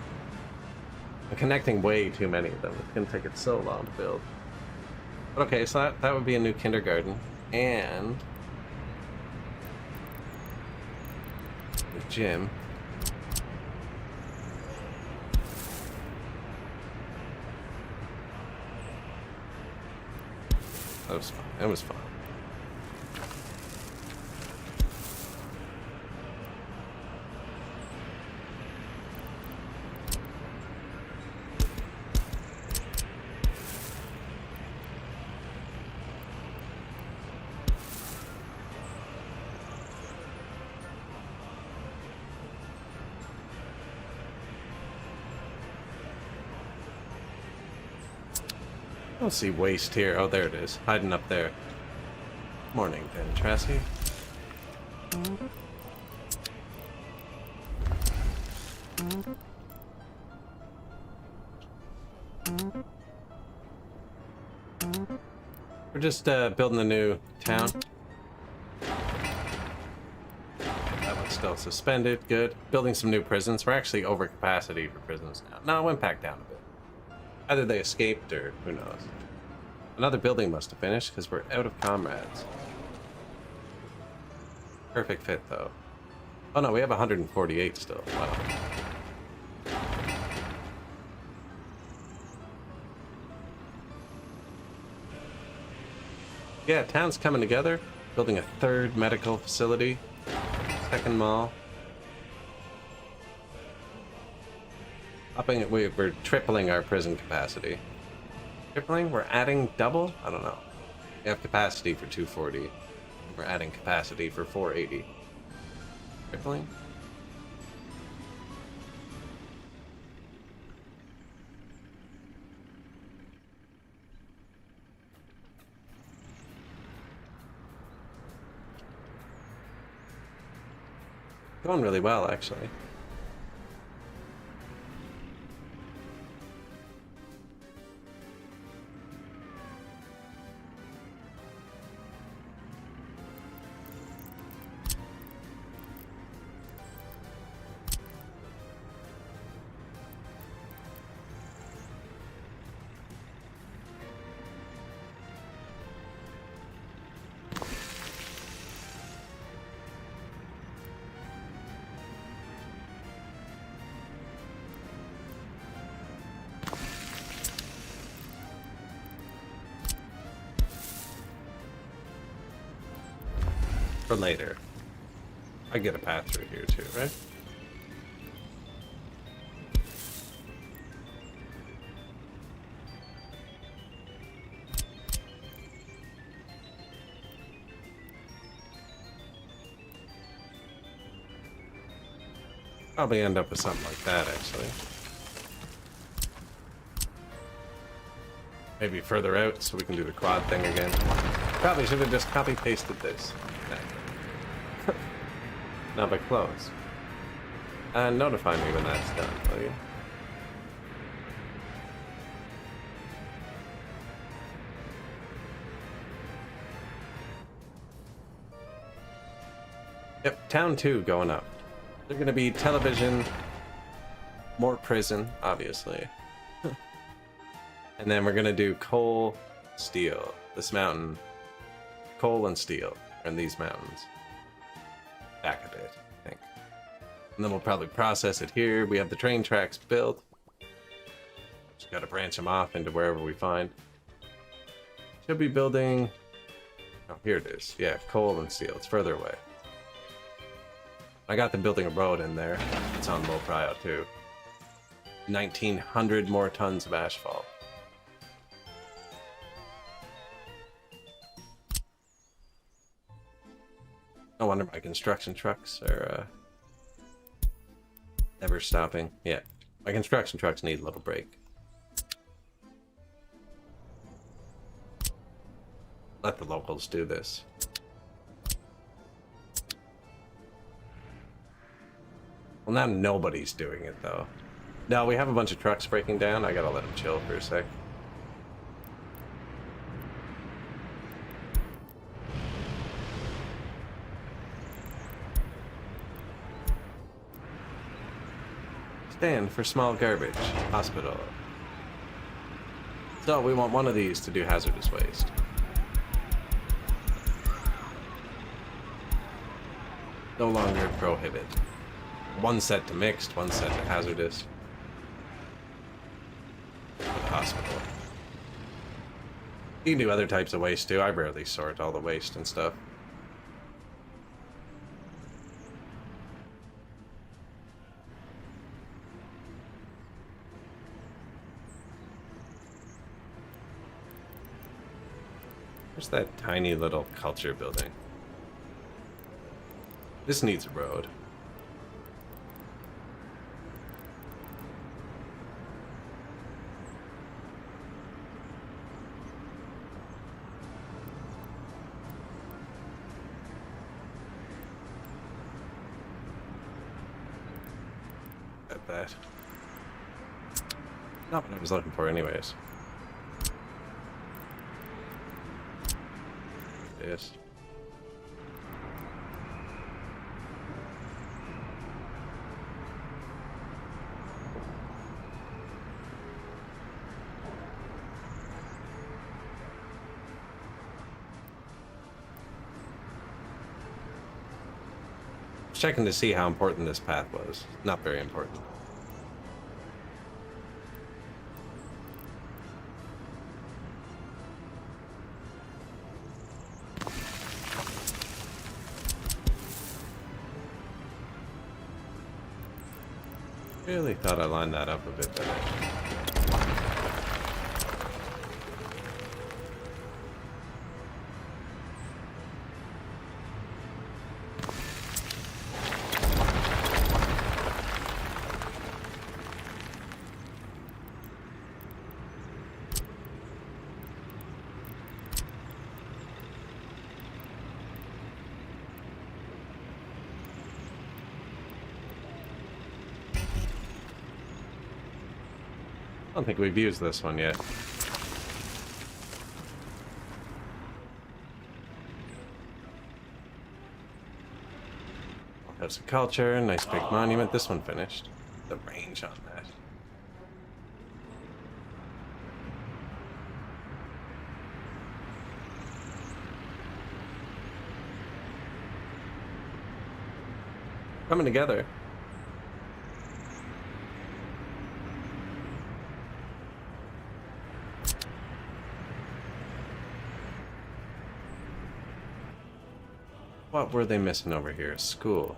I'm connecting way too many of them. It's going to take it so long to build. But okay, so that would be a new kindergarten. And the gym. That was fun. It was fun. I don't see waste here. Oh, there it is. Hiding up there. Morning, then, Tracy. We're just building a new town. That one's still suspended. Good. Building some new prisons. We're actually over capacity for prisons now. No, it went back down a bit. Either they escaped or who knows. Another building must have finished because we're out of comrades. Perfect fit though. Oh no, we have 148 still. Wow. Yeah, town's coming together. Building a third medical facility. Second mall. We're tripling our prison capacity. Tripling? We're adding double? I don't know. We have capacity for 240. We're adding capacity for 480. Tripling? Going really well, actually. For later. I get a path through here too, right? Probably end up with something like that, actually. Maybe further out so we can do the quad thing again. Probably should have just copy-pasted this. Now, but close. And notify me when that's done, will you? Yep, Town 2 going up. They're gonna be television, more prison, obviously. And then we're gonna do coal, steel. This mountain, coal and steel are in these mountains. Back a bit, I think. And then we'll probably process it here. We have the train tracks built. Just gotta branch them off into wherever we find. Should be building... Oh, here it is. Yeah, coal and steel. It's further away. I got them building a road in there. It's on low prio too. 1,900 more tons of asphalt. No wonder my construction trucks are never stopping. Yeah, my construction trucks need a little break. Let the locals do this. Well, now nobody's doing it, though. No, we have a bunch of trucks breaking down. I gotta let them chill for a sec. Stand for small garbage. Hospital. So, we want one of these to do hazardous waste. No longer prohibit. One set to mixed, one set to hazardous. For the hospital. You can do other types of waste too. I rarely sort all the waste and stuff. Where's that tiny little culture building? This needs a road. That. Not what I was looking for anyways. Yes. Checking to see how important this path was. Not very important. Really thought I lined that up a bit better. I don't think we've used this one yet. House of Culture, nice big monument. This one finished. The range on that. Coming together. What what were they missing over here? A school.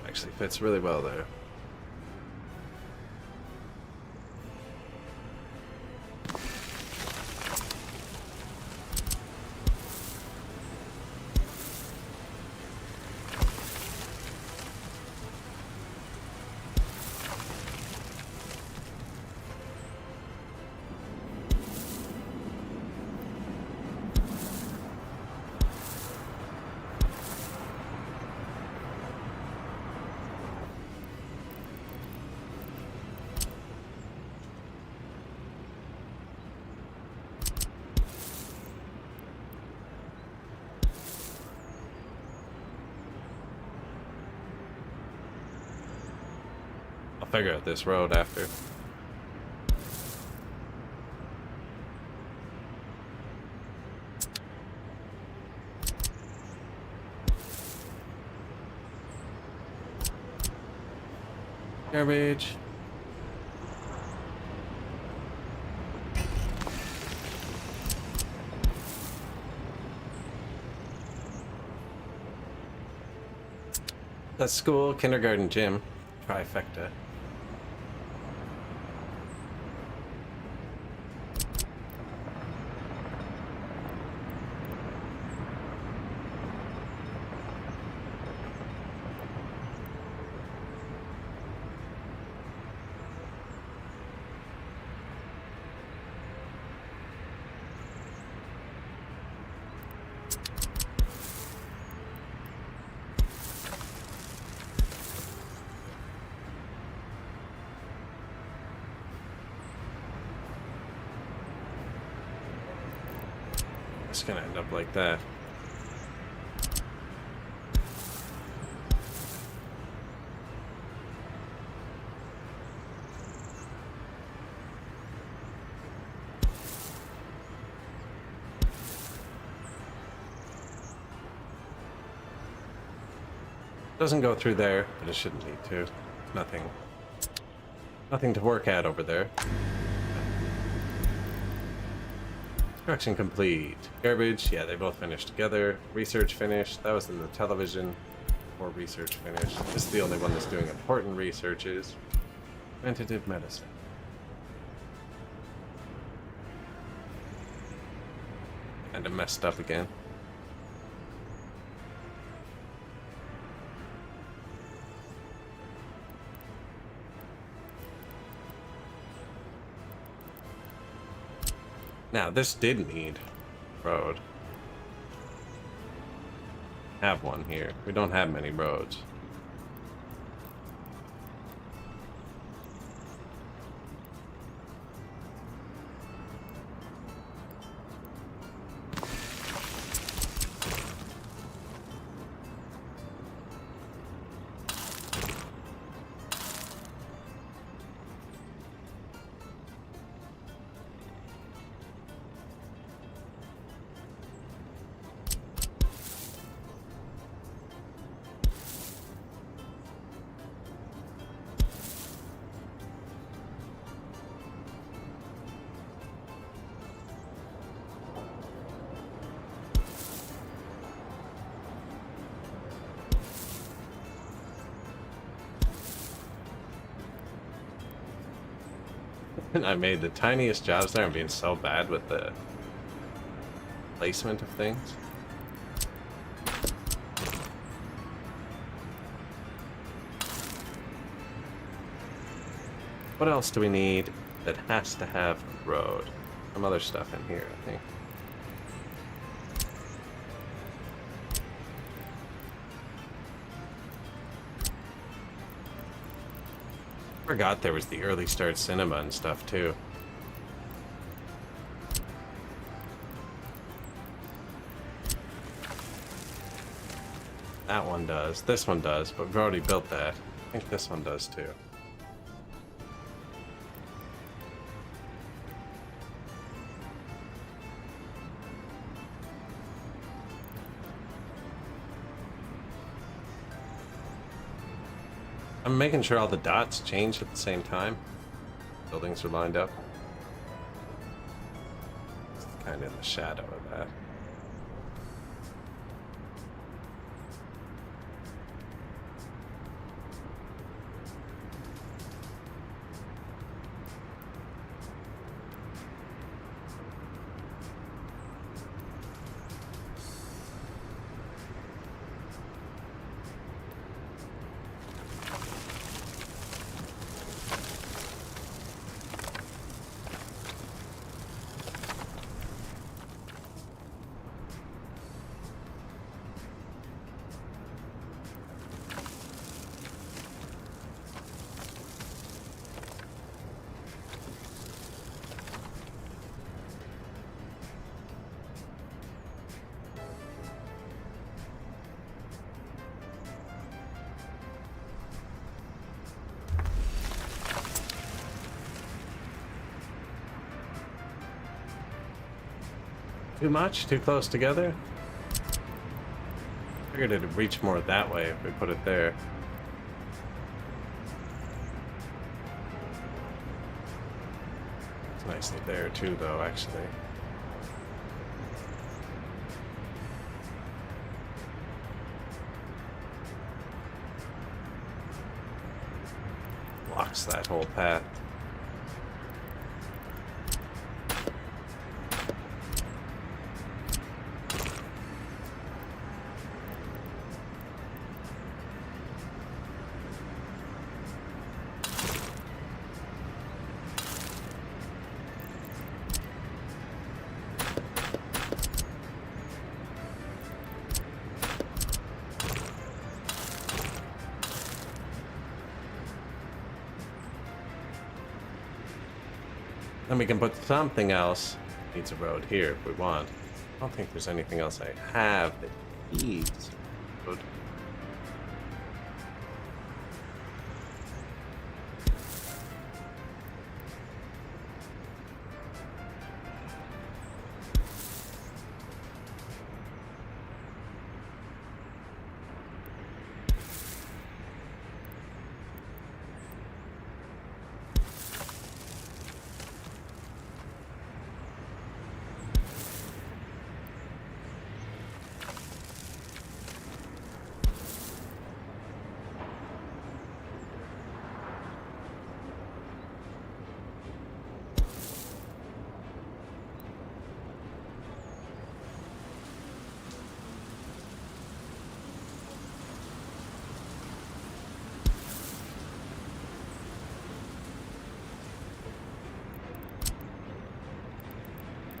Actually fits really well there. I'll figure out this road after. Garbage. That's school, kindergarten, gym. Trifecta. It's gonna end up like that. Doesn't go through there, but it shouldn't need to. Nothing to work at over there. Construction complete. Garbage, yeah, they both finished together. Research finished. That was in the television. More research finished. This is the only one that's doing important researches. Preventative medicine. Kinda messed up again. Now, this did need road. Have one here. We don't have many roads. I made the tiniest jobs there. I'm being so bad with the placement of things. What else do we need that has to have a road? Some other stuff in here, I think. Forgot there was the early start cinema and stuff too. That one does. This one does, but we've already built that. I think this one does too. I'm making sure all the dots change at the same time. Buildings are lined up. It's kind of in the shadow of that. Too much? Too close together? Figured it'd reach more that way if we put it there. It's nicely there too, though, actually. Blocks that whole path. Then we can put something else. Needs a road here if we want. I don't think there's anything else I have that needs a road.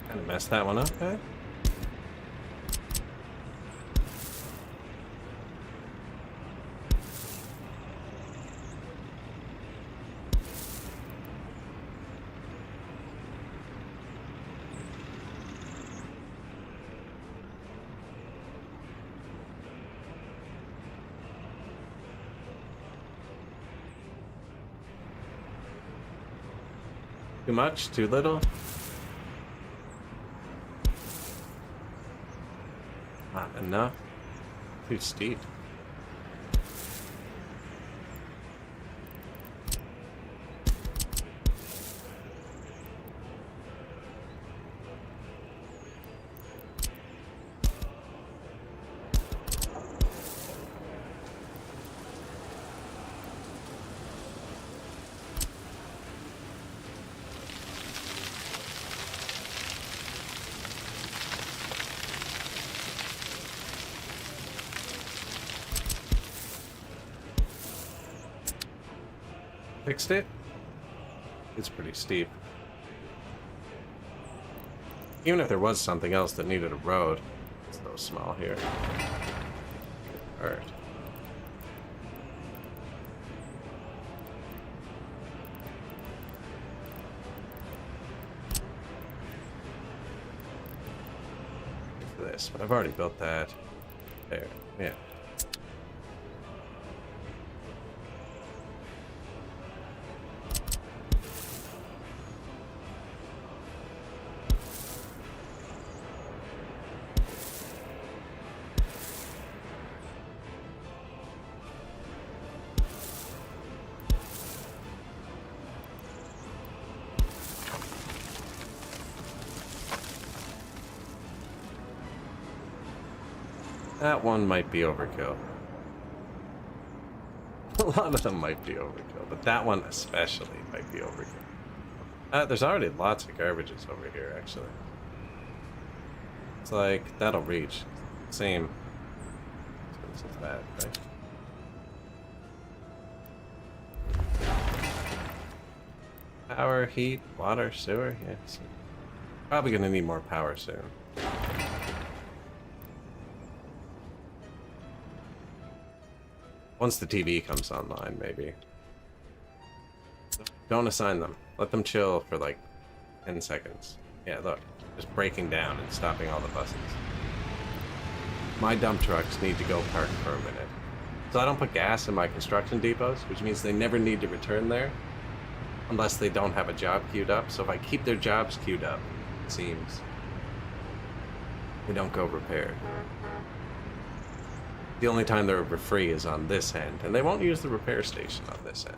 Kind of messed that one up, eh? Too much? Too little? Not enough. Too steep. Fixed it? It's pretty steep. Even if there was something else that needed a road, it's so small here. Alright. This, but I've already built that. There, yeah. That one might be overkill. A lot of them might be overkill, but that one especially might be overkill. There's already lots of garbages over here, actually. It's like, that'll reach. Same. This is that, right? Power, heat, water, sewer, yes. Probably gonna need more power soon. Once the TV comes online, maybe. Don't assign them. Let them chill for like 10 seconds. Yeah, look. Just breaking down and stopping all the buses. My dump trucks need to go park for a minute. So I don't put gas in my construction depots, which means they never need to return there. Unless they don't have a job queued up. So if I keep their jobs queued up, it seems they don't go repaired. The only time they're free is on this end, and they won't use the repair station on this end.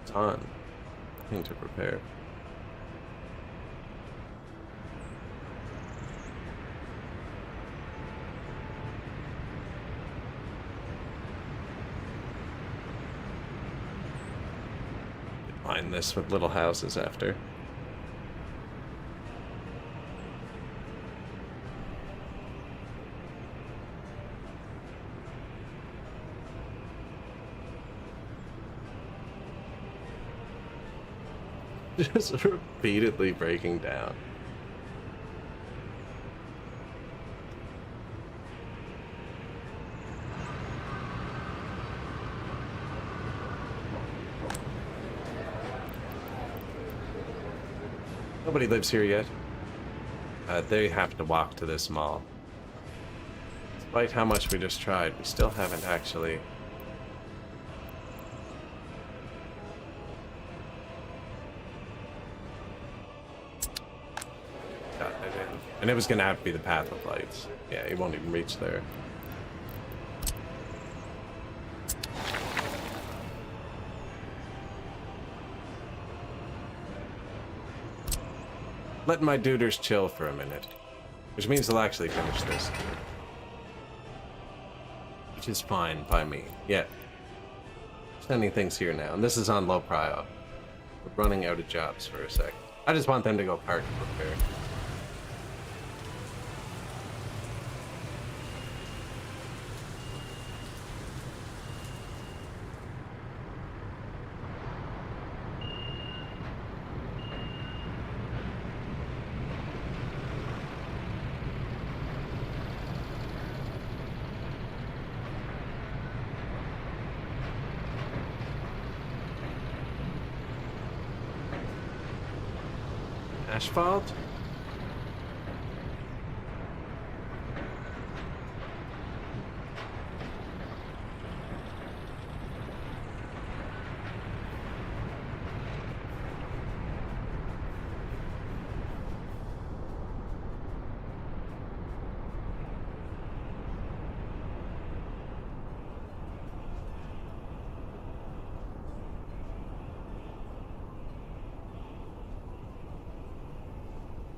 Ton. Nothing to repair. Line this with little houses after. Just repeatedly breaking down. Nobody lives here yet. They have to walk to this mall. Despite how much we just tried, we still haven't actually... got it in. And it was gonna have to be the path of lights. Yeah, he won't even reach there. Letting my duders chill for a minute. Which means they'll actually finish this. Which is fine by me. Yeah. Sending things here now. And this is on low prio. We're running out of jobs for a sec. I just want them to go park and repair. Asphalt?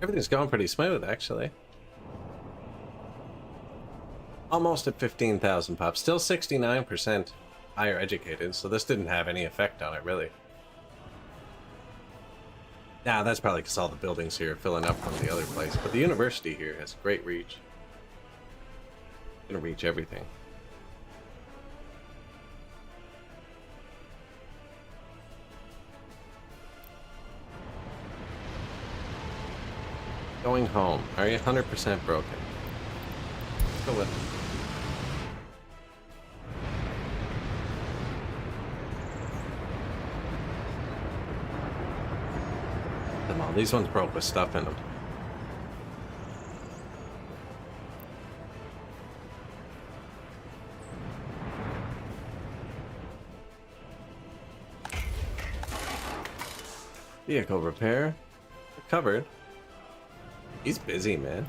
Everything's going pretty smooth, actually. Almost at 15,000 pop. Still 69% higher educated, so this didn't have any effect on it, really. Nah, that's probably because all the buildings here are filling up from the other place. But the university here has great reach. Gonna reach everything. Going home. Are you 100% broken? Let's go with it. Come on, these ones broke with stuff in them. Vehicle repair. Covered. He's busy, man.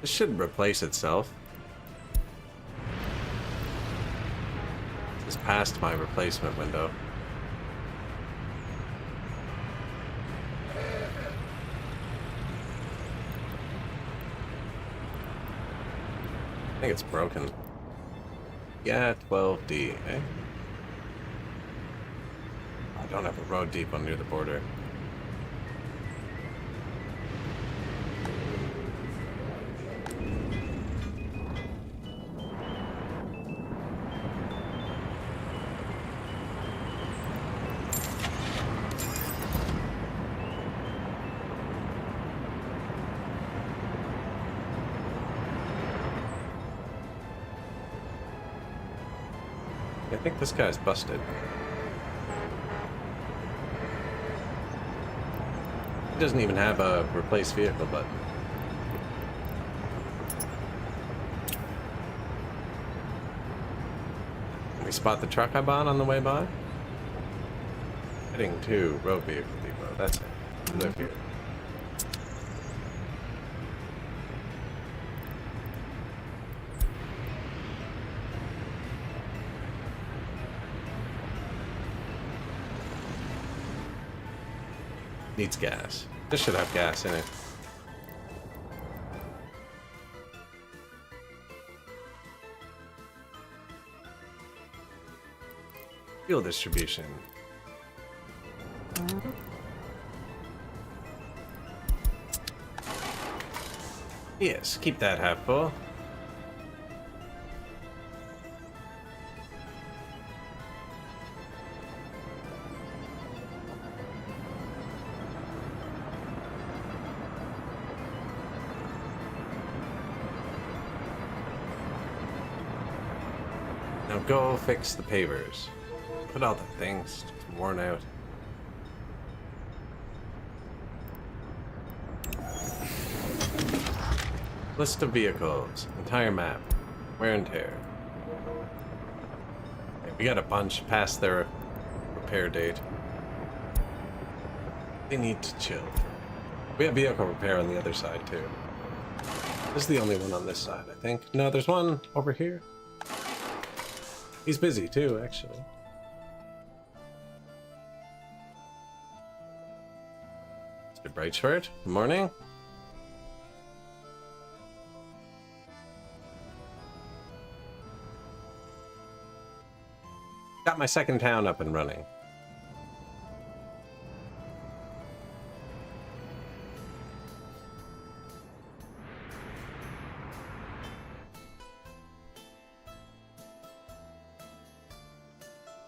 This should replace itself. That's my replacement window. I think it's broken. Yeah, 12D, eh? I don't have a road depot near the border. I think this guy's busted. He doesn't even have a replace vehicle button. Can we spot the truck I bought on the way by? Heading to road vehicle depot. That's it. We live here. Needs gas. This should have gas in it. Fuel distribution. Yes, keep that half full. Now go fix the pavers. Put out the things, it's worn out. List of vehicles, entire map, wear and tear. Okay, we got a bunch past their repair date. They need to chill. We have vehicle repair on the other side too. This is the only one on this side, I think. No, there's one over here. He's busy too, actually. Mr. Brightshort, good morning. Got my second town up and running.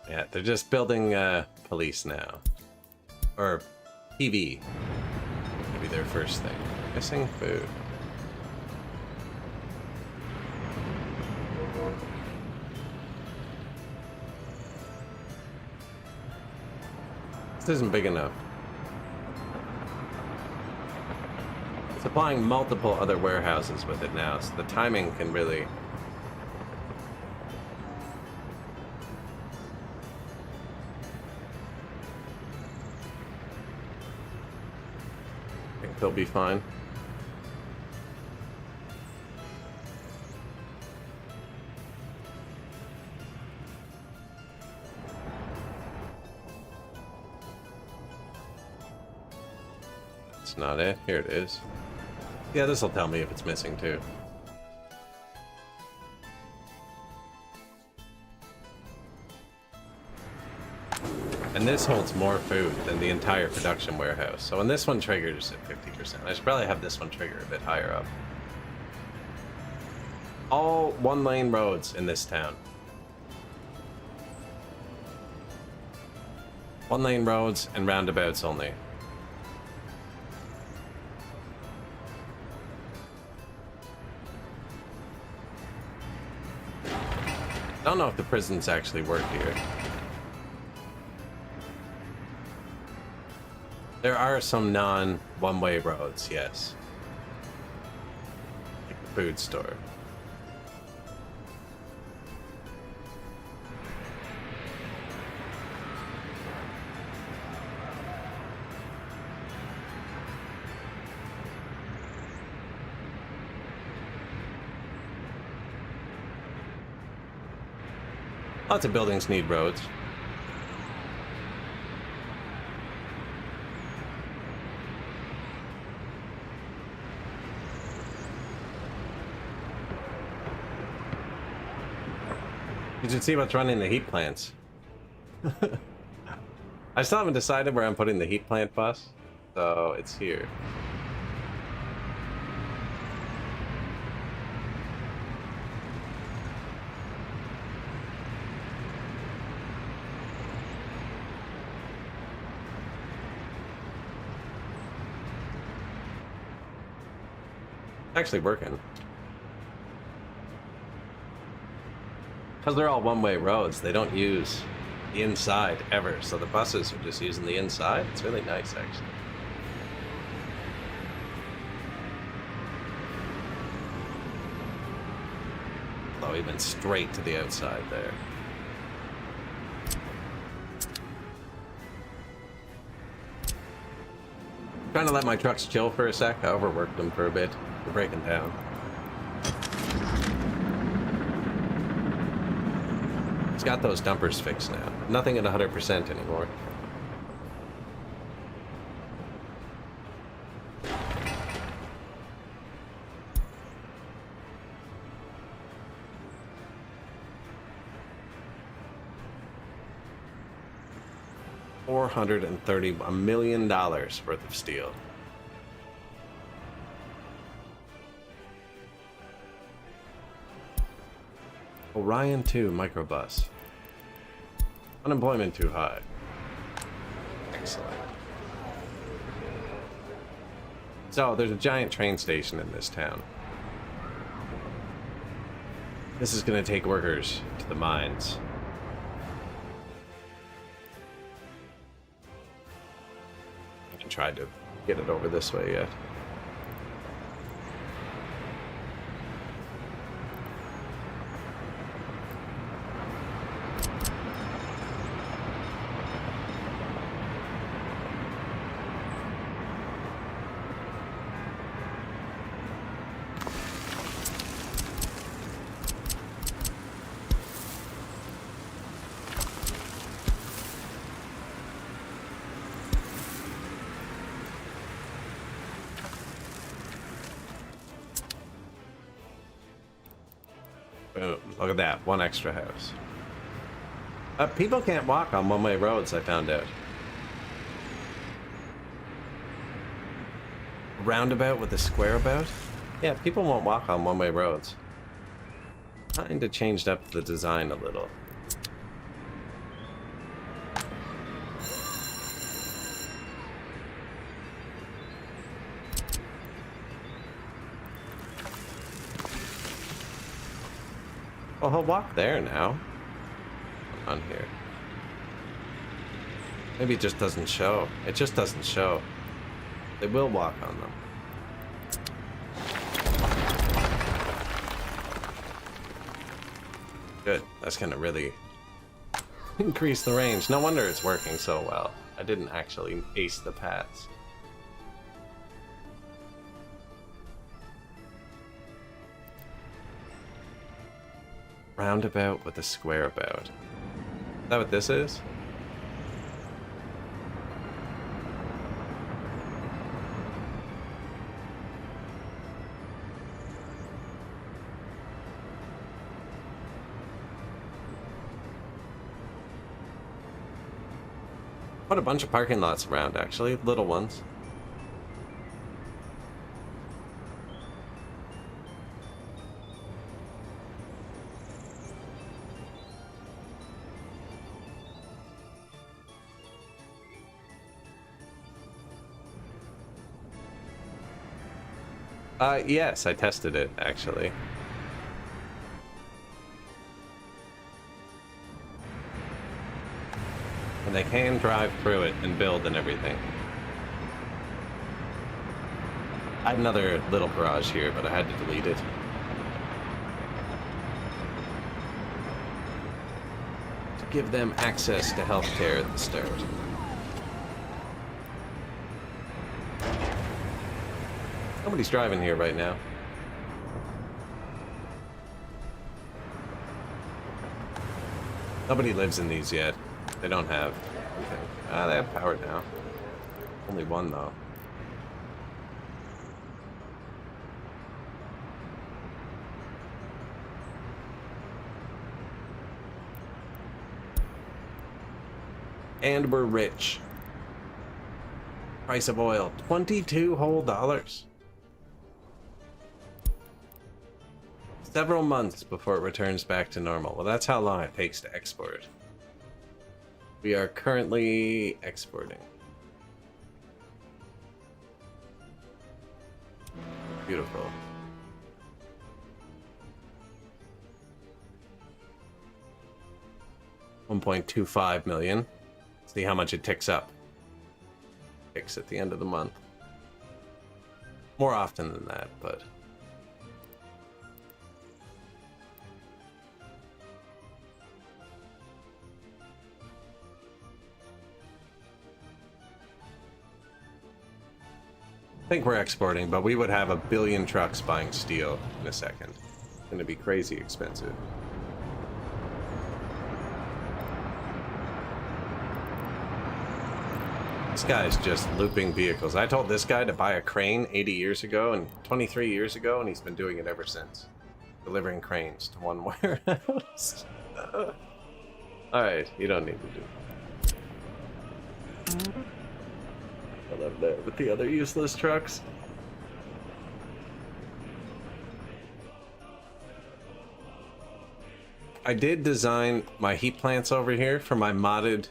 Yeah, they're just building police now. Or TV. Maybe their first thing. Missing food. This isn't big enough. Supplying multiple other warehouses with it now, so the timing can really... I think they'll be fine. That's not it. Here it is. Yeah, this will tell me if it's missing too. And this holds more food than the entire production warehouse. So when this one triggers at 50%, I should probably have this one trigger a bit higher up. All one-lane roads in this town. One-lane roads and roundabouts only. I don't know if the prisons actually work here. There are some non-one-way roads, yes. Like the food store. Lots of buildings need roads. You should see what's running the heat plants. I still haven't decided where I'm putting the heat plant bus, so it's here. Actually working. Because they're all one-way roads, they don't use the inside ever, so the buses are just using the inside. It's really nice, actually. Oh, he went straight to the outside there. Trying to let my trucks chill for a sec. I overworked them for a bit. They're breaking down. It's got those dumpers fixed now. Nothing at 100% anymore. $430 million worth of steel. Orion 2 microbus. Unemployment too high. Excellent. So, there's a giant train station in this town. This is going to take workers to the mines. I haven't tried to get it over this way yet. Boom. Look at that. One extra house. People can't walk on one-way roads, I found out. Roundabout with a square about? Yeah, people won't walk on one-way roads. Kinda changed up the design a little. Well, he'll walk there now. On here. Maybe it just doesn't show. It just doesn't show. They will walk on them. Good. That's gonna really increase the range. No wonder it's working so well. I didn't actually ace the paths. Roundabout with a square about. Is that what this is? Put a bunch of parking lots around, actually. Little ones. Yes, I tested it, actually. And they can drive through it and build and everything. I had another little garage here, but I had to delete it. To give them access to healthcare at the start. Nobody's driving here right now. Nobody lives in these yet. They don't have anything. Ah, they have power now. Only one, though. And we're rich. Price of oil, $22 whole. Several months before it returns back to normal. Well, that's how long it takes to export. We are currently exporting. Beautiful. $1.25 million. See how much it ticks up. Ticks at the end of the month. More often than that, but... I think we're exporting, but we would have 1 billion trucks buying steel in a second. It's going to be crazy expensive. This guy's just looping vehicles. I told this guy to buy a crane 80 years ago and 23 years ago, and he's been doing it ever since. Delivering cranes to one warehouse. Alright, you don't need to do it. I love that with the other useless trucks. I did design my heat plants over here for my modded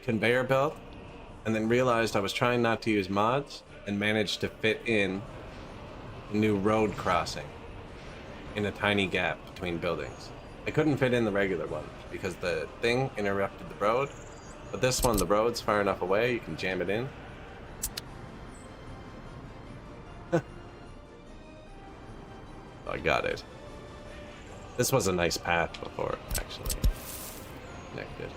conveyor belt, and then realized I was trying not to use mods and managed to fit in a new road crossing in a tiny gap between buildings. I couldn't fit in the regular one because the thing interrupted the road. But this one, the road's far enough away, you can jam it in. I got it. This was a nice path before, actually. Connected.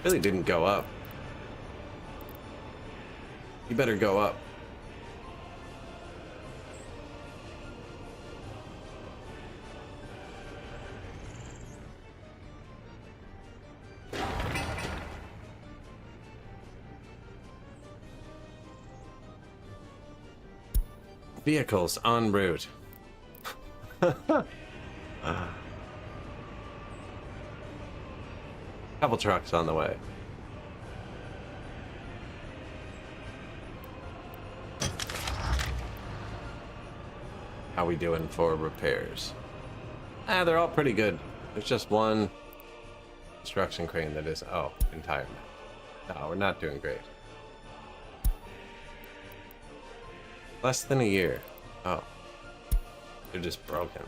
Really didn't go up. You better go up. Vehicles en route. Couple trucks on the way. How we doing for repairs? Ah, they're all pretty good. There's just one construction crane that is... Oh, entire map. No, we're not doing great. Less than a year. Oh. They're just broken.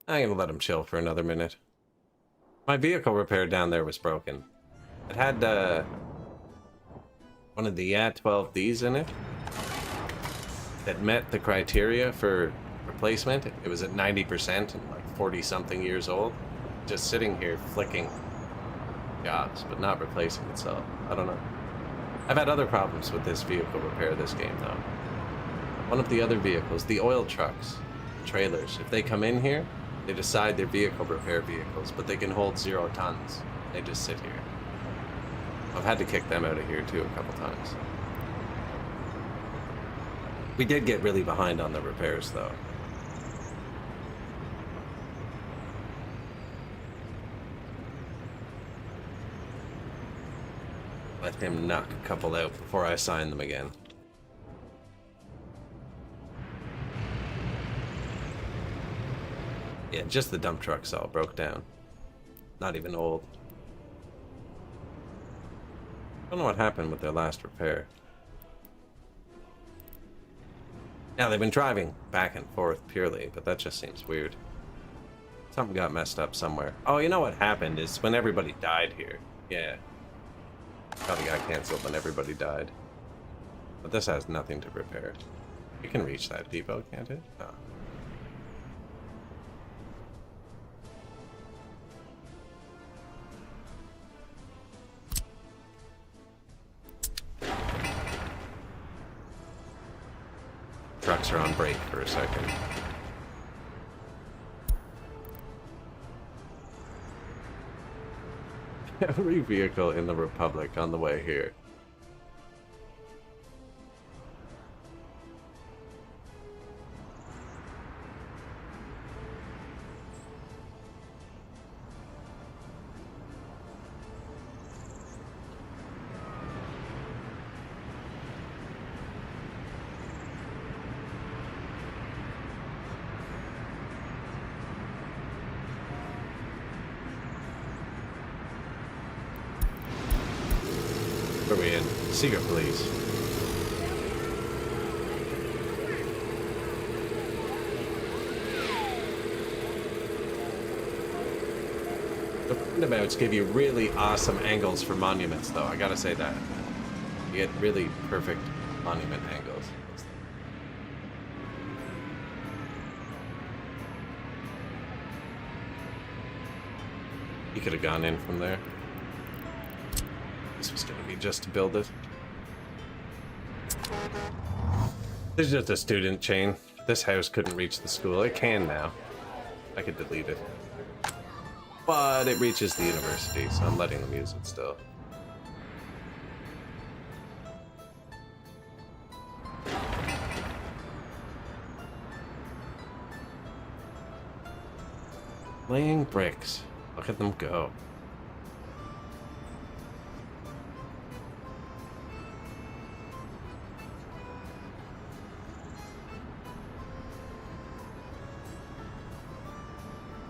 I'm gonna let them chill for another minute. My vehicle repair down there was broken. It had one of the YA-12Ds in it that met the criteria for replacement. It was at 90% and like 40-something years old. Just sitting here flicking jobs, but not replacing itself. I don't know. I've had other problems with this vehicle repair this game, though. One of the other vehicles, the oil trucks, trailers, if they come in here, they decide they're vehicle repair vehicles, but they can hold 0 tons. They just sit here. I've had to kick them out of here, too, a couple times. We did get really behind on the repairs, though. Let him knock a couple out before I sign them again. Yeah, just the dump trucks all broke down. Not even old. I don't know what happened with their last repair. Now they've been driving back and forth purely, but that just seems weird. Something got messed up somewhere. Oh, you know what happened is when everybody died here. Yeah. Probably got canceled when everybody died. But this has nothing to repair. You can reach that depot, can't it? No. trucks are on break for a second. Every vehicle in the Republic on the way here. Where are we in? Secret police. The roundabouts give you really awesome angles for monuments, though. I gotta say that. You get really perfect monument angles. You could have gone in from there. This was gonna be just to build it. This is just a student chain. This house couldn't reach the school. It can now. I could delete it. But it reaches the university, so I'm letting them use it still. Laying bricks. Look at them go.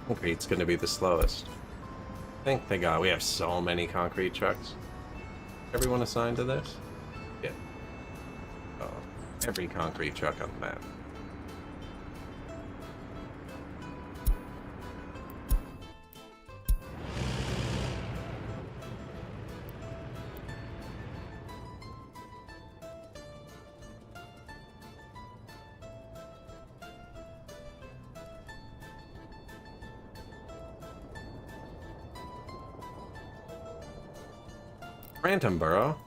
Concrete's gonna be the slowest. Thank God we have so many concrete trucks. Everyone assigned to this? Yeah. Oh, every concrete truck on the map. Phantom Burrow?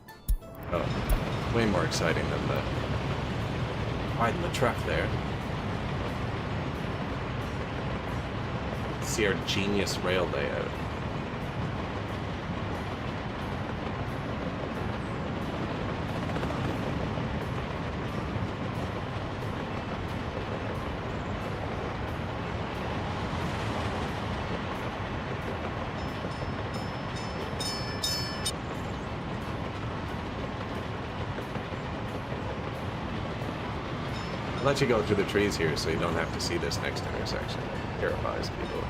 Oh, way more exciting than the widen the truck there. See our genius rail layout. I'll let you go through the trees here so you don't have to see this next intersection. It terrifies people.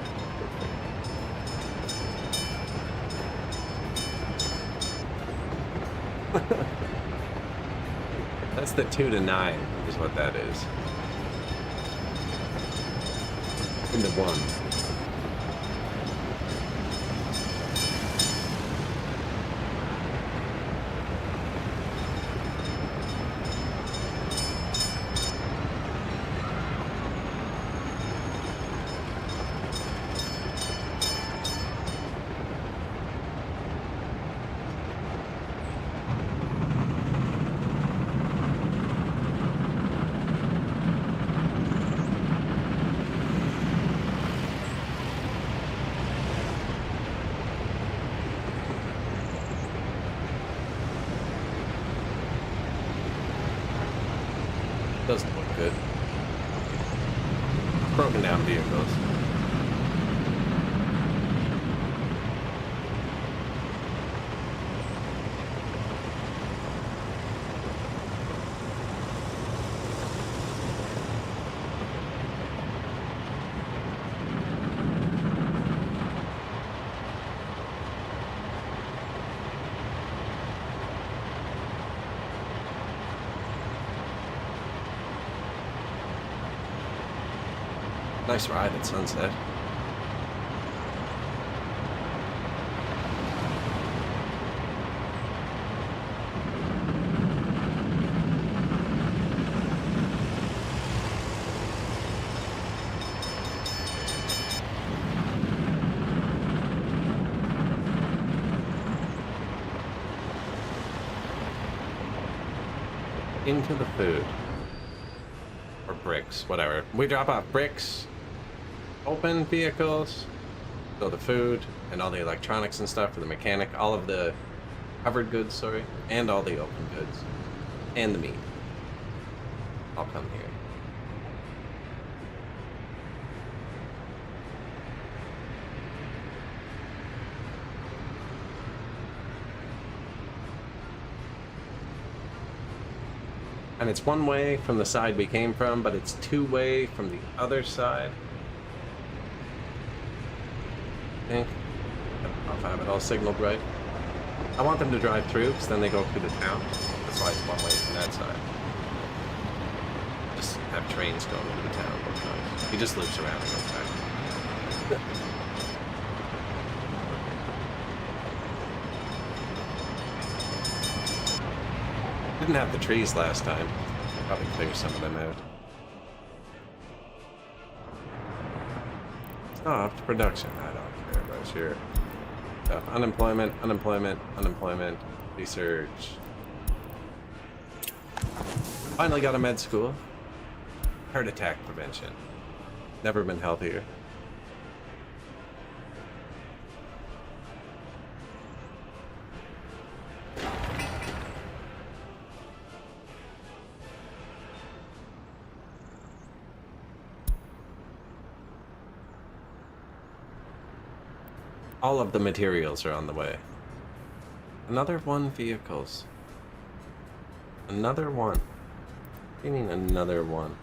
That's the 2 to 9 is what that is. Into 1. Doesn't look good. Broken down vehicles. Nice ride at sunset. Into the food. Or bricks, whatever. We drop off bricks, open vehicles, so the food, and all the electronics and stuff for the mechanic, all of the covered goods, sorry, and all the open goods, and the meat. All come here. And it's one way from the side we came from, but it's two way from the other side. I think. I don't know if I have it all signaled right. I want them to drive through, because then they go through the town. That's why it's one way from that side. Just have trains going through the town both times. He just loops around and goes back. Didn't have the trees last time. Probably clear some of them out. Stopped production. I don't care about your stuff. Unemployment, unemployment, unemployment, research. Finally got a med school. Heart attack prevention. Never been healthier. All of the materials are on the way. Another one vehicles. Another one. What do you mean another one?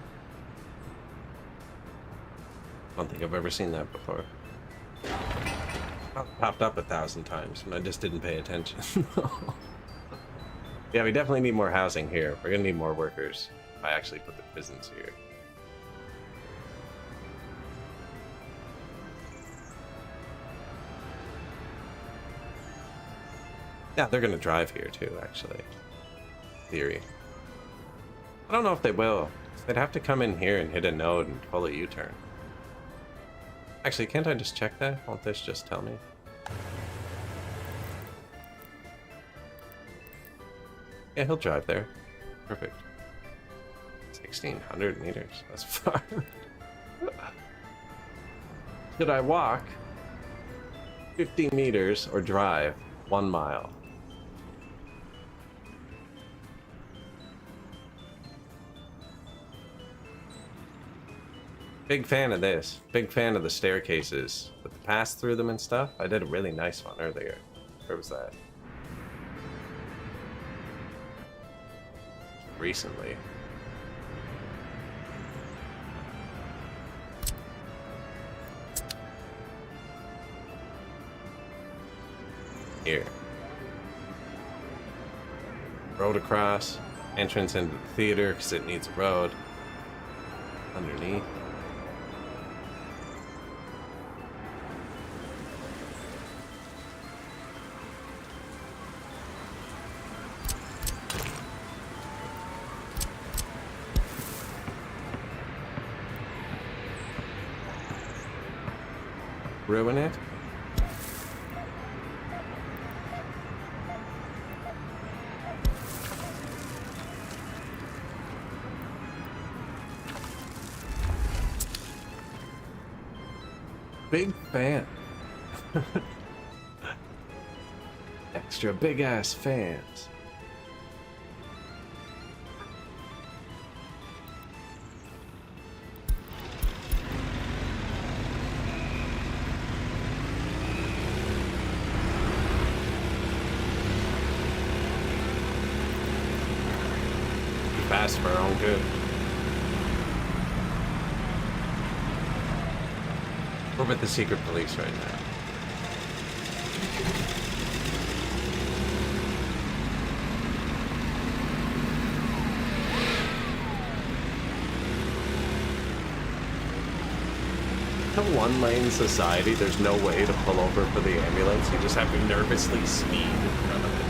I don't think I've ever seen that before. Popped up 1,000 times and I just didn't pay attention. Yeah, we definitely need more housing here. We're gonna need more workers. I actually put the prisons here. Yeah, they're gonna drive here too, actually. Theory. I don't know if they will. They'd have to come in here and hit a node and pull a U-turn. Actually, can't I just check that? Won't this just tell me? Yeah, he'll drive there. Perfect. 1,600 meters. That's far. Should I walk 50 meters or drive 1 mile? Big fan of this. Big fan of the staircases with the pass through them and stuff. I did a really nice one earlier. Where was that? Recently. Here. Road across. Entrance into the theater because it needs a road. Underneath. Ruin it? Big fan. Extra big ass fans. Fast for our own good. We're with the secret police right now. In a one-lane society, there's no way to pull over for the ambulance. You just have to nervously speed in front of it.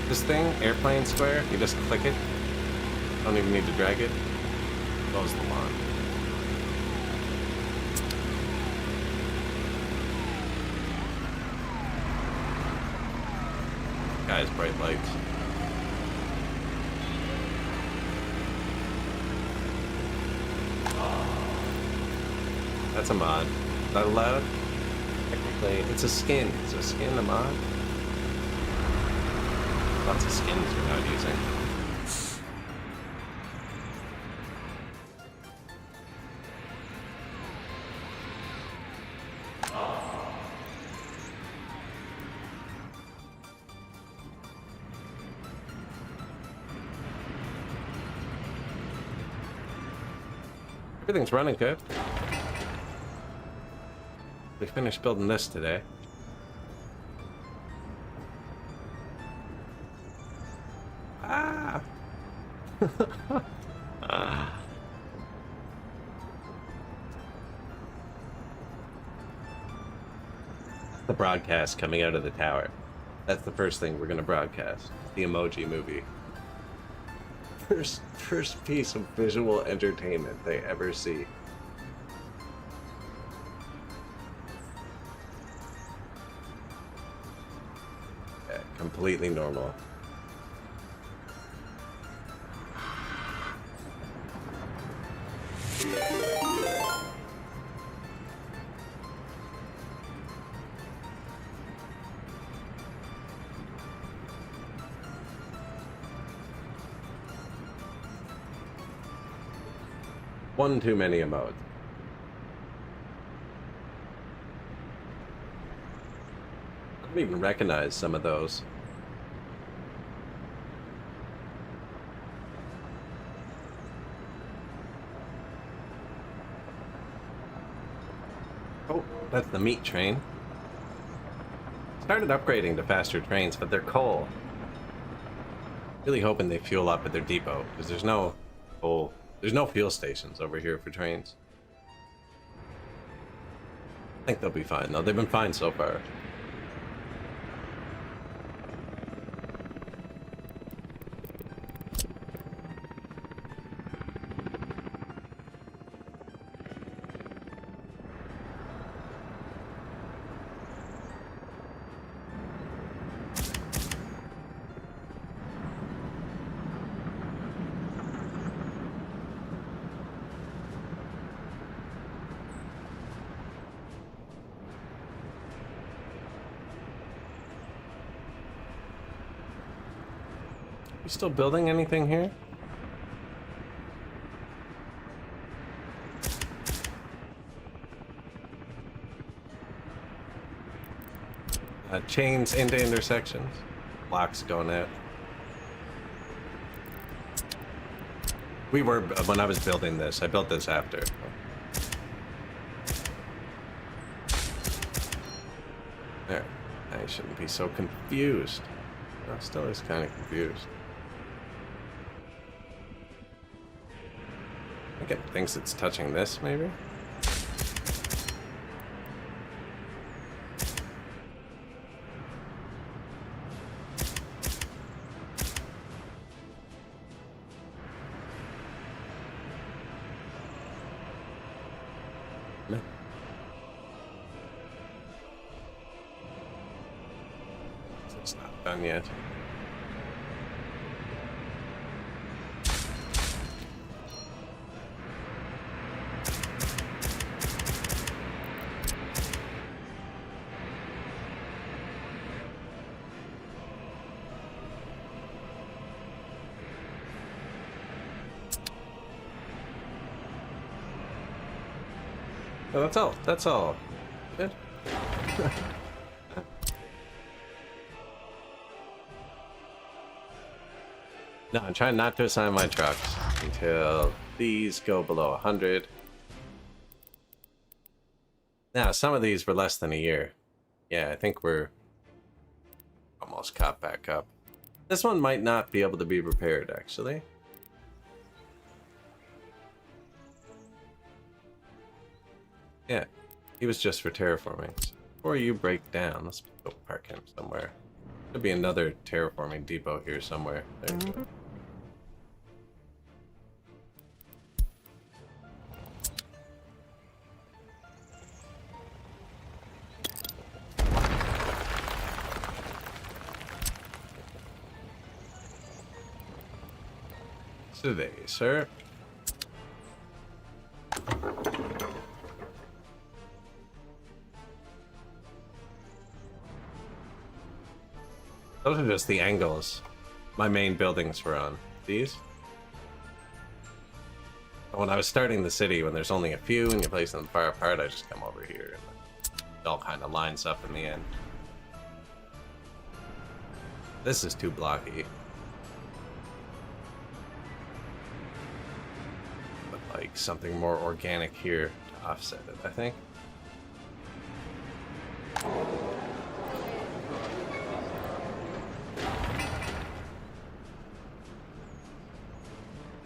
This thing, airplane square, you just click it. Don't even need to drag it. Close the lawn. guy's bright lights. That's a mod. Is that allowed? Technically, it's a skin. Is a skin a mod? Lots of skins we're not using. Everything's running good. We finished building this today. Ah! The broadcast coming out of the tower. That's the first thing we're gonna broadcast. The Emoji Movie. First piece of visual entertainment they ever see. Yeah, completely normal. One too many emotes. I don't even recognize some of those. Oh, that's the meat train. Started upgrading to faster trains, but they're coal. Really hoping they fuel up at their depot, because there's no coal. There's no fuel stations over here for trains. I think they'll be fine, though. They've been fine so far. You still building anything here? Chains into intersections. Blocks going out. We were, when I was building this, I built this after. There. I shouldn't be so confused. I still is kind of confused. I think it thinks it's touching this, maybe? No. It's not done yet. Oh, that's all. That's all. Good. No, I'm trying not to assign my trucks until these go below 100. Now, some of these were less than a year. Yeah, I think we're almost caught back up. This one might not be able to be repaired, actually. Yeah, he was just for terraforming. So before you break down, let's go park him somewhere. There'll be another terraforming depot here somewhere. There you go. Today, sir. Those are just the angles my main buildings were on. These? When I was starting the city, when there's only a few and you place them far apart, I just come over here and it all kind of lines up in the end. This is too blocky. But like something more organic here to offset it, I think.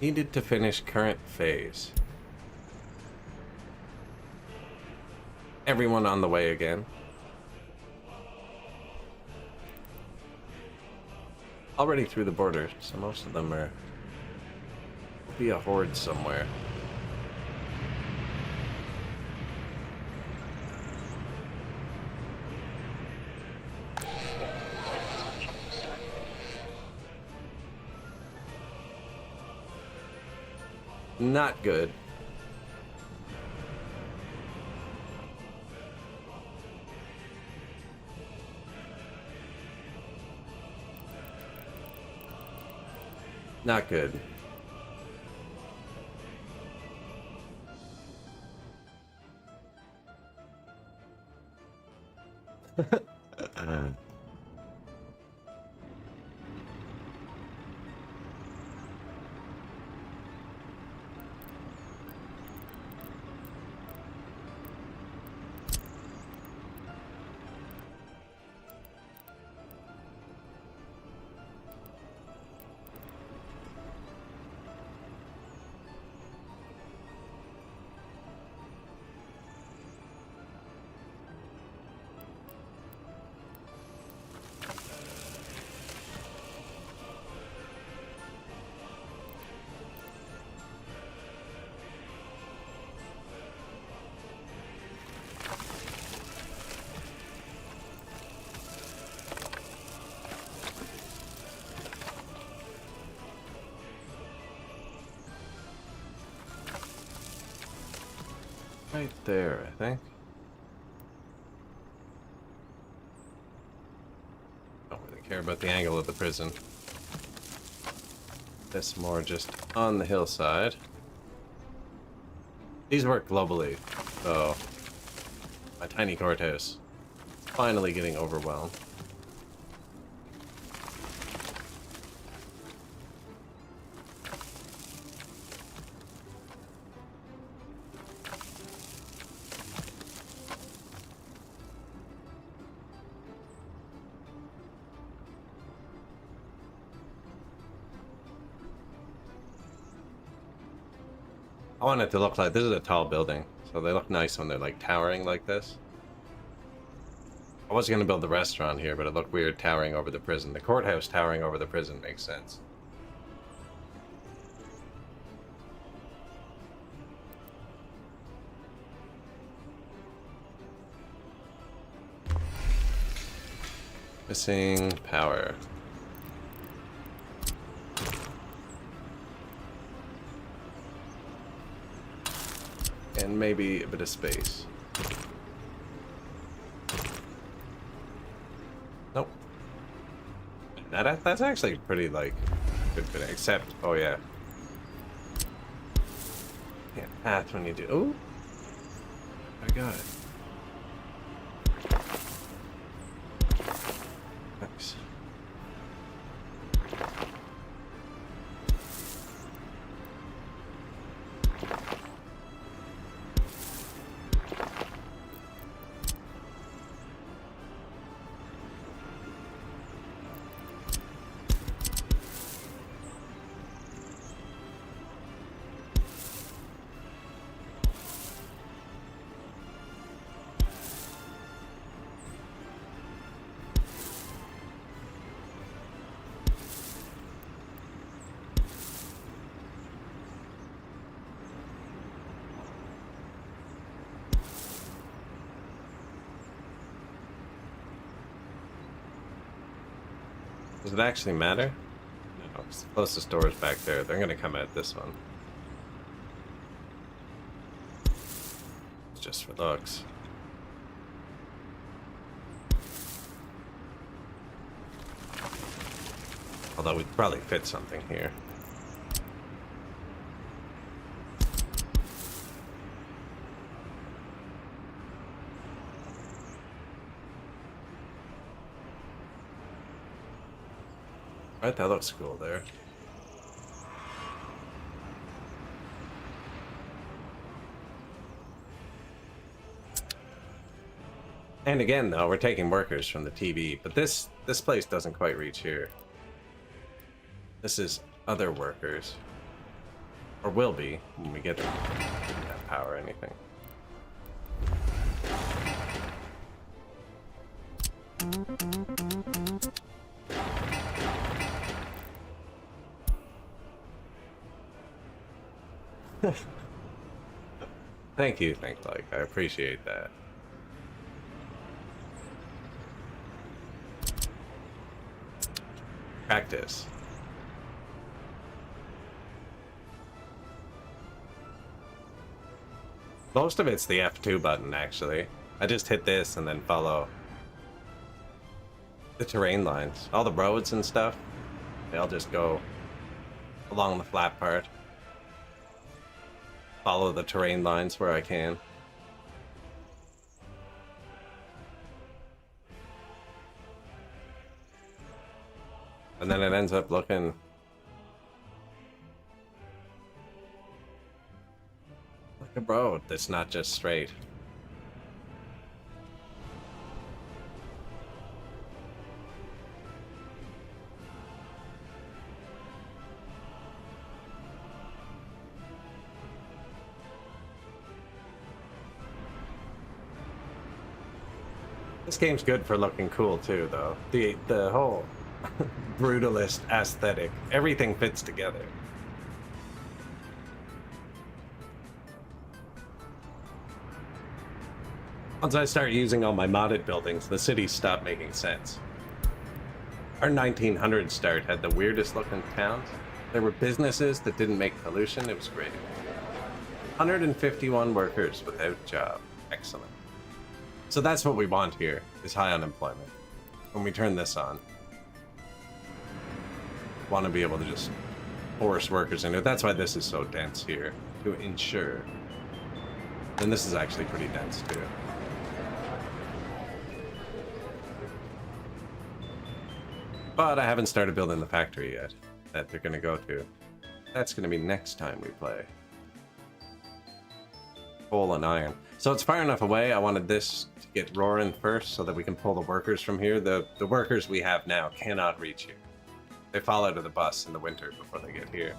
Needed to finish current phase. Everyone on the way again. Already through the border, so most of them are... be a horde somewhere. Not good. Not good. Right there, I think. Don't really care about the angle of the prison. This more just on the hillside. These work globally, so my tiny courthouse finally getting overwhelmed. I want it to look like, this is a tall building, so they look nice when they're like towering like this. I was gonna build the restaurant here, but it looked weird towering over the prison. The courthouse towering over the prison makes sense. Missing power. And maybe a bit of space. Nope. That's actually pretty, like, good fit, except, oh yeah. Yeah, that's when you do, ooh. I got it. Nice. Does it actually matter? No. Closest door is back there. They're gonna come at this one. It's just for looks. Although we'd probably fit something here. Right, that looks cool there. And again, though, we're taking workers from the TV, but this place doesn't quite reach here. This is other workers. Or will be when we get them. We didn't have power or anything. Thank you, Think-Like. I appreciate that. Practice. Most of it's the F2 button, actually. I just hit this and then follow the terrain lines. All the roads and stuff, they all just go along the flat part. Follow the terrain lines where I can. And then it ends up looking like a road that's not just straight. This game's good for looking cool too, though. The whole brutalist aesthetic, everything fits together. Once I start using all my modded buildings, the cities stop making sense. Our 1900 start had the weirdest looking towns. There were businesses that didn't make pollution. It was great. 151 workers without job. Excellent. So that's what we want here, is high unemployment. When we turn this on, we want to be able to just force workers into it. That's why this is so dense here, to ensure. And this is actually pretty dense too. But I haven't started building the factory yet that they're going to go to. That's going to be next time we play. Coal and iron. So it's far enough away. I wanted this to get roaring first so that we can pull the workers from here. The workers we have now cannot reach here. They fall out of the bus in the winter before they get here.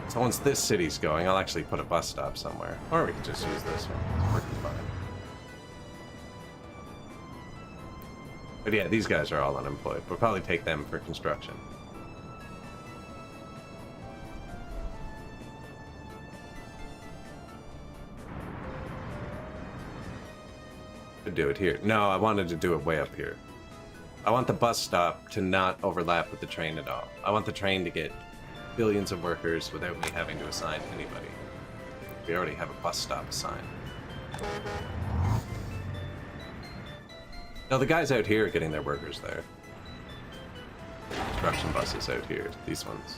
So once this city's going, I'll actually put a bus stop somewhere. Or we can just use this one. It's working fine. But yeah, these guys are all unemployed. We'll probably take them for construction. To do it here. No, I wanted to do it way up here. I want the bus stop to not overlap with the train at all. I want the train to get billions of workers without me having to assign anybody. We already have a bus stop assigned. No, the guys out here are getting their workers there. Construction buses out here, these ones.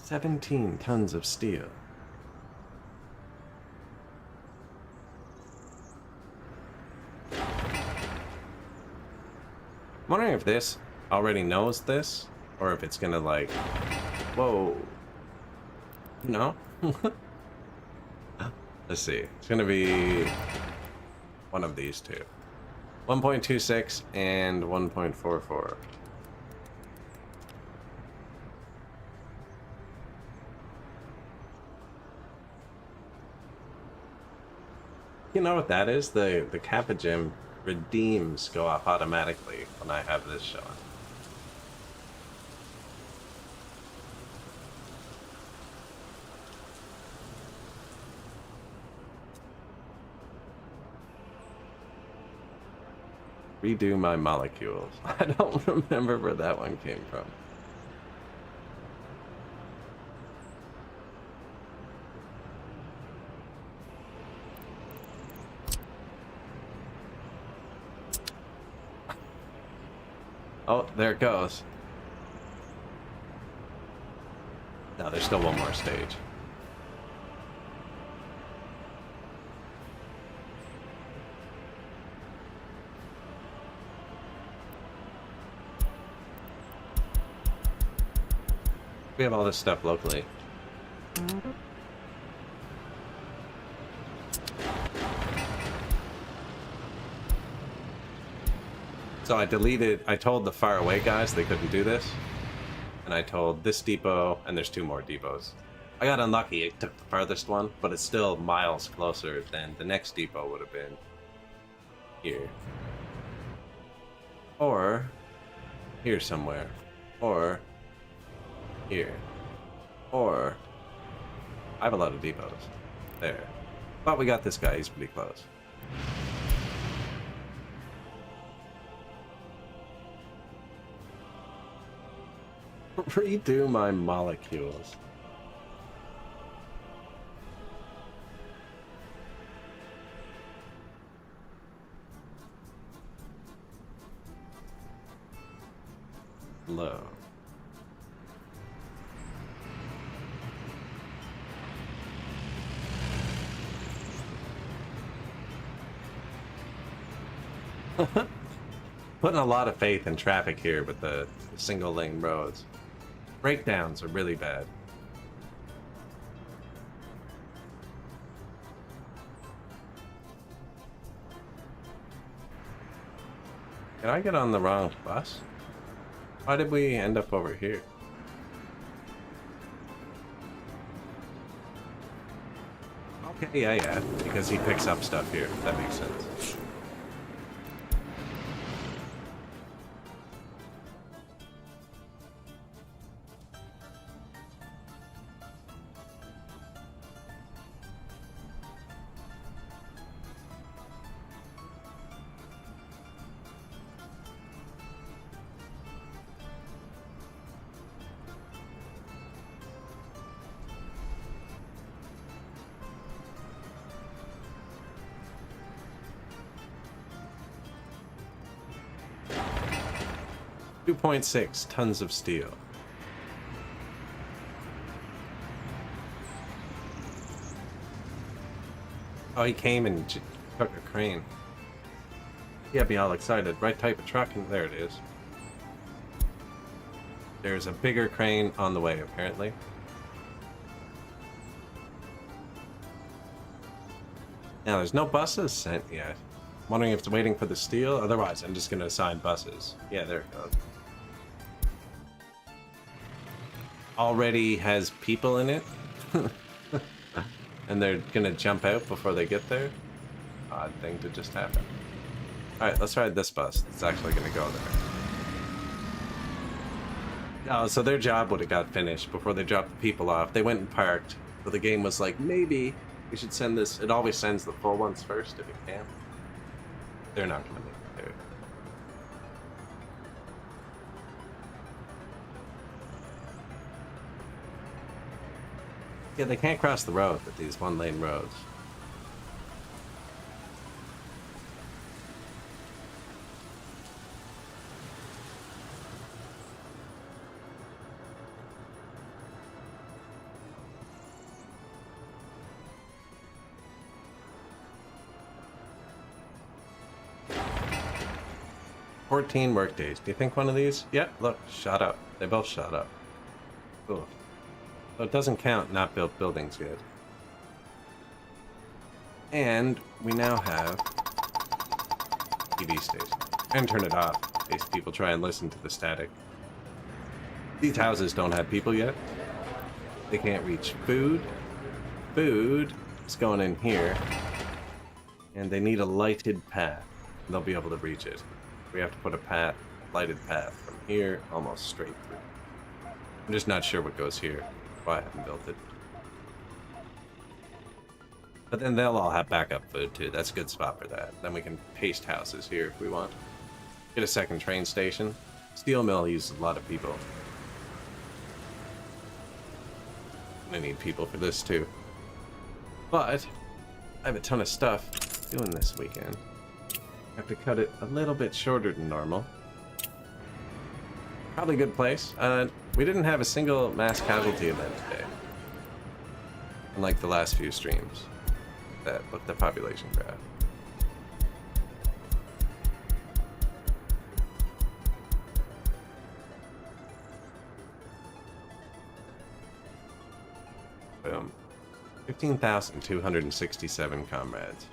$17 tons of steel. I'm wondering if this already knows this, or if it's gonna like, whoa, no? Let's see, it's gonna be one of these two. 1.26 and 1.44. You know what that is? The Kappa Gym redeems go off automatically when I have this showing. Redo my molecules. I don't remember where that one came from. Oh, there it goes. No, there's still one more stage. We have all this stuff locally. So I told the faraway guys they couldn't do this. And I told this depot, and there's 2 more depots. I got unlucky, it took the farthest one, but it's still miles closer than the next depot would have been here. Or here somewhere. Or here. Or I have a lot of depots. There. But we got this guy, he's pretty close. Redo my molecules. Low. Putting a lot of faith in traffic here with the single lane roads. Breakdowns are really bad. Did I get on the wrong bus? Why did we end up over here? Okay, yeah, because he picks up stuff here. That makes sense. .6 tons of steel. Oh, he came and took a crane. He had me all excited. Right type of truck, and there it is. There's a bigger crane on the way, apparently. Now, there's no buses sent yet. I'm wondering if it's waiting for the steel. Otherwise, I'm just going to assign buses. Yeah, there it goes. Already has people in it. And they're going to jump out before they get there. Odd thing to just happen. Alright, let's ride this bus. It's actually going to go there. Oh, so their job would have got finished before they dropped the people off. They went and parked. So the game was like, maybe we should send this. It always sends the full ones first if it can. They're not going to make it there. Yeah, they can't cross the road with these one-lane roads. "14 work days. Do you think one of these?" Yep, look, shot up. They both shot up. Cool. So it doesn't count not built buildings yet. And we now have TV station. And turn it off in case people try and listen to the static. These houses don't have people yet. They can't reach food. Food is going in here. And they need a lighted path. They'll be able to reach it. We have to put a path, lighted path from here almost straight through. I'm just not sure what goes here. Why I haven't built it. But then they'll all have backup food too. That's a good spot for that. Then we can paste houses here if we want. Get a second train station. Steel mill uses a lot of people. I need people for this too. But I have a ton of stuff doing this weekend. I have to cut it a little bit shorter than normal. Probably a good place. We didn't have a single mass casualty event today. Unlike the last few streams that looked at population graph. Boom. 15,267 comrades.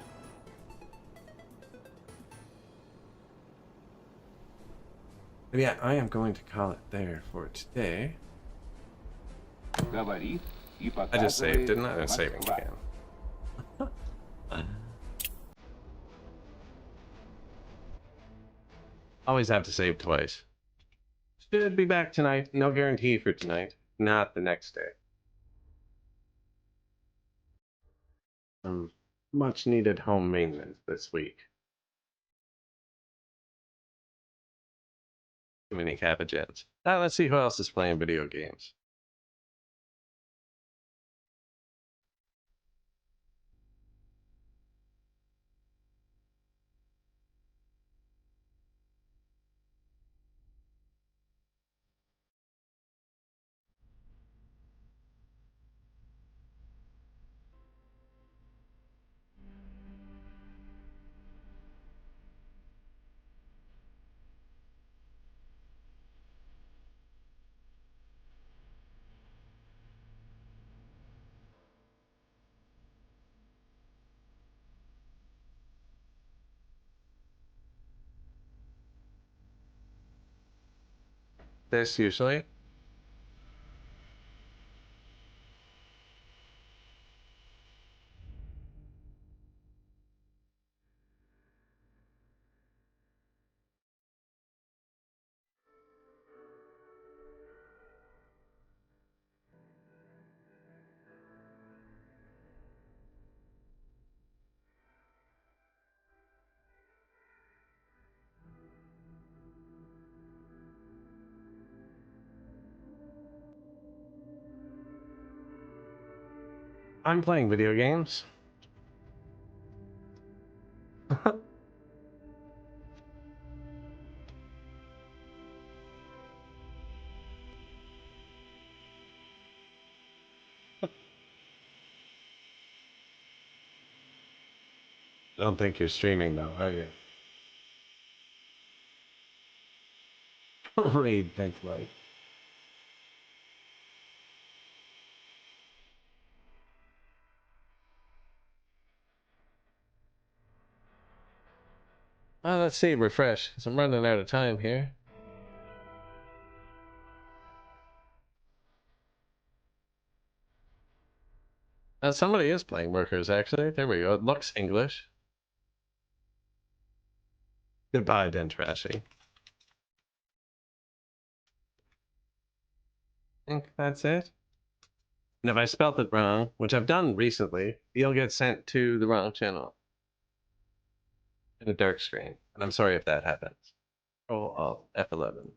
But yeah, I am going to call it there for today. I just saved, didn't I? I'm saving again. Always have to save twice. Should be back tonight. No guarantee for tonight. Not the next day. Some much needed home maintenance this week. Too many Kappa Jets. Now let's see who else is playing video games. This usually. I'm playing video games. Don't think you're streaming though, are you? Raid, thanks, buddy. Let's see, refresh, because I'm running out of time here. Somebody is playing Workers, actually. There we go. It looks English. Goodbye, Den Trashy. I think that's it. And if I spelt it wrong, which I've done recently, you'll get sent to the wrong channel. In a dark screen. And I'm sorry if that happens. Control Alt F11.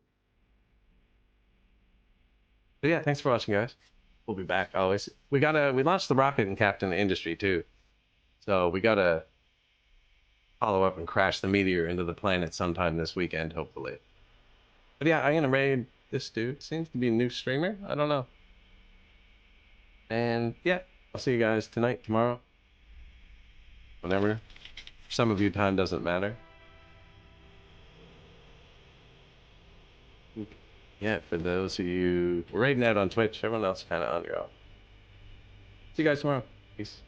But yeah, thanks for watching, guys. We'll be back always. We launched the rocket in Captain Industry too. So we gotta follow up and crash the meteor into the planet sometime this weekend, hopefully. But yeah, I'm gonna raid this dude. Seems to be a new streamer. I don't know. And yeah, I'll see you guys tonight, tomorrow. Whenever. For some of you, time doesn't matter. Yeah, for those of you raiding out on Twitch, everyone else kind of on your own. See you guys tomorrow. Peace.